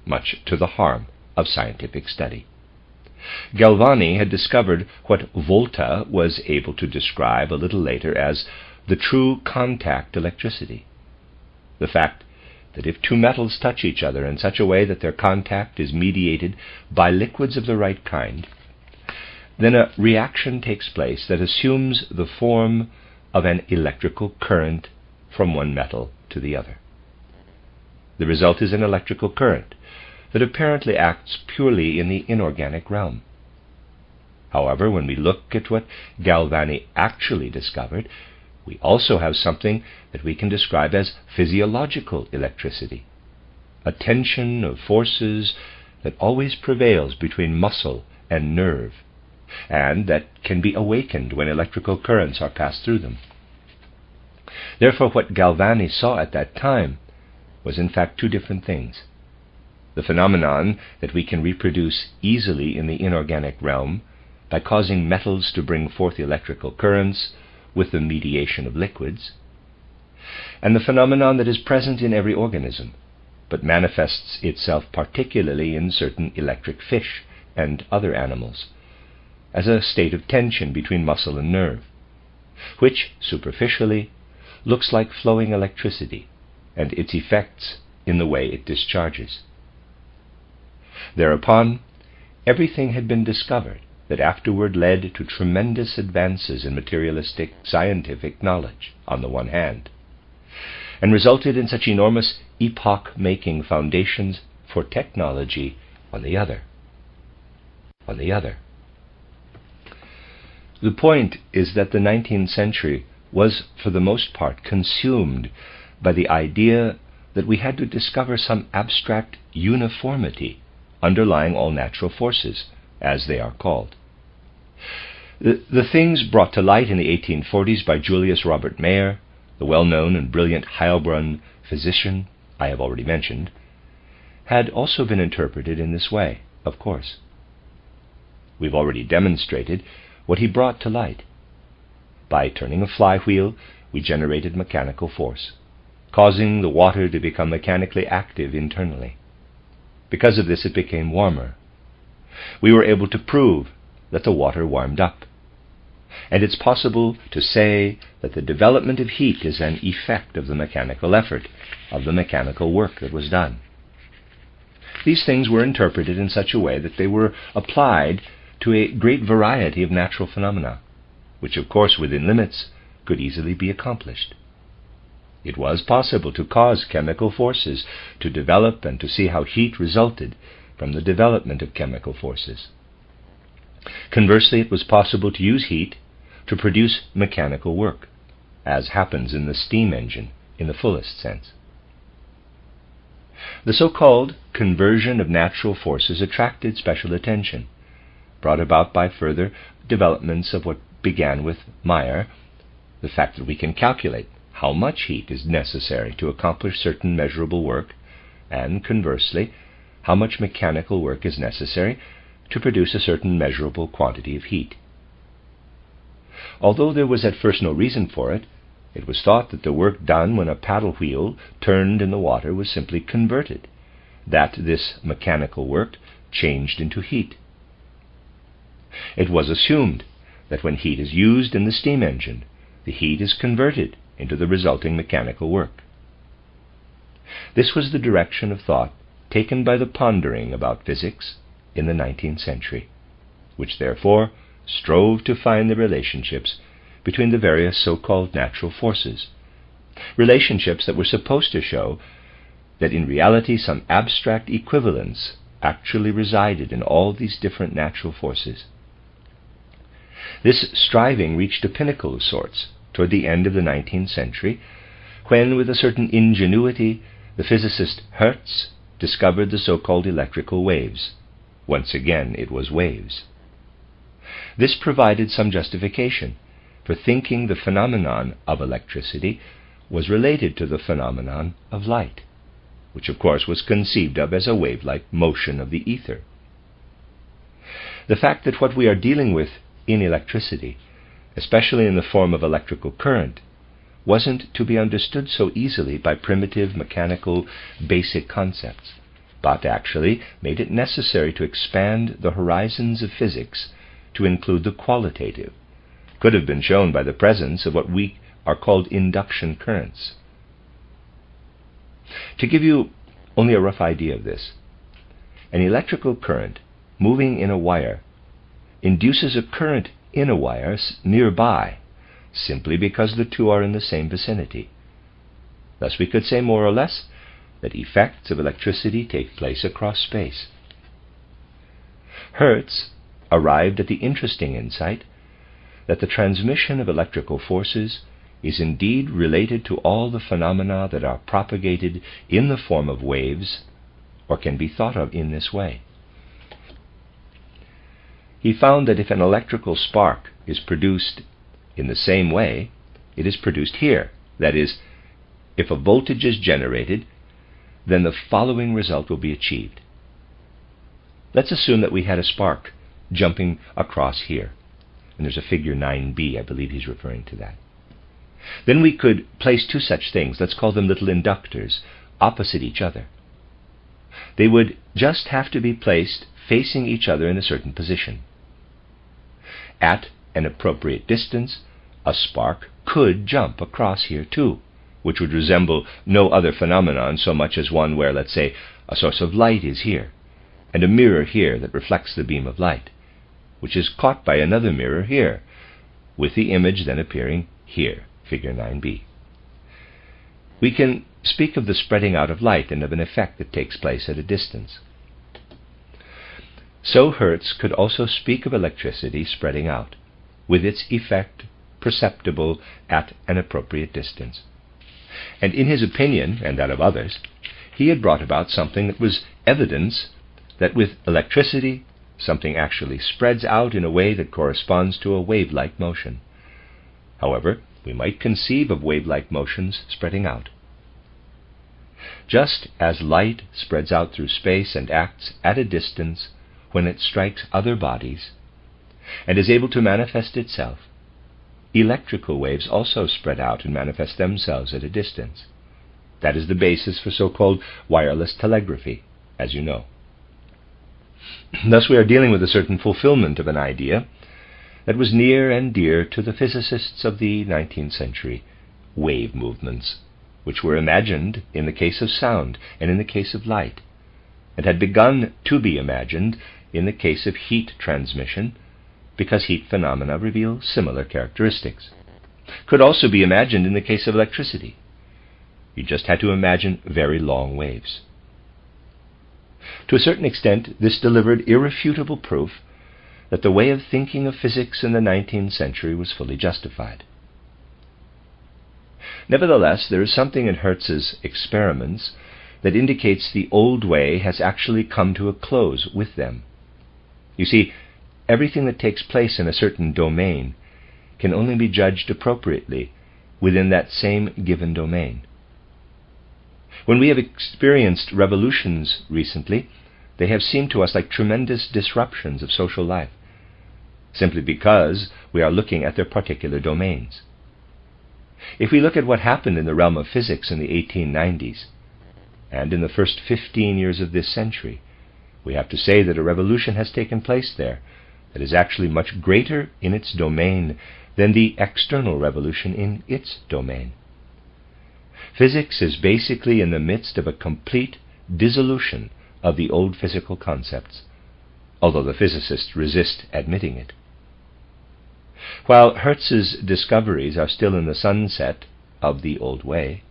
much to the harm of scientific study. Galvani had discovered what Volta was able to describe a little later as the true contact electricity. The fact that if two metals touch each other in such a way that their contact is mediated by liquids of the right kind, then a reaction takes place that assumes the form of an electrical current from one metal to the other. The result is an electrical current that apparently acts purely in the inorganic realm. However, when we look at what Galvani actually discovered, we also have something that we can describe as physiological electricity, a tension of forces that always prevails between muscle and nerve, and that can be awakened when electrical currents are passed through them. Therefore, what Galvani saw at that time was in fact two different things. the phenomenon that we can reproduce easily in the inorganic realm by causing metals to bring forth electrical currents with the mediation of liquids, and the phenomenon that is present in every organism, but manifests itself particularly in certain electric fish and other animals, as a state of tension between muscle and nerve, which, superficially, looks like flowing electricity, and its effects in the way it discharges. Thereupon, everything had been discovered that afterward led to tremendous advances in materialistic scientific knowledge, on the one hand, and resulted in such enormous epoch-making foundations for technology on the other. The point is that the 19th century was, for the most part, consumed by the idea that we had to discover some abstract uniformity underlying all natural forces, as they are called. The things brought to light in the 1840s by Julius Robert Mayer, the well-known and brilliant Heilbronn physician I have already mentioned, had also been interpreted in this way, of course. We've already demonstrated what he brought to light. By turning a flywheel, we generated mechanical force, causing the water to become mechanically active internally. Because of this, it became warmer. We were able to prove that the water warmed up. And it's possible to say that the development of heat is an effect of the mechanical effort, of the mechanical work that was done. These things were interpreted in such a way that they were applied to a great variety of natural phenomena, which of course within limits could easily be accomplished. It was possible to cause chemical forces to develop and to see how heat resulted from the development of chemical forces. Conversely, it was possible to use heat to produce mechanical work, as happens in the steam engine in the fullest sense. The so-called conversion of natural forces attracted special attention, brought about by further developments of what began with Mayer, the fact that we can calculate how much heat is necessary to accomplish certain measurable work, and conversely, how much mechanical work is necessary to produce a certain measurable quantity of heat. Although there was at first no reason for it, it was thought that the work done when a paddle wheel turned in the water was simply converted, that this mechanical work changed into heat. It was assumed that when heat is used in the steam engine, the heat is converted into the resulting mechanical work. This was the direction of thought taken by the pondering about physics in the 19th century, which therefore strove to find the relationships between the various so-called natural forces, relationships that were supposed to show that in reality some abstract equivalence actually resided in all these different natural forces. This striving reached a pinnacle of sorts toward the end of the 19th century, when, with a certain ingenuity, the physicist Hertz discovered the so-called electrical waves. Once again, it was waves. This provided some justification for thinking the phenomenon of electricity was related to the phenomenon of light, which of course was conceived of as a wave-like motion of the ether. The fact that what we are dealing with in electricity, especially in the form of electrical current, wasn't to be understood so easily by primitive mechanical basic concepts, but actually made it necessary to expand the horizons of physics to include the qualitative, could have been shown by the presence of what we are called induction currents. To give you only a rough idea of this, an electrical current moving in a wire induces a current in a wire nearby, simply because the two are in the same vicinity. Thus we could say more or less that effects of electricity take place across space. Hertz arrived at the interesting insight that the transmission of electrical forces is indeed related to all the phenomena that are propagated in the form of waves, or can be thought of in this way. He found that if an electrical spark is produced in the same way, it is produced here. That is, if a voltage is generated, then the following result will be achieved. let's assume that we had a spark jumping across here. And there's a figure 9b, I believe he's referring to that. Then we could place two such things, let's call them little inductors, opposite each other. They would just have to be placed facing each other in a certain position. At an appropriate distance, a spark could jump across here too, which would resemble no other phenomenon so much as one where, let's say, a source of light is here, and a mirror here that reflects the beam of light, which is caught by another mirror here, with the image then appearing here, figure 9b. We can speak of the spreading out of light and of an effect that takes place at a distance. So Hertz could also speak of electricity spreading out, with its effect perceptible at an appropriate distance. And in his opinion, and that of others, he had brought about something that was evidence that with electricity, something actually spreads out in a way that corresponds to a wave-like motion. However, we might conceive of wave-like motions spreading out. Just as light spreads out through space and acts at a distance when it strikes other bodies, and is able to manifest itself, electrical waves also spread out and manifest themselves at a distance. That is the basis for so-called wireless telegraphy, as you know. Thus we are dealing with a certain fulfillment of an idea that was near and dear to the physicists of the 19th century, wave movements, which were imagined in the case of sound and in the case of light, and had begun to be imagined in the case of heat transmission, because heat phenomena reveal similar characteristics. Could also be imagined in the case of electricity. You just had to imagine very long waves. To a certain extent, this delivered irrefutable proof that the way of thinking of physics in the 19th century was fully justified. Nevertheless, there is something in Hertz's experiments that indicates the old way has actually come to a close with them. You see, everything that takes place in a certain domain can only be judged appropriately within that same given domain. When we have experienced revolutions recently, they have seemed to us like tremendous disruptions of social life, simply because we are looking at their particular domains. If we look at what happened in the realm of physics in the 1890s, and in the first 15 years of this century, we have to say that a revolution has taken place there that is actually much greater in its domain than the external revolution in its domain. Physics is basically in the midst of a complete dissolution of the old physical concepts, although the physicists resist admitting it. While Hertz's discoveries are still in the sunset of the old way,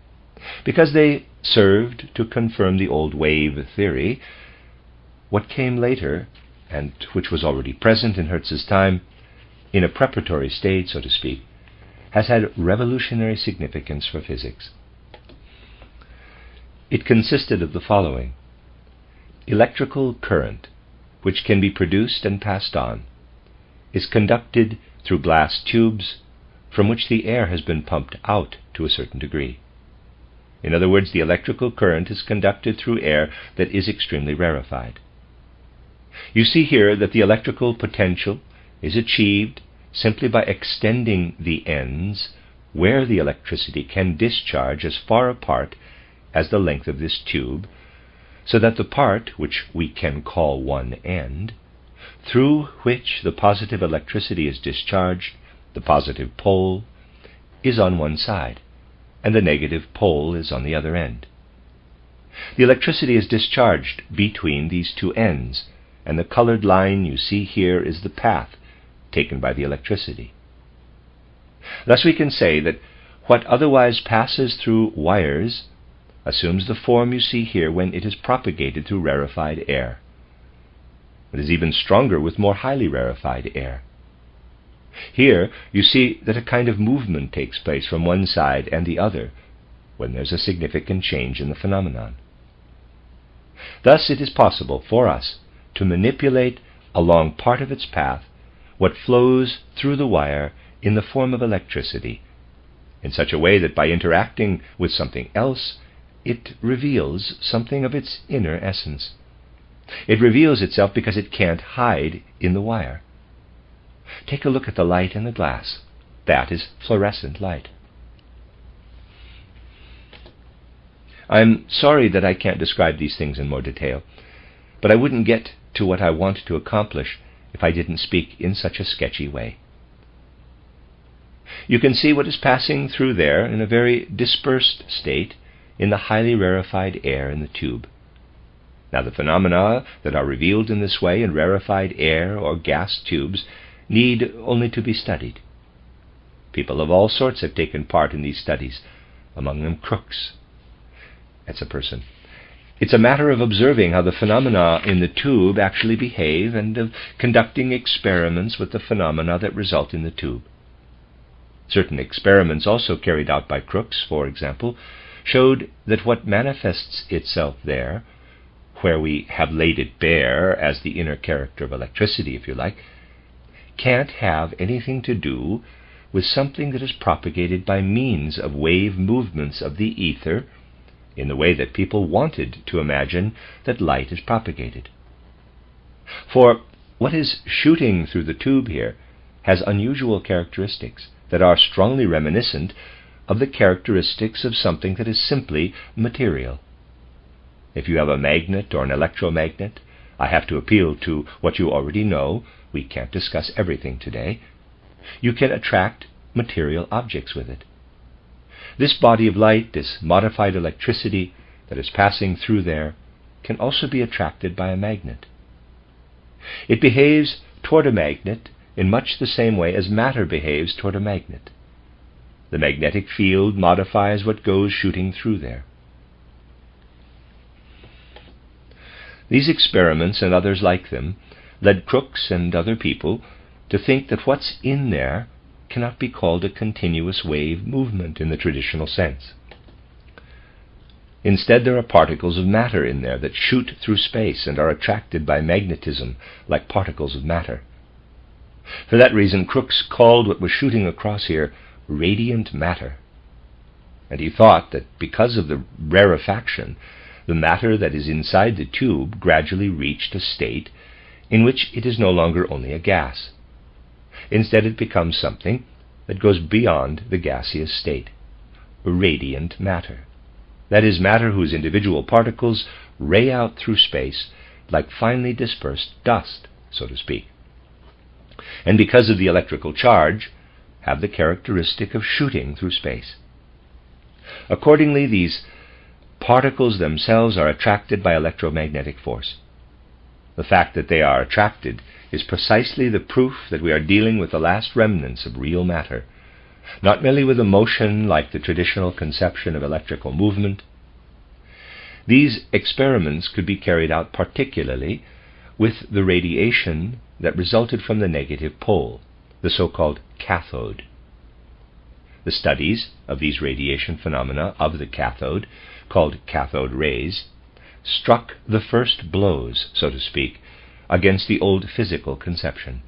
because they served to confirm the old wave theory, what came later, and which was already present in Hertz's time, in a preparatory state, so to speak, has had revolutionary significance for physics. It consisted of the following: electrical current, which can be produced and passed on, is conducted through glass tubes from which the air has been pumped out to a certain degree. In other words, the electrical current is conducted through air that is extremely rarefied. You see here that the electrical potential is achieved simply by extending the ends where the electricity can discharge as far apart as the length of this tube, so that the part, which we can call one end, through which the positive electricity is discharged, the positive pole, is on one side, and the negative pole is on the other end. The electricity is discharged between these two ends, and the colored line you see here is the path taken by the electricity. Thus we can say that what otherwise passes through wires assumes the form you see here when it is propagated through rarefied air. It is even stronger with more highly rarefied air. Here you see that a kind of movement takes place from one side and the other when there's a significant change in the phenomenon. Thus it is possible for us to manipulate along part of its path what flows through the wire in the form of electricity, in such a way that by interacting with something else, it reveals something of its inner essence. It reveals itself because it can't hide in the wire. Take a look at the light in the glass. That is fluorescent light. I'm sorry that I can't describe these things in more detail, but I wouldn't get to what I want to accomplish if I didn't speak in such a sketchy way. You can see what is passing through there in a very dispersed state in the highly rarefied air in the tube. Now, the phenomena that are revealed in this way in rarefied air or gas tubes need only to be studied. People of all sorts have taken part in these studies, among them crooks. That's a person. It's a matter of observing how the phenomena in the tube actually behave and of conducting experiments with the phenomena that result in the tube. Certain experiments also carried out by crooks, for example, showed that what manifests itself there, where we have laid it bare as the inner character of electricity, if you like, can't have anything to do with something that is propagated by means of wave movements of the ether in the way that people wanted to imagine that light is propagated. For what is shooting through the tube here has unusual characteristics that are strongly reminiscent of the characteristics of something that is simply material. If you have a magnet or an electromagnet, I have to appeal to what you already know. We can't discuss everything today. You can attract material objects with it. This body of light, this modified electricity that is passing through there, can also be attracted by a magnet. It behaves toward a magnet in much the same way as matter behaves toward a magnet. The magnetic field modifies what goes shooting through there. These experiments and others like them led crooks and other people to think that what's in there cannot be called a continuous wave movement in the traditional sense. Instead, there are particles of matter in there that shoot through space and are attracted by magnetism like particles of matter. For that reason, crooks called what was shooting across here radiant matter. And he thought that because of the rarefaction, the matter that is inside the tube gradually reached a state in which it is no longer only a gas. Instead, it becomes something that goes beyond the gaseous state, radiant matter. That is, matter whose individual particles ray out through space like finely dispersed dust, so to speak, and because of the electrical charge, have the characteristic of shooting through space. Accordingly, these particles themselves are attracted by electromagnetic force. The fact that they are attracted is precisely the proof that we are dealing with the last remnants of real matter, not merely with a motion like the traditional conception of electrical movement. These experiments could be carried out particularly with the radiation that resulted from the negative pole, the so-called cathode. The studies of these radiation phenomena of the cathode, called cathode rays, struck the first blows, so to speak, against the old physical conception.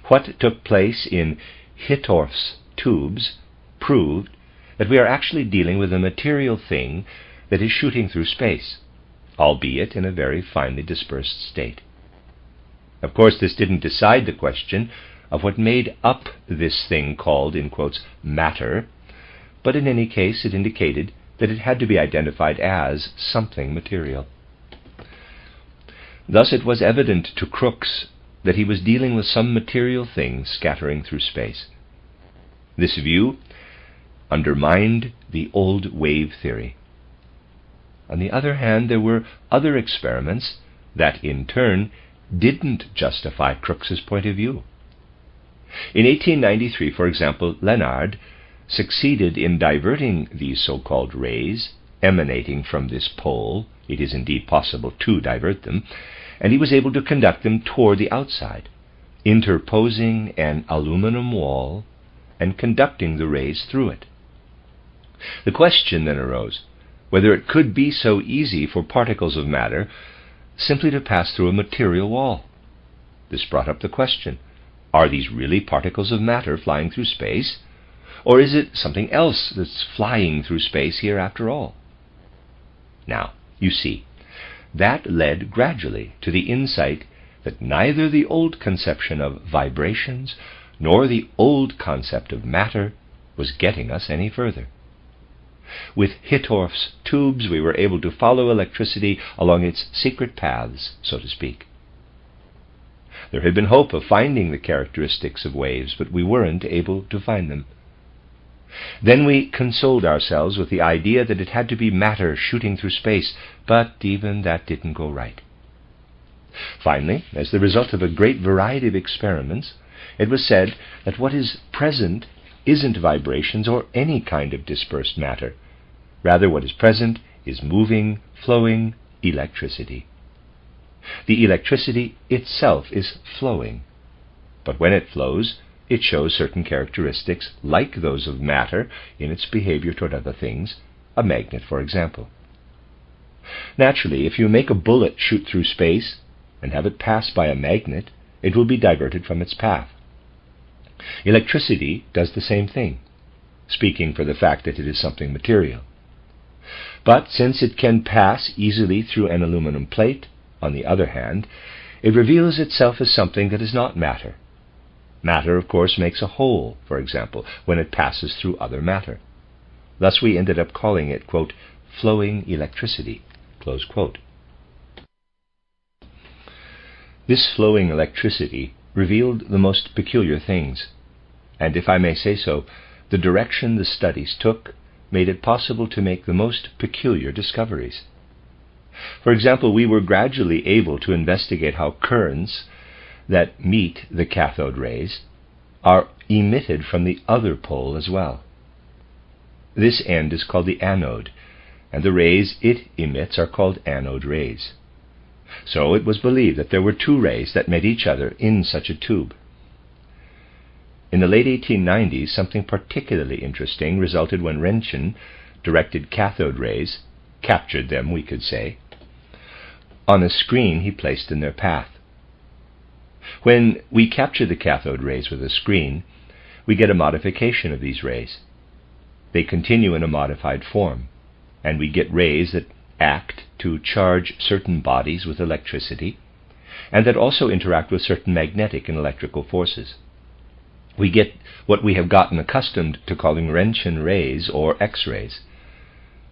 What took place in Hittorf's tubes proved that we are actually dealing with a material thing that is shooting through space, albeit in a very finely dispersed state. Of course, this didn't decide the question of what made up this thing called, in quotes, matter, but in any case it indicated that it had to be identified as something material. Thus it was evident to Crookes that he was dealing with some material thing scattering through space. This view undermined the old wave theory. On the other hand, there were other experiments that, in turn, didn't justify Crookes's point of view. In 1893, for example, Lenard succeeded in diverting these so-called rays emanating from this pole. It is indeed possible to divert them, and he was able to conduct them toward the outside, interposing an aluminum wall and conducting the rays through it. The question then arose whether it could be so easy for particles of matter simply to pass through a material wall. This brought up the question, are these really particles of matter flying through space, or is it something else that's flying through space here after all? Now, you see, that led gradually to the insight that neither the old conception of vibrations nor the old concept of matter was getting us any further. With Hittorf's tubes, we were able to follow electricity along its secret paths, so to speak. There had been hope of finding the characteristics of waves, but we weren't able to find them. Then we consoled ourselves with the idea that it had to be matter shooting through space, but even that didn't go right. Finally, as the result of a great variety of experiments, it was said that what is present isn't vibrations or any kind of dispersed matter. Rather, what is present is moving, flowing electricity. The electricity itself is flowing, but when it flows, it shows certain characteristics like those of matter in its behavior toward other things, a magnet, for example. Naturally, if you make a bullet shoot through space and have it pass by a magnet, it will be diverted from its path. Electricity does the same thing, speaking for the fact that it is something material. But since it can pass easily through an aluminum plate, on the other hand, it reveals itself as something that is not matter. Matter, of course, makes a hole, for example, when it passes through other matter. Thus we ended up calling it, quote, flowing electricity, close quote. This flowing electricity revealed the most peculiar things, and if I may say so, the direction the studies took made it possible to make the most peculiar discoveries. For example, we were gradually able to investigate how currents that meet the cathode rays are emitted from the other pole as well. This end is called the anode, and the rays it emits are called anode rays. So it was believed that there were two rays that met each other in such a tube. In the late 1890s, something particularly interesting resulted when Röntgen directed cathode rays, captured them, we could say, on a screen he placed in their path. When we capture the cathode rays with a screen, we get a modification of these rays. They continue in a modified form, and we get rays that act to charge certain bodies with electricity, and that also interact with certain magnetic and electrical forces. We get what we have gotten accustomed to calling Röntgen rays or X-rays.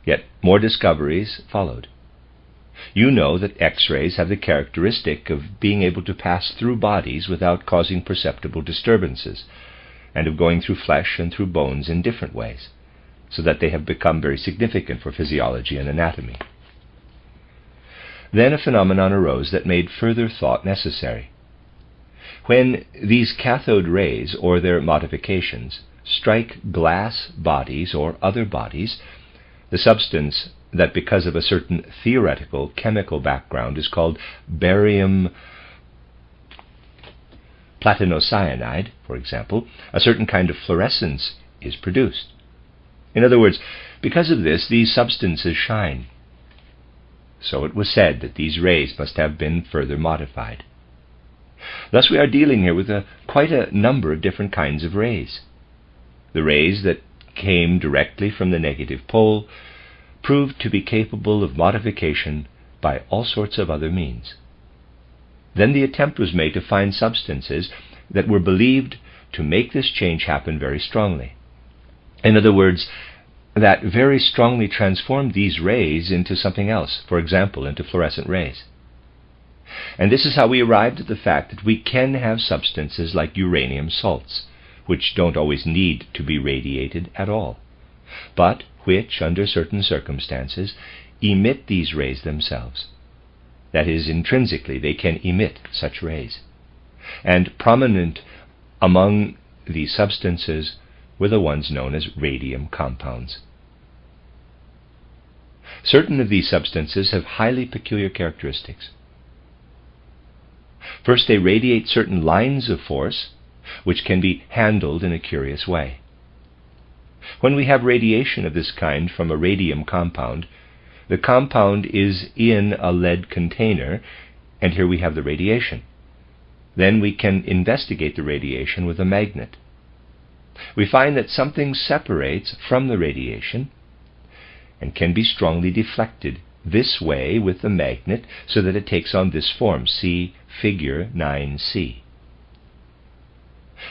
Yet more discoveries followed. You know that X-rays have the characteristic of being able to pass through bodies without causing perceptible disturbances, and of going through flesh and through bones in different ways, so that they have become very significant for physiology and anatomy. Then a phenomenon arose that made further thought necessary. When these cathode rays, or their modifications, strike glass bodies or other bodies, the substance that, because of a certain theoretical chemical background, is called barium platinocyanide, for example, a certain kind of fluorescence is produced. In other words, because of this, these substances shine. So it was said that these rays must have been further modified. Thus we are dealing here with quite a number of different kinds of rays. The rays that came directly from the negative pole proved to be capable of modification by all sorts of other means. Then the attempt was made to find substances that were believed to make this change happen very strongly. In other words, that very strongly transformed these rays into something else, for example, into fluorescent rays. And this is how we arrived at the fact that we can have substances like uranium salts, which don't always need to be radiated at all, but which, under certain circumstances, emit these rays themselves. That is, intrinsically they can emit such rays. And prominent among these substances were the ones known as radium compounds. Certain of these substances have highly peculiar characteristics. First, they radiate certain lines of force, which can be handled in a curious way. When we have radiation of this kind from a radium compound, the compound is in a lead container, and here we have the radiation. Then we can investigate the radiation with a magnet. We find that something separates from the radiation and can be strongly deflected this way with the magnet so that it takes on this form. See figure 9c.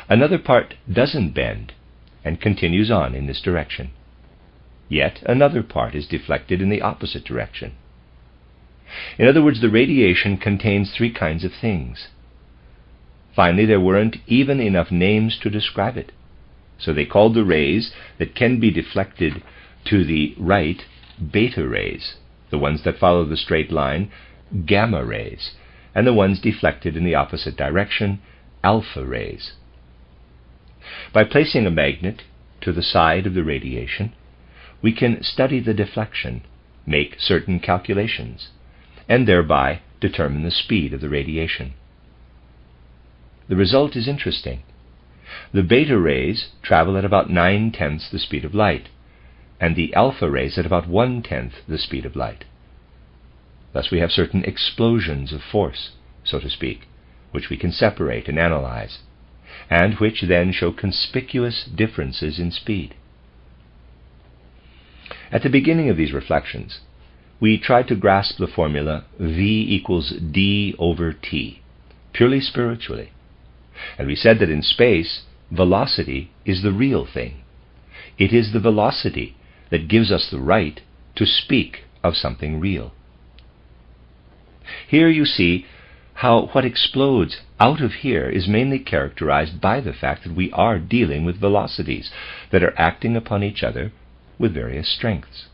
Another part doesn't bend and continues on in this direction. Yet another part is deflected in the opposite direction. In other words, the radiation contains three kinds of things. Finally, there weren't even enough names to describe it, so they called the rays that can be deflected to the right beta rays, the ones that follow the straight line gamma rays, and the ones deflected in the opposite direction alpha rays. By placing a magnet to the side of the radiation, we can study the deflection, make certain calculations, and thereby determine the speed of the radiation. The result is interesting. The beta rays travel at about 9/10 the speed of light, and the alpha rays at about 1/10 the speed of light. Thus we have certain explosions of force, so to speak, which we can separate and analyze, and which then show conspicuous differences in speed. At the beginning of these reflections, we tried to grasp the formula V equals d over t, purely spiritually, and we said that in space, velocity is the real thing. It is the velocity that gives us the right to speak of something real. Here you see how what explodes out of here is mainly characterized by the fact that we are dealing with velocities that are acting upon each other with various strengths.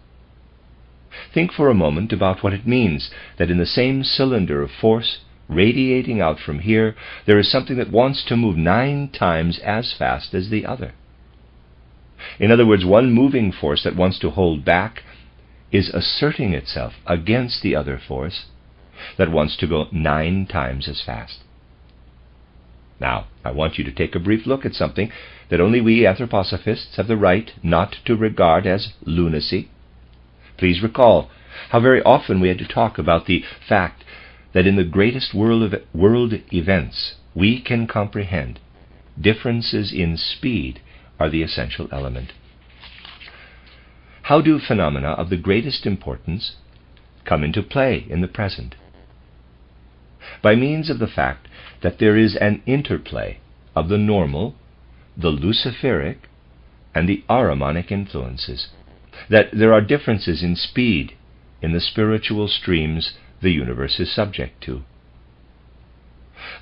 Think for a moment about what it means that in the same cylinder of force radiating out from here, there is something that wants to move 9 times as fast as the other. In other words, one moving force that wants to hold back is asserting itself against the other force that wants to go 9 times as fast. Now, I want you to take a brief look at something that only we anthroposophists have the right not to regard as lunacy. Please recall how very often we had to talk about the fact that in the greatest world events we can comprehend, differences in speed are the essential element. How do phenomena of the greatest importance come into play in the present? By means of the fact that there is an interplay of the normal, the luciferic, and the ahrimanic influences, that there are differences in speed in the spiritual streams the universe is subject to.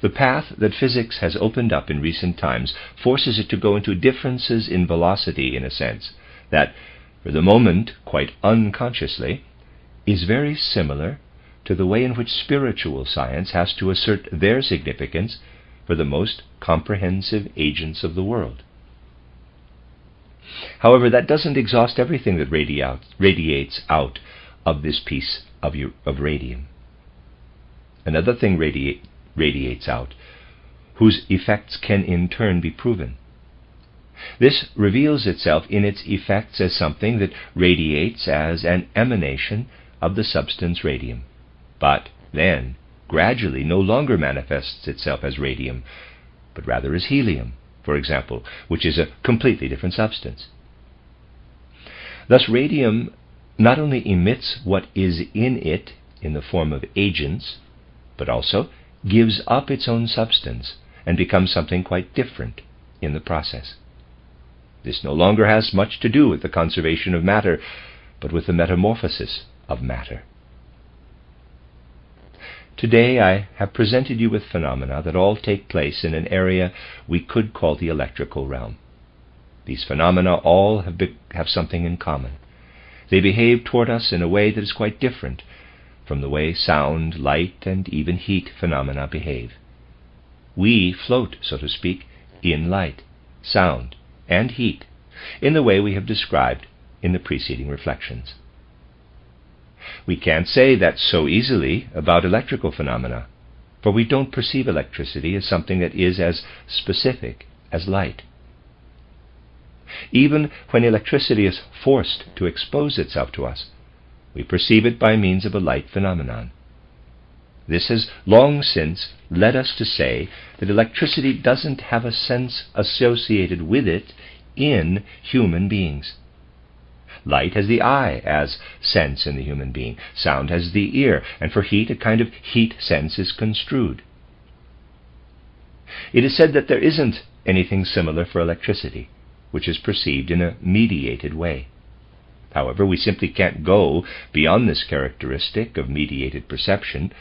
The path that physics has opened up in recent times forces it to go into differences in velocity, in a sense, that, for the moment, quite unconsciously, is very similar to the way in which spiritual science has to assert their significance for the most comprehensive agents of the world. However, that doesn't exhaust everything that radiates out of this piece of radium. Another thing radiates out, whose effects can in turn be proven. This reveals itself in its effects as something that radiates as an emanation of the substance radium, but then gradually no longer manifests itself as radium, but rather as helium, for example, which is a completely different substance. Thus radium not only emits what is in it in the form of agents, but also gives up its own substance and becomes something quite different in the process. This no longer has much to do with the conservation of matter, but with the metamorphosis of matter. Today I have presented you with phenomena that all take place in an area we could call the electrical realm. These phenomena all have something in common. They behave toward us in a way that is quite different from the way sound, light, and even heat phenomena behave. We float, so to speak, in light, sound, and heat, in the way we have described in the preceding reflections. We can't say that so easily about electrical phenomena, for we don't perceive electricity as something that is as specific as light. Even when electricity is forced to expose itself to us, we perceive it by means of a light phenomenon. This has long since led us to say that electricity doesn't have a sense associated with it in human beings. Light has the eye as sense in the human being. Sound has the ear, and for heat, a kind of heat sense is construed. It is said that there isn't anything similar for electricity, which is perceived in a mediated way. However, we simply can't go beyond this characteristic of mediated perception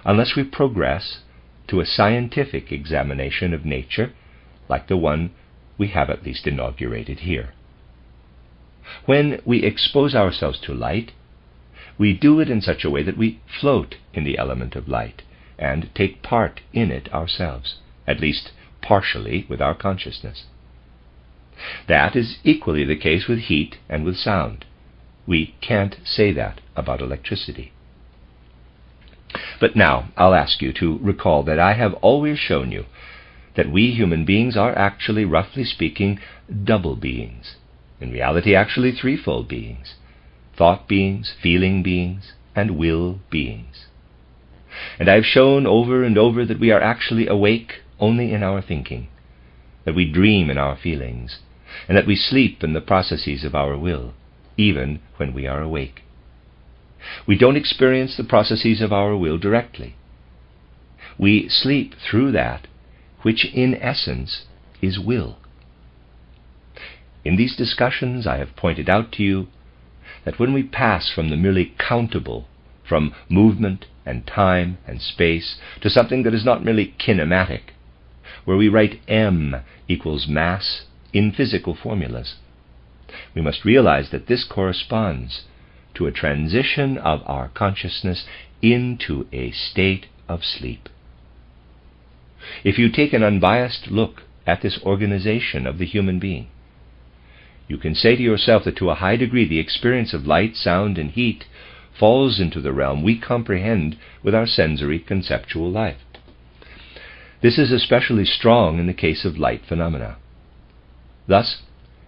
unless we progress to a scientific examination of nature, like the one we have at least inaugurated here. When we expose ourselves to light, we do it in such a way that we float in the element of light and take part in it ourselves, at least partially with our consciousness. That is equally the case with heat and with sound. We can't say that about electricity. But now I'll ask you to recall that I have always shown you that we human beings are actually, roughly speaking, double beings. In reality, actually threefold beings: thought beings, feeling beings, and will beings. And I've shown over and over that we are actually awake only in our thinking, that we dream in our feelings, and that we sleep in the processes of our will, even when we are awake. We don't experience the processes of our will directly. We sleep through that which in essence is will. In these discussions I have pointed out to you that when we pass from the merely countable, from movement and time and space, to something that is not merely kinematic, where we write m equals mass in physical formulas, we must realize that this corresponds to a transition of our consciousness into a state of sleep. If you take an unbiased look at this organization of the human being, you can say to yourself that to a high degree the experience of light, sound, and heat falls into the realm we comprehend with our sensory conceptual life. This is especially strong in the case of light phenomena. Thus,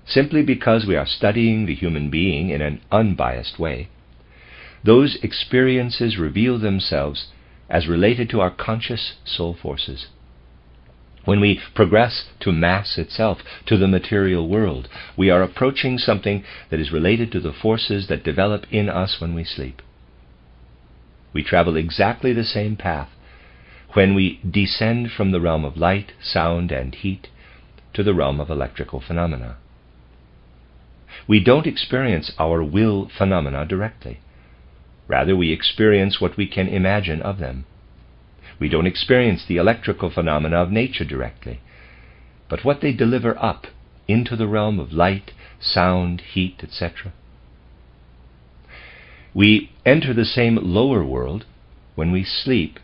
simply because we are studying the human being in an unbiased way, those experiences reveal themselves as related to our conscious soul forces. When we progress to mass itself, to the material world, we are approaching something that is related to the forces that develop in us when we sleep. We travel exactly the same path when we descend from the realm of light, sound, and heat to the realm of electrical phenomena. We don't experience our will phenomena directly. Rather, we experience what we can imagine of them. We don't experience the electrical phenomena of nature directly, but what they deliver up into the realm of light, sound, heat, etc. We enter the same lower world when we sleep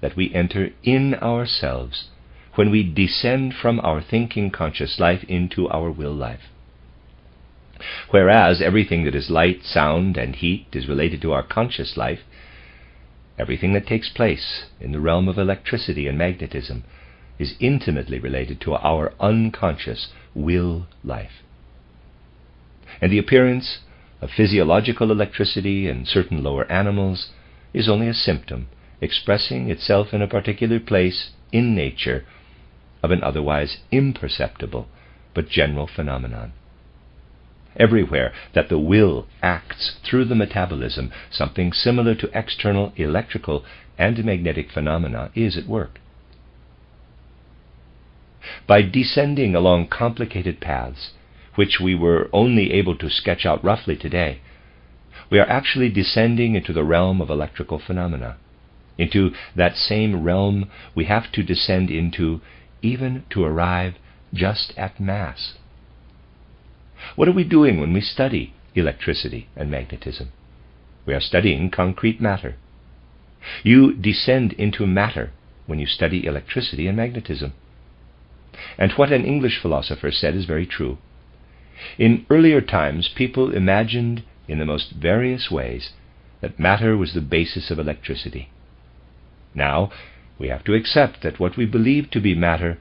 that we enter in ourselves when we descend from our thinking conscious life into our will life. Whereas everything that is light, sound, and heat is related to our conscious life, everything that takes place in the realm of electricity and magnetism is intimately related to our unconscious will life. And the appearance of physiological electricity in certain lower animals is only a symptom expressing itself in a particular place in nature of an otherwise imperceptible but general phenomenon. Everywhere that the will acts through the metabolism, something similar to external electrical and magnetic phenomena is at work. By descending along complicated paths, which we were only able to sketch out roughly today, we are actually descending into the realm of electrical phenomena, into that same realm we have to descend into even to arrive just at mass. What are we doing when we study electricity and magnetism? We are studying concrete matter. You descend into matter when you study electricity and magnetism. And what an English philosopher said is very true. In earlier times, people imagined in the most various ways that matter was the basis of electricity. Now, we have to accept that what we believe to be matter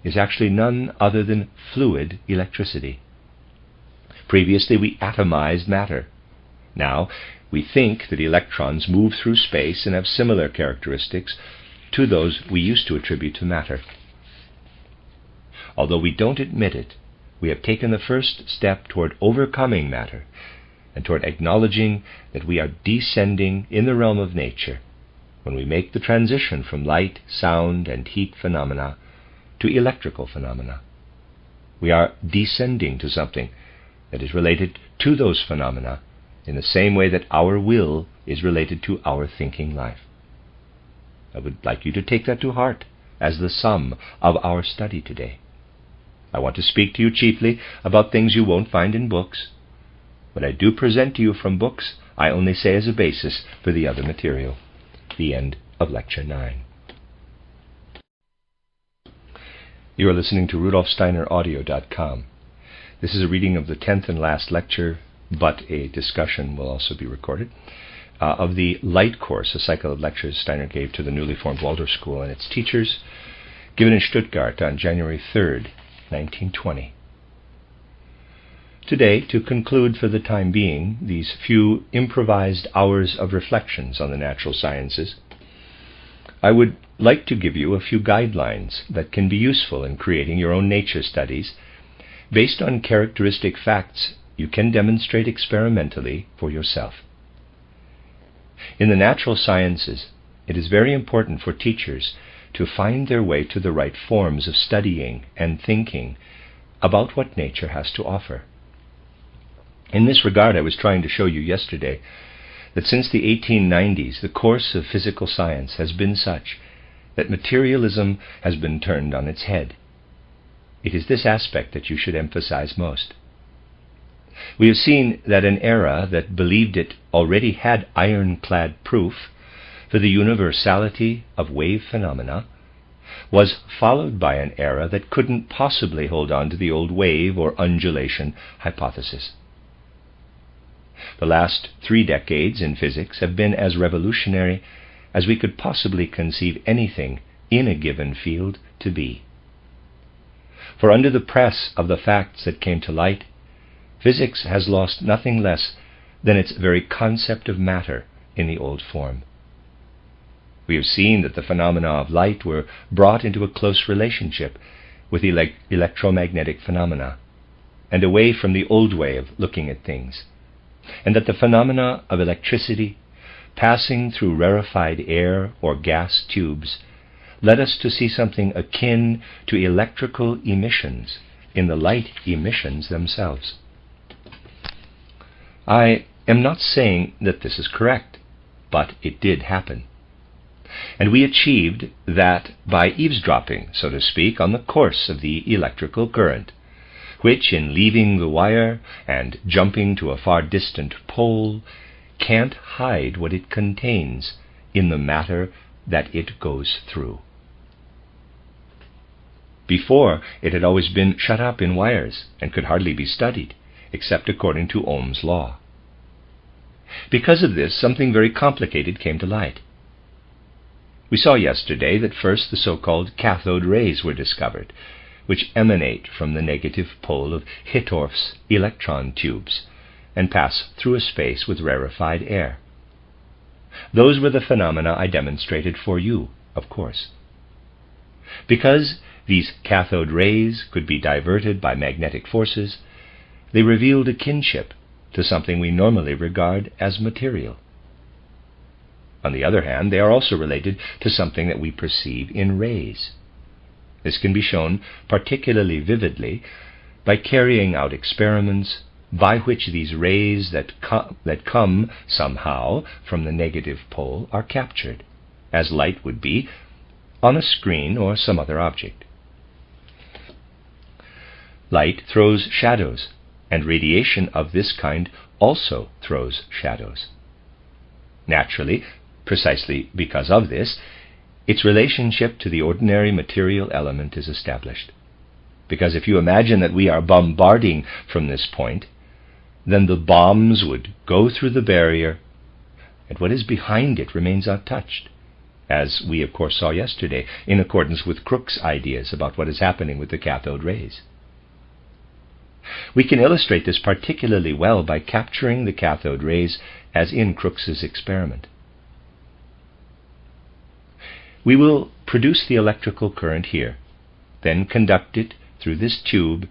is actually none other than fluid electricity. Previously, we atomized matter. Now, we think that electrons move through space and have similar characteristics to those we used to attribute to matter. Although we don't admit it, we have taken the first step toward overcoming matter and toward acknowledging that we are descending in the realm of nature when we make the transition from light, sound, and heat phenomena to electrical phenomena. We are descending to something that is related to those phenomena in the same way that our will is related to our thinking life. I would like you to take that to heart as the sum of our study today. I want to speak to you chiefly about things you won't find in books. What I do present to you from books, I only say as a basis for the other material. The end of Lecture 9. You are listening to RudolfSteinerAudio.com. This is a reading of the 10th and last lecture, but a discussion will also be recorded, of the Light course, a cycle of lectures Steiner gave to the newly formed Waldorf School and its teachers, given in Stuttgart on January 3rd, 1920. Today, to conclude for the time being these few improvised hours of reflections on the natural sciences, I would like to give you a few guidelines that can be useful in creating your own nature studies based on characteristic facts you can demonstrate experimentally for yourself. In the natural sciences, it is very important for teachers to find their way to the right forms of studying and thinking about what nature has to offer. In this regard, I was trying to show you yesterday that since the 1890s, the course of physical science has been such that materialism has been turned on its head. It is this aspect that you should emphasize most. We have seen that an era that believed it already had ironclad proof for the universality of wave phenomena was followed by an era that couldn't possibly hold on to the old wave or undulation hypothesis. The last 3 decades in physics have been as revolutionary as we could possibly conceive anything in a given field to be. For under the press of the facts that came to light, physics has lost nothing less than its very concept of matter in the old form. We have seen that the phenomena of light were brought into a close relationship with electromagnetic phenomena, and away from the old way of looking at things, and that the phenomena of electricity, passing through rarefied air or gas tubes, led us to see something akin to electrical emissions in the light emissions themselves. I am not saying that this is correct, but it did happen. And we achieved that by eavesdropping, so to speak, on the course of the electrical current, which, in leaving the wire and jumping to a far distant pole, can't hide what it contains in the matter that it goes through. Before, it had always been shut up in wires and could hardly be studied, except according to Ohm's law. Because of this, something very complicated came to light. We saw yesterday that first the so-called cathode rays were discovered, which emanate from the negative pole of Hittorf's electron tubes and pass through a space with rarefied air. Those were the phenomena I demonstrated for you, of course. Because these cathode rays could be diverted by magnetic forces, they revealed a kinship to something we normally regard as material. On the other hand, they are also related to something that we perceive in rays. This can be shown particularly vividly by carrying out experiments by which these rays that come somehow from the negative pole are captured, as light would be, on a screen or some other object. Light throws shadows, and radiation of this kind also throws shadows. Naturally, precisely because of this, its relationship to the ordinary material element is established. Because if you imagine that we are bombarding from this point, then the bombs would go through the barrier, and what is behind it remains untouched, as we of course saw yesterday, in accordance with Crookes' ideas about what is happening with the cathode rays. We can illustrate this particularly well by capturing the cathode rays as in Crookes' experiment. We will produce the electrical current here, then conduct it through this tube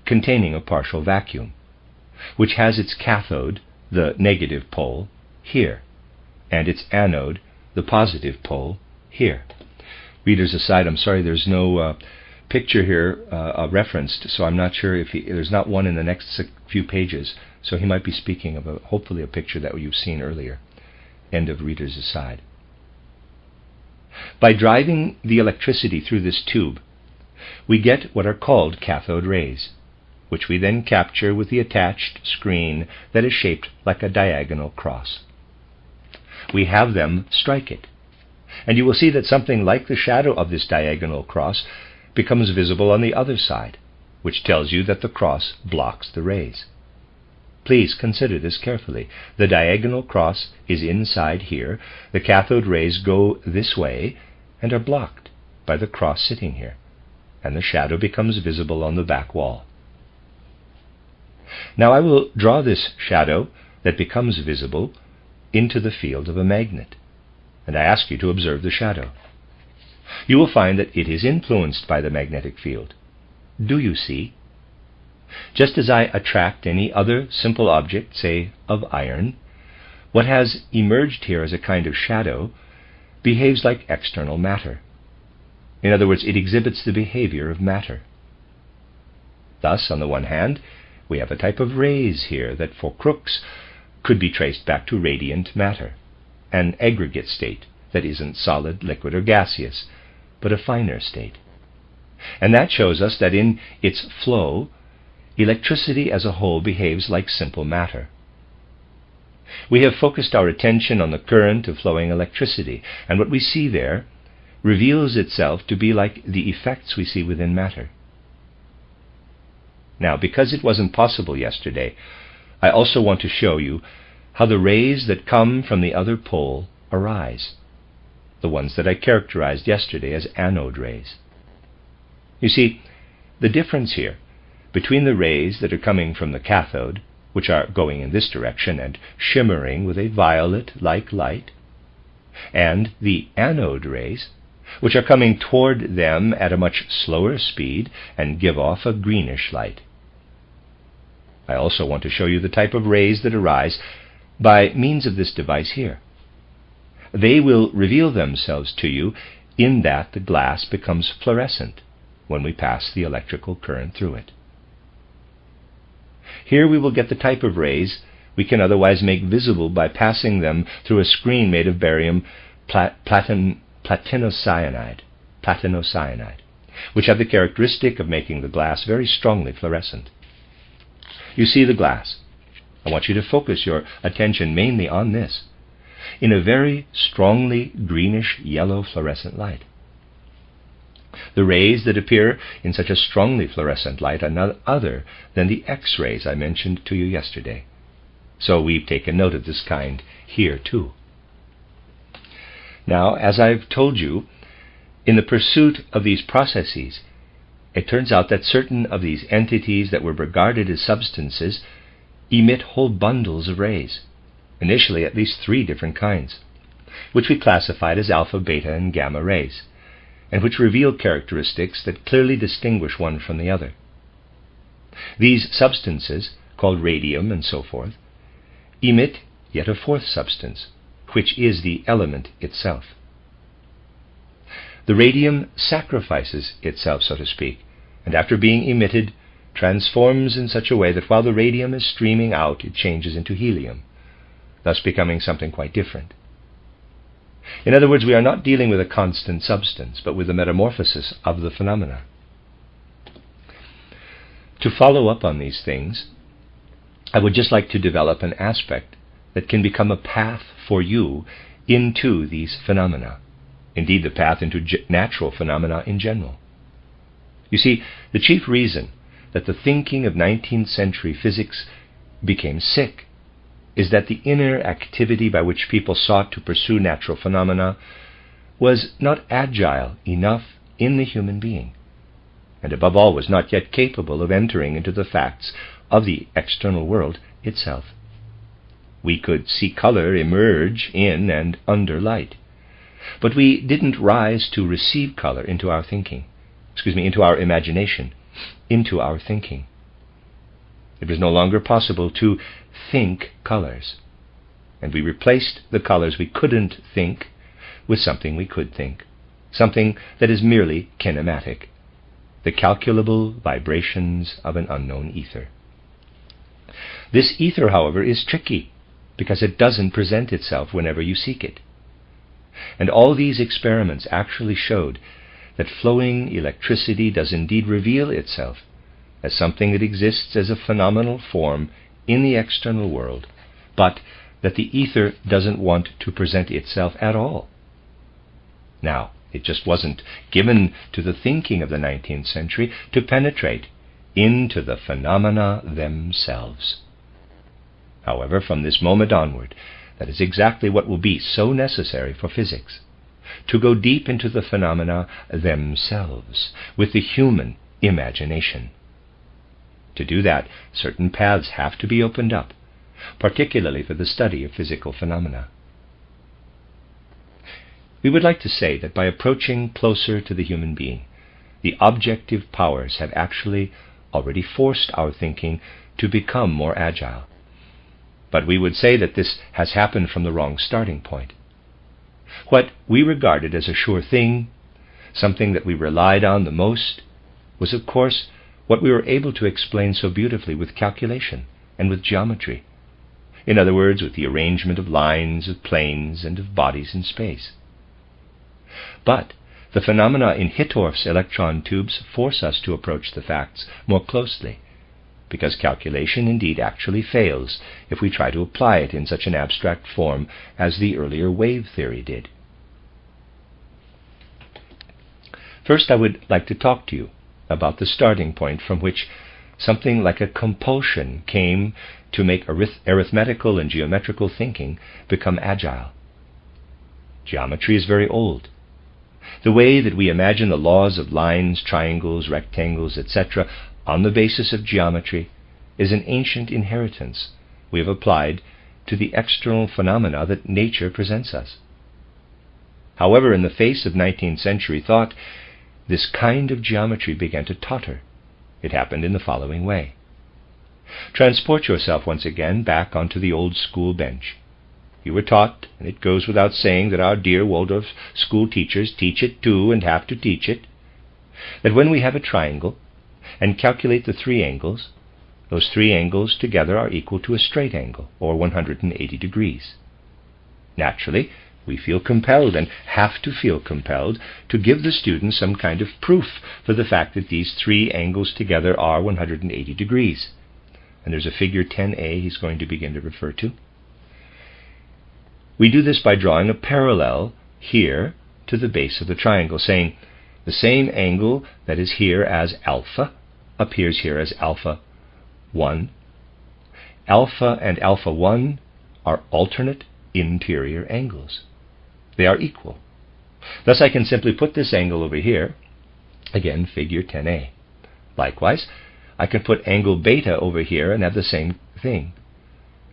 containing a partial vacuum, which has its cathode, the negative pole, here, and its anode, the positive pole, here. Readers aside, I'm sorry there's no picture here referenced, so I'm not sure if there's not one in the next few pages, so he might be speaking of hopefully a picture that you've seen earlier. End of readers aside. By driving the electricity through this tube, we get what are called cathode rays, which we then capture with the attached screen that is shaped like a diagonal cross. We have them strike it, and you will see that something like the shadow of this diagonal cross becomes visible on the other side, which tells you that the cross blocks the rays. Please consider this carefully. The diagonal cross is inside here. The cathode rays go this way and are blocked by the cross sitting here, and the shadow becomes visible on the back wall. Now I will draw this shadow that becomes visible into the field of a magnet, and I ask you to observe the shadow. You will find that it is influenced by the magnetic field. Do you see? Just as I attract any other simple object, say of iron, what has emerged here as a kind of shadow behaves like external matter. In other words, it exhibits the behavior of matter. Thus, on the one hand, we have a type of rays here that for Crookes could be traced back to radiant matter, an aggregate state that isn't solid, liquid, or gaseous, but a finer state. And that shows us that in its flow, electricity as a whole behaves like simple matter. We have focused our attention on the current of flowing electricity, and what we see there reveals itself to be like the effects we see within matter. Now, because it wasn't possible yesterday, I also want to show you how the rays that come from the other pole arise, the ones that I characterized yesterday as anode rays. You see, the difference here between the rays that are coming from the cathode, which are going in this direction and shimmering with a violet-like light, and the anode rays, which are coming toward them at a much slower speed and give off a greenish light. I also want to show you the type of rays that arise by means of this device here. They will reveal themselves to you in that the glass becomes fluorescent when we pass the electrical current through it. Here we will get the type of rays we can otherwise make visible by passing them through a screen made of barium platinocyanide, which have the characteristic of making the glass very strongly fluorescent. You see the glass. I want you to focus your attention mainly on this, in a very strongly greenish-yellow fluorescent light. The rays that appear in such a strongly fluorescent light are none other than the X-rays I mentioned to you yesterday. So we've taken note of this kind here too. Now, as I've told you, in the pursuit of these processes, it turns out that certain of these entities that were regarded as substances emit whole bundles of rays, initially at least 3 different kinds, which we classified as alpha, beta, and gamma rays, and which reveal characteristics that clearly distinguish one from the other. These substances, called radium and so forth, emit yet a 4th substance, which is the element itself. The radium sacrifices itself, so to speak, and after being emitted, transforms in such a way that while the radium is streaming out, it changes into helium, thus becoming something quite different. In other words, we are not dealing with a constant substance, but with the metamorphosis of the phenomena. To follow up on these things, I would just like to develop an aspect that can become a path for you into these phenomena, indeed the path into natural phenomena in general. You see, the chief reason that the thinking of 19th century physics became sick is that the inner activity by which people sought to pursue natural phenomena was not agile enough in the human being, and above all was not yet capable of entering into the facts of the external world itself. We could see color emerge in and under light, but we didn't rise to receive color into our thinking, into our imagination, into our thinking. It was no longer possible to think colors, and we replaced the colors we couldn't think with something we could think, something that is merely kinematic, the calculable vibrations of an unknown ether. This ether, however, is tricky because it doesn't present itself whenever you seek it. And all these experiments actually showed that flowing electricity does indeed reveal itself as something that exists as a phenomenal form in the external world, but that the ether doesn't want to present itself at all. Now, it just wasn't given to the thinking of the 19th century to penetrate into the phenomena themselves. However, from this moment onward, that is exactly what will be so necessary for physics, to go deep into the phenomena themselves with the human imagination. To do that, certain paths have to be opened up, particularly for the study of physical phenomena. We would like to say that by approaching closer to the human being, the objective powers have actually already forced our thinking to become more agile. But we would say that this has happened from the wrong starting point. What we regarded as a sure thing, something that we relied on the most, was of course what we were able to explain so beautifully with calculation and with geometry. In other words, with the arrangement of lines, of planes, and of bodies in space. But the phenomena in Hittorf's electron tubes force us to approach the facts more closely, because calculation indeed actually fails if we try to apply it in such an abstract form as the earlier wave theory did. First, I would like to talk to you about the starting point from which something like a compulsion came to make arithmetical and geometrical thinking become agile. Geometry is very old. The way that we imagine the laws of lines, triangles, rectangles, etc., on the basis of geometry is an ancient inheritance we have applied to the external phenomena that nature presents us. However, in the face of 19th century thought, this kind of geometry began to totter. It happened in the following way. Transport yourself once again back onto the old school bench. You were taught, and it goes without saying that our dear Waldorf school teachers teach it too and have to teach it, that when we have a triangle and calculate the 3 angles, those 3 angles together are equal to a straight angle, or 180 degrees. Naturally, we feel compelled, and have to feel compelled, to give the student some kind of proof for the fact that these 3 angles together are 180 degrees. And there's a figure 10a he's going to begin to refer to. We do this by drawing a parallel here to the base of the triangle, saying the same angle that is here as alpha appears here as alpha 1. Alpha and alpha 1 are alternate interior angles. They are equal. Thus I can simply put this angle over here, again figure 10a. Likewise, I can put angle beta over here and have the same thing.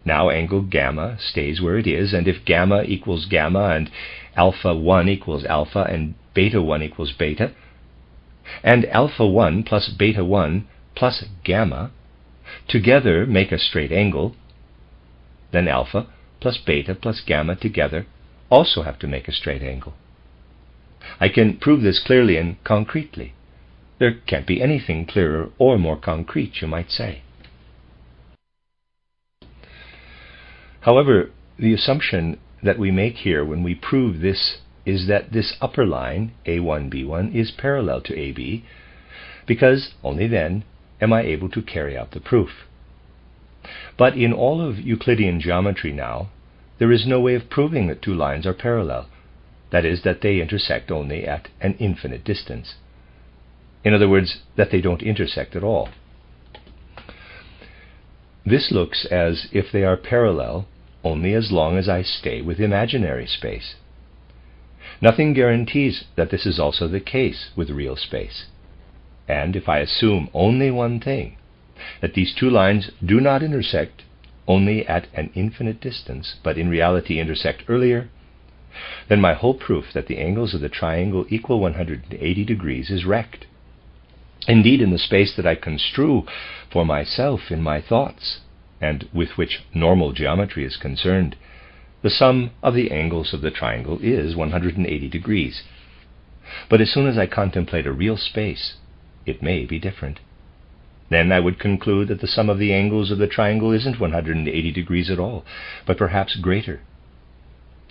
Now angle gamma stays where it is, and if gamma equals gamma and alpha 1 equals alpha and beta 1 equals beta, and alpha 1 plus beta 1 plus gamma together make a straight angle, then alpha plus beta plus gamma together also have to make a straight angle. I can prove this clearly and concretely. There can't be anything clearer or more concrete, you might say. However, the assumption that we make here when we prove this is that this upper line, A1, B1, is parallel to AB, because only then am I able to carry out the proof. But in all of Euclidean geometry now, there is no way of proving that 2 lines are parallel, that is, that they intersect only at an infinite distance. In other words, that they don't intersect at all. This looks as if they are parallel only as long as I stay with imaginary space. Nothing guarantees that this is also the case with real space. And if I assume only one thing, that these 2 lines do not intersect only at an infinite distance, but in reality intersect earlier, then my whole proof that the angles of the triangle equal 180 degrees is wrecked. Indeed, in the space that I construe for myself in my thoughts, and with which normal geometry is concerned, the sum of the angles of the triangle is 180 degrees. But as soon as I contemplate a real space, it may be different. Then I would conclude that the sum of the angles of the triangle isn't 180 degrees at all, but perhaps greater.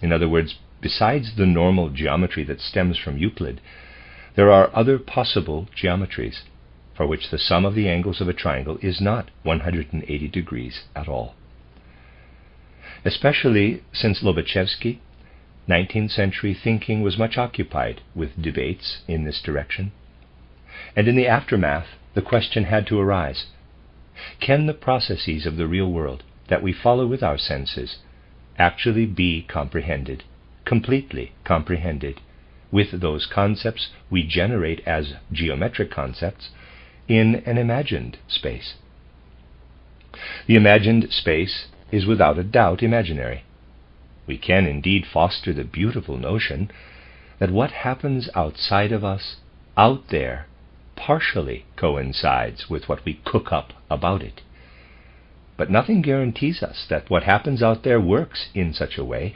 In other words, besides the normal geometry that stems from Euclid, there are other possible geometries for which the sum of the angles of a triangle is not 180 degrees at all. Especially since Lobachevsky, 19th century thinking was much occupied with debates in this direction, and in the aftermath the question had to arise: can the processes of the real world that we follow with our senses actually be comprehended, completely comprehended, with those concepts we generate as geometric concepts in an imagined space? The imagined space is without a doubt imaginary. We can indeed foster the beautiful notion that what happens outside of us, out there, partially coincides with what we cook up about it. But nothing guarantees us that what happens out there works in such a way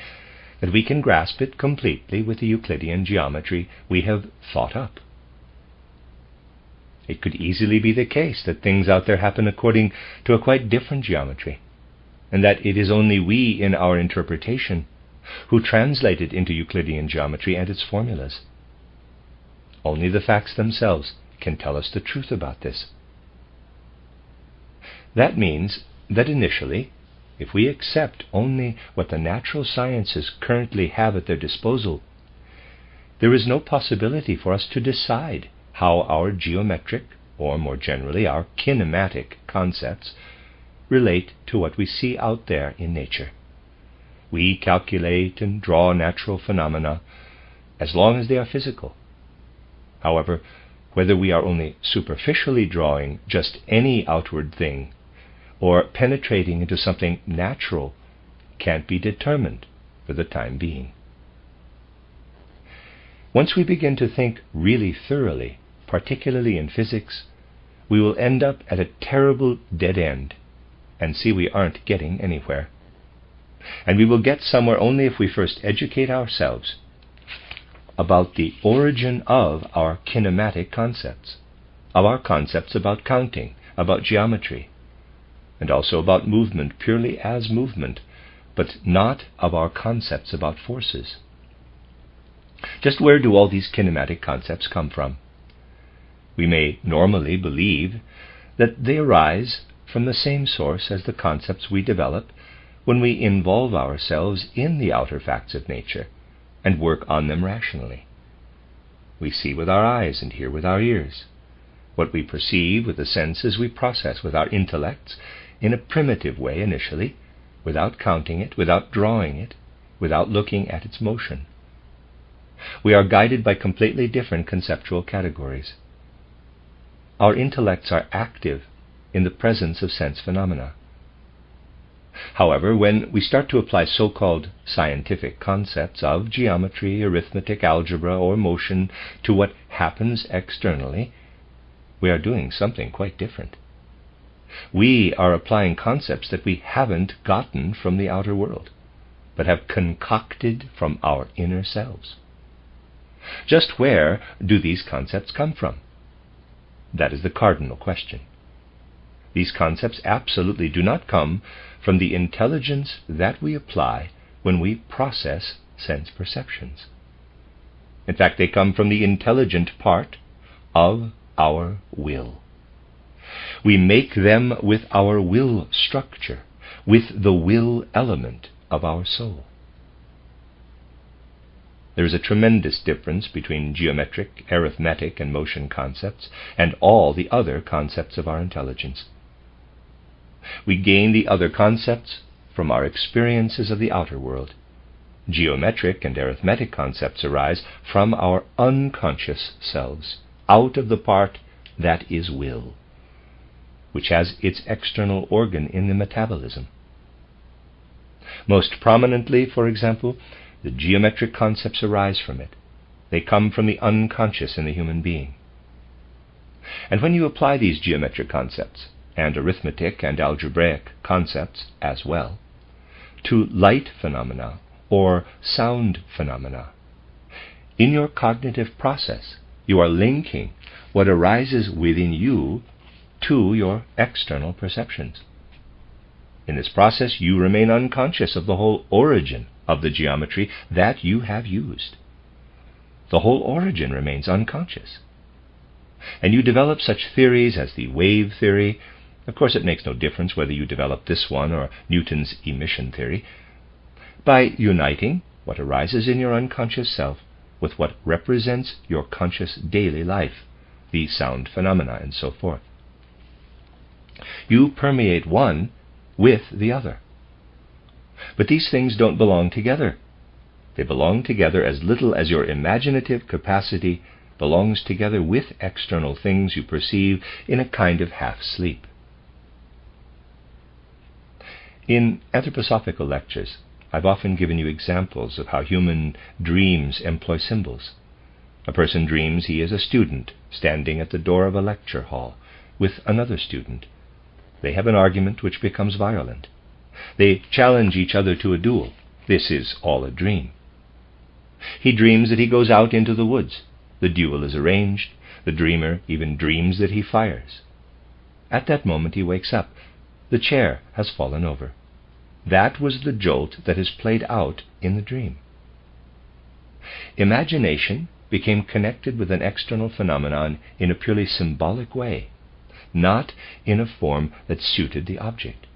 that we can grasp it completely with the Euclidean geometry we have thought up. It could easily be the case that things out there happen according to a quite different geometry, and that it is only we in our interpretation who translate it into Euclidean geometry and its formulas. Only the facts themselves can tell us the truth about this. That means that initially, if we accept only what the natural sciences currently have at their disposal, there is no possibility for us to decide how our geometric, or more generally our kinematic concepts, relate to what we see out there in nature. We calculate and draw natural phenomena as long as they are physical. However, whether we are only superficially drawing just any outward thing or penetrating into something natural can't be determined for the time being. Once we begin to think really thoroughly, particularly in physics, we will end up at a terrible dead end and see we aren't getting anywhere. And we will get somewhere only if we first educate ourselves about the origin of our kinematic concepts, of our concepts about counting, about geometry, and also about movement purely as movement, but not of our concepts about forces. Just where do all these kinematic concepts come from? We may normally believe that they arise from the same source as the concepts we develop when we involve ourselves in the outer facts of nature and work on them rationally. We see with our eyes and hear with our ears. What we perceive with the senses we process with our intellects in a primitive way initially, without counting it, without drawing it, without looking at its motion. We are guided by completely different conceptual categories. Our intellects are active in the presence of sense phenomena. However, when we start to apply so-called scientific concepts of geometry, arithmetic, algebra, or motion to what happens externally, we are doing something quite different. We are applying concepts that we haven't gotten from the outer world, but have concocted from our inner selves. Just where do these concepts come from? That is the cardinal question. These concepts absolutely do not come from the intelligence that we apply when we process sense perceptions. In fact, they come from the intelligent part of our will. We make them with our will structure, with the will element of our soul. There is a tremendous difference between geometric, arithmetic, and motion concepts and all the other concepts of our intelligence. We gain the other concepts from our experiences of the outer world. Geometric and arithmetic concepts arise from our unconscious selves, out of the part that is will, which has its external organ in the metabolism. Most prominently, for example, the geometric concepts arise from it. They come from the unconscious in the human being. And when you apply these geometric concepts, and arithmetic and algebraic concepts as well, to light phenomena or sound phenomena, in your cognitive process, you are linking what arises within you to your external perceptions. In this process, you remain unconscious of the whole origin of the geometry that you have used. The whole origin remains unconscious. And you develop such theories as the wave theory. Of course, it makes no difference whether you develop this one or Newton's emission theory. By uniting what arises in your unconscious self with what represents your conscious daily life, the sound phenomena and so forth, you permeate one with the other. But these things don't belong together. They belong together as little as your imaginative capacity belongs together with external things you perceive in a kind of half-sleep. In anthroposophical lectures, I've often given you examples of how human dreams employ symbols. A person dreams he is a student standing at the door of a lecture hall with another student. They have an argument which becomes violent. They challenge each other to a duel. This is all a dream. He dreams that he goes out into the woods. The duel is arranged. The dreamer even dreams that he fires. At that moment he wakes up. The chair has fallen over. That was the jolt that is played out in the dream. Imagination became connected with an external phenomenon in a purely symbolic way, not in a form that suited the object.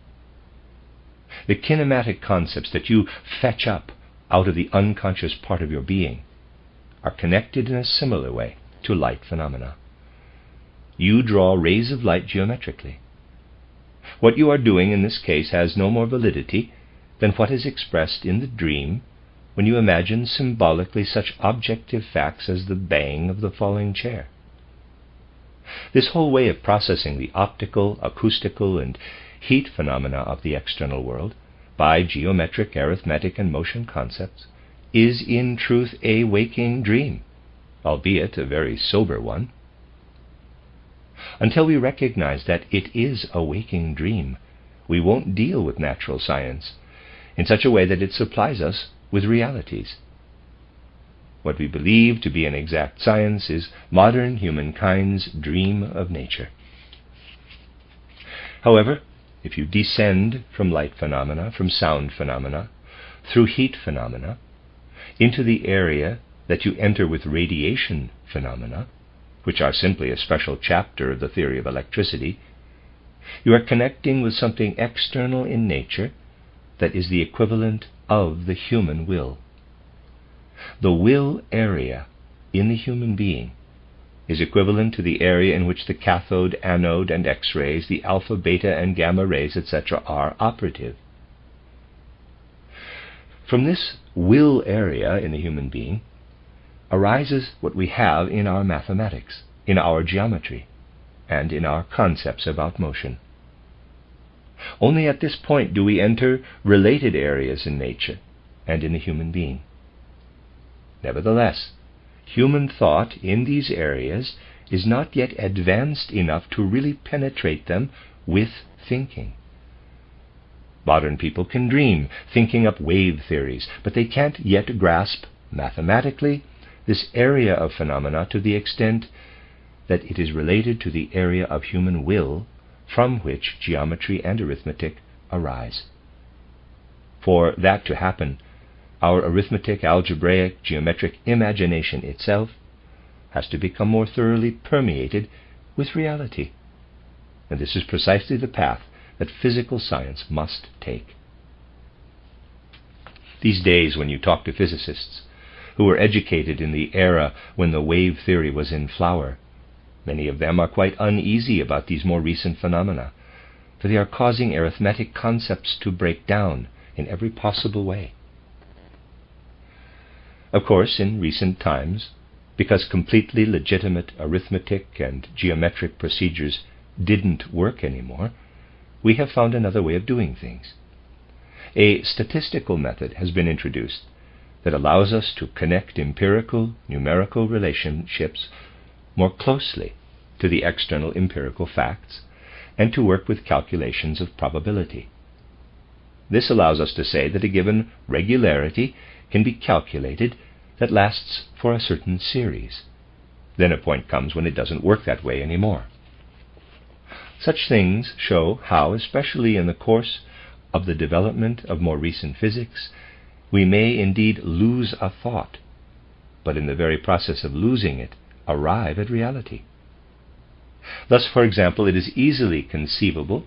The kinematic concepts that you fetch up out of the unconscious part of your being are connected in a similar way to light phenomena. You draw rays of light geometrically. What you are doing in this case has no more validity than what is expressed in the dream when you imagine symbolically such objective facts as the bang of the falling chair. This whole way of processing the optical, acoustical, and heat phenomena of the external world by geometric, arithmetic, and motion concepts is in truth a waking dream, albeit a very sober one. Until we recognize that it is a waking dream, we won't deal with natural science in such a way that it supplies us with realities. What we believe to be an exact science is modern humankind's dream of nature. However, if you descend from light phenomena, from sound phenomena, through heat phenomena, into the area that you enter with radiation phenomena, which are simply a special chapter of the theory of electricity, you are connecting with something external in nature that is the equivalent of the human will. The will area in the human being is equivalent to the area in which the cathode, anode, and X-rays, the alpha, beta, and gamma rays, etc., are operative. From this will area in the human being arises what we have in our mathematics, in our geometry, and in our concepts about motion. Only at this point do we enter related areas in nature and in the human being. Nevertheless, human thought in these areas is not yet advanced enough to really penetrate them with thinking. Modern people can dream, thinking up wave theories, but they can't yet grasp mathematically this area of phenomena to the extent that it is related to the area of human will from which geometry and arithmetic arise. For that to happen, our arithmetic, algebraic, geometric imagination itself has to become more thoroughly permeated with reality. And this is precisely the path that physical science must take. These days, when you talk to physicists who were educated in the era when the wave theory was in flower, many of them are quite uneasy about these more recent phenomena, for they are causing arithmetic concepts to break down in every possible way. Of course, in recent times, because completely legitimate arithmetic and geometric procedures didn't work anymore, we have found another way of doing things. A statistical method has been introduced that allows us to connect empirical, numerical relationships more closely to the external empirical facts and to work with calculations of probability. This allows us to say that a given regularity can be calculated that lasts for a certain series. Then a point comes when it doesn't work that way anymore. Such things show how, especially in the course of the development of more recent physics, we may indeed lose a thought, but in the very process of losing it, arrive at reality. Thus, for example, it is easily conceivable,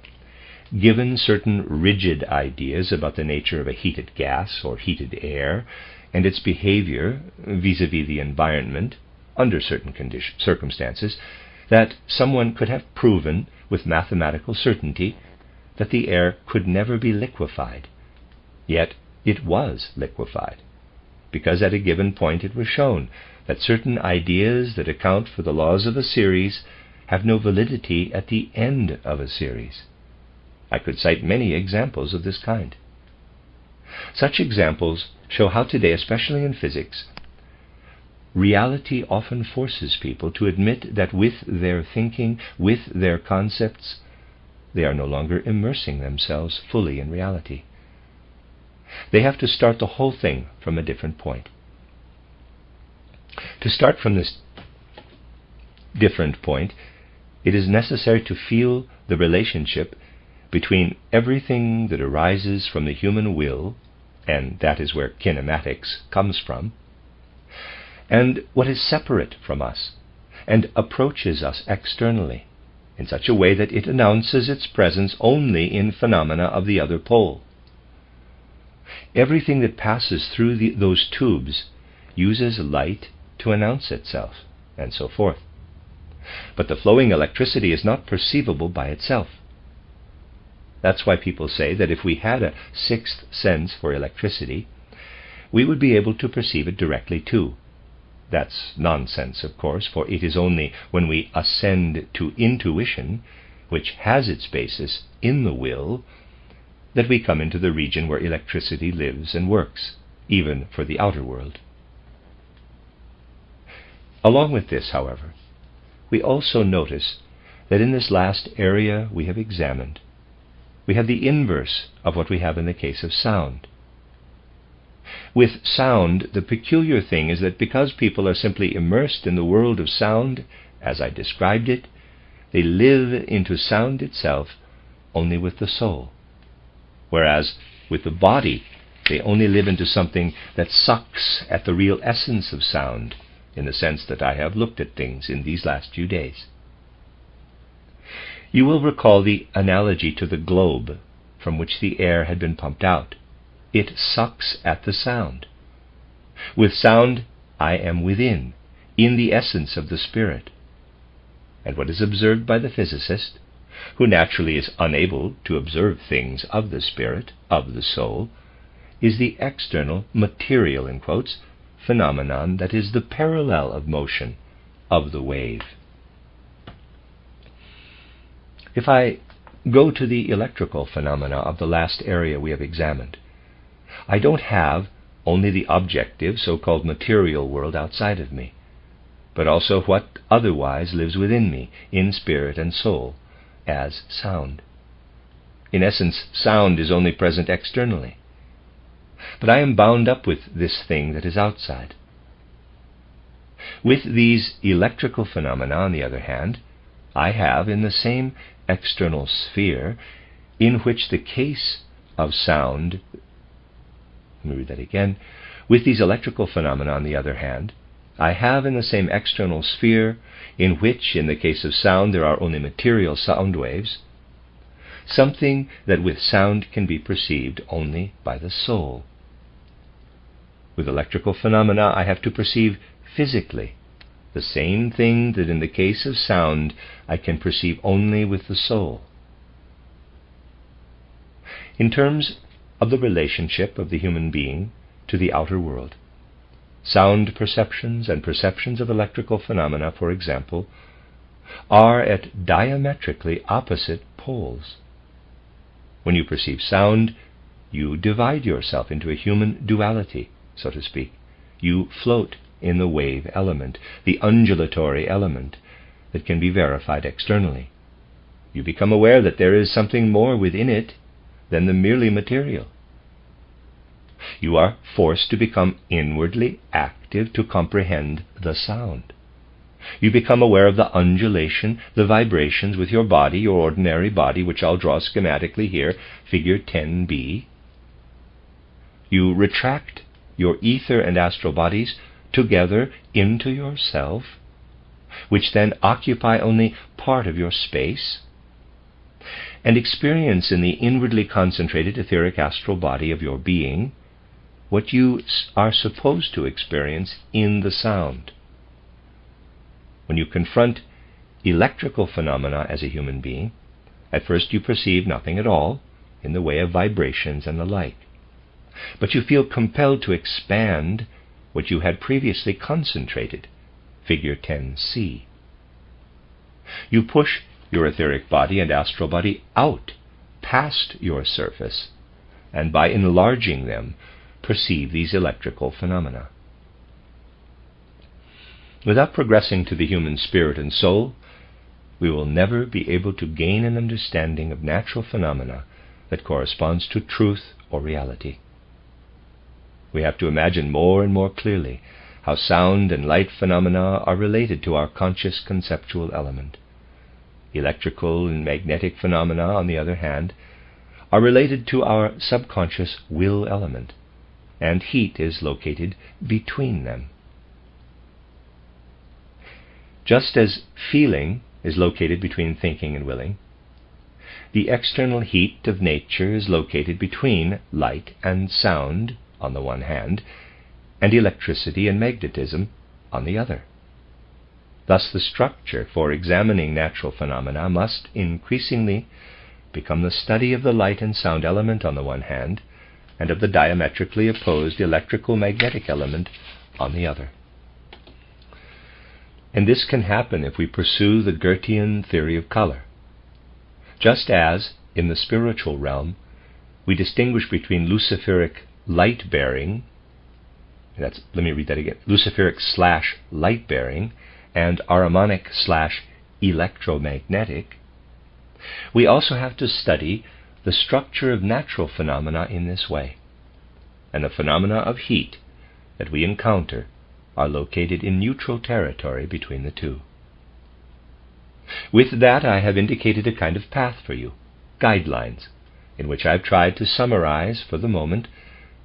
given certain rigid ideas about the nature of a heated gas or heated air and its behavior vis-à-vis the environment under certain circumstances, that someone could have proven with mathematical certainty that the air could never be liquefied. Yet it was liquefied, because at a given point it was shown that certain ideas that account for the laws of a series have no validity at the end of a series. I could cite many examples of this kind. Such examples show how today, especially in physics, reality often forces people to admit that with their thinking, with their concepts, they are no longer immersing themselves fully in reality. They have to start the whole thing from a different point. To start from this different point, it is necessary to feel the relationship between everything that arises from the human will, and that is where kinematics comes from, and what is separate from us and approaches us externally in such a way that it announces its presence only in phenomena of the other pole. Everything that passes through those tubes uses light to announce itself, and so forth. But the flowing electricity is not perceivable by itself. That's why people say that if we had a sixth sense for electricity, we would be able to perceive it directly too. That's nonsense, of course, for it is only when we ascend to intuition, which has its basis in the will, that we come into the region where electricity lives and works, even for the outer world. Along with this, however, we also notice that in this last area we have examined, we have the inverse of what we have in the case of sound. With sound, the peculiar thing is that because people are simply immersed in the world of sound, as I described it, they live into sound itself only with the soul. Whereas with the body, they only live into something that sucks at the real essence of sound, in the sense that I have looked at things in these last few days. You will recall the analogy to the globe from which the air had been pumped out. It sucks at the sound. With sound, I am within, in the essence of the spirit. And what is observed by the physicist, who naturally is unable to observe things of the spirit, of the soul, is the external, material, in quotes, phenomenon that is the parallel of motion, of the wave. If I go to the electrical phenomena of the last area we have examined, I don't have only the objective, so-called material world outside of me, but also what otherwise lives within me, in spirit and soul, as sound. In essence, sound is only present externally. But I am bound up with this thing that is outside. With these electrical phenomena, on the other hand, I have in the same external sphere in which the case of sound, let me read that again, with these electrical phenomena, on the other hand, I have in the same external sphere in which, in the case of sound, there are only material sound waves, something that with sound can be perceived only by the soul. With electrical phenomena I have to perceive physically the same thing that in the case of sound I can perceive only with the soul. In terms of the relationship of the human being to the outer world, sound perceptions and perceptions of electrical phenomena, for example, are at diametrically opposite poles. When you perceive sound, you divide yourself into a human duality, so to speak. You float in the wave element, the undulatory element, that can be verified externally. You become aware that there is something more within it than the merely material. You are forced to become inwardly active to comprehend the sound. You become aware of the undulation, the vibrations with your body, your ordinary body, which I'll draw schematically here, figure 10b. You retract your ether and astral bodies together into yourself, which then occupy only part of your space, and experience in the inwardly concentrated etheric astral body of your being what you are supposed to experience in the sound. When you confront electrical phenomena as a human being, at first you perceive nothing at all in the way of vibrations and the like, but you feel compelled to expand what you had previously concentrated, figure 10c. You push your etheric body and astral body out, past your surface, and by enlarging them, perceive these electrical phenomena. Without progressing to the human spirit and soul, we will never be able to gain an understanding of natural phenomena that corresponds to truth or reality. We have to imagine more and more clearly how sound and light phenomena are related to our conscious conceptual element. Electrical and magnetic phenomena, on the other hand, are related to our subconscious will element, and heat is located between them. Just as feeling is located between thinking and willing, the external heat of nature is located between light and sound on the one hand, and electricity and magnetism on the other. Thus the structure for examining natural phenomena must increasingly become the study of the light and sound element on the one hand, and of the diametrically opposed electrical magnetic element on the other. And this can happen if we pursue the Goethean theory of color. Just as, in the spiritual realm, we distinguish between luciferic light-bearing, luciferic / light-bearing, and Ahrimanic / electromagnetic, we also have to study the structure of natural phenomena in this way, and the phenomena of heat that we encounter are located in neutral territory between the two. With that, I have indicated a kind of path for you, guidelines, in which I've tried to summarize, for the moment,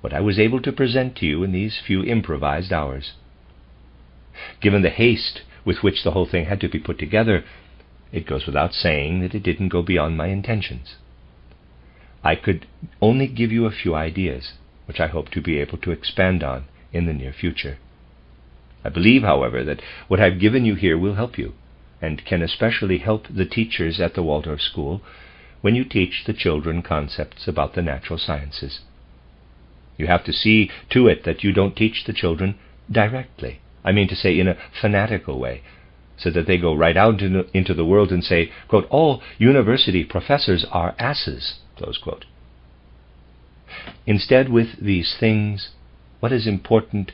what I was able to present to you in these few improvised hours. Given the haste with which the whole thing had to be put together, it goes without saying that it didn't go beyond my intentions. I could only give you a few ideas, which I hope to be able to expand on in the near future. I believe, however, that what I've given you here will help you, and can especially help the teachers at the Waldorf School when you teach the children concepts about the natural sciences. You have to see to it that you don't teach the children directly, I mean to say in a fanatical way, so that they go right out into the world and say, quote, "all university professors are asses," close quote. Instead, with these things, what is important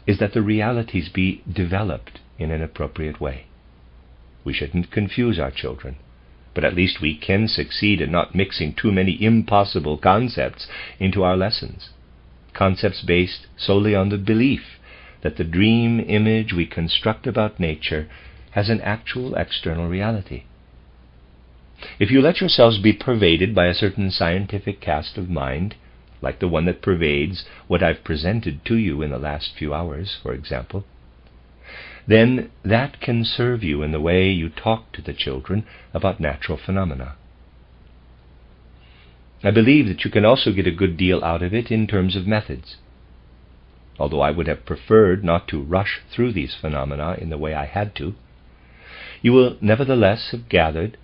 is that the realities be developed in an appropriate way. We shouldn't confuse our children, but at least we can succeed in not mixing too many impossible concepts into our lessons, concepts based solely on the belief that the dream image we construct about nature has an actual external reality. If you let yourselves be pervaded by a certain scientific cast of mind, like the one that pervades what I've presented to you in the last few hours, for example, then that can serve you in the way you talk to the children about natural phenomena. I believe that you can also get a good deal out of it in terms of methods. Although I would have preferred not to rush through these phenomena in the way I had to, you will nevertheless have gathered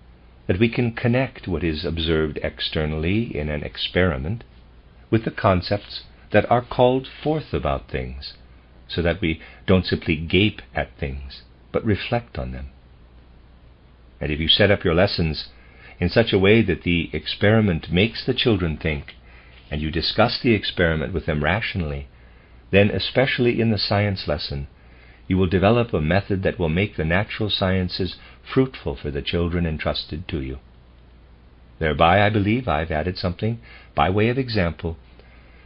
that we can connect what is observed externally in an experiment with the concepts that are called forth about things, so that we don't simply gape at things, but reflect on them. And if you set up your lessons in such a way that the experiment makes the children think, and you discuss the experiment with them rationally, then especially in the science lesson, you will develop a method that will make the natural sciences fruitful for the children entrusted to you. Thereby, I believe, I've added something, by way of example,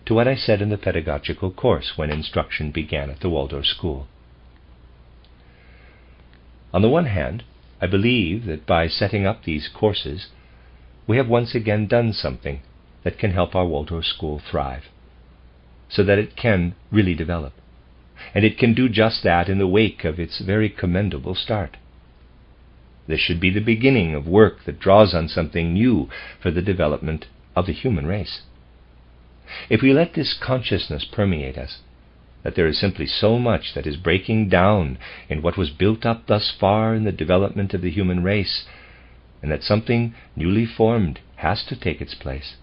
to what I said in the pedagogical course when instruction began at the Waldorf School. On the one hand, I believe that by setting up these courses, we have once again done something that can help our Waldorf School thrive, so that it can really develop. And it can do just that in the wake of its very commendable start. This should be the beginning of work that draws on something new for the development of the human race. If we let this consciousness permeate us, that there is simply so much that is breaking down in what was built up thus far in the development of the human race, and that something newly formed has to take its place,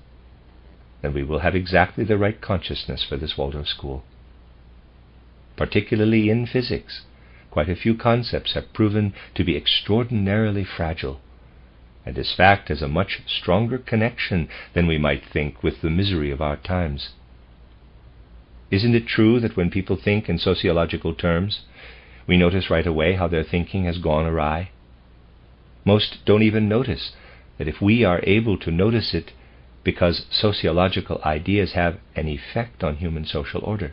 then we will have exactly the right consciousness for this Waldorf School. Particularly in physics, quite a few concepts have proven to be extraordinarily fragile, and this fact has a much stronger connection than we might think with the misery of our times. Isn't it true that when people think in sociological terms, we notice right away how their thinking has gone awry? Most don't even notice that if we are able to notice it because sociological ideas have an effect on human social order.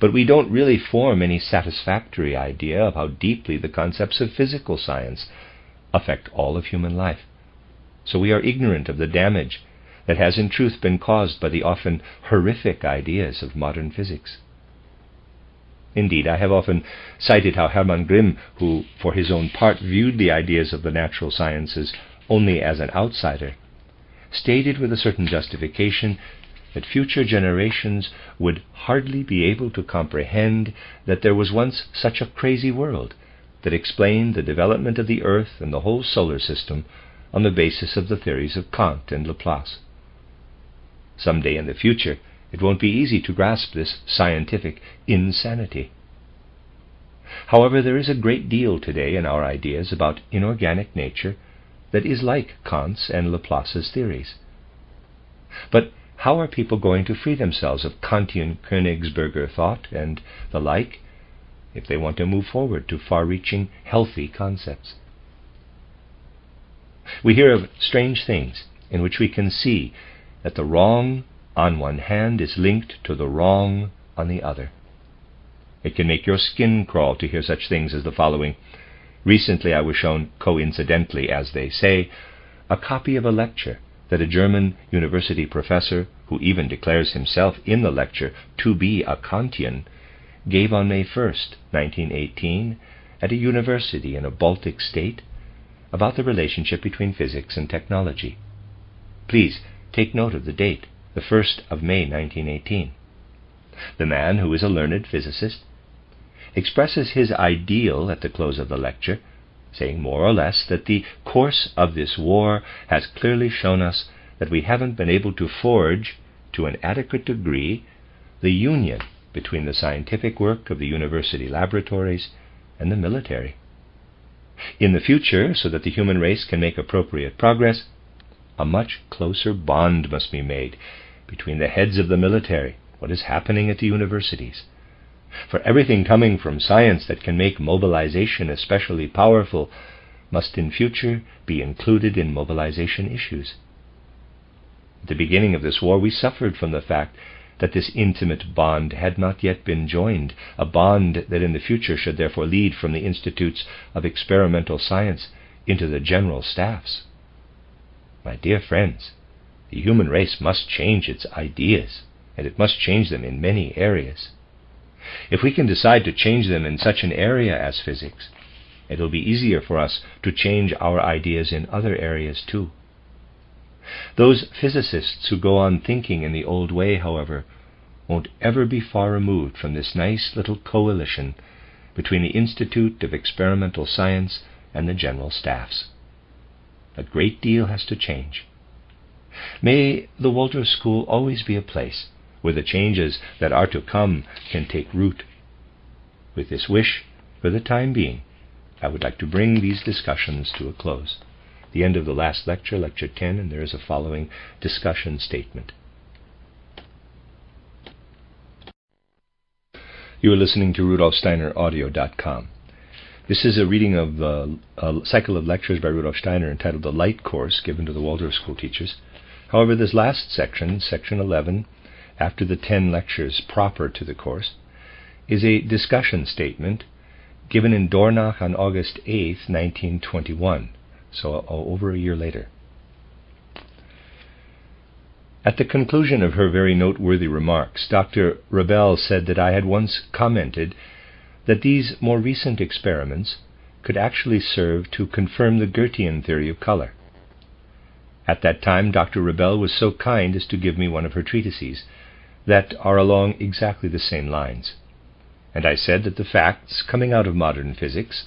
But we don't really form any satisfactory idea of how deeply the concepts of physical science affect all of human life. So we are ignorant of the damage that has in truth been caused by the often horrific ideas of modern physics. Indeed, I have often cited how Hermann Grimm, who for his own part viewed the ideas of the natural sciences only as an outsider, stated with a certain justification that future generations would hardly be able to comprehend that there was once such a crazy world that explained the development of the Earth and the whole solar system on the basis of the theories of Kant and Laplace. Someday in the future, it won't be easy to grasp this scientific insanity. However, there is a great deal today in our ideas about inorganic nature that is like Kant's and Laplace's theories. But how are people going to free themselves of Kantian Königsberger thought and the like if they want to move forward to far-reaching, healthy concepts? We hear of strange things in which we can see that the wrong on one hand is linked to the wrong on the other. It can make your skin crawl to hear such things as the following. Recently I was shown, coincidentally as they say, a copy of a lecture that a German university professor, who even declares himself in the lecture to be a Kantian, gave on May 1st, 1918, at a university in a Baltic state about the relationship between physics and technology. Please take note of the date, the 1st of May 1918. The man, who is a learned physicist, expresses his ideal at the close of the lecture, saying more or less that the course of this war has clearly shown us that we haven't been able to forge, to an adequate degree, the union between the scientific work of the university laboratories and the military. In the future, so that the human race can make appropriate progress, a much closer bond must be made between the heads of the military, what is happening at the universities. For everything coming from science that can make mobilization especially powerful must in future be included in mobilization issues. At the beginning of this war, we suffered from the fact that this intimate bond had not yet been joined, a bond that in the future should therefore lead from the institutes of experimental science into the general staffs. My dear friends, the human race must change its ideas, and it must change them in many areas. If we can decide to change them in such an area as physics, it will be easier for us to change our ideas in other areas too. Those physicists who go on thinking in the old way, however, won't ever be far removed from this nice little coalition between the Institute of Experimental Science and the general staffs. A great deal has to change. May the Waldorf School always be a place where the changes that are to come can take root. With this wish, for the time being, I would like to bring these discussions to a close. The end of the last lecture, Lecture 10, and there is a following discussion statement. You are listening to RudolfSteinerAudio.com. This is a reading of a cycle of lectures by Rudolf Steiner entitled The Light Course, given to the Waldorf school teachers. However, this last section, section 11, after the 10 lectures proper to the course, is a discussion statement given in Dornach on August 8, 1921, so over a year later. At the conclusion of her very noteworthy remarks, Dr. Rebel said that I had once commented that these more recent experiments could actually serve to confirm the Goethean theory of color. At that time, Dr. Rebel was so kind as to give me one of her treatises that are along exactly the same lines, and I said that the facts coming out of modern physics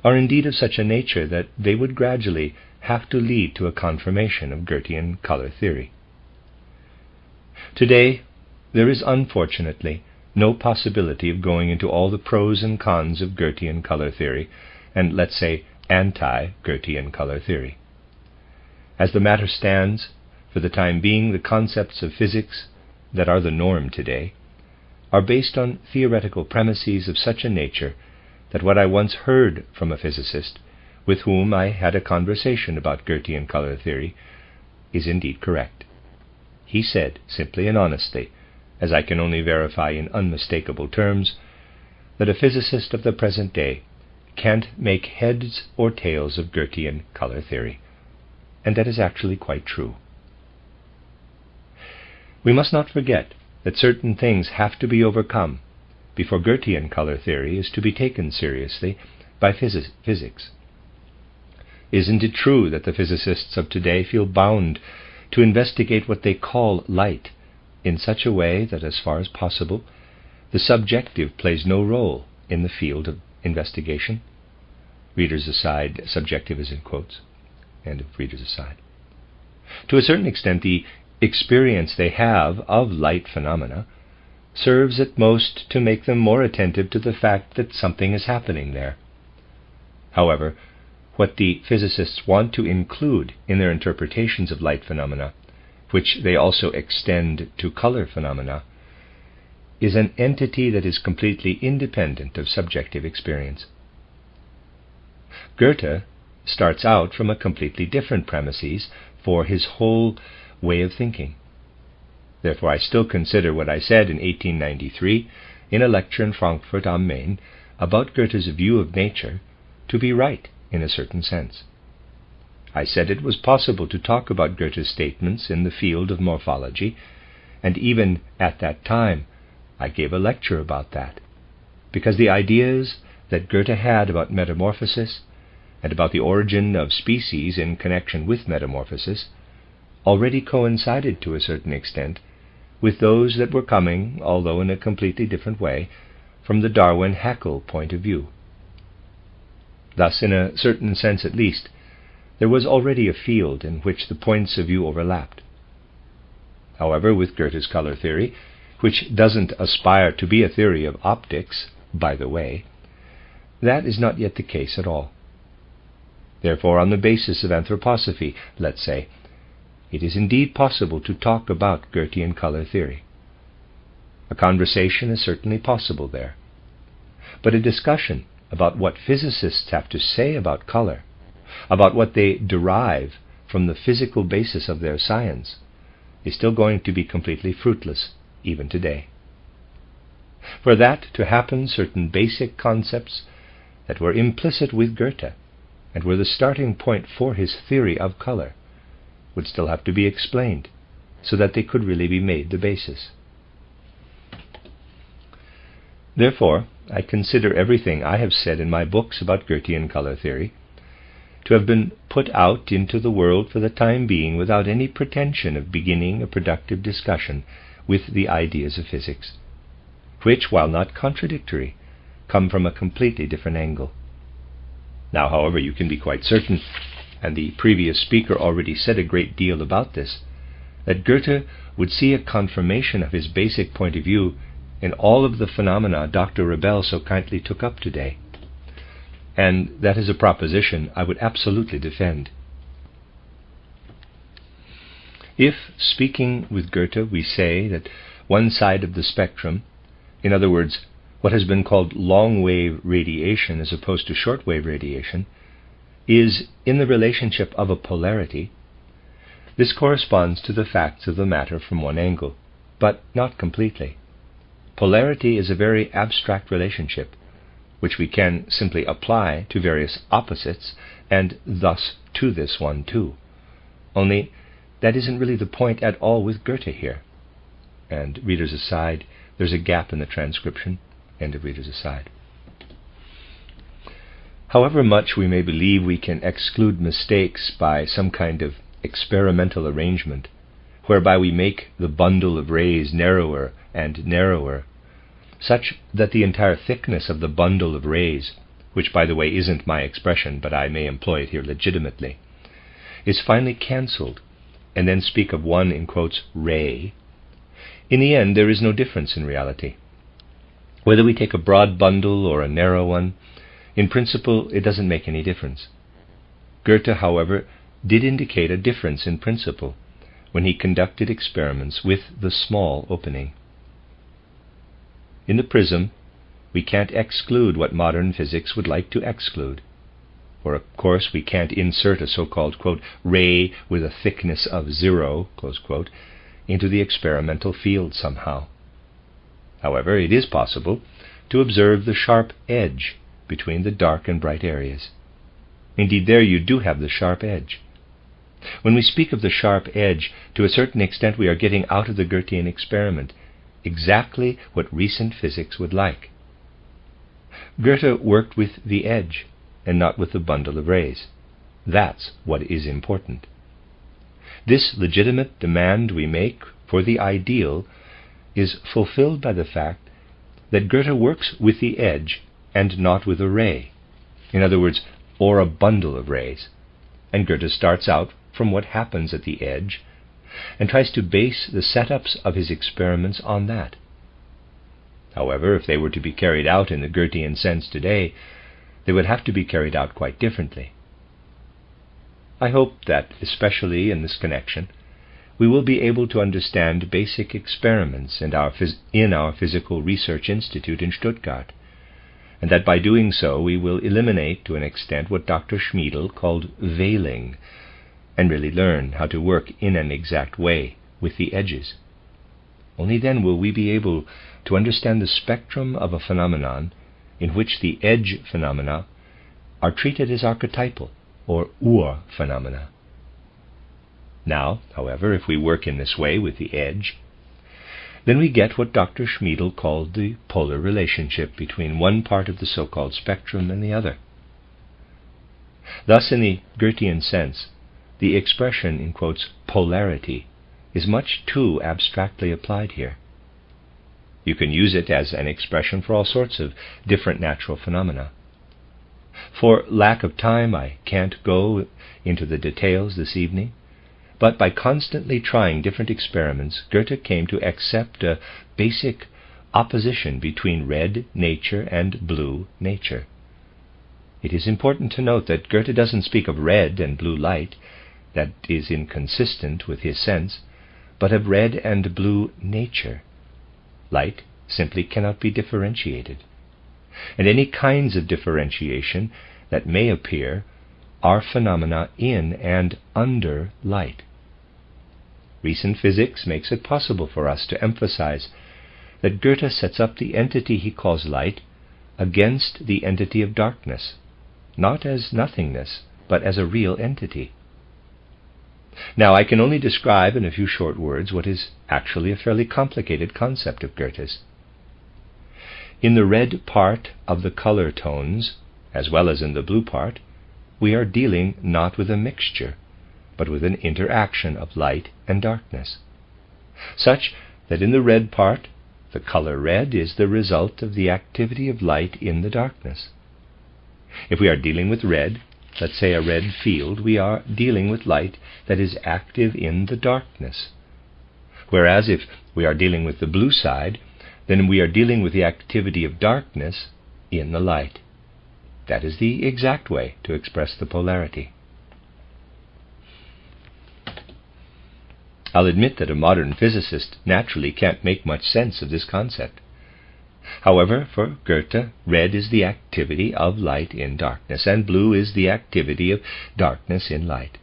are indeed of such a nature that they would gradually have to lead to a confirmation of Goethean color theory. Today, there is unfortunately no possibility of going into all the pros and cons of Goethean color theory and, let's say, anti-Goethean color theory. As the matter stands, for the time being, the concepts of physics that are the norm today are based on theoretical premises of such a nature that what I once heard from a physicist with whom I had a conversation about Goethean color theory is indeed correct. He said, simply and honestly, as I can only verify in unmistakable terms, that a physicist of the present day can't make heads or tails of Goethean color theory, and that is actually quite true. We must not forget that certain things have to be overcome before Goethean color theory is to be taken seriously by physics. Isn't it true that the physicists of today feel bound to investigate what they call light in such a way that, as far as possible, the subjective plays no role in the field of investigation? Readers aside, subjective is in quotes, end of readers aside. To a certain extent, the experience they have of light phenomena serves at most to make them more attentive to the fact that something is happening there. However, what the physicists want to include in their interpretations of light phenomena, which they also extend to color phenomena, is an entity that is completely independent of subjective experience. Goethe starts out from a completely different premises for his whole way of thinking. Therefore, I still consider what I said in 1893 in a lecture in Frankfurt am Main about Goethe's view of nature to be right in a certain sense. I said it was possible to talk about Goethe's statements in the field of morphology, and even at that time I gave a lecture about that, because the ideas that Goethe had about metamorphosis and about the origin of species in connection with metamorphosis already coincided to a certain extent with those that were coming, although in a completely different way, from the Darwin-Haeckel point of view. Thus, in a certain sense at least, there was already a field in which the points of view overlapped. However, with Goethe's color theory, which doesn't aspire to be a theory of optics, by the way, that is not yet the case at all. Therefore, on the basis of anthroposophy, let's say, it is indeed possible to talk about Goethean color theory. A conversation is certainly possible there, but a discussion about what physicists have to say about color, about what they derive from the physical basis of their science, is still going to be completely fruitless, even today. For that to happen, certain basic concepts that were implicit with Goethe and were the starting point for his theory of color would still have to be explained, so that they could really be made the basis. Therefore, I consider everything I have said in my books about Goethean color theory to have been put out into the world for the time being without any pretension of beginning a productive discussion with the ideas of physics, which, while not contradictory, come from a completely different angle. Now, however, you can be quite certain, and the previous speaker already said a great deal about this, that Goethe would see a confirmation of his basic point of view in all of the phenomena Dr. Rebel so kindly took up today. And that is a proposition I would absolutely defend. If, speaking with Goethe, we say that one side of the spectrum, in other words, what has been called long-wave radiation as opposed to short-wave radiation, is in the relationship of a polarity. This corresponds to the facts of the matter from one angle, but not completely. Polarity is a very abstract relationship, which we can simply apply to various opposites, and thus to this one too. Only that isn't really the point at all with Goethe here. And readers aside, there's a gap in the transcription. End of readers aside. However much we may believe we can exclude mistakes by some kind of experimental arrangement, whereby we make the bundle of rays narrower and narrower, such that the entire thickness of the bundle of rays, which by the way isn't my expression, but I may employ it here legitimately, is finally cancelled, and then speak of one, in quotes, ray, in the end there is no difference in reality. Whether we take a broad bundle or a narrow one, in principle it doesn't make any difference. Goethe, however, did indicate a difference in principle when he conducted experiments with the small opening. In the prism, we can't exclude what modern physics would like to exclude. For of course we can't insert a so-called, quote, ray with a thickness of 0, close quote, into the experimental field somehow. However, it is possible to observe the sharp edge between the dark and bright areas. Indeed, there you do have the sharp edge. When we speak of the sharp edge, to a certain extent we are getting out of the Goethean experiment exactly what recent physics would like. Goethe worked with the edge and not with the bundle of rays. That's what is important. This legitimate demand we make for the ideal is fulfilled by the fact that Goethe works with the edge and not with a ray, in other words, or a bundle of rays, and Goethe starts out from what happens at the edge and tries to base the setups of his experiments on that. However, if they were to be carried out in the Goethean sense today, they would have to be carried out quite differently. I hope that, especially in this connection, we will be able to understand basic experiments in our Physical Research Institute in Stuttgart, and that by doing so we will eliminate to an extent what Dr. Schmiedel called veiling, and really learn how to work in an exact way with the edges. Only then will we be able to understand the spectrum of a phenomenon in which the edge phenomena are treated as archetypal, or ur-phenomena. Now, however, if we work in this way with the edge, then we get what Dr. Schmiedel called the polar relationship between one part of the so-called spectrum and the other. Thus, in the Goethean sense, the expression, in quotes, polarity, is much too abstractly applied here. You can use it as an expression for all sorts of different natural phenomena. For lack of time, I can't go into the details this evening, but by constantly trying different experiments, Goethe came to accept a basic opposition between red nature and blue nature. It is important to note that Goethe doesn't speak of red and blue light, that is inconsistent with his sense, but of red and blue nature. Light simply cannot be differentiated, and any kinds of differentiation that may appear are phenomena in and under light. Recent physics makes it possible for us to emphasize that Goethe sets up the entity he calls light against the entity of darkness, not as nothingness, but as a real entity. Now, I can only describe in a few short words what is actually a fairly complicated concept of Goethe's. In the red part of the color tones, as well as in the blue part, we are dealing not with a mixture, but with an interaction of light and darkness, such that in the red part, the color red is the result of the activity of light in the darkness. If we are dealing with red, let's say a red field, we are dealing with light that is active in the darkness. Whereas if we are dealing with the blue side, then we are dealing with the activity of darkness in the light. That is the exact way to express the polarity. I'll admit that a modern physicist naturally can't make much sense of this concept. However, for Goethe, red is the activity of light in darkness, and blue is the activity of darkness in light.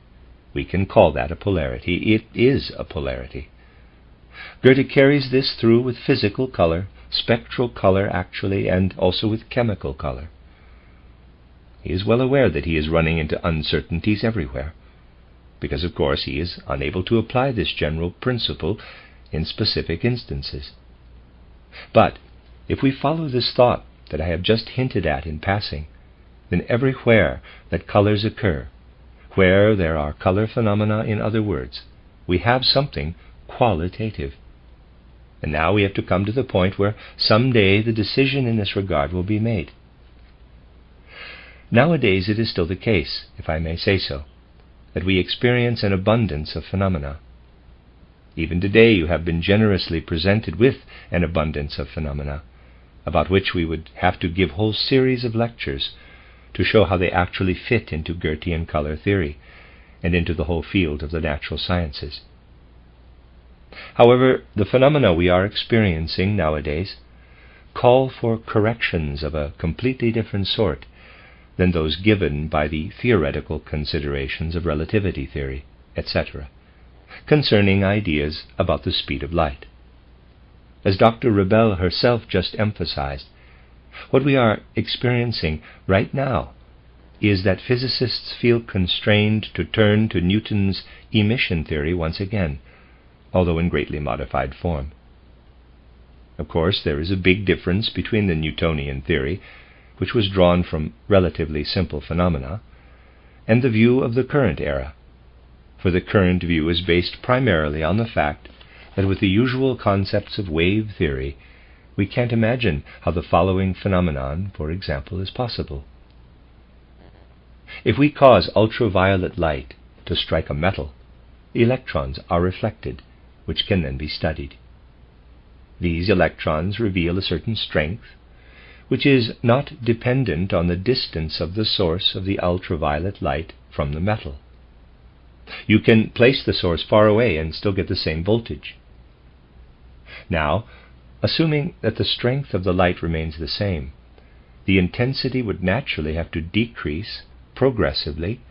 We can call that a polarity. It is a polarity. Goethe carries this through with physical color, spectral color actually, and also with chemical color. He is well aware that he is running into uncertainties everywhere, because of course he is unable to apply this general principle in specific instances. But if we follow this thought that I have just hinted at in passing, then everywhere that colors occur, where there are color phenomena, in other words, we have something qualitative. And now we have to come to the point where someday the decision in this regard will be made. Nowadays it is still the case, if I may say so, that we experience an abundance of phenomena. Even today you have been generously presented with an abundance of phenomena, about which we would have to give whole series of lectures to show how they actually fit into Goethean color theory and into the whole field of the natural sciences. However, the phenomena we are experiencing nowadays call for corrections of a completely different sort than those given by the theoretical considerations of relativity theory, etc., concerning ideas about the speed of light. As Dr. Rebel herself just emphasized, what we are experiencing right now is that physicists feel constrained to turn to Newton's emission theory once again, although in greatly modified form. Of course, there is a big difference between the Newtonian theory, which was drawn from relatively simple phenomena, and the view of the current era, for the current view is based primarily on the fact that with the usual concepts of wave theory, we can't imagine how the following phenomenon, for example, is possible. If we cause ultraviolet light to strike a metal, the electrons are reflected, which can then be studied. These electrons reveal a certain strength, which is not dependent on the distance of the source of the ultraviolet light from the metal. You can place the source far away and still get the same voltage. Now, assuming that the strength of the light remains the same, the intensity would naturally have to decrease progressively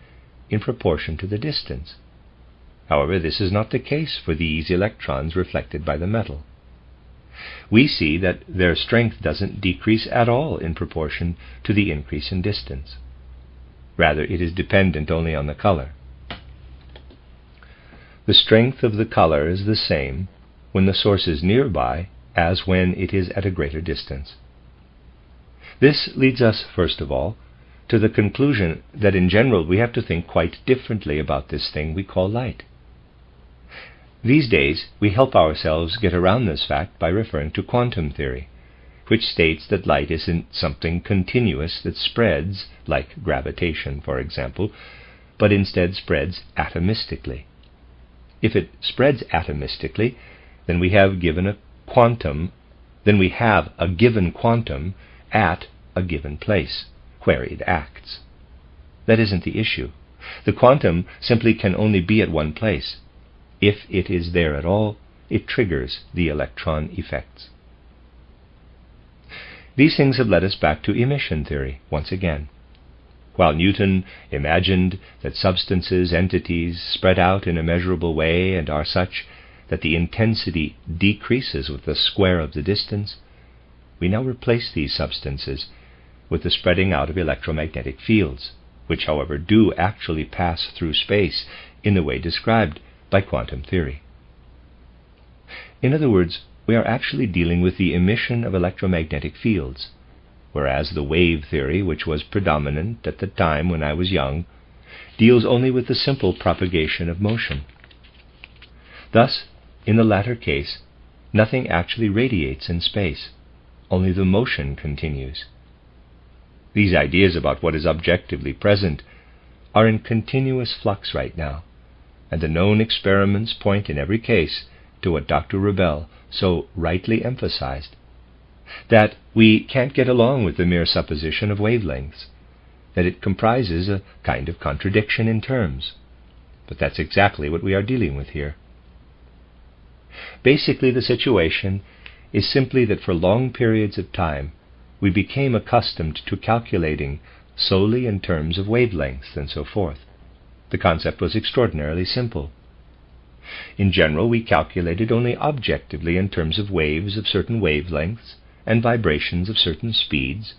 in proportion to the distance. However, this is not the case for these electrons reflected by the metal. We see that their strength doesn't decrease at all in proportion to the increase in distance. Rather, it is dependent only on the color. The strength of the color is the same when the source is nearby as when it is at a greater distance. This leads us, first of all, to the conclusion that in general we have to think quite differently about this thing we call light. These days we help ourselves get around this fact by referring to quantum theory, which states that light isn't something continuous that spreads, like gravitation, for example, but instead spreads atomistically. If it spreads atomistically, then we have a given quantum at a given place where it acts. That isn't the issue. The quantum simply can only be at one place. If it is there at all, it triggers the electron effects. These things have led us back to emission theory once again. While Newton imagined that substances, entities, spread out in a measurable way and are such that the intensity decreases with the square of the distance, we now replace these substances with the spreading out of electromagnetic fields, which, however, do actually pass through space in the way described by quantum theory. In other words, we are actually dealing with the emission of electromagnetic fields, whereas the wave theory, which was predominant at the time when I was young, deals only with the simple propagation of motion. Thus, in the latter case, nothing actually radiates in space, only the motion continues. These ideas about what is objectively present are in continuous flux right now, and the known experiments point in every case to what Dr. Rebel so rightly emphasized, that we can't get along with the mere supposition of wavelengths, that it comprises a kind of contradiction in terms. But that's exactly what we are dealing with here. Basically, the situation is simply that for long periods of time we became accustomed to calculating solely in terms of wavelengths and so forth. The concept was extraordinarily simple. In general, we calculated only objectively in terms of waves of certain wavelengths and vibrations of certain speeds,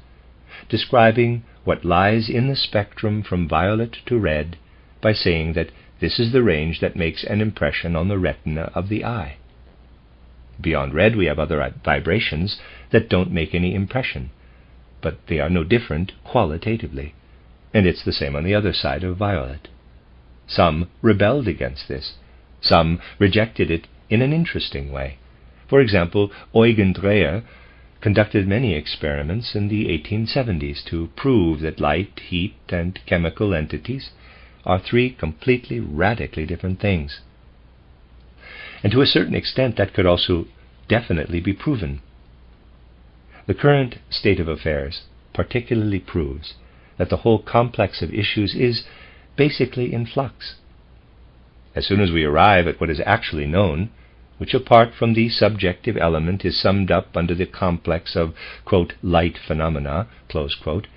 describing what lies in the spectrum from violet to red by saying that this is the range that makes an impression on the retina of the eye. Beyond red we have other vibrations that don't make any impression, but they are no different qualitatively, and it's the same on the other side of violet. Some rebelled against this. Some rejected it in an interesting way. For example, Eugen Dreyer conducted many experiments in the 1870s to prove that light, heat, and chemical entities are three completely, radically different things. And to a certain extent that could also definitely be proven. The current state of affairs particularly proves that the whole complex of issues is basically in flux. As soon as we arrive at what is actually known, which apart from the subjective element is summed up under the complex of, quote, light phenomena, close quote.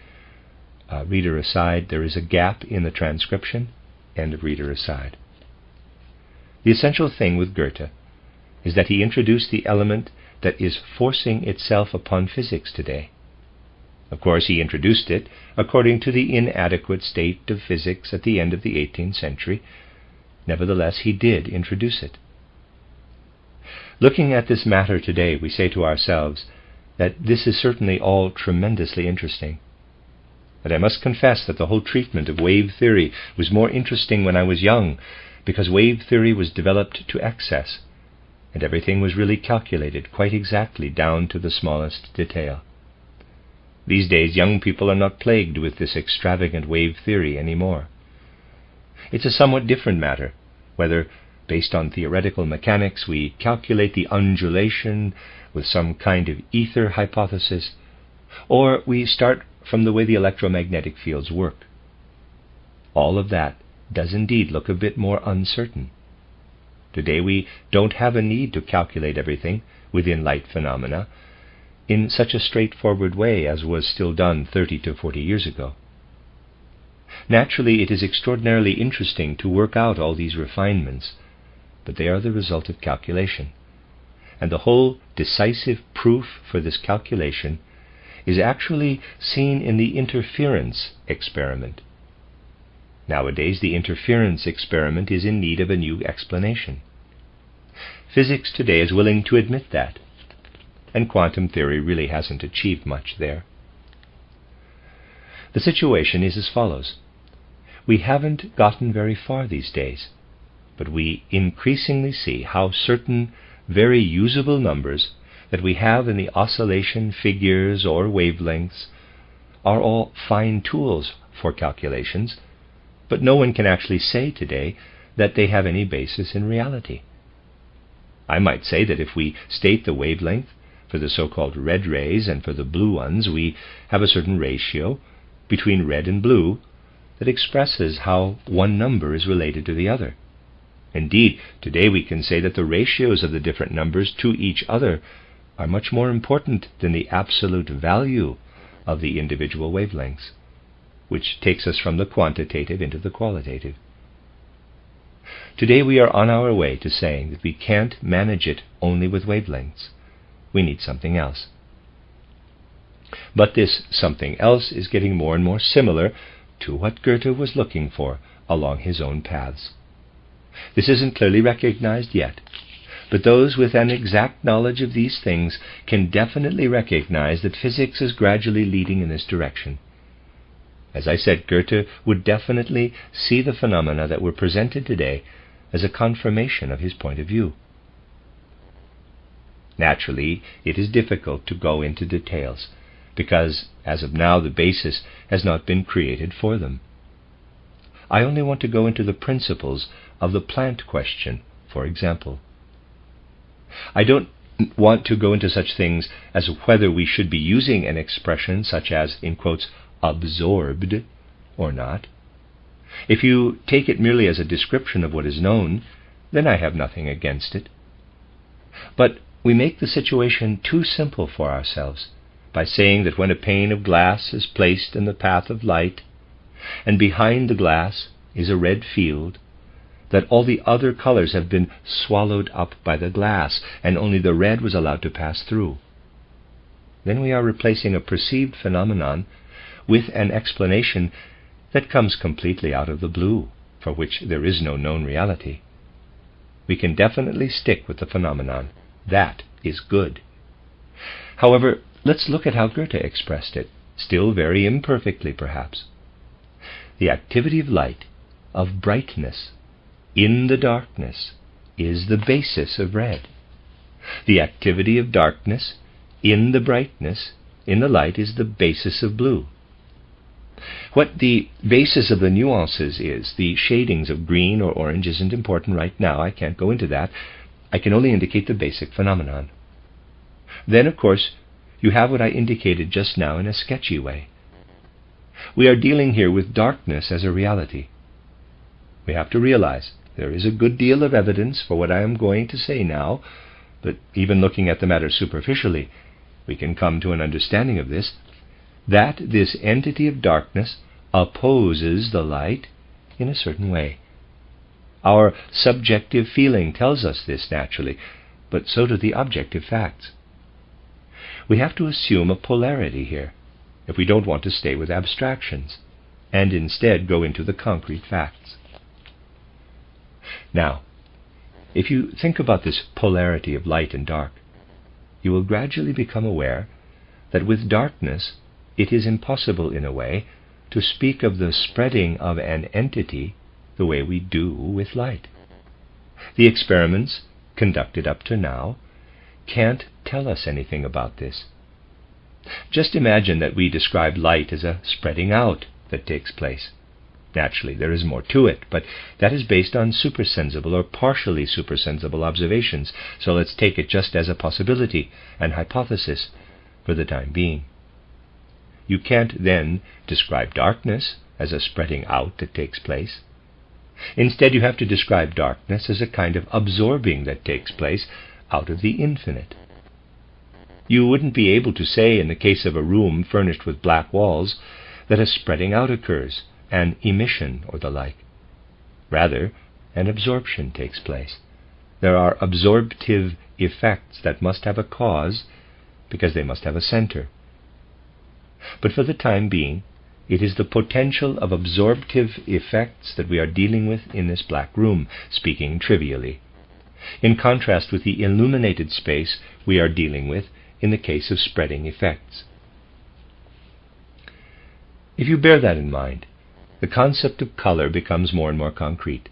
Reader aside, there is a gap in the transcription, end of reader aside. The essential thing with Goethe is that he introduced the element that is forcing itself upon physics today. Of course, he introduced it according to the inadequate state of physics at the end of the 18th century. Nevertheless, he did introduce it. Looking at this matter today, we say to ourselves that this is certainly all tremendously interesting. But I must confess that the whole treatment of wave theory was more interesting when I was young, because wave theory was developed to excess, and everything was really calculated quite exactly down to the smallest detail. These days, young people are not plagued with this extravagant wave theory anymore. It's a somewhat different matter, whether, based on theoretical mechanics, we calculate the undulation with some kind of ether hypothesis, or we start from the way the electromagnetic fields work. All of that does indeed look a bit more uncertain. Today we don't have a need to calculate everything within light phenomena in such a straightforward way as was still done 30 to 40 years ago. Naturally, it is extraordinarily interesting to work out all these refinements, but they are the result of calculation. And the whole decisive proof for this calculation is actually seen in the interference experiment. Nowadays, the interference experiment is in need of a new explanation. Physics today is willing to admit that, and quantum theory really hasn't achieved much there. The situation is as follows. We haven't gotten very far these days, but we increasingly see how certain very usable numbers that we have in the oscillation figures or wavelengths are all fine tools for calculations, but no one can actually say today that they have any basis in reality. I might say that if we state the wavelength for the so-called red rays and for the blue ones, we have a certain ratio between red and blue that expresses how one number is related to the other. Indeed, today we can say that the ratios of the different numbers to each other are much more important than the absolute value of the individual wavelengths, which takes us from the quantitative into the qualitative. Today we are on our way to saying that we can't manage it only with wavelengths. We need something else. But this something else is getting more and more similar to what Goethe was looking for along his own paths. This isn't clearly recognized yet, but those with an exact knowledge of these things can definitely recognize that physics is gradually leading in this direction. As I said, Goethe would definitely see the phenomena that were presented today as a confirmation of his point of view. Naturally, it is difficult to go into details, because, as of now, the basis has not been created for them. I only want to go into the principles of the plant question, for example. I don't want to go into such things as whether we should be using an expression such as, in quotes, absorbed or not. If you take it merely as a description of what is known, then I have nothing against it. But we make the situation too simple for ourselves by saying that when a pane of glass is placed in the path of light, and behind the glass is a red field, that all the other colors have been swallowed up by the glass, and only the red was allowed to pass through. Then we are replacing a perceived phenomenon with an explanation that comes completely out of the blue, for which there is no known reality. We can definitely stick with the phenomenon. That is good. However, let's look at how Goethe expressed it, still very imperfectly perhaps. The activity of light, of brightness, in the darkness, is the basis of red. The activity of darkness, in the brightness, in the light, is the basis of blue. What the basis of the nuances is, the shadings of green or orange, isn't important right now. I can't go into that. I can only indicate the basic phenomenon. Then, of course, you have what I indicated just now in a sketchy way. We are dealing here with darkness as a reality. We have to realize there is a good deal of evidence for what I am going to say now, but even looking at the matter superficially, we can come to an understanding of this, that this entity of darkness opposes the light in a certain way. Our subjective feeling tells us this naturally, but so do the objective facts. We have to assume a polarity here, if we don't want to stay with abstractions, and instead go into the concrete facts. Now, if you think about this polarity of light and dark, you will gradually become aware that with darkness it is impossible, in a way, to speak of the spreading of an entity the way we do with light. The experiments conducted up to now can't tell us anything about this. Just imagine that we describe light as a spreading out that takes place. Naturally, there is more to it, but that is based on supersensible or partially supersensible observations, so let's take it just as a possibility, an hypothesis, for the time being. You can't then describe darkness as a spreading out that takes place. Instead, you have to describe darkness as a kind of absorbing that takes place out of the infinite. You wouldn't be able to say, in the case of a room furnished with black walls, that a spreading out occurs, an emission or the like. Rather, an absorption takes place. There are absorptive effects that must have a cause, because they must have a center. But for the time being, it is the potential of absorptive effects that we are dealing with in this black room, speaking trivially, in contrast with the illuminated space we are dealing with in the case of spreading effects. If you bear that in mind, the concept of color becomes more and more concrete.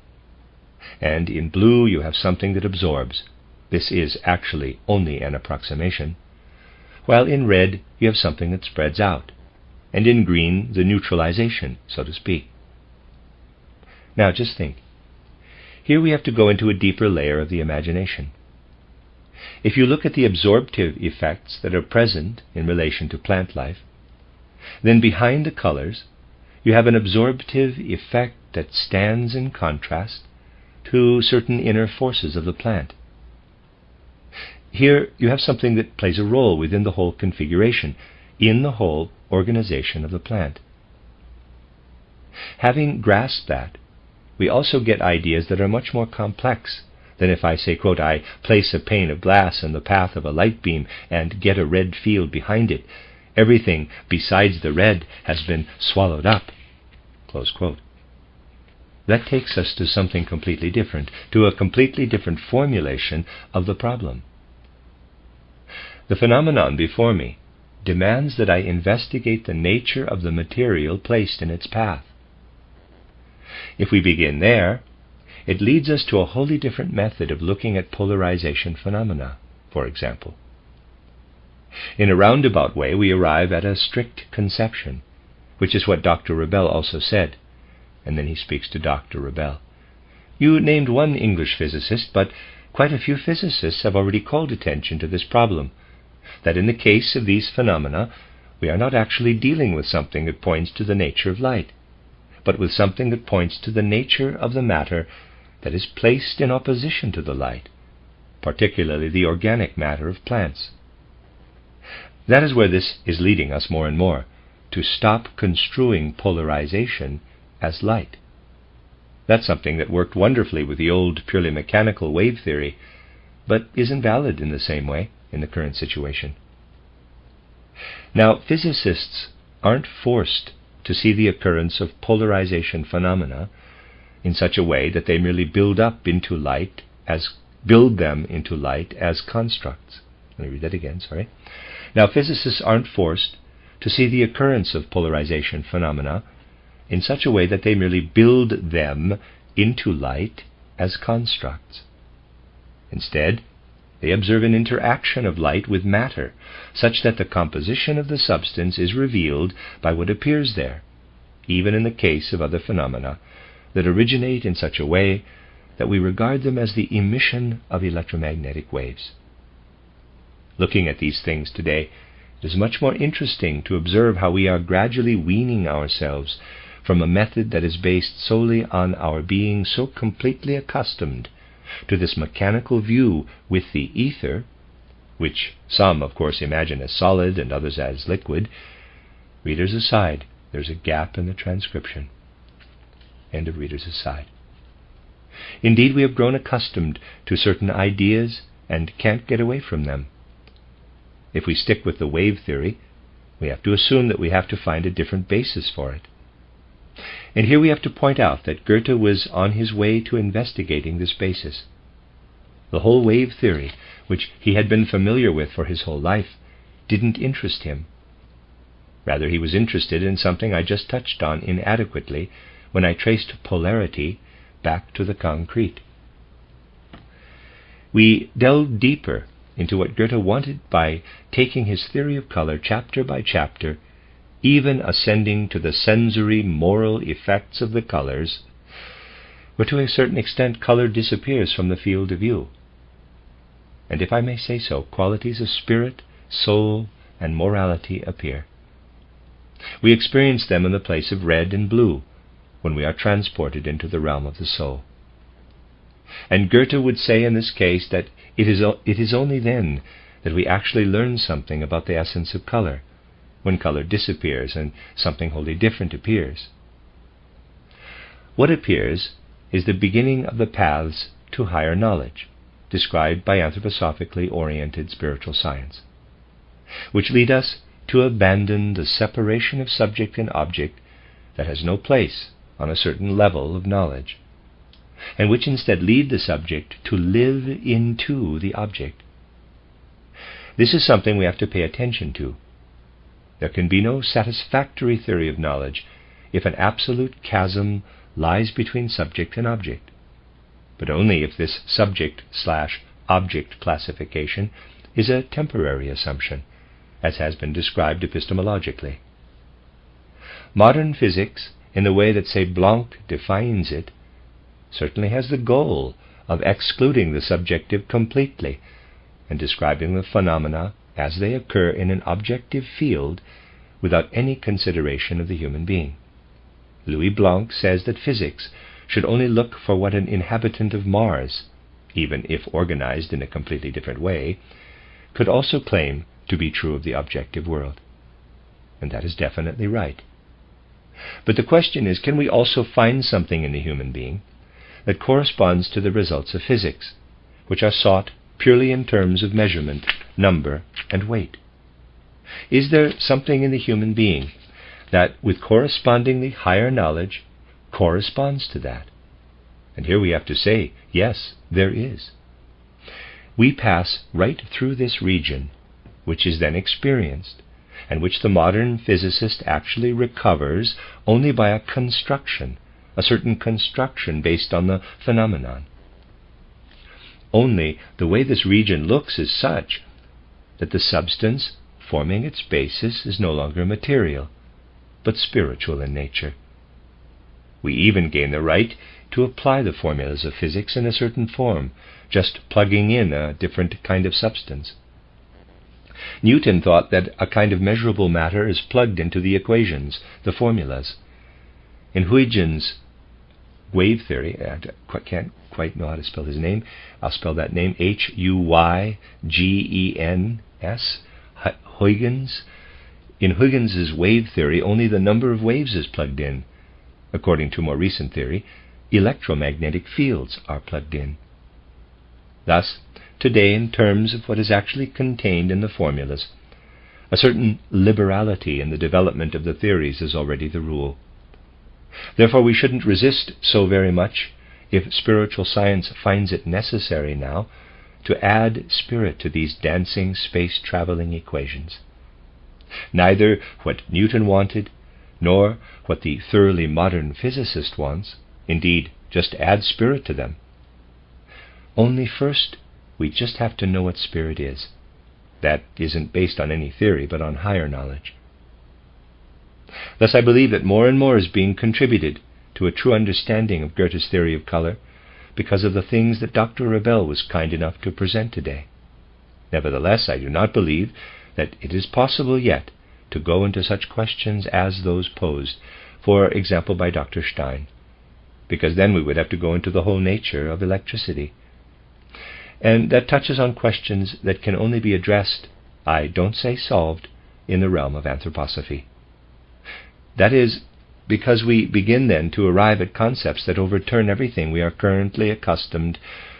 And in blue you have something that absorbs. This is actually only an approximation. While in red you have something that spreads out. And in green, the neutralization, so to speak. Now just think. Here we have to go into a deeper layer of the imagination. If you look at the absorptive effects that are present in relation to plant life, then behind the colors you have an absorptive effect that stands in contrast to certain inner forces of the plant. Here you have something that plays a role within the whole configuration, in the whole organization of the plant. Having grasped that, we also get ideas that are much more complex than if I say, quote, I place a pane of glass in the path of a light beam and get a red field behind it. Everything besides the red has been swallowed up, close quote. That takes us to something completely different, to a completely different formulation of the problem. The phenomenon before me demands that I investigate the nature of the material placed in its path. If we begin there, it leads us to a wholly different method of looking at polarization phenomena, for example. In a roundabout way, we arrive at a strict conception, which is what Dr. Rebel also said. And then he speaks to Dr. Rebel. You named one English physicist, but quite a few physicists have already called attention to this problem, that in the case of these phenomena, we are not actually dealing with something that points to the nature of light, but with something that points to the nature of the matter that is placed in opposition to the light. particularly the organic matter of plants. That is where this is leading us more and more, to stop construing polarization as light. That's something that worked wonderfully with the old purely mechanical wave theory, but isn't valid in the same way in the current situation. Now, physicists aren't forced to see the occurrence of polarization phenomena in such a way that they merely build them into light as constructs. Let me read that again, sorry. Now, physicists aren't forced to see the occurrence of polarization phenomena in such a way that they merely build them into light as constructs. Instead, they observe an interaction of light with matter, such that the composition of the substance is revealed by what appears there, even in the case of other phenomena that originate in such a way that we regard them as the emission of electromagnetic waves. Looking at these things today, it is much more interesting to observe how we are gradually weaning ourselves from a method that is based solely on our being so completely accustomed to this mechanical view with the ether, which some, of course, imagine as solid and others as liquid. Readers aside, there's a gap in the transcription. End of readers aside. Indeed, we have grown accustomed to certain ideas and can't get away from them. If we stick with the wave theory, we have to assume that we have to find a different basis for it. And here we have to point out that Goethe was on his way to investigating this basis. The whole wave theory, which he had been familiar with for his whole life, didn't interest him. Rather, he was interested in something I just touched on inadequately when I traced polarity back to the concrete. We delved deeper into what Goethe wanted by taking his theory of color chapter by chapter, even ascending to the sensory moral effects of the colors, where to a certain extent color disappears from the field of view. And if I may say so, qualities of spirit, soul, and morality appear. We experience them in the place of red and blue when we are transported into the realm of the soul. And Goethe would say in this case that it is only then that we actually learn something about the essence of color, when color disappears and something wholly different appears. What appears is the beginning of the paths to higher knowledge, described by anthroposophically oriented spiritual science, which lead us to abandon the separation of subject and object that has no place on a certain level of knowledge, and which instead lead the subject to live into the object. This is something we have to pay attention to. There can be no satisfactory theory of knowledge if an absolute chasm lies between subject and object, but only if this subject/object classification is a temporary assumption, as has been described epistemologically. Modern physics, in the way that, say, Blanc defines it, certainly has the goal of excluding the subjective completely and describing the phenomena as they occur in an objective field without any consideration of the human being. Louis Blanc says that physics should only look for what an inhabitant of Mars, even if organized in a completely different way, could also claim to be true of the objective world. And that is definitely right. But the question is, can we also find something in the human being that corresponds to the results of physics, which are sought purely in terms of measurement, number, and weight? Is there something in the human being that, with correspondingly higher knowledge, corresponds to that? And here we have to say, yes, there is. We pass right through this region, which is then experienced, and which the modern physicist actually recovers only by a construction, a certain construction based on the phenomenon. Only the way this region looks is such that the substance forming its basis is no longer material, but spiritual in nature. We even gain the right to apply the formulas of physics in a certain form, just plugging in a different kind of substance. Newton thought that a kind of measurable matter is plugged into the equations, the formulas. In Huygens, wave theory. I can't quite know how to spell his name. I'll spell that name, Huygens. Huygens. In Huygens' wave theory, only the number of waves is plugged in. According to more recent theory, electromagnetic fields are plugged in. Thus, today, in terms of what is actually contained in the formulas, a certain liberality in the development of the theories is already the rule. Therefore, we shouldn't resist so very much if spiritual science finds it necessary now to add spirit to these dancing, space-traveling equations. Neither what Newton wanted, nor what the thoroughly modern physicist wants, indeed, just add spirit to them. Only first, we just have to know what spirit is. That isn't based on any theory, but on higher knowledge. Thus I believe that more and more is being contributed to a true understanding of Goethe's theory of color because of the things that Dr. Rebel was kind enough to present today. Nevertheless, I do not believe that it is possible yet to go into such questions as those posed, for example, by Dr. Stein, because then we would have to go into the whole nature of electricity. And that touches on questions that can only be addressed, I don't say solved, in the realm of anthroposophy. That is, because we begin then to arrive at concepts that overturn everything we are currently accustomed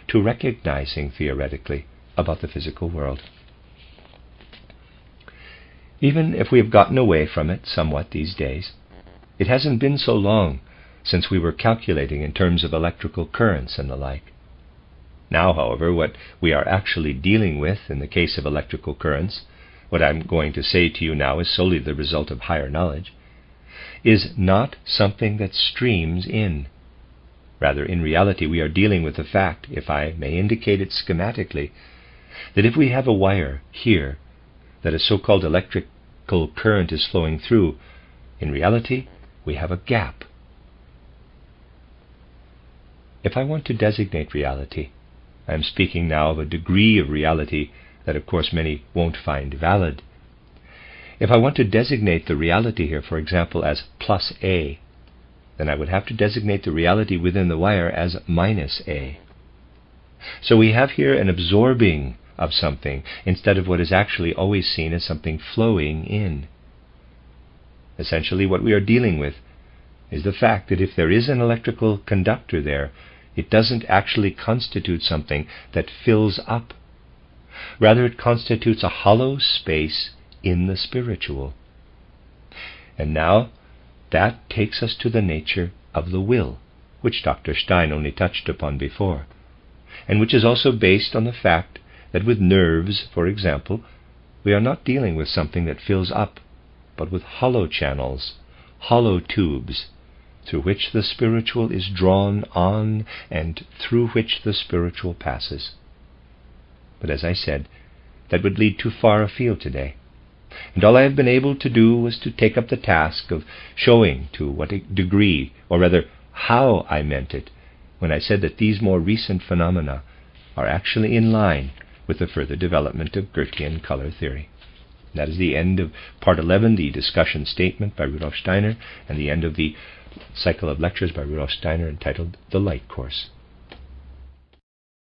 to recognizing theoretically about the physical world. Even if we have gotten away from it somewhat these days, it hasn't been so long since we were calculating in terms of electrical currents and the like. Now, however, what we are actually dealing with in the case of electrical currents, what I'm going to say to you now is solely the result of higher knowledge, is not something that streams in. Rather, in reality, we are dealing with the fact, if I may indicate it schematically, that if we have a wire here that a so-called electrical current is flowing through, in reality, we have a gap. If I want to designate reality, I am speaking now of a degree of reality that, of course, many won't find valid. If I want to designate the reality here, for example, as plus A, then I would have to designate the reality within the wire as minus A. So we have here an absorbing of something instead of what is actually always seen as something flowing in. Essentially, what we are dealing with is the fact that if there is an electrical conductor there, it doesn't actually constitute something that fills up. Rather, it constitutes a hollow space in the spiritual. And now, that takes us to the nature of the will, which Dr. Stein only touched upon before, and which is also based on the fact that with nerves, for example, we are not dealing with something that fills up, but with hollow channels, hollow tubes, through which the spiritual is drawn on and through which the spiritual passes. But as I said, that would lead too far afield today, and all I have been able to do was to take up the task of showing to what degree, or rather how I meant it, when I said that these more recent phenomena are actually in line with the further development of Goethean color theory. That is the end of Part 11, the discussion statement by Rudolf Steiner, and the end of the cycle of lectures by Rudolf Steiner entitled The Light Course.